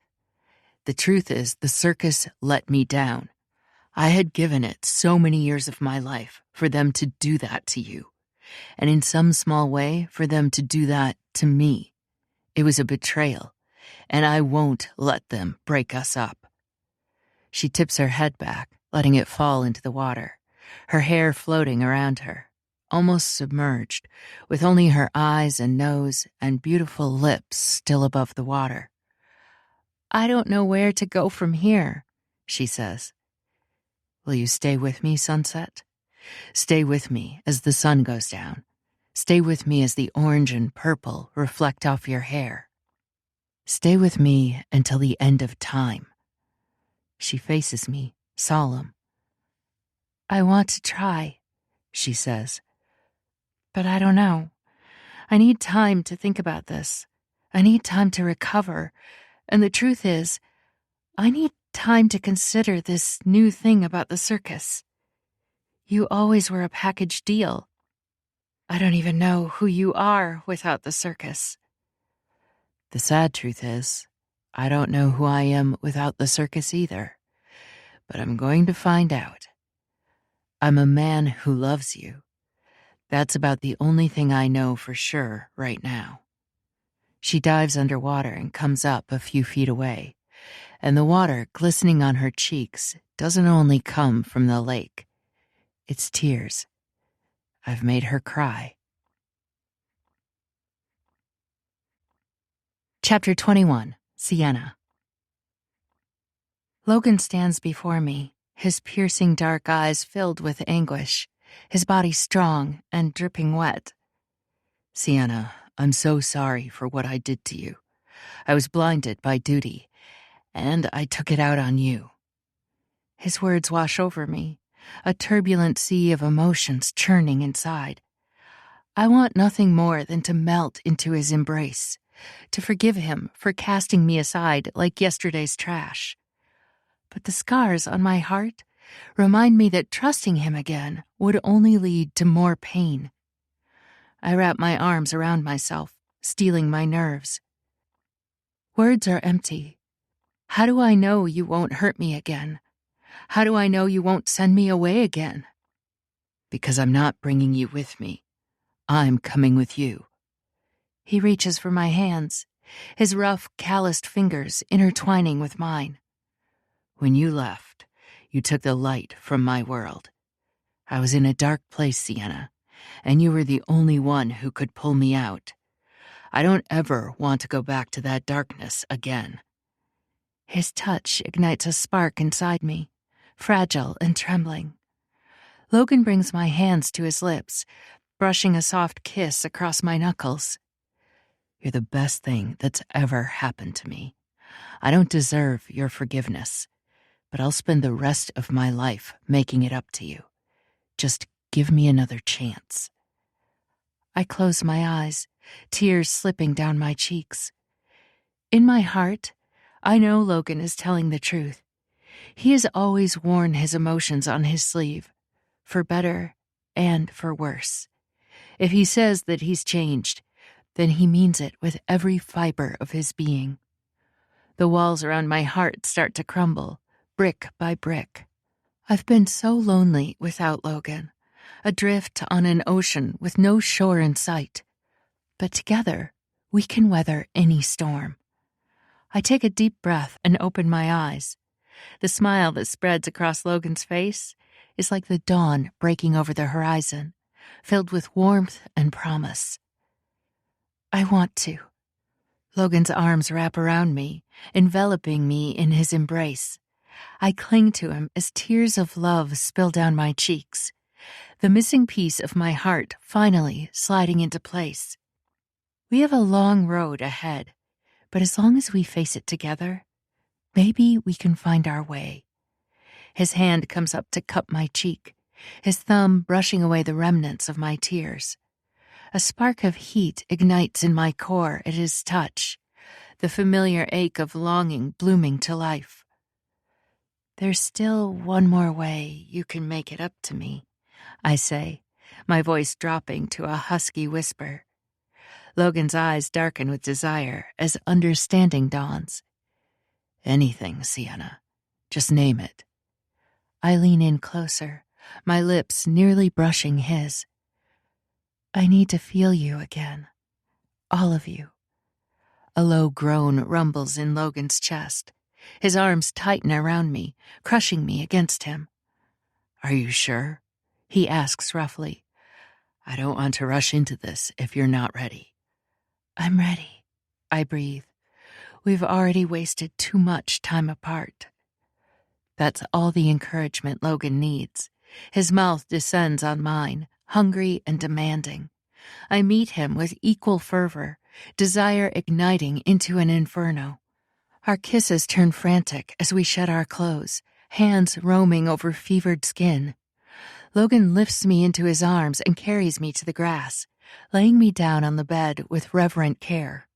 The truth is, the circus let me down. I had given it so many years of my life for them to do that to you. And in some small way, for them to do that to me. It was a betrayal, and I won't let them break us up. She tips her head back, letting it fall into the water, her hair floating around her, almost submerged, with only her eyes and nose and beautiful lips still above the water. I don't know where to go from here, she says. Will you stay with me, Sunset? Stay with me as the sun goes down. Stay with me as the orange and purple reflect off your hair. Stay with me until the end of time. She faces me, solemn. I want to try, she says. But I don't know. I need time to think about this. I need time to recover. And the truth is, I need time to consider this new thing about the circus. You always were a package deal. I don't even know who you are without the circus. The sad truth is, I don't know who I am without the circus either. But I'm going to find out. I'm a man who loves you. That's about the only thing I know for sure right now. She dives underwater and comes up a few feet away, and the water glistening on her cheeks doesn't only come from the lake. It's tears. I've made her cry. Chapter 21, Sienna. Logan stands before me, his piercing dark eyes filled with anguish, his body strong and dripping wet. Sienna, I'm so sorry for what I did to you. I was blinded by duty, and I took it out on you. His words wash over me, a turbulent sea of emotions churning inside. I want nothing more than to melt into his embrace, to forgive him for casting me aside like yesterday's trash. But the scars on my heart remind me that trusting him again would only lead to more pain. I wrap my arms around myself, steeling my nerves. Words are empty. How do I know you won't hurt me again? How do I know you won't send me away again? Because I'm not bringing you with me. I'm coming with you. He reaches for my hands, his rough, calloused fingers intertwining with mine. When you left, you took the light from my world. I was in a dark place, Sienna, and you were the only one who could pull me out. I don't ever want to go back to that darkness again. His touch ignites a spark inside me, fragile and trembling. Logan brings my hands to his lips, brushing a soft kiss across my knuckles. You're the best thing that's ever happened to me. I don't deserve your forgiveness, but I'll spend the rest of my life making it up to you. Just give me another chance. I close my eyes, tears slipping down my cheeks. In my heart, I know Logan is telling the truth. He has always worn his emotions on his sleeve, for better and for worse. If he says that he's changed, then he means it with every fiber of his being. The walls around my heart start to crumble, brick by brick. I've been so lonely without Logan, adrift on an ocean with no shore in sight. But together, we can weather any storm. I take a deep breath and open my eyes. The smile that spreads across Logan's face is like the dawn breaking over the horizon, filled with warmth and promise. I want to. Logan's arms wrap around me, enveloping me in his embrace. I cling to him as tears of love spill down my cheeks, the missing piece of my heart finally sliding into place. We have a long road ahead, but as long as we face it together, maybe we can find our way. His hand comes up to cup my cheek, his thumb brushing away the remnants of my tears. A spark of heat ignites in my core at his touch, the familiar ache of longing blooming to life. There's still one more way you can make it up to me, I say, my voice dropping to a husky whisper. Logan's eyes darken with desire as understanding dawns. Anything, Sienna. Just name it. I lean in closer, my lips nearly brushing his. I need to feel you again. All of you. A low groan rumbles in Logan's chest. His arms tighten around me, crushing me against him. Are you sure? He asks roughly. I don't want to rush into this if you're not ready. I'm ready, I breathe. We've already wasted too much time apart. That's all the encouragement Logan needs. His mouth descends on mine, hungry and demanding. I meet him with equal fervor, desire igniting into an inferno. Our kisses turn frantic as we shed our clothes, hands roaming over fevered skin. Logan lifts me into his arms and carries me to the grass, laying me down on the bed with reverent care.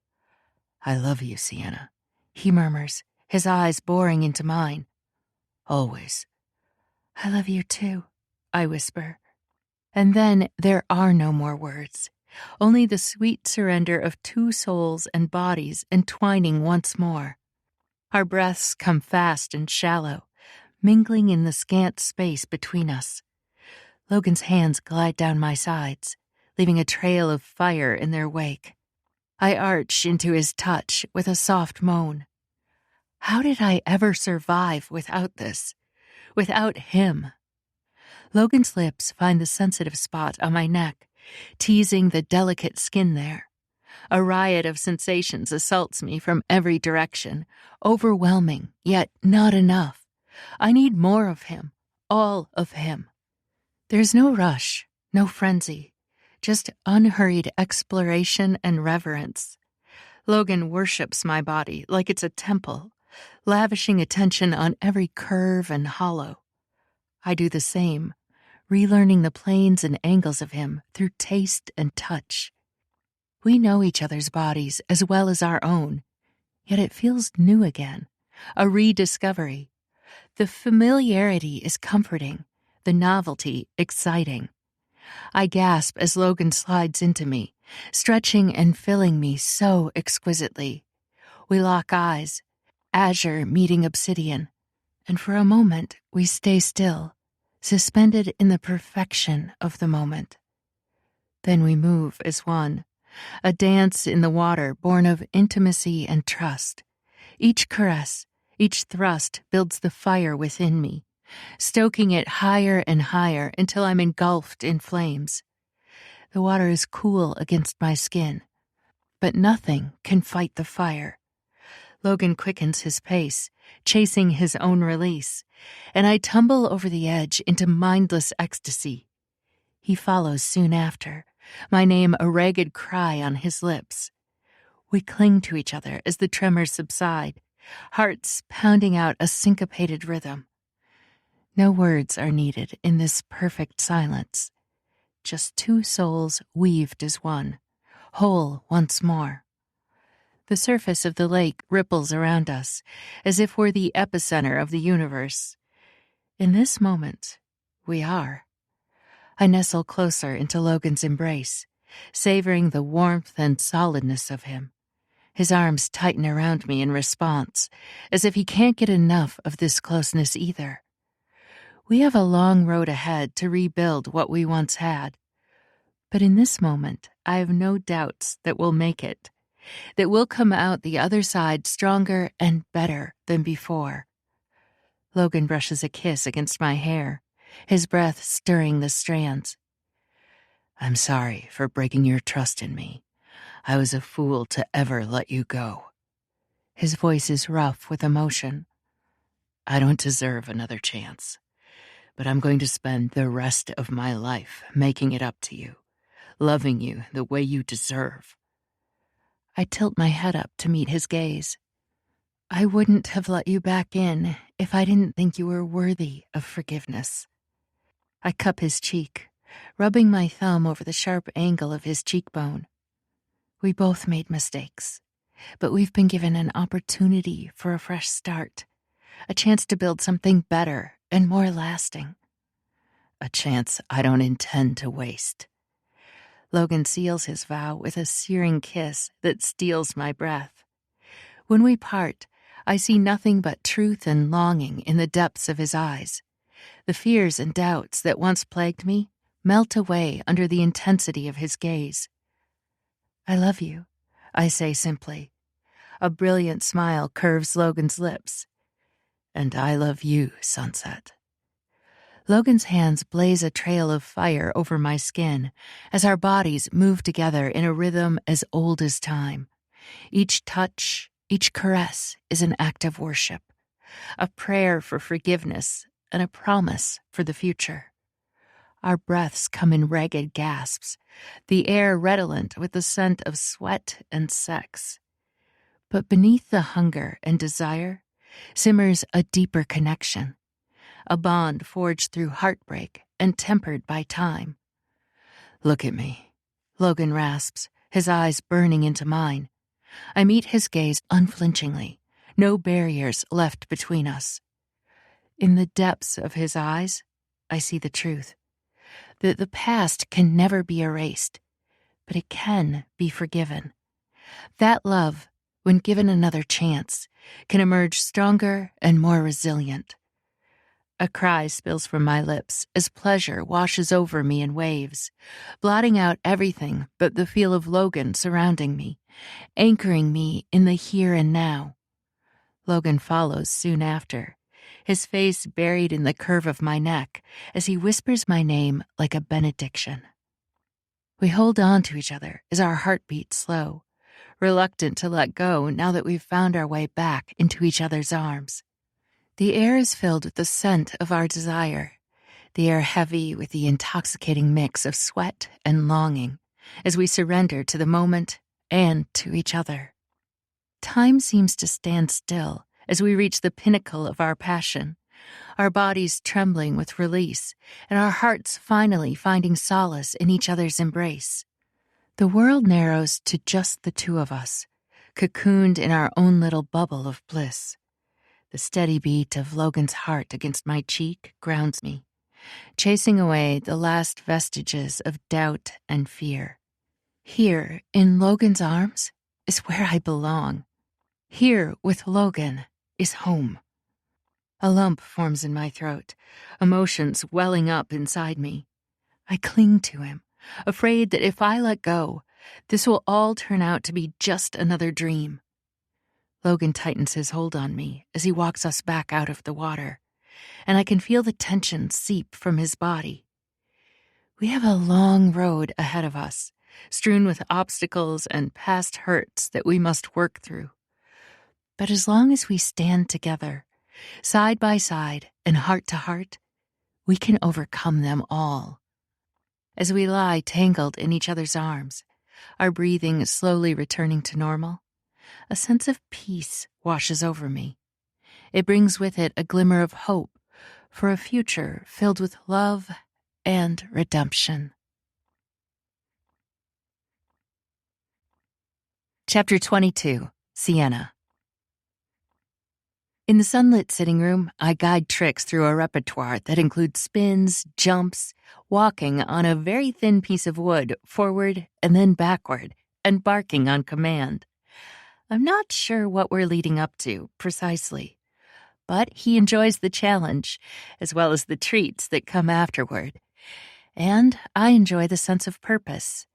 I love you, Sienna, he murmurs, his eyes boring into mine. Always. I love you too, I whisper. And then there are no more words, only the sweet surrender of two souls and bodies entwining once more. Our breaths come fast and shallow, mingling in the scant space between us. Logan's hands glide down my sides, leaving a trail of fire in their wake. I arch into his touch with a soft moan. How did I ever survive without this? Without him? Logan's lips find the sensitive spot on my neck, teasing the delicate skin there. A riot of sensations assaults me from every direction, overwhelming, yet not enough. I need more of him, all of him. There's no rush, no frenzy, just unhurried exploration and reverence. Logan worships my body like it's a temple, lavishing attention on every curve and hollow. I do the same, relearning the planes and angles of him through taste and touch. We know each other's bodies as well as our own, yet it feels new again, a rediscovery. The familiarity is comforting, the novelty exciting. I gasp as Logan slides into me, stretching and filling me so exquisitely. We lock eyes, azure meeting obsidian, and for a moment we stay still, suspended in the perfection of the moment. Then we move as one, a dance in the water born of intimacy and trust. Each caress, each thrust builds the fire within me, stoking it higher and higher until I'm engulfed in flames. The water is cool against my skin, but nothing can fight the fire. Logan quickens his pace, chasing his own release, and I tumble over the edge into mindless ecstasy. He follows soon after, my name a ragged cry on his lips. We cling to each other as the tremors subside, hearts pounding out a syncopated rhythm. No words are needed in this perfect silence. Just two souls weaved as one, whole once more. The surface of the lake ripples around us, as if we're the epicenter of the universe. In this moment, we are. I nestle closer into Logan's embrace, savoring the warmth and solidness of him. His arms tighten around me in response, as if he can't get enough of this closeness either. We have a long road ahead to rebuild what we once had. But in this moment, I have no doubts that we'll make it, that we'll come out the other side stronger and better than before. Logan brushes a kiss against my hair, his breath stirring the strands. I'm sorry for breaking your trust in me. I was a fool to ever let you go. His voice is rough with emotion. I don't deserve another chance, but I'm going to spend the rest of my life making it up to you, loving you the way you deserve. I tilt my head up to meet his gaze. I wouldn't have let you back in if I didn't think you were worthy of forgiveness. I cup his cheek, rubbing my thumb over the sharp angle of his cheekbone. We both made mistakes, but we've been given an opportunity for a fresh start, a chance to build something better and more lasting. A chance I don't intend to waste. Logan seals his vow with a searing kiss that steals my breath. When we part, I see nothing but truth and longing in the depths of his eyes. The fears and doubts that once plagued me melt away under the intensity of his gaze. I love you, I say simply. A brilliant smile curves Logan's lips. And I love you, Sunset. Logan's hands blaze a trail of fire over my skin as our bodies move together in a rhythm as old as time. Each touch, each caress is an act of worship, a prayer for forgiveness and a promise for the future. Our breaths come in ragged gasps, the air redolent with the scent of sweat and sex. But beneath the hunger and desire simmers a deeper connection, a bond forged through heartbreak and tempered by time. Look at me, Logan rasps, his eyes burning into mine. I meet his gaze unflinchingly, no barriers left between us. In the depths of his eyes, I see the truth. That the past can never be erased, but it can be forgiven. That love, when given another chance, can emerge stronger and more resilient. A cry spills from my lips as pleasure washes over me in waves, blotting out everything but the feel of Logan surrounding me, anchoring me in the here and now. Logan follows soon after, his face buried in the curve of my neck as he whispers my name like a benediction. We hold on to each other as our heartbeats slow, reluctant to let go now that we've found our way back into each other's arms. The air is filled with the scent of our desire, the air heavy with the intoxicating mix of sweat and longing as we surrender to the moment and to each other. Time seems to stand still as we reach the pinnacle of our passion, our bodies trembling with release and our hearts finally finding solace in each other's embrace. The world narrows to just the two of us, cocooned in our own little bubble of bliss. The steady beat of Logan's heart against my cheek grounds me, chasing away the last vestiges of doubt and fear. Here, in Logan's arms, is where I belong. Here, with Logan, is home. A lump forms in my throat, emotions welling up inside me. I cling to him, afraid that if I let go, this will all turn out to be just another dream. Logan tightens his hold on me as he walks us back out of the water, and I can feel the tension seep from his body. We have a long road ahead of us, strewn with obstacles and past hurts that we must work through. But as long as we stand together, side by side and heart to heart, we can overcome them all. As we lie tangled in each other's arms, our breathing slowly returning to normal, a sense of peace washes over me. It brings with it a glimmer of hope for a future filled with love and redemption. Chapter 22, Sienna. In the sunlit sitting room, I guide Trix through a repertoire that includes spins, jumps, walking on a very thin piece of wood forward and then backward, and barking on command. I'm not sure what we're leading up to precisely, but he enjoys the challenge, as well as the treats that come afterward. And I enjoy the sense of purpose.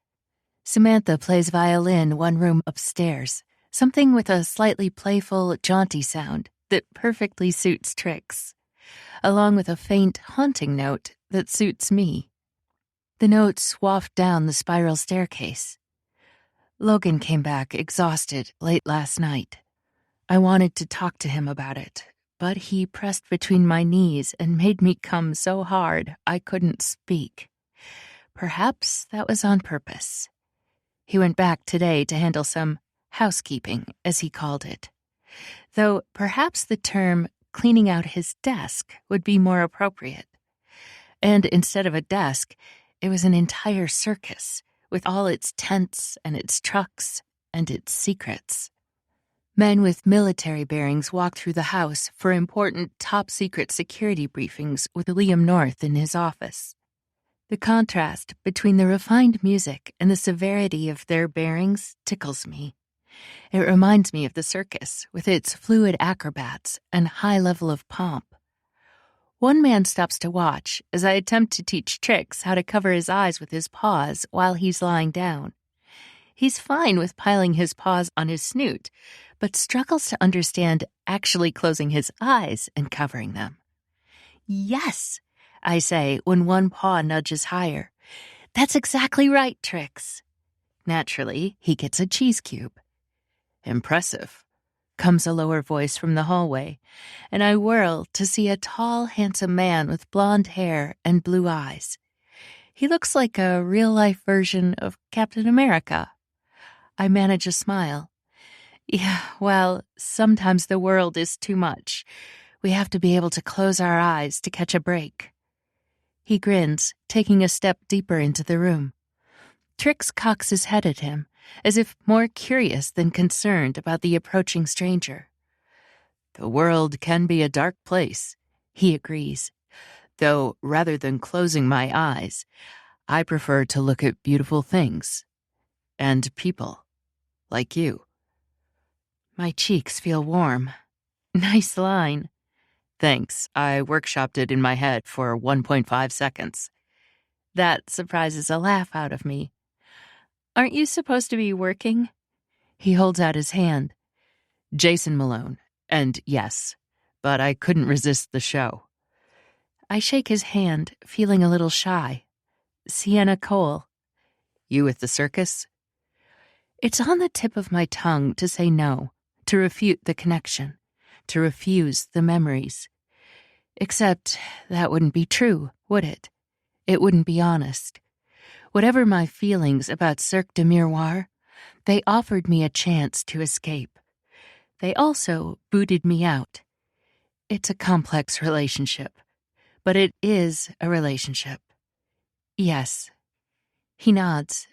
Samantha plays violin one room upstairs, something with a slightly playful, jaunty sound that perfectly suits Trix, along with a faint, haunting note that suits me. The notes waft down the spiral staircase. Logan came back exhausted late last night. I wanted to talk to him about it, but he pressed between my knees and made me come so hard I couldn't speak. Perhaps that was on purpose. He went back today to handle some housekeeping, as he called it. Though perhaps the term cleaning out his desk would be more appropriate. And instead of a desk, it was an entire circus, with all its tents and its trucks and its secrets. Men with military bearings walked through the house for important top-secret security briefings with Liam North in his office. The contrast between the refined music and the severity of their bearings tickles me. It reminds me of the circus, with its fluid acrobats and high level of pomp. One man stops to watch as I attempt to teach Trix how to cover his eyes with his paws while he's lying down. He's fine with piling his paws on his snoot, but struggles to understand actually closing his eyes and covering them. "Yes," I say when one paw nudges higher. "That's exactly right, Trix." Naturally, he gets a cheese cube. "Impressive," comes a lower voice from the hallway, and I whirl to see a tall, handsome man with blonde hair and blue eyes. He looks like a real-life version of Captain America. I manage a smile. Yeah, well, sometimes the world is too much. We have to be able to close our eyes to catch a break. He grins, taking a step deeper into the room. Trix cocks his head at him, as if more curious than concerned about the approaching stranger. "The world can be a dark place," he agrees, "though rather than closing my eyes, I prefer to look at beautiful things. And people. Like you." My cheeks feel warm. Nice line. Thanks, I workshopped it in my head for 1.5 seconds. That surprises a laugh out of me. "Aren't you supposed to be working?" He holds out his hand. "Jason Malone, and yes, but I couldn't resist the show." I shake his hand, feeling a little shy. "Sienna Cole." "You with the circus?" It's on the tip of my tongue to say no, to refute the connection, to refuse the memories. Except that wouldn't be true, would it? It wouldn't be honest. Whatever my feelings about Cirque de Miroirs, they offered me a chance to escape. They also booted me out. It's a complex relationship, but it is a relationship. Yes. He nods.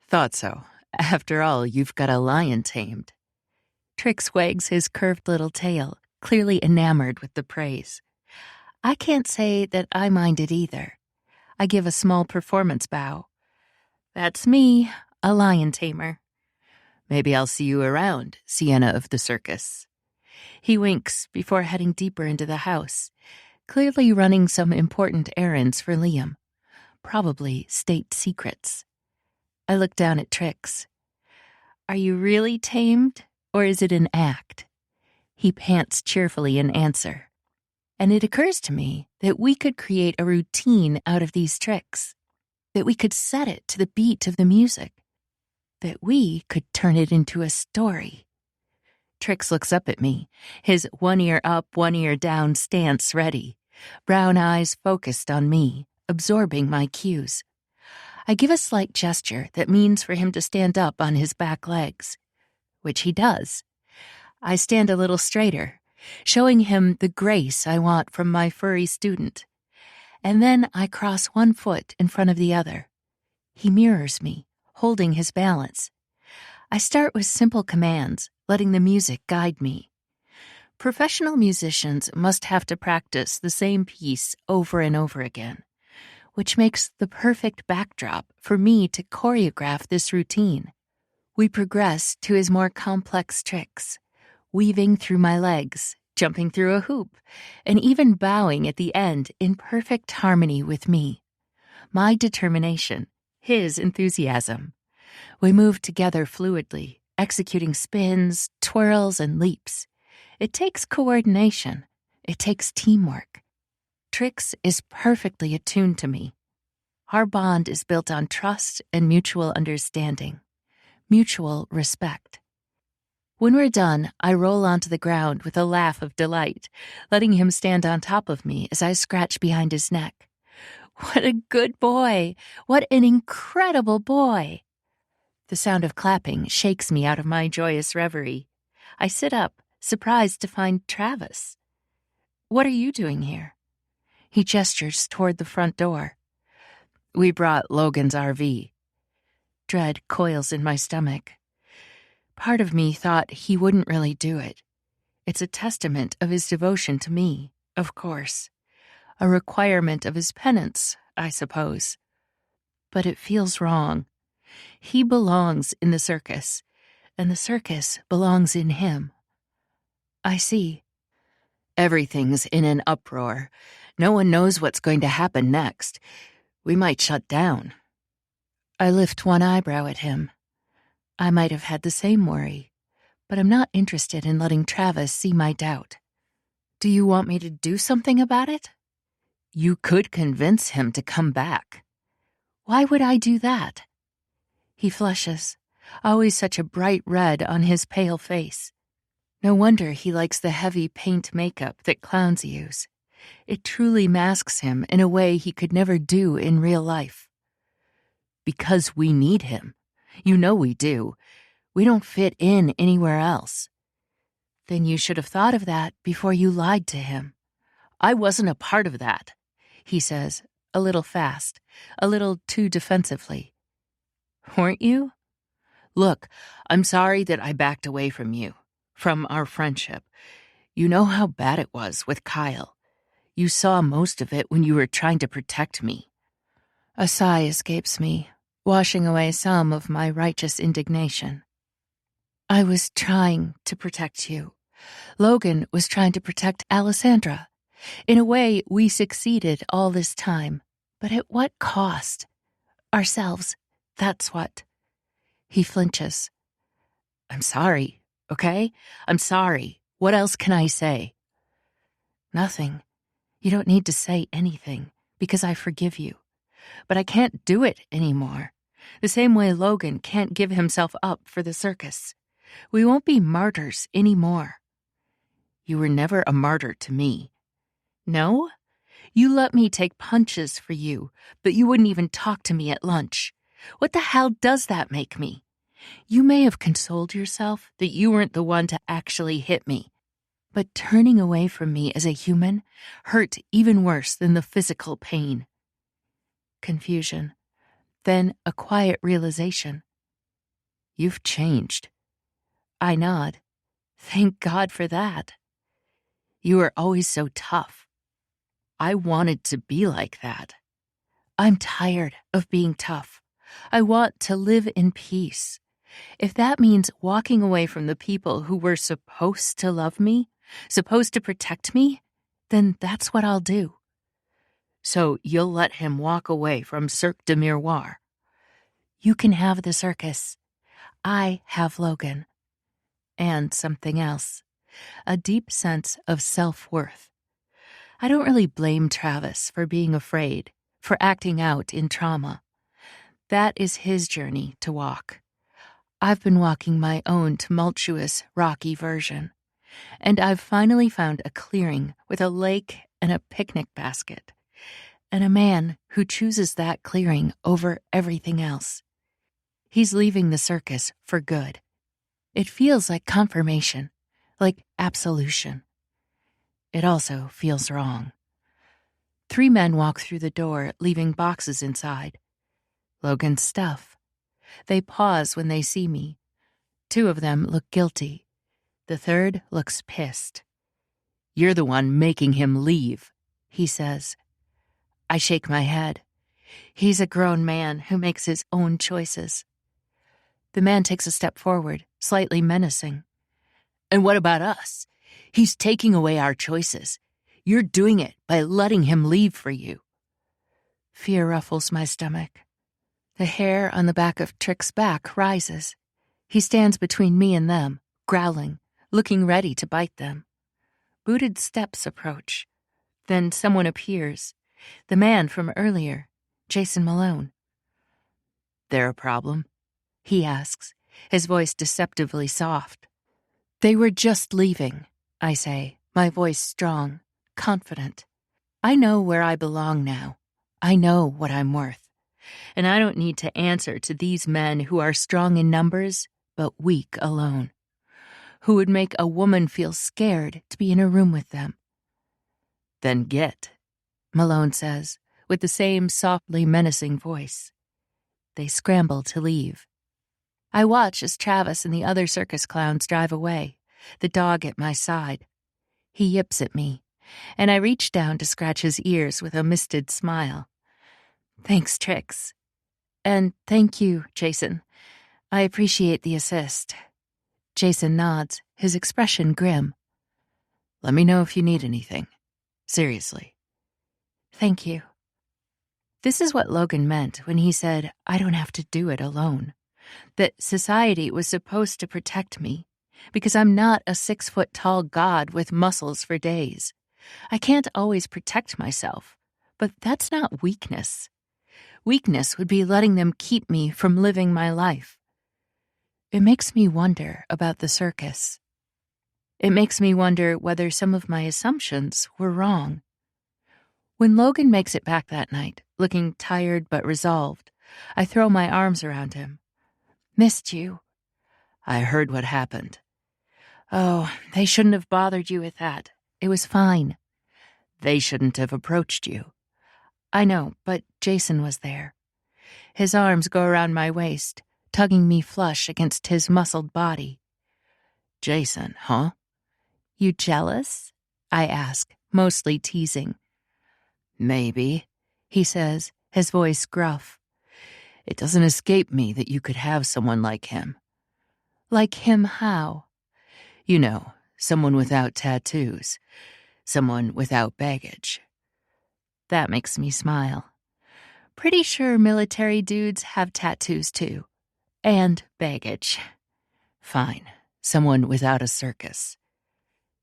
"Thought so. After all, you've got a lion tamed." Trix wags his curved little tail, clearly enamored with the praise. I can't say that I mind it either. I give a small performance bow. "That's me, a lion tamer." "Maybe I'll see you around, Sienna of the circus." He winks before heading deeper into the house, clearly running some important errands for Liam. Probably state secrets. I look down at Trix. "Are you really tamed, or is it an act?" He pants cheerfully in answer. And it occurs to me that we could create a routine out of these tricks, that we could set it to the beat of the music, that we could turn it into a story. Trix looks up at me, his one ear up, one ear down stance ready, brown eyes focused on me, absorbing my cues. I give a slight gesture that means for him to stand up on his back legs, which he does. I stand a little straighter, showing him the grace I want from my furry student. And then I cross one foot in front of the other. He mirrors me, holding his balance. I start with simple commands, letting the music guide me. Professional musicians must have to practice the same piece over and over again, which makes the perfect backdrop for me to choreograph this routine. We progress to his more complex tricks, weaving through my legs, jumping through a hoop, and even bowing at the end in perfect harmony with me. My determination, his enthusiasm. We move together fluidly, executing spins, twirls, and leaps. It takes coordination. It takes teamwork. Trix is perfectly attuned to me. Our bond is built on trust and mutual understanding, mutual respect. When we're done, I roll onto the ground with a laugh of delight, letting him stand on top of me as I scratch behind his neck. What a good boy! What an incredible boy! The sound of clapping shakes me out of my joyous reverie. I sit up, surprised to find Travis. What are you doing here? He gestures toward the front door. We brought Logan's RV. Dread coils in my stomach. Part of me thought he wouldn't really do it. It's a testament of his devotion to me, of course. A requirement of his penance, I suppose. But it feels wrong. He belongs in the circus, and the circus belongs in him. I see. Everything's in an uproar. No one knows what's going to happen next. We might shut down. I lift one eyebrow at him. I might have had the same worry, but I'm not interested in letting Travis see my doubt. Do you want me to do something about it? You could convince him to come back. Why would I do that? He flushes, always such a bright red on his pale face. No wonder he likes the heavy paint makeup that clowns use. It truly masks him in a way he could never do in real life. Because we need him. You know we do. We don't fit in anywhere else. Then you should have thought of that before you lied to him. I wasn't a part of that, he says, a little fast, a little too defensively. Weren't you? Look, I'm sorry that I backed away from you, from our friendship. You know how bad it was with Kyle. You saw most of it when you were trying to protect me. A sigh escapes me, washing away some of my righteous indignation. I was trying to protect you. Logan was trying to protect Alessandra. In a way, we succeeded all this time. But at what cost? Ourselves, that's what. He flinches. I'm sorry, okay? I'm sorry. What else can I say? Nothing. You don't need to say anything, because I forgive you. But I can't do it anymore. The same way Logan can't give himself up for the circus. We won't be martyrs anymore. You were never a martyr to me. No? You let me take punches for you, but you wouldn't even talk to me at lunch. What the hell does that make me? You may have consoled yourself that you weren't the one to actually hit me. But turning away from me as a human hurt even worse than the physical pain. Confusion. Then a quiet realization. You've changed. I nod. Thank God for that. You were always so tough. I wanted to be like that. I'm tired of being tough. I want to live in peace. If that means walking away from the people who were supposed to love me, supposed to protect me, then that's what I'll do. So you'll let him walk away from Cirque de Miroirs. You can have the circus. I have Logan. And something else. A deep sense of self-worth. I don't really blame Travis for being afraid, for acting out in trauma. That is his journey to walk. I've been walking my own tumultuous, rocky version. And I've finally found a clearing with a lake and a picnic basket. and a man who chooses that clearing over everything else. He's leaving the circus for good. It feels like confirmation, like absolution. It also feels wrong. 3 men walk through the door, leaving boxes inside. Logan's stuff. They pause when they see me. 2 of them look guilty. The third looks pissed. "You're the one making him leave," he says. I shake my head. He's a grown man who makes his own choices. The man takes a step forward, slightly menacing. "And what about us? He's taking away our choices. You're doing it by letting him leave for you." Fear ruffles my stomach. The hair on the back of Trick's back rises. He stands between me and them, growling, looking ready to bite them. Booted steps approach. Then someone appears. The man from earlier, Jason Malone. "There a problem?" he asks, his voice deceptively soft. "They were just leaving," I say, my voice strong, confident. I know where I belong now. I know what I'm worth. And I don't need to answer to these men who are strong in numbers, but weak alone. Who would make a woman feel scared to be in a room with them. "Then get," Malone says, with the same softly menacing voice. They scramble to leave. I watch as Travis and the other circus clowns drive away, the dog at my side. He yips at me, and I reach down to scratch his ears with a misted smile. "Thanks, Trix. And thank you, Jason. I appreciate the assist." Jason nods, his expression grim. "Let me know if you need anything. Seriously." "Thank you." This is what Logan meant when he said, I don't have to do it alone. That society was supposed to protect me, because I'm not a 6-foot-tall god with muscles for days. I can't always protect myself, but that's not weakness. Weakness would be letting them keep me from living my life. It makes me wonder about the circus. It makes me wonder whether some of my assumptions were wrong. When Logan makes it back that night, looking tired but resolved, I throw my arms around him. "Missed you." "I heard what happened." "Oh, they shouldn't have bothered you with that. It was fine." "They shouldn't have approached you." "I know, but Jason was there." His arms go around my waist, tugging me flush against his muscled body. "Jason, huh?" "You jealous?" I ask, mostly teasing. "Maybe," he says, his voice gruff. "It doesn't escape me that you could have someone like him." "Like him how?" "You know, someone without tattoos. Someone without baggage." That makes me smile. Pretty sure military dudes have tattoos too. And baggage. Fine, someone without a circus.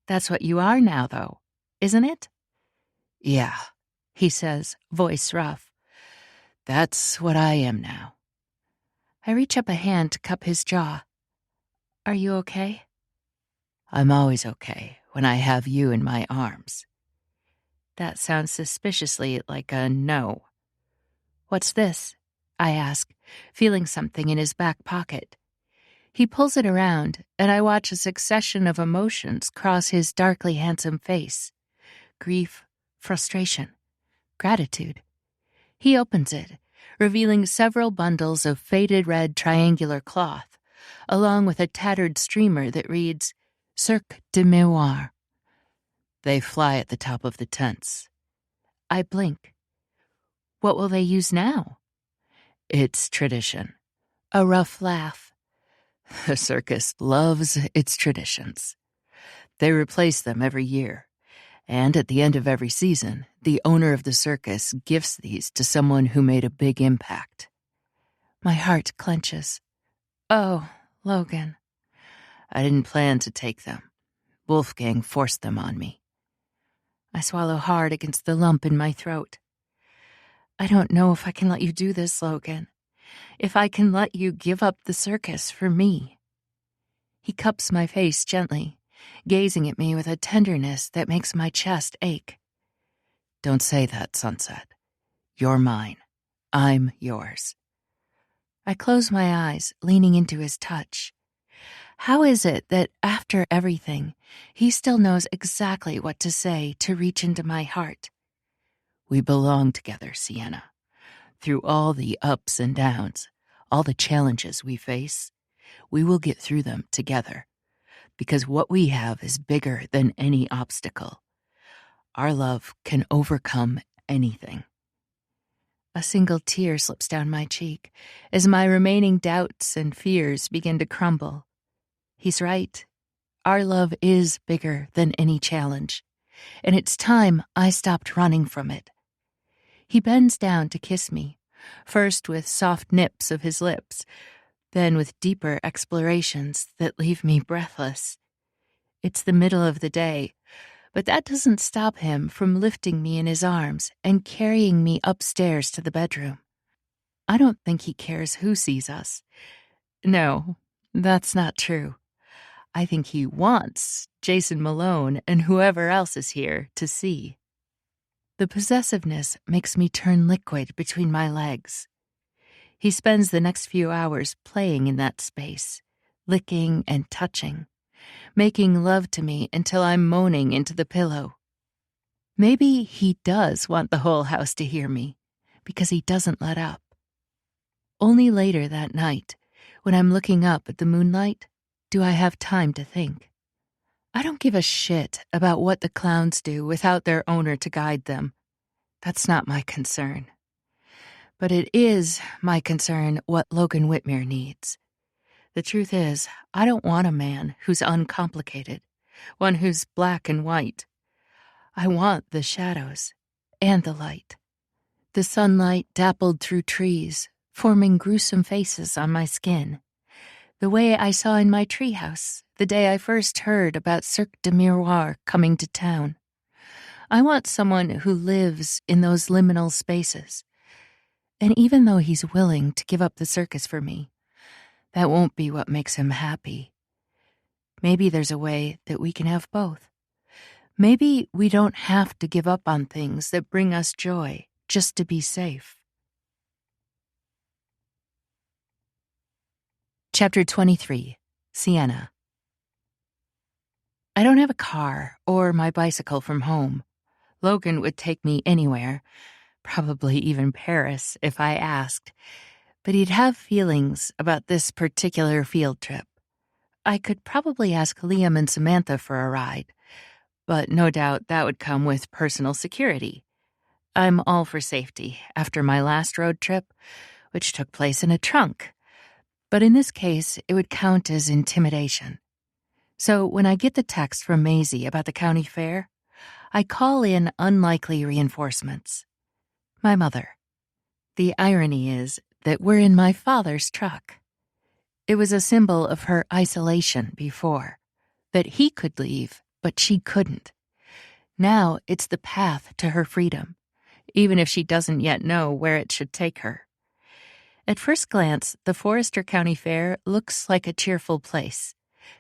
That's what you are now, though, isn't it? "Yeah," he says, voice rough. "That's what I am now." I reach up a hand to cup his jaw. "Are you okay?" "I'm always okay when I have you in my arms." That sounds suspiciously like a no. "What's this?" I ask, feeling something in his back pocket. He pulls it around, and I watch a succession of emotions cross his darkly handsome face. Grief, frustration, gratitude. He opens it, revealing several bundles of faded red triangular cloth, along with a tattered streamer that reads, Cirque de Miroirs. "They fly at the top of the tents." I blink. "What will they use now?" "It's tradition." A rough laugh. "The circus loves its traditions. They replace them every year, and at the end of every season, the owner of the circus gifts these to someone who made a big impact." My heart clenches. "Oh, Logan." "I didn't plan to take them. Wolfgang forced them on me." I swallow hard against the lump in my throat. "I don't know if I can let you do this, Logan. If I can let you give up the circus for me." He cups my face gently, gazing at me with a tenderness that makes my chest ache. "Don't say that, Sunset. You're mine. I'm yours. I close my eyes, leaning into his touch. How is it that after everything, he still knows exactly what to say to reach into my heart? We belong together, Sienna. Through all the ups and downs, all the challenges we face, we will get through them together. Because what we have is bigger than any obstacle. Our love can overcome anything. A single tear slips down my cheek as my remaining doubts and fears begin to crumble. He's right. Our love is bigger than any challenge, and it's time I stopped running from it. He bends down to kiss me, first with soft nips of his lips, then with deeper explorations that leave me breathless. It's the middle of the day, but that doesn't stop him from lifting me in his arms and carrying me upstairs to the bedroom. I don't think he cares who sees us. No, that's not true. I think he wants Jason Malone and whoever else is here to see. The possessiveness makes me turn liquid between my legs. He spends the next few hours playing in that space, licking and touching, making love to me until I'm moaning into the pillow. Maybe he does want the whole house to hear me, because he doesn't let up. Only later that night, when I'm looking up at the moonlight, do I have time to think. I don't give a shit about what the clowns do without their owner to guide them. That's not my concern. But it is my concern what Logan Whitmere needs. The truth is, I don't want a man who's uncomplicated, one who's black and white. I want the shadows and the light. The sunlight dappled through trees, forming gruesome faces on my skin. The way I saw in my treehouse the day I first heard about Cirque de Miroirs coming to town. I want someone who lives in those liminal spaces. And even though he's willing to give up the circus for me, that won't be what makes him happy. Maybe there's a way that we can have both. Maybe we don't have to give up on things that bring us joy just to be safe. Chapter 23, Sienna. I don't have a car or my bicycle from home. Logan would take me anywhere, probably even Paris if I asked, but he'd have feelings about this particular field trip. I could probably ask Liam and Samantha for a ride, but no doubt that would come with personal security. I'm all for safety after my last road trip, which took place in a trunk. But in this case, it would count as intimidation. So when I get the text from Maisie about the county fair, I call in unlikely reinforcements. My mother. The irony is that we're in my father's truck. It was a symbol of her isolation before, that he could leave, but she couldn't. Now it's the path to her freedom, even if she doesn't yet know where it should take her. At first glance, the Forester County Fair looks like a cheerful place.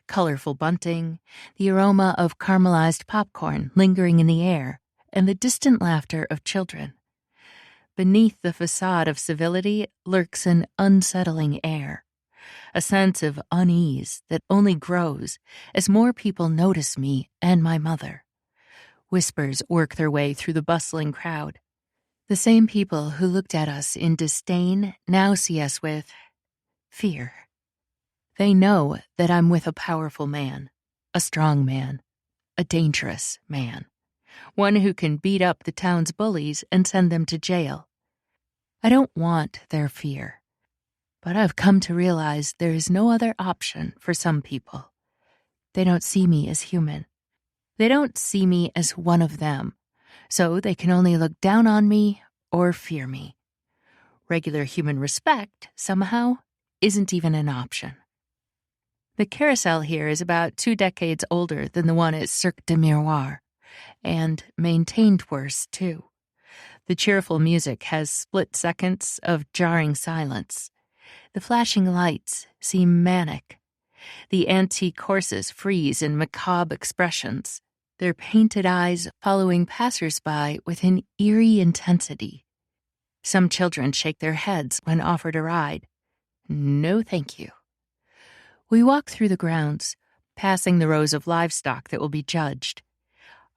Colorful bunting, the aroma of caramelized popcorn lingering in the air, and the distant laughter of children. Beneath the facade of civility lurks an unsettling air, a sense of unease that only grows as more people notice me and my mother. Whispers work their way through the bustling crowd. The same people who looked at us in disdain now see us with fear. They know that I'm with a powerful man, a strong man, a dangerous man, one who can beat up the town's bullies and send them to jail. I don't want their fear, but I've come to realize there is no other option for some people. They don't see me as human. They don't see me as one of them. So they can only look down on me or fear me. Regular human respect, somehow, isn't even an option. The carousel here is about 2 decades older than the one at Cirque de Miroirs, and maintained worse, too. The cheerful music has split seconds of jarring silence. The flashing lights seem manic. The antique horses freeze in macabre expressions, their painted eyes following passers-by with an eerie intensity. Some children shake their heads when offered a ride. No, thank you. We walk through the grounds, passing the rows of livestock that will be judged.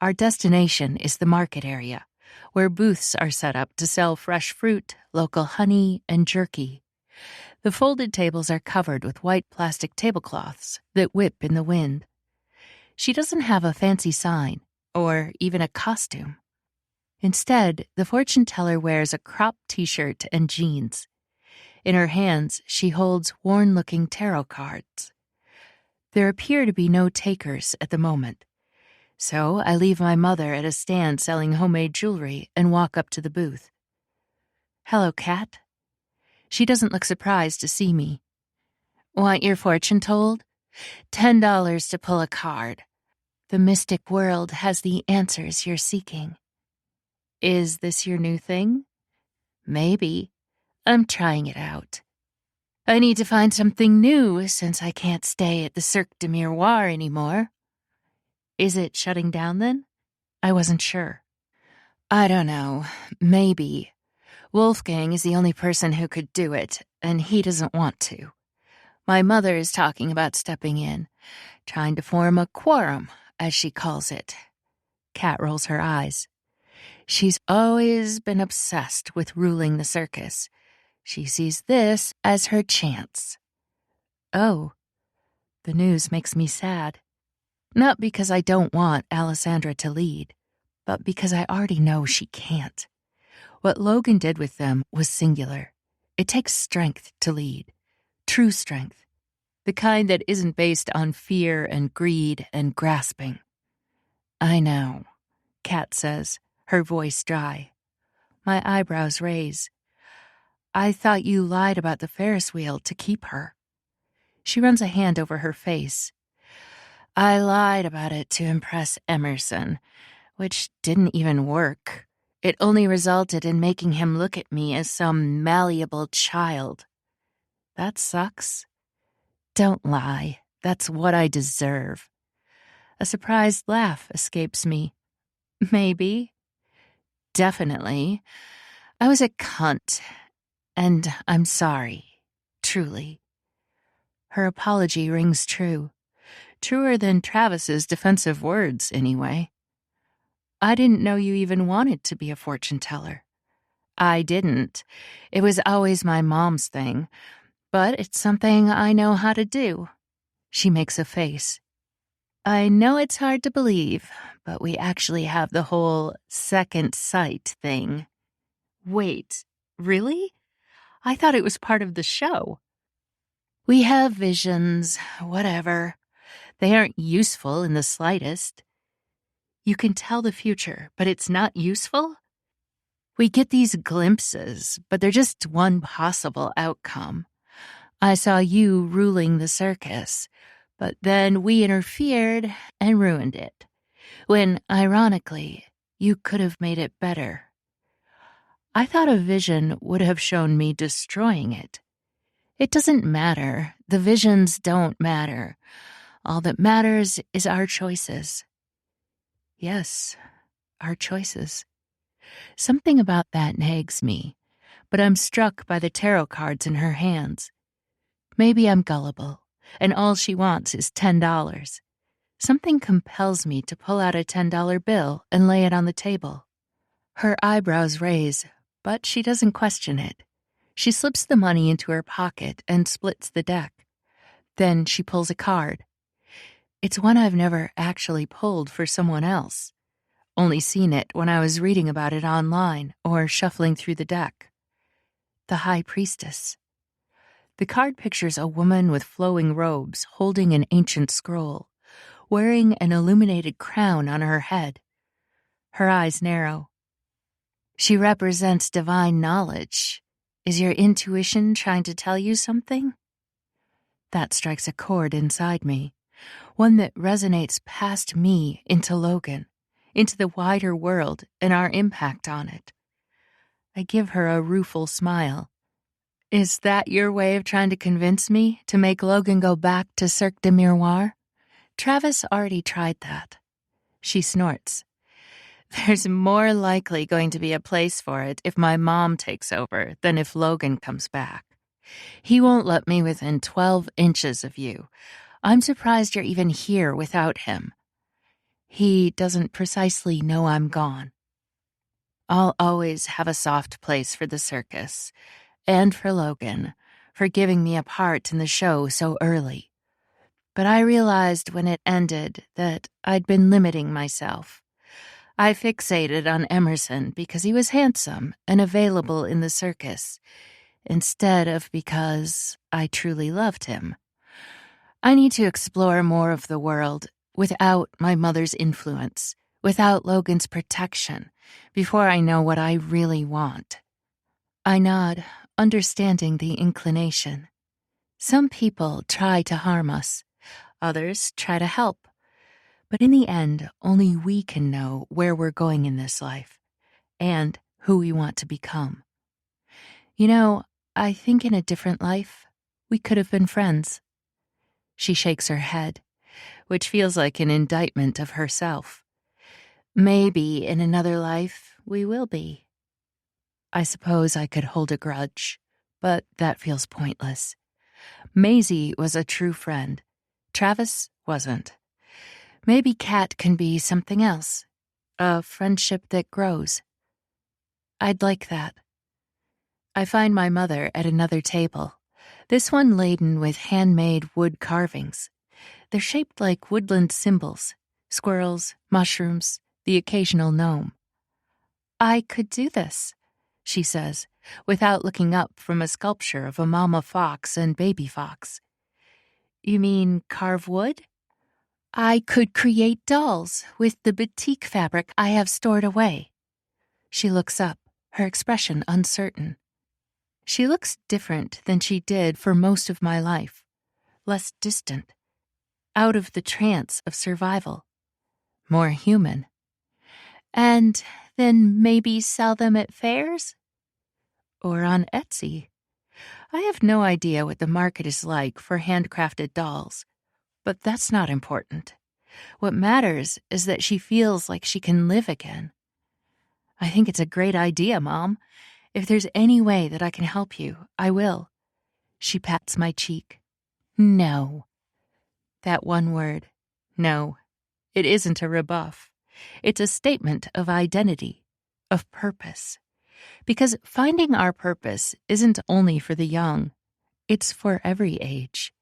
Our destination is the market area, where booths are set up to sell fresh fruit, local honey, and jerky. The folded tables are covered with white plastic tablecloths that whip in the wind. She doesn't have a fancy sign, or even a costume. Instead, the fortune teller wears a cropped t-shirt and jeans. In her hands, she holds worn-looking tarot cards. There appear to be no takers at the moment, so I leave my mother at a stand selling homemade jewelry and walk up to the booth. Hello, Kat. She doesn't look surprised to see me. Want your fortune told? $10 to pull a card. The mystic world has the answers you're seeking. Is this your new thing? Maybe. I'm trying it out. I need to find something new since I can't stay at the Cirque de Miroirs anymore. Is it shutting down then? I wasn't sure. I don't know. Maybe. Wolfgang is the only person who could do it, and he doesn't want to. My mother is talking about stepping in, trying to form a quorum, as she calls it. Kat rolls her eyes. She's always been obsessed with ruling the circus. She sees this as her chance. Oh, the news makes me sad. Not because I don't want Alessandra to lead, but because I already know she can't. What Logan did with them was singular. It takes strength to lead, true strength, the kind that isn't based on fear and greed and grasping. I know, Kat says, her voice dry. My eyebrows raise. I thought you lied about the Ferris wheel to keep her. She runs a hand over her face. I lied about it to impress Emerson, which didn't even work. It only resulted in making him look at me as some malleable child. That sucks. Don't lie. That's what I deserve. A surprised laugh escapes me. Maybe. Definitely. I was a cunt. And I'm sorry. Truly. Her apology rings true. Truer than Travis's defensive words, anyway. I didn't know you even wanted to be a fortune teller. I didn't. It was always my mom's thing. But it's something I know how to do. She makes a face. I know it's hard to believe, but we actually have the whole second sight thing. Wait, really? I thought it was part of the show. We have visions, whatever. They aren't useful in the slightest. You can tell the future, but it's not useful? We get these glimpses, but they're just one possible outcome. I saw you ruling the circus, but then we interfered and ruined it, when, ironically, you could have made it better. I thought a vision would have shown me destroying it. It doesn't matter. The visions don't matter. All that matters is our choices. Yes, our choices. Something about that nags me, but I'm struck by the tarot cards in her hands. Maybe I'm gullible, and all she wants is $10. Something compels me to pull out a $10 bill and lay it on the table. Her eyebrows raise, but she doesn't question it. She slips the money into her pocket and splits the deck. Then she pulls a card. It's one I've never actually pulled for someone else. Only seen it when I was reading about it online or shuffling through the deck. The High Priestess. The card pictures a woman with flowing robes holding an ancient scroll, wearing an illuminated crown on her head. Her eyes narrow. She represents divine knowledge. Is your intuition trying to tell you something? That strikes a chord inside me, one that resonates past me into Logan, into the wider world and our impact on it. I give her a rueful smile. Is that your way of trying to convince me to make Logan go back to Cirque de Miroirs? Travis already tried that. She snorts. There's more likely going to be a place for it if my mom takes over than if Logan comes back. He won't let me within 12 inches of you. I'm surprised you're even here without him. He doesn't precisely know I'm gone. I'll always have a soft place for the circus, and for Logan, for giving me a part in the show so early. But I realized when it ended that I'd been limiting myself. I fixated on Emerson because he was handsome and available in the circus, instead of because I truly loved him. I need to explore more of the world without my mother's influence, without Logan's protection, before I know what I really want. I nod, understanding the inclination. Some people try to harm us. Others try to help. But in the end, only we can know where we're going in this life and who we want to become. You know, I think in a different life, we could have been friends. She shakes her head, which feels like an indictment of herself. Maybe in another life, we will be. I suppose I could hold a grudge, but that feels pointless. Maisie was a true friend. Travis wasn't. Maybe Kat can be something else, a friendship that grows. I'd like that. I find my mother at another table, this one laden with handmade wood carvings. They're shaped like woodland symbols, squirrels, mushrooms, the occasional gnome. I could do this, she says, without looking up from a sculpture of a mama fox and baby fox. You mean carve wood? I could create dolls with the batik fabric I have stored away. She looks up, her expression uncertain. She looks different than she did for most of my life, less distant, out of the trance of survival, more human. And then maybe sell them at fairs? Or on Etsy. I have no idea what the market is like for handcrafted dolls. But that's not important. What matters is that she feels like she can live again. I think it's a great idea, Mom. If there's any way that I can help you, I will. She pats my cheek. No. That one word, no. It isn't a rebuff. It's a statement of identity, of purpose. Because finding our purpose isn't only for the young. It's for every age.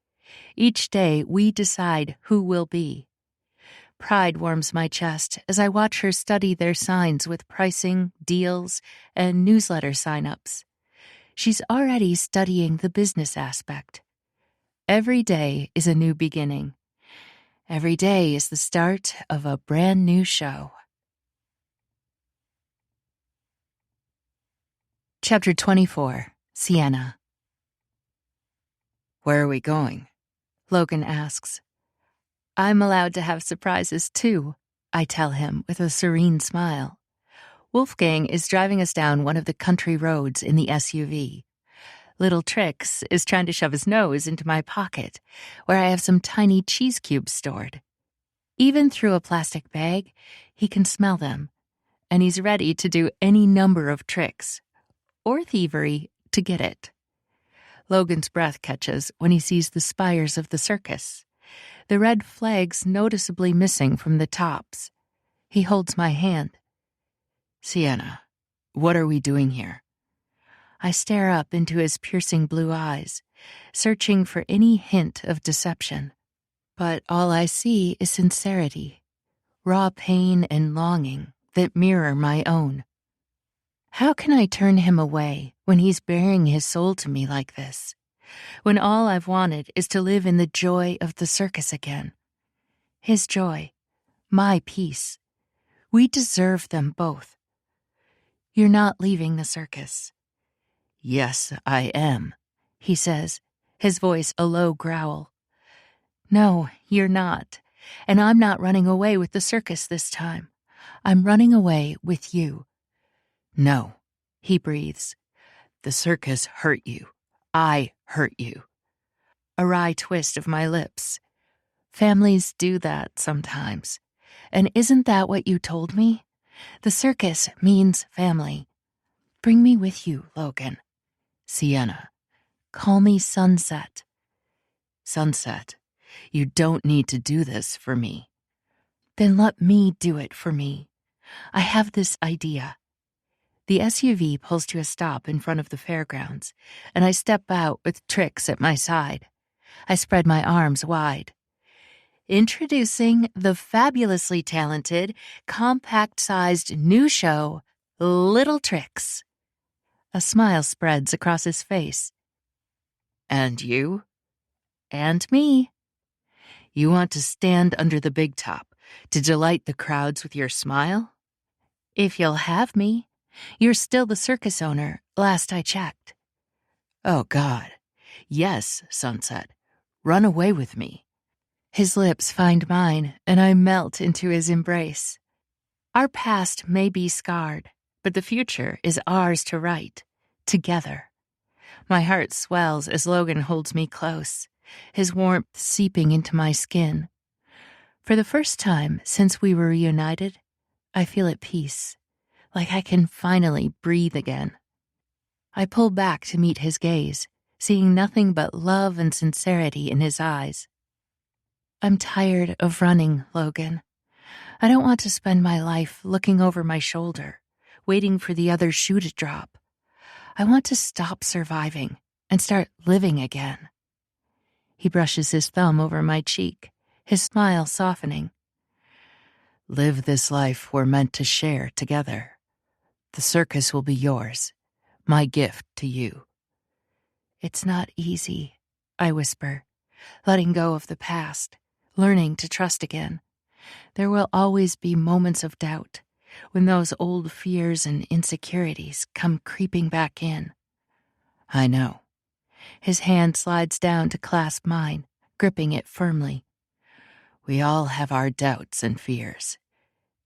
Each day, we decide who we'll be. Pride warms my chest as I watch her study their signs with pricing, deals, and newsletter sign-ups. She's already studying the business aspect. Every day is a new beginning. Every day is the start of a brand new show. Chapter 24, Sienna. Where are we going? Logan asks. I'm allowed to have surprises too, I tell him with a serene smile. Wolfgang is driving us down one of the country roads in the SUV. Little Trix is trying to shove his nose into my pocket, where I have some tiny cheese cubes stored. Even through a plastic bag, he can smell them, and he's ready to do any number of tricks, or thievery, to get it. Logan's breath catches when he sees the spires of the circus, the red flags noticeably missing from the tops. He holds my hand. Sienna, what are we doing here? I stare up into his piercing blue eyes, searching for any hint of deception. But all I see is sincerity, raw pain and longing that mirror my own. How can I turn him away when he's bearing his soul to me like this? When all I've wanted is to live in the joy of the circus again. His joy, my peace. We deserve them both. You're not leaving the circus. Yes, I am, he says, his voice a low growl. No, you're not. And I'm not running away with the circus this time. I'm running away with you. No, he breathes. The circus hurt you. I hurt you. A wry twist of my lips. Families do that sometimes. And isn't that what you told me? The circus means family. Bring me with you, Logan. Sienna. Call me Sunset. Sunset. You don't need to do this for me. Then let me do it for me. I have this idea. The SUV pulls to a stop in front of the fairgrounds, and I step out with Trix at my side. I spread my arms wide. Introducing the fabulously talented, compact-sized new show, Little Trix. A smile spreads across his face. And you? And me. You want to stand under the big top to delight the crowds with your smile? If you'll have me. You're still the circus owner, last I checked. Oh, God. Yes, Sunset. Run away with me. His lips find mine, and I melt into his embrace. Our past may be scarred, but the future is ours to write, together. My heart swells as Logan holds me close, his warmth seeping into my skin. For the first time since we were reunited, I feel at peace, like I can finally breathe again. I pull back to meet his gaze, seeing nothing but love and sincerity in his eyes. I'm tired of running, Logan. I don't want to spend my life looking over my shoulder, waiting for the other shoe to drop. I want to stop surviving and start living again. He brushes his thumb over my cheek, his smile softening. Live this life we're meant to share together. The circus will be yours, my gift to you. It's not easy, I whisper, letting go of the past, learning to trust again. There will always be moments of doubt when those old fears and insecurities come creeping back in. I know. His hand slides down to clasp mine, gripping it firmly. We all have our doubts and fears.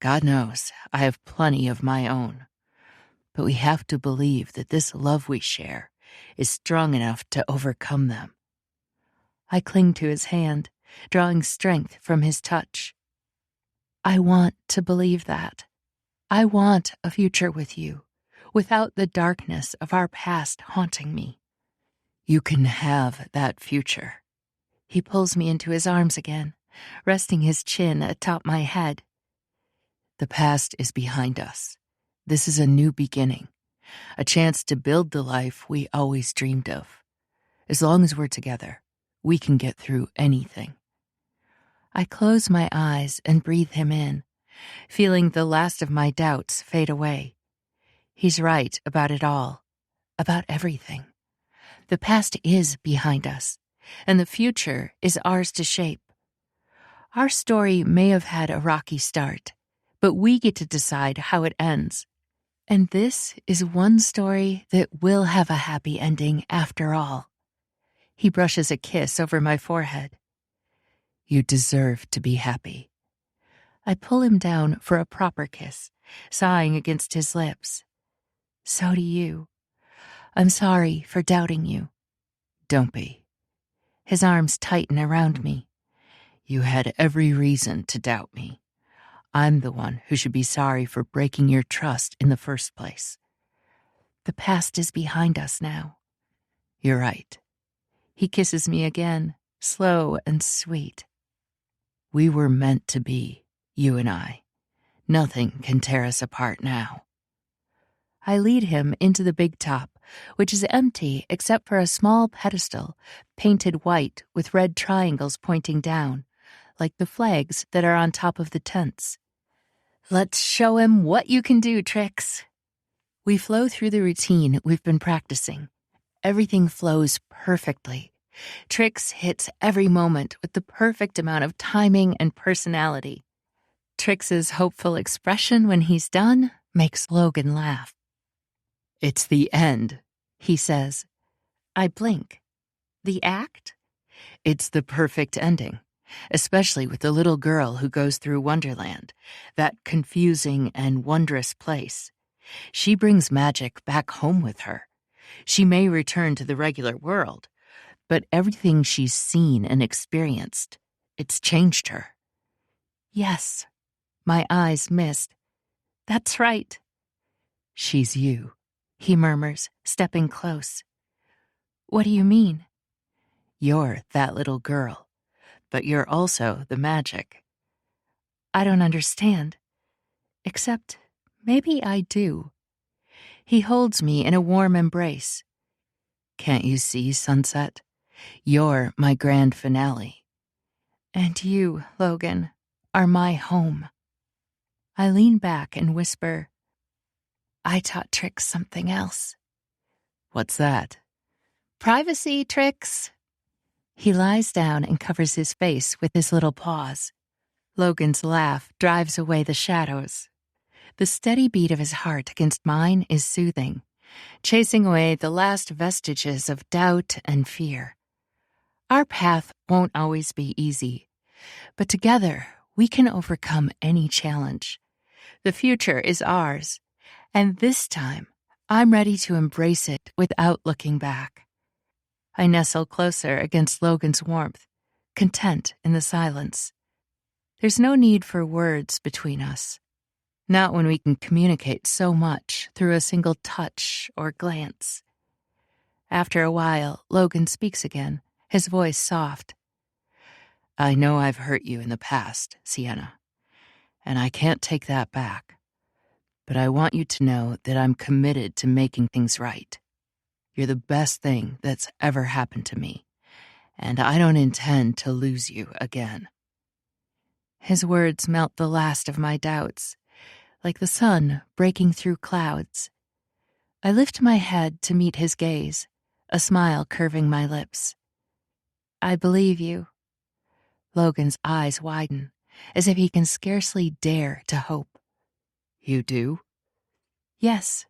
God knows I have plenty of my own. But we have to believe that this love we share is strong enough to overcome them. I cling to his hand, drawing strength from his touch. I want to believe that. I want a future with you, without the darkness of our past haunting me. You can have that future. He pulls me into his arms again, resting his chin atop my head. The past is behind us. This is a new beginning, a chance to build the life we always dreamed of. As long as we're together, we can get through anything. I close my eyes and breathe him in, feeling the last of my doubts fade away. He's right about it all, about everything. The past is behind us, and the future is ours to shape. Our story may have had a rocky start, but we get to decide how it ends. And this is one story that will have a happy ending after all. He brushes a kiss over my forehead. You deserve to be happy. I pull him down for a proper kiss, sighing against his lips. So do you. I'm sorry for doubting you. Don't be. His arms tighten around me. You had every reason to doubt me. I'm the one who should be sorry for breaking your trust in the first place. The past is behind us now. You're right. He kisses me again, slow and sweet. We were meant to be, you and I. Nothing can tear us apart now. I lead him into the big top, which is empty except for a small pedestal, painted white with red triangles pointing down, like the flags that are on top of the tents. Let's show him what you can do, Trix. We flow through the routine we've been practicing. Everything flows perfectly. Trix hits every moment with the perfect amount of timing and personality. Trix's hopeful expression when he's done makes Logan laugh. It's the end, he says. I blink. The act? It's the perfect ending, especially with the little girl who goes through Wonderland, that confusing and wondrous place. She brings magic back home with her. She may return to the regular world, but everything she's seen and experienced, it's changed her. Yes. My eyes mist. That's right. She's you. He murmurs, stepping close. What do you mean? You're that little girl, but you're also the magic. I don't understand. Except, maybe I do. He holds me in a warm embrace. Can't you see, Sunset? You're my grand finale. And you, Logan, are my home. I lean back and whisper, I taught Trix something else. What's that? Privacy, Trix. He lies down and covers his face with his little paws. Logan's laugh drives away the shadows. The steady beat of his heart against mine is soothing, chasing away the last vestiges of doubt and fear. Our path won't always be easy, but together we can overcome any challenge. The future is ours, and this time I'm ready to embrace it without looking back. I nestle closer against Logan's warmth, content in the silence. There's no need for words between us. Not when we can communicate so much through a single touch or glance. After a while, Logan speaks again, his voice soft. I know I've hurt you in the past, Sienna, and I can't take that back. But I want you to know that I'm committed to making things right. You're the best thing that's ever happened to me, and I don't intend to lose you again. His words melt the last of my doubts, like the sun breaking through clouds. I lift my head to meet his gaze, a smile curving my lips. I believe you. Logan's eyes widen, as if he can scarcely dare to hope. You do? Yes.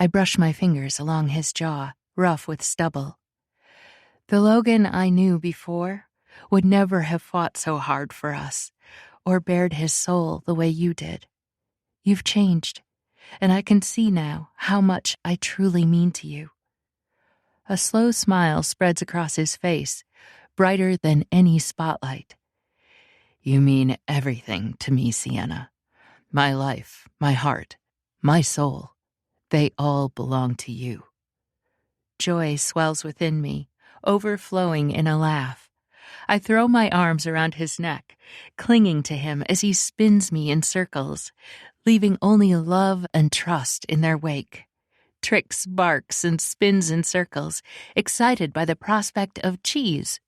I brush my fingers along his jaw, rough with stubble. The Logan I knew before would never have fought so hard for us, or bared his soul the way you did. You've changed, and I can see now how much I truly mean to you. A slow smile spreads across his face, brighter than any spotlight. You mean everything to me, Sienna. My life, my heart, my soul, they all belong to you. Joy swells within me, overflowing in a laugh. I throw my arms around his neck, clinging to him as he spins me in circles, leaving only love and trust in their wake. Trix barks and spins in circles, excited by the prospect of cheese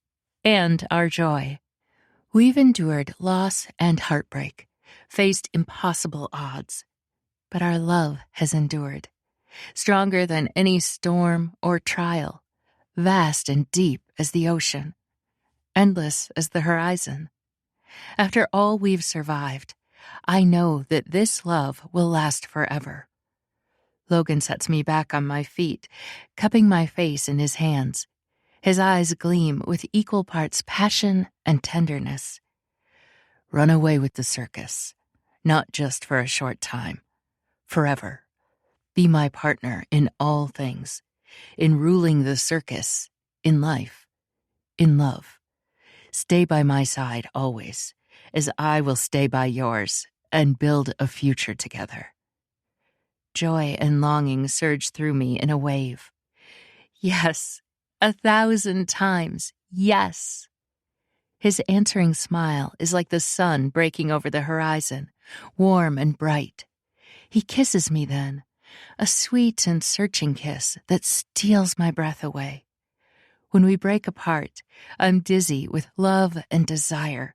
and our joy. We've endured loss and heartbreak, faced impossible odds, but our love has endured, stronger than any storm or trial, vast and deep as the ocean, endless as the horizon. After all we've survived, I know that this love will last forever. Logan sets me back on my feet, cupping my face in his hands. His eyes gleam with equal parts passion and tenderness. Run away with the circus, not just for a short time, forever. Be my partner in all things, in ruling the circus, in life, in love. Stay by my side always, as I will stay by yours and build a future together. Joy and longing surge through me in a wave. Yes, 1,000 times, yes. His answering smile is like the sun breaking over the horizon, warm and bright. He kisses me then, a sweet and searching kiss that steals my breath away. When we break apart, I'm dizzy with love and desire.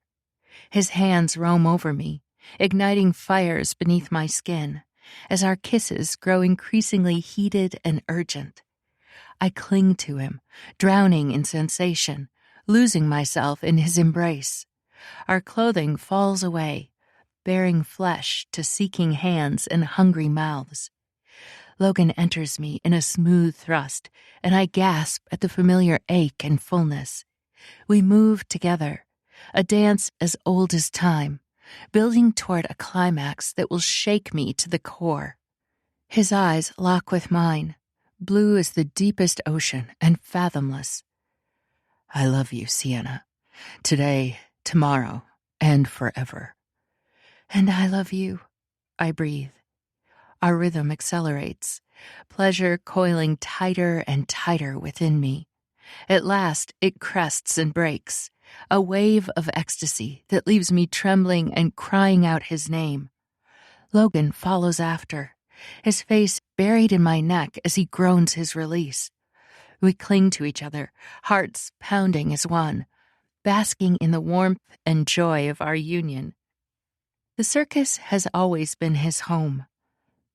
His hands roam over me, igniting fires beneath my skin, as our kisses grow increasingly heated and urgent. I cling to him, drowning in sensation, losing myself in his embrace. Our clothing falls away, bearing flesh to seeking hands and hungry mouths. Logan enters me in a smooth thrust, and I gasp at the familiar ache and fullness. We move together, a dance as old as time, building toward a climax that will shake me to the core. His eyes lock with mine, blue as the deepest ocean and fathomless. I love you, Sienna, today, tomorrow, and forever. And I love you. I breathe. Our rhythm accelerates, pleasure coiling tighter and tighter within me. At last, it crests and breaks, a wave of ecstasy that leaves me trembling and crying out his name. Logan follows after, his face buried in my neck as he groans his release. We cling to each other, hearts pounding as one, basking in the warmth and joy of our union. The circus has always been his home,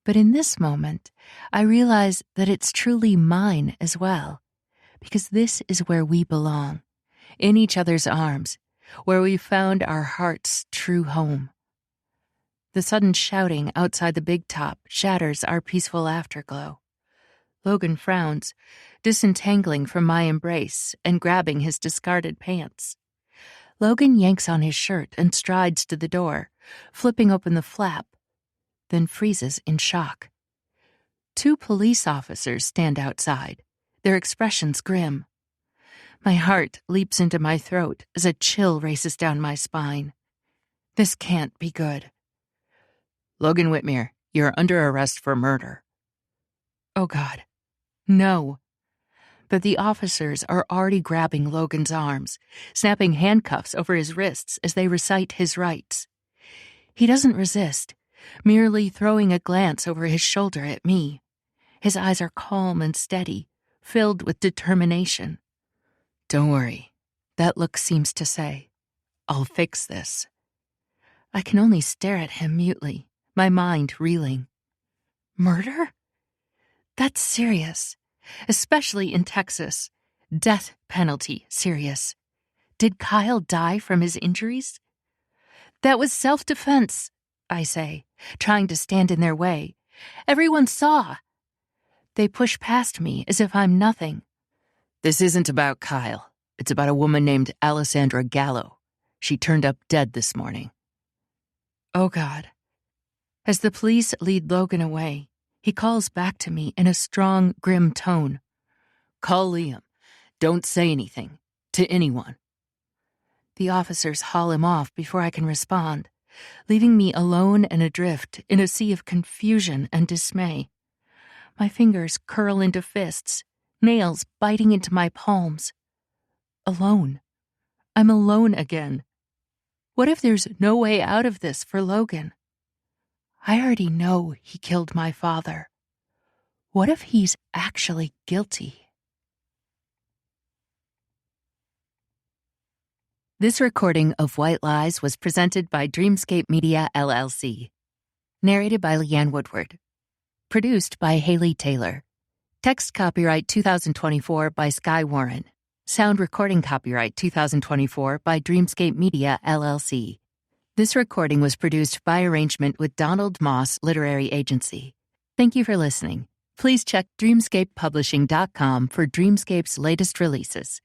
but in this moment, I realize that it's truly mine as well, because this is where we belong, in each other's arms, where we found our heart's true home. The sudden shouting outside the big top shatters our peaceful afterglow. Logan frowns, disentangling from my embrace and grabbing his discarded pants. Logan yanks on his shirt and strides to the door, flipping open the flap, then freezes in shock. 2 police officers stand outside, their expressions grim. My heart leaps into my throat as a chill races down my spine. This can't be good. Logan Whitmere, you're under arrest for murder. Oh, God. No. But the officers are already grabbing Logan's arms, snapping handcuffs over his wrists as they recite his rights. He doesn't resist, merely throwing a glance over his shoulder at me. His eyes are calm and steady, filled with determination. Don't worry, that look seems to say, I'll fix this. I can only stare at him mutely, my mind reeling. Murder? That's serious, especially in Texas. Death penalty serious. Did Kyle die from his injuries? That was self-defense, I say, trying to stand in their way. Everyone saw. They push past me as if I'm nothing. This isn't about Kyle. It's about a woman named Alessandra Gallo. She turned up dead this morning. Oh, God. As the police lead Logan away, he calls back to me in a strong, grim tone. Call Liam. Don't say anything. To anyone. The officers haul him off before I can respond, leaving me alone and adrift in a sea of confusion and dismay. My fingers curl into fists, nails biting into my palms. Alone. I'm alone again. What if there's no way out of this for Logan? I already know he killed my father. What if he's actually guilty? This recording of White Lies was presented by Dreamscape Media, LLC. Narrated by Leanne Woodward. Produced by Haley Taylor. Text copyright 2024 by Skye Warren. Sound recording copyright 2024 by Dreamscape Media, LLC. This recording was produced by arrangement with Donald Moss Literary Agency. Thank you for listening. Please check dreamscapepublishing.com for Dreamscape's latest releases.